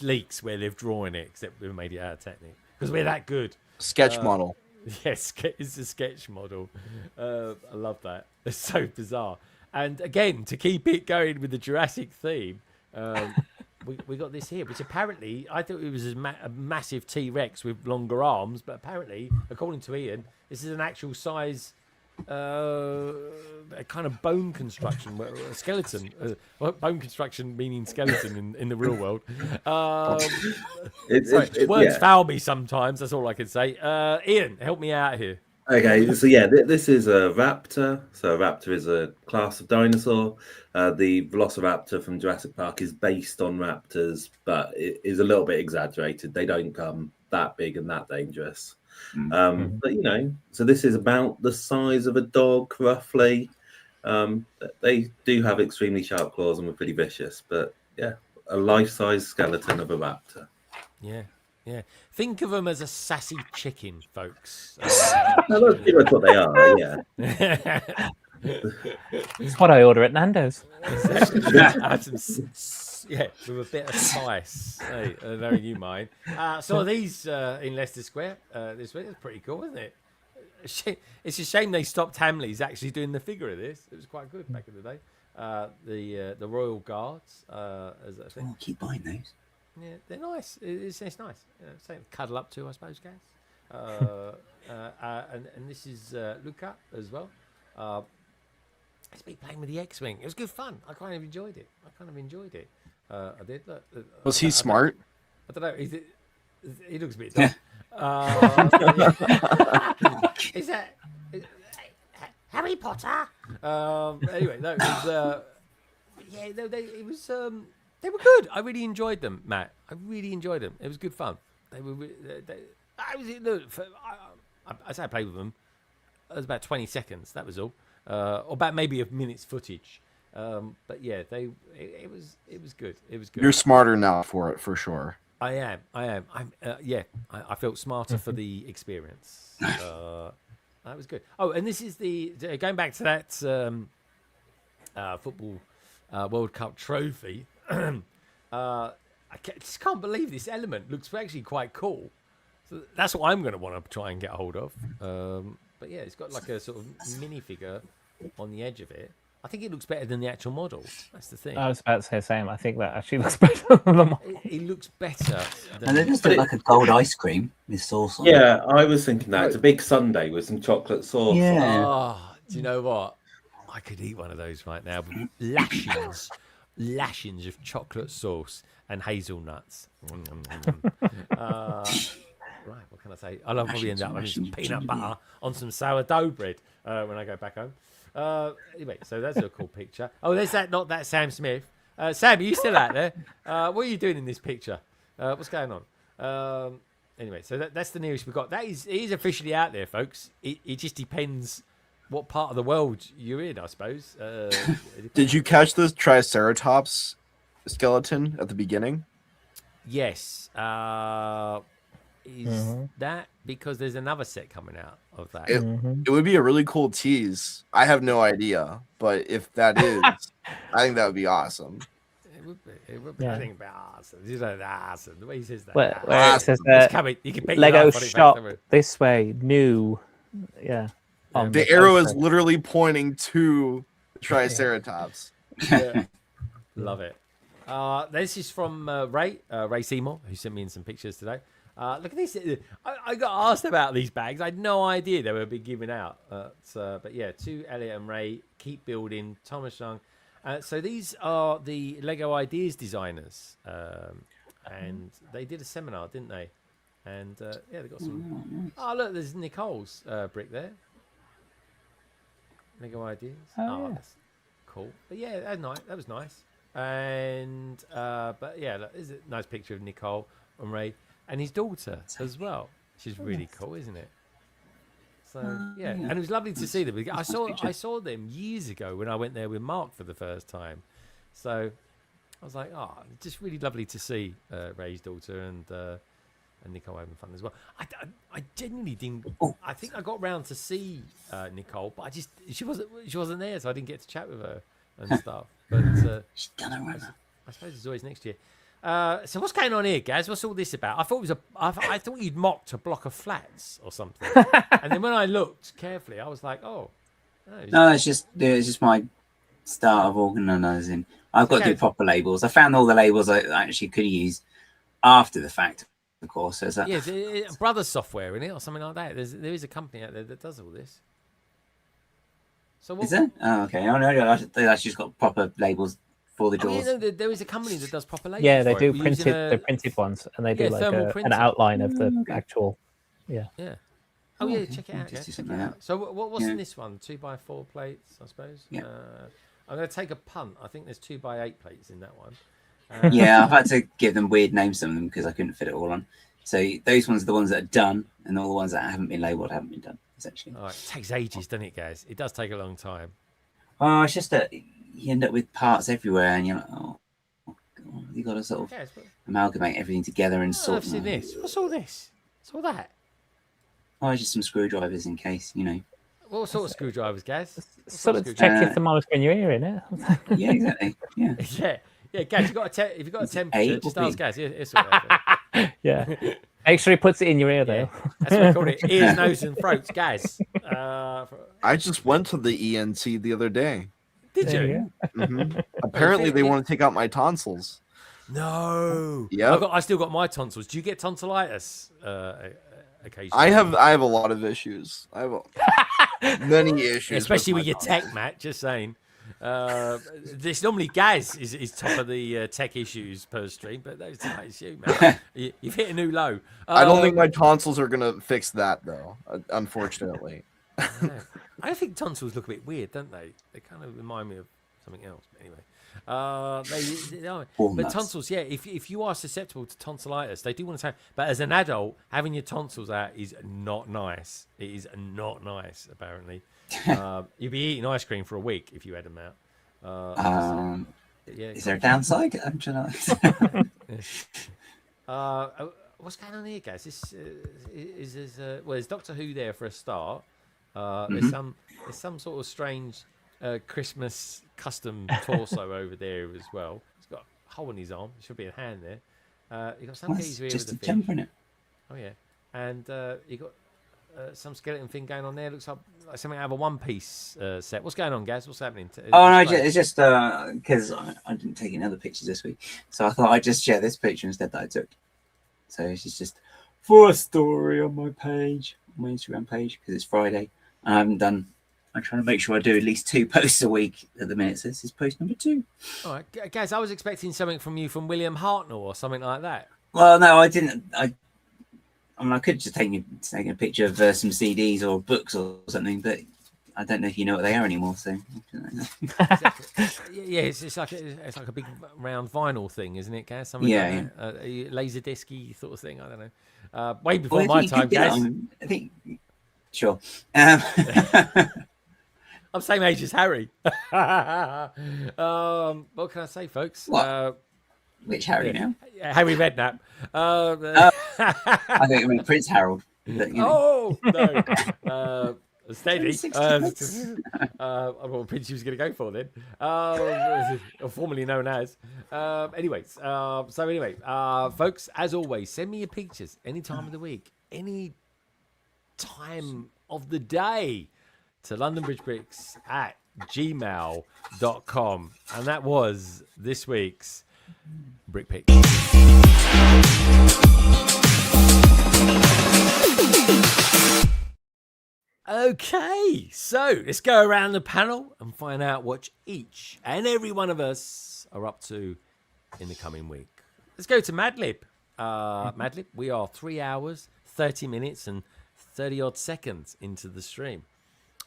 Speaker 1: leaks where they've drawn it, except we've made it out of Technic because we're that good.
Speaker 6: Sketch model.
Speaker 1: Yes, it's a sketch model. I love that. It's so bizarre. And again, to keep it going with the Jurassic theme, we got this here, which apparently I thought it was a massive T-Rex with longer arms, but apparently, according to Ian, this is an actual size a kind of bone construction, a skeleton. Bone construction meaning skeleton in the real world. Words foul me sometimes. That's all I can say. Ian, help me out here.
Speaker 4: Okay, so yeah, this is a raptor. So a raptor is a class of dinosaur. The Velociraptor from Jurassic Park is based on raptors, but it is a little bit exaggerated. They don't come that big and that dangerous. But so this is about the size of a dog, roughly. They do have extremely sharp claws and were pretty vicious, but yeah, a life-size skeleton of a raptor.
Speaker 1: Yeah. Think of them as a sassy chicken, folks.
Speaker 4: That's pretty much what they are, yeah.
Speaker 3: It's what I order at Nando's.
Speaker 1: Yeah, with a bit of spice. Hey, knowing you mind. So these in Leicester Square this week. It's pretty cool, isn't it? It's a shame they stopped Hamleys actually doing the figure of this. It was quite good back in the day. The Royal Guards, as I think.
Speaker 2: Oh, keep buying those.
Speaker 1: Yeah, they're nice. It's nice. Something to cuddle up to, I suppose, guys. And this is Luca as well. It's been playing with the X-Wing. It was good fun. I kind of enjoyed it. I did. Look,
Speaker 6: Was he smart?
Speaker 1: don't know. He looks a bit dumb. Is that Harry Potter? Anyway, no, it was, it was. They were good. I really enjoyed them, Matt. I really enjoyed them. It was good fun. They were. I say I played with them. It was about 20 seconds. That was all, or about maybe a minute's footage. But yeah, it was good. It was good.
Speaker 6: You're smarter now for it, for sure.
Speaker 1: I am. I felt smarter for the experience. That was good. Oh, and this is going back to that football World Cup trophy. I just can't believe this element looks actually quite cool. So that's what I'm going to want to try and get a hold of. But yeah, it's got like a sort of minifigure on the edge of it. I think it looks better than the actual model. That's the thing.
Speaker 3: I was about to say the same. I think that actually looks better than the model.
Speaker 1: It looks better.
Speaker 2: And they just look like a gold ice cream with sauce on it.
Speaker 4: Yeah, I was thinking that. It's a big sundae with some chocolate sauce.
Speaker 2: Yeah.
Speaker 1: Oh, do you know what? I could eat one of those right now. Lashings of chocolate sauce and hazelnuts. Right, what can I say? I'll probably end up having some peanut butter on some sourdough bread when I go back home. Anyway, so that's a cool picture. Oh, there's not that Sam Smith. Sam, are you still out there? What are you doing in this picture? What's going on? Anyway, so that's the nearest we've got. It is officially out there, folks. It just depends what part of the world you're in, I suppose.
Speaker 6: Did you catch the Triceratops skeleton at the beginning?
Speaker 1: Yes. Is that because there's another set coming out of that?
Speaker 6: It would be a really cool tease. I have no idea, but if that is, I think that would be awesome.
Speaker 1: It would be. I think it'd be awesome. You know, awesome. The way he says that.
Speaker 3: Where
Speaker 1: awesome.
Speaker 3: it says
Speaker 1: It's coming. You can
Speaker 3: Lego shop this way, new. Yeah.
Speaker 6: The arrow is literally pointing to Triceratops.
Speaker 1: Yeah. Love it. This is from Ray Seymour, who sent me in some pictures today. Look at this. I got asked about these bags. I had no idea they were being given out. But yeah, to Elliot and Ray, keep building. Thomas Young. So these are the Lego Ideas designers. And they did a seminar, didn't they? And yeah, they got some. Oh, look, there's Nicole's brick there. Lego Ideas. Oh, yeah. That's cool. But yeah, that was nice. And but yeah, look, there's a nice picture of Nicole and Ray. And his daughter as well. She's really cool, isn't it? So yeah, and it was lovely to see them. I saw them years ago when I went there with Mark for the first time. So I was like, oh, just really lovely to see Ray's daughter and Nicole having fun as well. I genuinely didn't. I think I got round to see Nicole, but she wasn't there, so I didn't get to chat with her and stuff. But
Speaker 2: she's done it right.
Speaker 1: I suppose it's always next year. So what's going on here, Gaz? What's all this about? I thought you'd mocked a block of flats or something, and then when I looked carefully, I was like, oh,
Speaker 2: no, it's just my start of organising. I've got to do proper labels. I found all the labels I actually could use after the fact, of course. So
Speaker 1: it's Brothers Software in it or something like that. There is a company out there that does all this. So what,
Speaker 2: is there? Oh, okay. Oh no, that's just got proper labels. For the doors.
Speaker 1: Yeah, no, there is a company that does proper labels.
Speaker 3: Yeah, they do printed ones, and they do like an outline of the actual. Yeah.
Speaker 1: Yeah. Oh yeah, check it out. Yeah, check it out. So what's in this one? 2x4 plates, I suppose.
Speaker 2: Yeah.
Speaker 1: I'm going to take a punt. I think there's 2x8 plates in that one.
Speaker 2: Yeah, I've had to give them weird names, some of them, because I couldn't fit it all on. So those ones are the ones that are done, and all the ones that haven't been labelled haven't been done. Essentially.
Speaker 1: All right, it takes ages, doesn't it, guys? It does take a long time.
Speaker 2: Oh, it's just that you end up with parts everywhere, and you're like, oh God, you got to sort of amalgamate everything together and sort.
Speaker 1: I've seen this. What's all this? What's all that?
Speaker 2: Oh, it's just some screwdrivers in case, you know.
Speaker 1: What sort of screwdrivers, Gaz?
Speaker 3: Sort of check if the mouse in your ear, innit?
Speaker 2: Yeah, exactly. Yeah.
Speaker 1: Yeah, Gaz, if you've got a temperature, just ask Gaz.
Speaker 3: Yeah. Make sure he puts it in your ear, though.
Speaker 1: Yeah. That's what I call it. Ears, nose, and throats, Gaz.
Speaker 6: I just went to the ENT the other day.
Speaker 1: Did you?
Speaker 6: Mm-hmm. Apparently, they want to take out my tonsils.
Speaker 1: No.
Speaker 6: Yeah.
Speaker 1: I still got my tonsils. Do you get tonsillitis occasionally?
Speaker 6: I have a lot of issues. I have many issues,
Speaker 1: especially with your tech, Matt. Just saying. This normally Gaz is top of the tech issues per stream, but tonight it's you, man. You've hit a new low.
Speaker 6: I don't think my tonsils are gonna fix that though. Unfortunately.
Speaker 1: I think tonsils look a bit weird, don't they? They kind of remind me of something else. Anyway, they are. But tonsils, yeah. If you are susceptible to tonsillitis, they do want to say. But as an adult, having your tonsils out is not nice. It is not nice, apparently. You'd be eating ice cream for a week if you had them out.
Speaker 2: Is there a downside? I'm trying to.
Speaker 1: What's going on here, guys? There's Doctor Who there for a start. There's some sort of strange Christmas custom torso over there as well. He's got a hole in his arm. There should be a hand there. You got some geezer here with a
Speaker 2: jump in it.
Speaker 1: Oh yeah, and you got some skeleton thing going on there. Looks like something out of a One Piece set. What's going on, Gaz? What's happening?
Speaker 2: It's just because I didn't take any other pictures this week, so I thought I'd just share this picture instead that I took. So it's just for a story on my page, on my Instagram page, because it's Friday. I haven't done. I'm trying to make sure I do at least 2 posts a week at the minute. So this is post number 2.
Speaker 1: All right, Gaz, I was expecting something from you from William Hartnell or something like that.
Speaker 2: Well, no, I didn't. I mean, I could just take a picture of some CDs or books or something, but I don't know if you know what they are anymore. So
Speaker 1: yeah, it's like a big round vinyl thing, isn't it, Gaz? Something a laser disky sort of thing. I don't know. Way before my time, Gaz.
Speaker 2: I think. Sure.
Speaker 1: I'm same age as Harry. What can I say, folks?
Speaker 2: Which Harry now?
Speaker 1: Harry Redknapp.
Speaker 2: I think I mean Prince Harold. But,
Speaker 1: Oh no! Steady. What Prince he was going to go for then? Or formerly known as. Anyways, folks, as always, send me your pictures any time of the week, any time of the day, to londonbridgebricks@gmail.com. And that was this week's Brick Pick. Okay, so let's go around the panel and find out what each and every one of us are up to in the coming week. Let's go to Madlib. Madlib, we are 3 hours, 30 minutes and 30 odd seconds into the stream.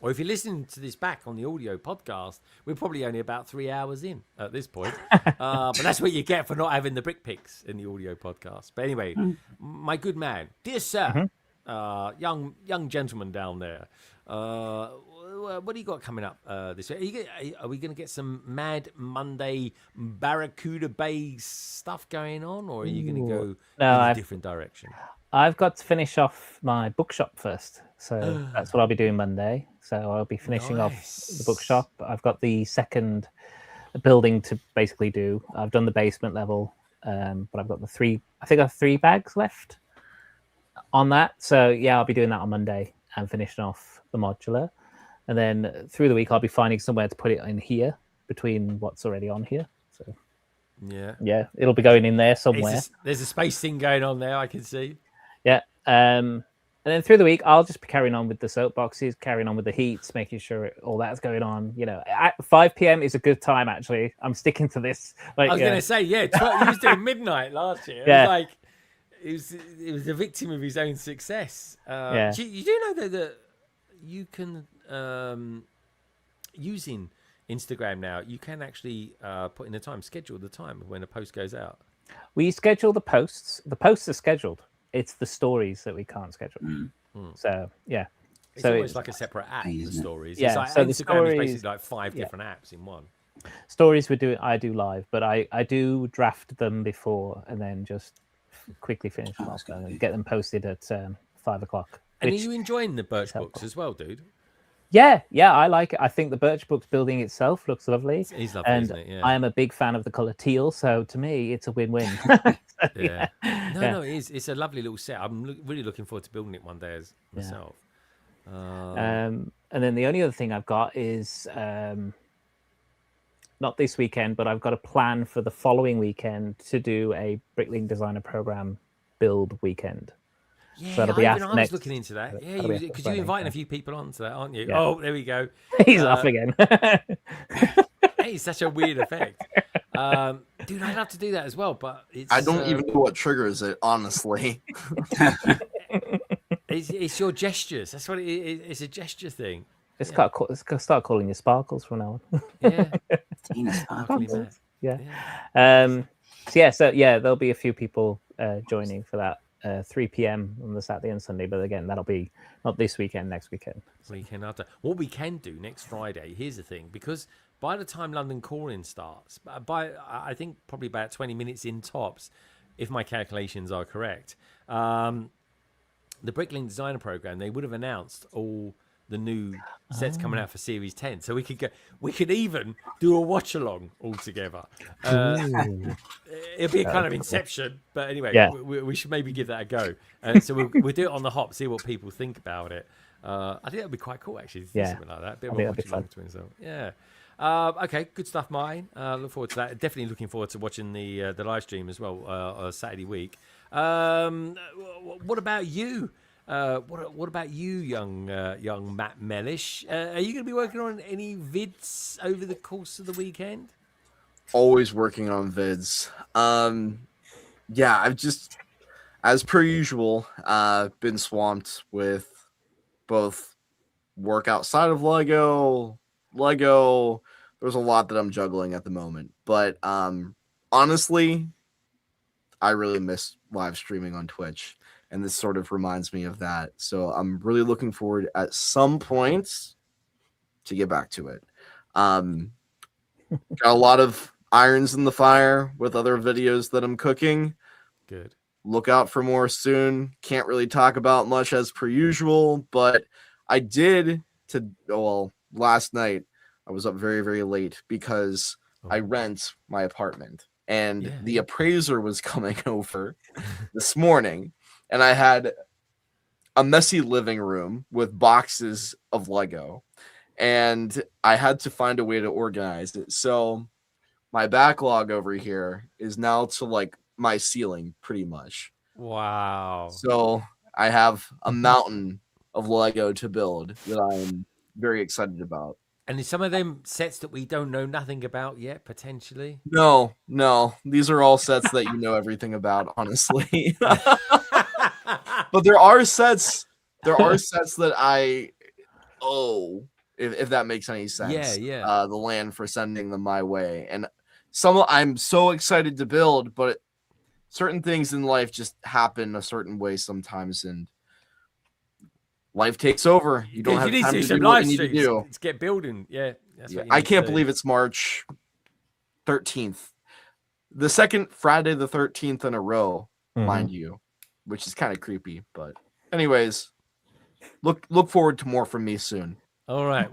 Speaker 1: Or if you're listening to this back on the audio podcast, we're probably only about 3 hours in at this point. But that's what you get for not having the brick picks in the audio podcast. But anyway, my good man, dear sir, young gentleman down there, what do you got coming up this week? Are we going to get some Mad Monday Barracuda Bay stuff going on, or are you going to go in a different direction?
Speaker 3: I've got to finish off my bookshop first, so that's what I'll be doing Monday. So I'll be finishing off the bookshop. I've got the second building to basically do. I've done the basement level, but I've got I think I have 3 bags left on that. So yeah, I'll be doing that on Monday and finishing off the modular. And then through the week, I'll be finding somewhere to put it in here between what's already on here. So yeah, it'll be going in there somewhere.
Speaker 1: There's a space thing going on there, I can see.
Speaker 3: Yeah. And then through the week, I'll just be carrying on with the soapboxes, carrying on with the heats, making sure all that's going on. You know, at 5 p.m. is a good time, actually. I'm sticking to this.
Speaker 1: I was going to say, he was doing midnight last year.
Speaker 3: Yeah.
Speaker 1: It was like, he was a victim of his own success. You do know, though, that you can, using Instagram now, you can actually put in the time, schedule the time when a post goes out.
Speaker 3: We schedule the posts. The posts are scheduled. It's the stories that we can't schedule. So yeah,
Speaker 1: it's almost like a separate app. The stories,
Speaker 3: yeah.
Speaker 1: It's like
Speaker 3: so
Speaker 1: Instagram
Speaker 3: the stories,
Speaker 1: is basically like 5 different apps in one.
Speaker 3: Stories I do live, but I do draft them before and then just quickly finish them off and get them posted at 5 o'clock.
Speaker 1: And are you enjoying the birch books as well, dude?
Speaker 3: Yeah, I like it. I think the birch books building itself looks lovely.
Speaker 1: It's lovely, isn't it? Yeah.
Speaker 3: I am a big fan of the color teal, so to me, it's a win-win.
Speaker 1: No, it is. It's a lovely little set. I'm really looking forward to building it one day as myself.
Speaker 3: And then the only other thing I've got is not this weekend, but I've got a plan for the following weekend to do a Brickling Designer Program build weekend.
Speaker 1: Yeah,
Speaker 3: so that'll be
Speaker 1: I was looking into that. Yeah, because you're inviting a few people onto that, aren't you? Yeah. Oh, there we go.
Speaker 3: He's off again.
Speaker 1: That is such a weird effect. Dude, I'd love to do that as well, but it's,
Speaker 6: I don't even know what triggers it, honestly.
Speaker 1: It's your gestures. That's what it is. It's a gesture thing.
Speaker 3: It's got to start calling you Sparkles from now on.
Speaker 1: Yeah.
Speaker 2: Tina Sparkles.
Speaker 3: Yeah. So there'll be a few people joining for that 3 p.m. on the Saturday and Sunday, but again, that'll be not this weekend, next weekend.
Speaker 1: Weekend after. What we can do next Friday, here's the thing, because by the time London Calling starts, by I think probably about 20 minutes in tops, if my calculations are correct, the Bricklink Designer Program, they would have announced all the new sets coming out for Series 10, so we could even do a watch along all together. It'll be a kind of Inception, but anyway, we should maybe give that a go. So we'll do it on the hop, see what people think about it. I think that'd be quite cool, actually. To do something like that. A bit of a watch along between them. Yeah. Okay, good stuff, Martin. Look forward to that. Definitely looking forward to watching the live stream as well on Saturday week. What about you? What about you, young Matt Mellish? Are you going to be working on any vids over the course of the weekend?
Speaker 6: Always working on vids. I've just, as per usual, been swamped with both work outside of Lego. There's a lot that I'm juggling at the moment, but honestly, I really miss live streaming on Twitch, and this sort of reminds me of that. So I'm really looking forward at some point to get back to it. Got a lot of irons in the fire with other videos that I'm cooking.
Speaker 1: Good.
Speaker 6: Look out for more soon. Can't really talk about much as per usual, but I did last night I was up very, very late because I rent my apartment, and the appraiser was coming over this morning, and I had a messy living room with boxes of Lego, and I had to find a way to organize it. So my backlog over here is now to like my ceiling pretty much.
Speaker 1: Wow.
Speaker 6: So I have a mountain of Lego to build that I'm very excited about.
Speaker 1: And is some of them sets that we don't know nothing about yet, potentially?
Speaker 6: No. These are all sets that you know everything about, honestly. But there are sets that I owe, if that makes any sense.
Speaker 1: Yeah.
Speaker 6: The land for sending them my way. And some I'm so excited to build, but certain things in life just happen a certain way sometimes, and life takes over. You don't have time to do what you need to do.
Speaker 1: Let's get building. Yeah.
Speaker 6: I can't believe it's March 13th. The second Friday the 13th in a row, mind you, which is kind of creepy. But anyways, look forward to more from me soon.
Speaker 1: All right.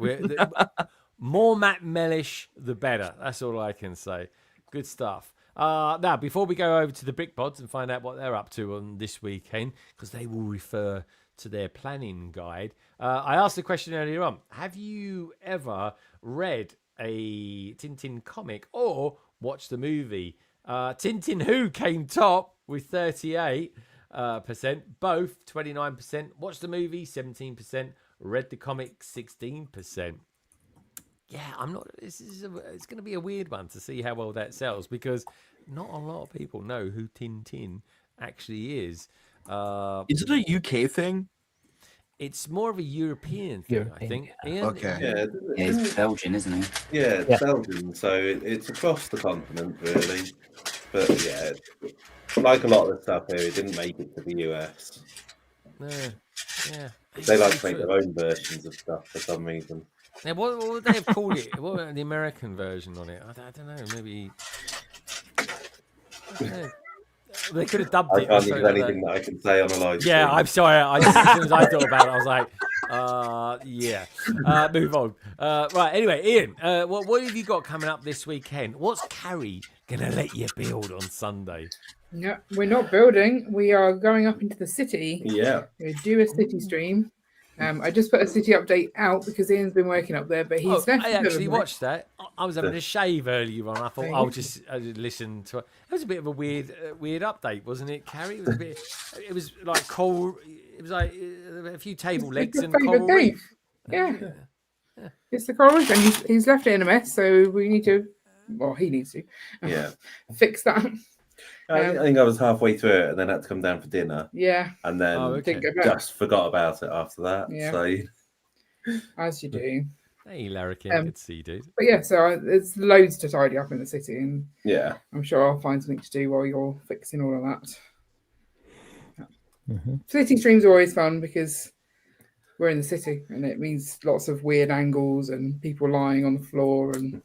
Speaker 1: More Matt Mellish, the better. That's all I can say. Good stuff. Now, before we go over to the Brick Pods and find out what they're up to on this weekend, because they will refer to their planning guide, I asked the question earlier on: have you ever read a Tintin comic or watched the movie? Tintin Who came top with 38%, both 29%. Watched the movie 17%, read the comic 16%. Yeah, I'm not. It's going to be a weird one to see how well that sells, because not a lot of people know who Tintin actually is.
Speaker 6: Is it a UK thing?
Speaker 1: It's more of a European thing, I think. Ian?
Speaker 6: Okay.
Speaker 2: Yeah, it's Belgian, isn't it?
Speaker 4: Yeah, it's Belgian, so it's across the continent, really. But yeah, like a lot of the stuff here, it didn't make it to the US.
Speaker 1: No, yeah.
Speaker 4: They like to make their own versions of stuff for some reason.
Speaker 1: Now, what would they have called it? What about the American version on it? I don't know. Maybe they could have dubbed it.
Speaker 4: I can't think of anything that I can say on a live stream.
Speaker 1: Yeah, I'm sorry. As soon as I thought about it, I was like, move on. Right. Anyway, Ian, what have you got coming up this weekend? What's Carrie gonna let you build on Sunday?
Speaker 7: Yeah, we're not building. We are going up into the city.
Speaker 4: Yeah.
Speaker 7: We do a city stream. I just put a city update out because Ian's been working up there, but he's left.
Speaker 1: I actually watched that. I was having a shave earlier on. I thought I'll just listen to it. It was a bit of a weird update, wasn't it, Carrie? It was a bit. It was like coral. It was like a few table legs and coral reef.
Speaker 7: Yeah. It's the college, and he's left it in a mess. So we need to. Well, he needs to. Fix that.
Speaker 4: I think I was halfway through it and then had to come down for dinner.
Speaker 7: Yeah.
Speaker 4: And then just forgot about it after that.
Speaker 7: Yeah.
Speaker 4: So
Speaker 7: as you do.
Speaker 1: Hey, Larrikin, good to see you, dude.
Speaker 7: But yeah, so there's loads to tidy up in the city, and I'm sure I'll find something to do while you're fixing all of that. City streams are always fun because we're in the city, and it means lots of weird angles and people lying on the floor and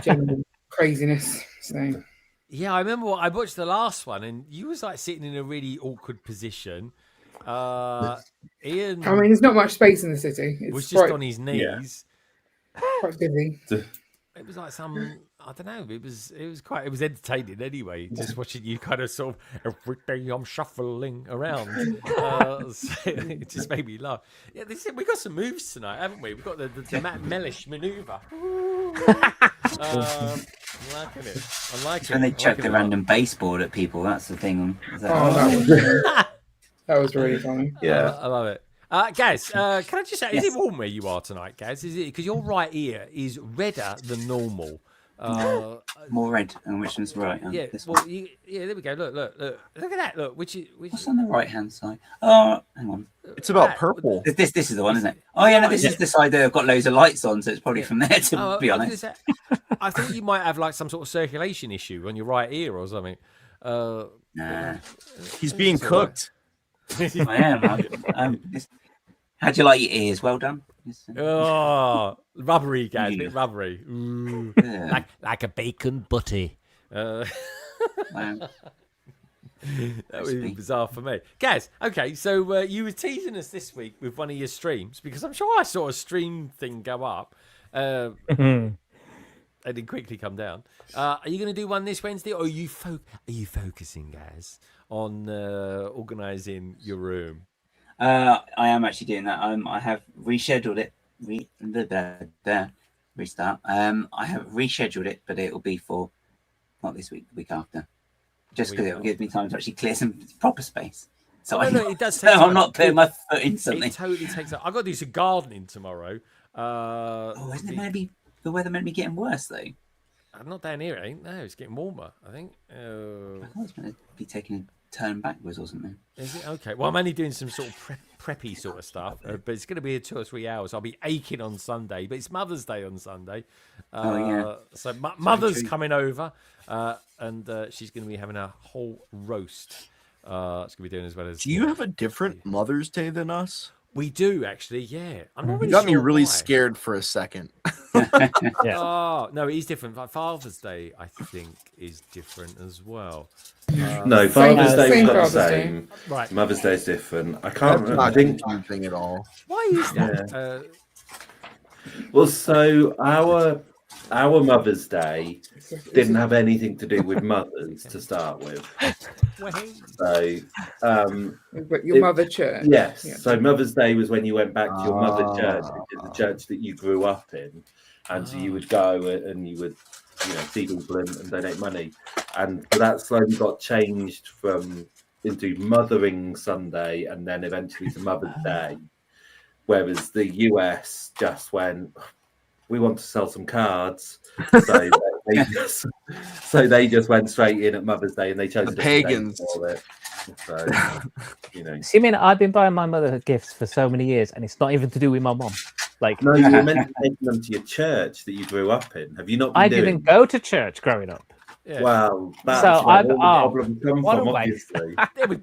Speaker 7: general craziness. So.
Speaker 1: Yeah, I remember I watched the last one, and you was like sitting in a really awkward position. Ian,
Speaker 7: I mean, there's not much space in the city. It's
Speaker 1: was just on his knees.
Speaker 7: Quite busy.
Speaker 1: It was like some, I don't know. It was entertaining anyway. Just watching you kind of sort of every day I'm shuffling around. So it just made me laugh. Yeah, we got some moves tonight, haven't we? We've got the Matt Mellish maneuver. I'm liking it.
Speaker 2: And they chuck the random baseboard at people. That's the thing.
Speaker 7: That was really funny.
Speaker 4: Yeah,
Speaker 1: I love it. Gaz, can I just say, is it warm where you are tonight, Gaz? Is it because your right ear is redder than normal?
Speaker 2: More red, and which one's right?
Speaker 1: Yeah, well, there we go. Look at that. Look, which
Speaker 2: what's on the right hand side? Oh, hang on.
Speaker 6: It's about purple.
Speaker 2: This is the one, isn't it? Oh yeah, no, this is the side that I've got loads of lights on, so it's probably from there. To be honest,
Speaker 1: I thought you might have like some sort of circulation issue on your right ear or something.
Speaker 2: Nah,
Speaker 6: he's being cooked.
Speaker 2: I am. How'd you like your ears? Well done.
Speaker 1: Oh, rubbery, guys. Bit rubbery. Like a bacon butty. That was bizarre for me. Gaz, okay, so you were teasing us this week with one of your streams, because I'm sure I saw a stream thing go up. And then quickly come down. Are you going to do one this Wednesday, or are you focusing, Gaz, on organising your room?
Speaker 2: I am actually doing that. I have rescheduled it. Restart. I have rescheduled it, but it'll be for not this week, the week after. Just because it'll give me time to actually clear some proper space. So
Speaker 1: it does take time.
Speaker 2: I'm not putting my foot in something.
Speaker 1: It totally takes time. I've got to do some gardening tomorrow.
Speaker 2: Isn't it maybe the weather meant to be getting worse though?
Speaker 1: Not down here, it ain't. No, it's getting warmer, I think.
Speaker 2: I thought it's meant to be taking a turn backwards or something.
Speaker 1: Is it? Okay. Well, I'm only doing some sort of preppy sort of stuff, but it's going to be 2 or 3 hours. I'll be aching on Sunday, but it's Mother's Day on Sunday. So Mother's coming over, and she's going to be having a whole roast. It's going to be doing as well as...
Speaker 6: Do you have a different Mother's Day than us?
Speaker 1: We do, actually, yeah. I'm not really
Speaker 6: got me
Speaker 1: sure
Speaker 6: really
Speaker 1: why.
Speaker 6: scared for a second.
Speaker 1: Oh, no, it is different. Like Father's Day, I think, is different as well.
Speaker 4: No, Father's Day is not the
Speaker 7: Father's
Speaker 4: same.
Speaker 1: Right.
Speaker 4: Mother's Day is different. I can't remember. I
Speaker 6: Not
Speaker 4: think.
Speaker 6: anything at all.
Speaker 1: Why is that?
Speaker 4: Well, so our Mother's Day didn't have anything to do with mothers to start with. So,
Speaker 7: but your mother church.
Speaker 4: Yes.
Speaker 7: Yeah.
Speaker 4: So Mother's Day was when you went back to your mother church, which is the church that you grew up in, and so you would go and you would, see people and donate money, and that slowly got changed into Mothering Sunday, and then eventually to Mother's Day, whereas the US just went, we want to sell some cards, so they just went straight in at Mother's Day, and they chose
Speaker 6: the pagans
Speaker 4: for it. So,
Speaker 3: So you mean I've been buying my mother gifts for so many years, and it's not even to do with my mom? Like,
Speaker 4: no, you were meant to take them to your church that you grew up in. Have you not?
Speaker 3: I didn't go to church growing up.
Speaker 1: Yeah.
Speaker 4: Well, that's
Speaker 3: So
Speaker 4: where
Speaker 3: I've-
Speaker 4: all the problems come
Speaker 3: what a
Speaker 4: from,
Speaker 3: waste.
Speaker 4: obviously.
Speaker 1: Can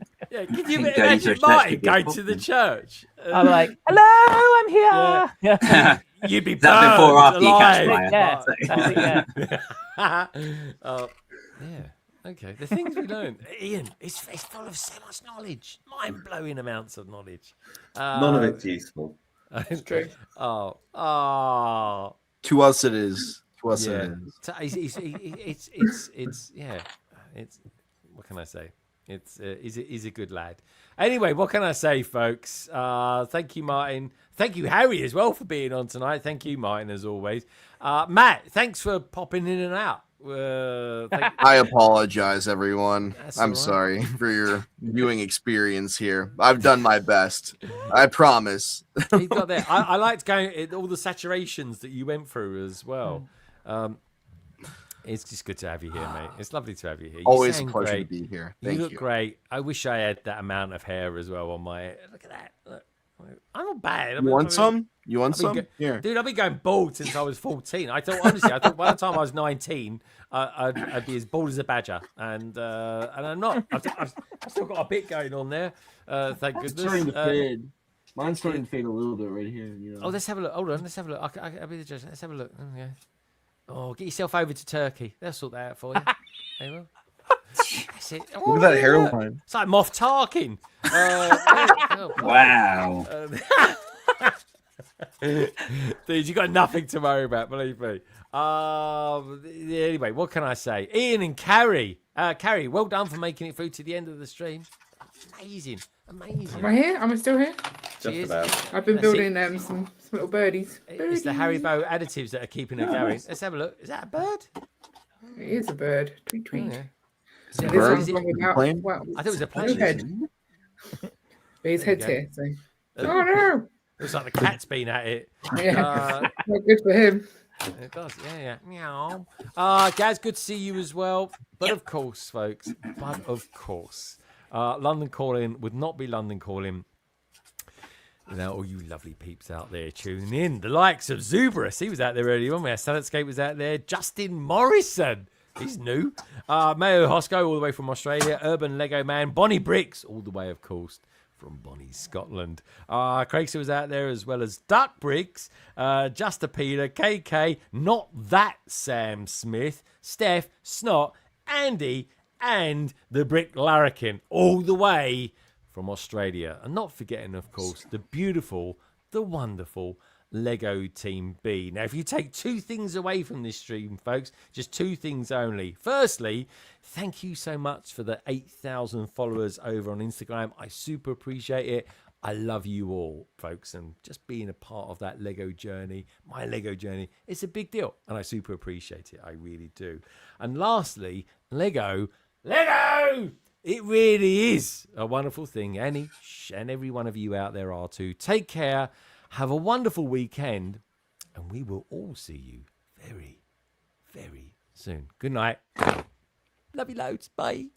Speaker 1: you
Speaker 2: Going to
Speaker 1: imagine
Speaker 2: a church
Speaker 1: Martin
Speaker 2: could be a
Speaker 1: going to
Speaker 2: problem.
Speaker 1: the church?
Speaker 3: I'm like, hello, I'm here. Yeah.
Speaker 1: You'd be
Speaker 2: Is that before or after you catch
Speaker 1: alive.
Speaker 2: fire?
Speaker 3: Yeah, that's it, yeah.
Speaker 1: Yeah. Okay. The things we learn, Ian, it's full of so much knowledge, mind-blowing amounts of knowledge.
Speaker 4: None of it's useful.
Speaker 1: It's
Speaker 7: true.
Speaker 6: To us, it is. To us,
Speaker 1: Yeah.
Speaker 6: it is.
Speaker 1: It's yeah. It's what can I say? He's a good lad. Anyway, what can I say, folks? Thank you, Martin. Thank you, Harry, as well, for being on tonight. Thank you, Martin, as always. Matt, thanks for popping in and out.
Speaker 6: I apologize, everyone.
Speaker 1: That's
Speaker 6: I'm
Speaker 1: all right.
Speaker 6: sorry for your viewing experience here. I've done my best. I promise.
Speaker 1: He got there. I liked going all the saturations that you went through as well. It's just good to have you here, mate. It's lovely to have you here. You
Speaker 6: Always a
Speaker 1: sound
Speaker 6: pleasure
Speaker 1: great.
Speaker 6: to be here.
Speaker 1: You
Speaker 6: Thank
Speaker 1: look
Speaker 6: you.
Speaker 1: great. I wish I had that amount of hair as well on my. Look at that. Look. I'm not bad.
Speaker 6: You want some? You want some? Here.
Speaker 1: Dude, I've been going bald since I was 14. I thought by the time I was 19, I'd be as bald as a badger, and I'm not. I've still got a bit going on there. Thank goodness.
Speaker 9: It's starting to fade. Mine's starting to fade a little bit right here. You know.
Speaker 1: Oh, let's have a look. Hold on, let's have a look. I'll be the judge. Let's have a look. Oh, get yourself over to Turkey. They'll sort that out for you. They will. That's it. Oh,
Speaker 6: Look at that hairline.
Speaker 1: It's like Moff Tarkin.
Speaker 2: Wow.
Speaker 1: Dude, you got nothing to worry about, believe me. Anyway, what can I say? Ian and Carrie. Carrie, well done for making it through to the end of the stream. Amazing.
Speaker 7: Am I here? Am I still here?
Speaker 1: She is.
Speaker 7: I've been building some little birdies.
Speaker 1: It's the Haribo additives that are keeping her going. Let's have a look. Is that a bird?
Speaker 7: It is a bird. Tweet, tweet.
Speaker 1: Yeah.
Speaker 7: This one's long without-
Speaker 6: Plane?
Speaker 7: well,
Speaker 1: I thought it was a
Speaker 7: no
Speaker 1: plane.
Speaker 7: head. But his
Speaker 1: There you
Speaker 7: head's
Speaker 1: go.
Speaker 7: here. So. Oh no!
Speaker 1: Looks like the cat's been at it.
Speaker 7: Yeah, not good for him.
Speaker 1: It does, yeah. Meow. Gaz, good to see you as well. But of course, folks, London Calling would not be London Calling without all you lovely peeps out there tuning in. The likes of Zubrus, he was out there earlier on. Saladscape was out there. Justin Morrison, he's new. Mayo Hosco, all the way from Australia. Urban Lego Man. Bonnie Bricks, all the way, of course, from Bonnie, Scotland. Craigster was out there, as well as Duck Bricks, Just a Peter, KK, Not That Sam Smith, Steph, Snot, Andy, and the Brick Larrikin, all the way from Australia. And not forgetting, of course, the beautiful, the wonderful Lego Team B. Now, if you take two things away from this stream, folks, just two things only. Firstly, thank you so much for the 8,000 followers over on Instagram. I super appreciate it. I love you all, folks, and just being a part of that Lego journey, my Lego journey, it's a big deal, and I super appreciate it. I really do. And lastly, Lego, it really is a wonderful thing. And every one of you out there are too. Take care. Have a wonderful weekend, and we will all see you very, very soon. Good night. Love you loads. Bye.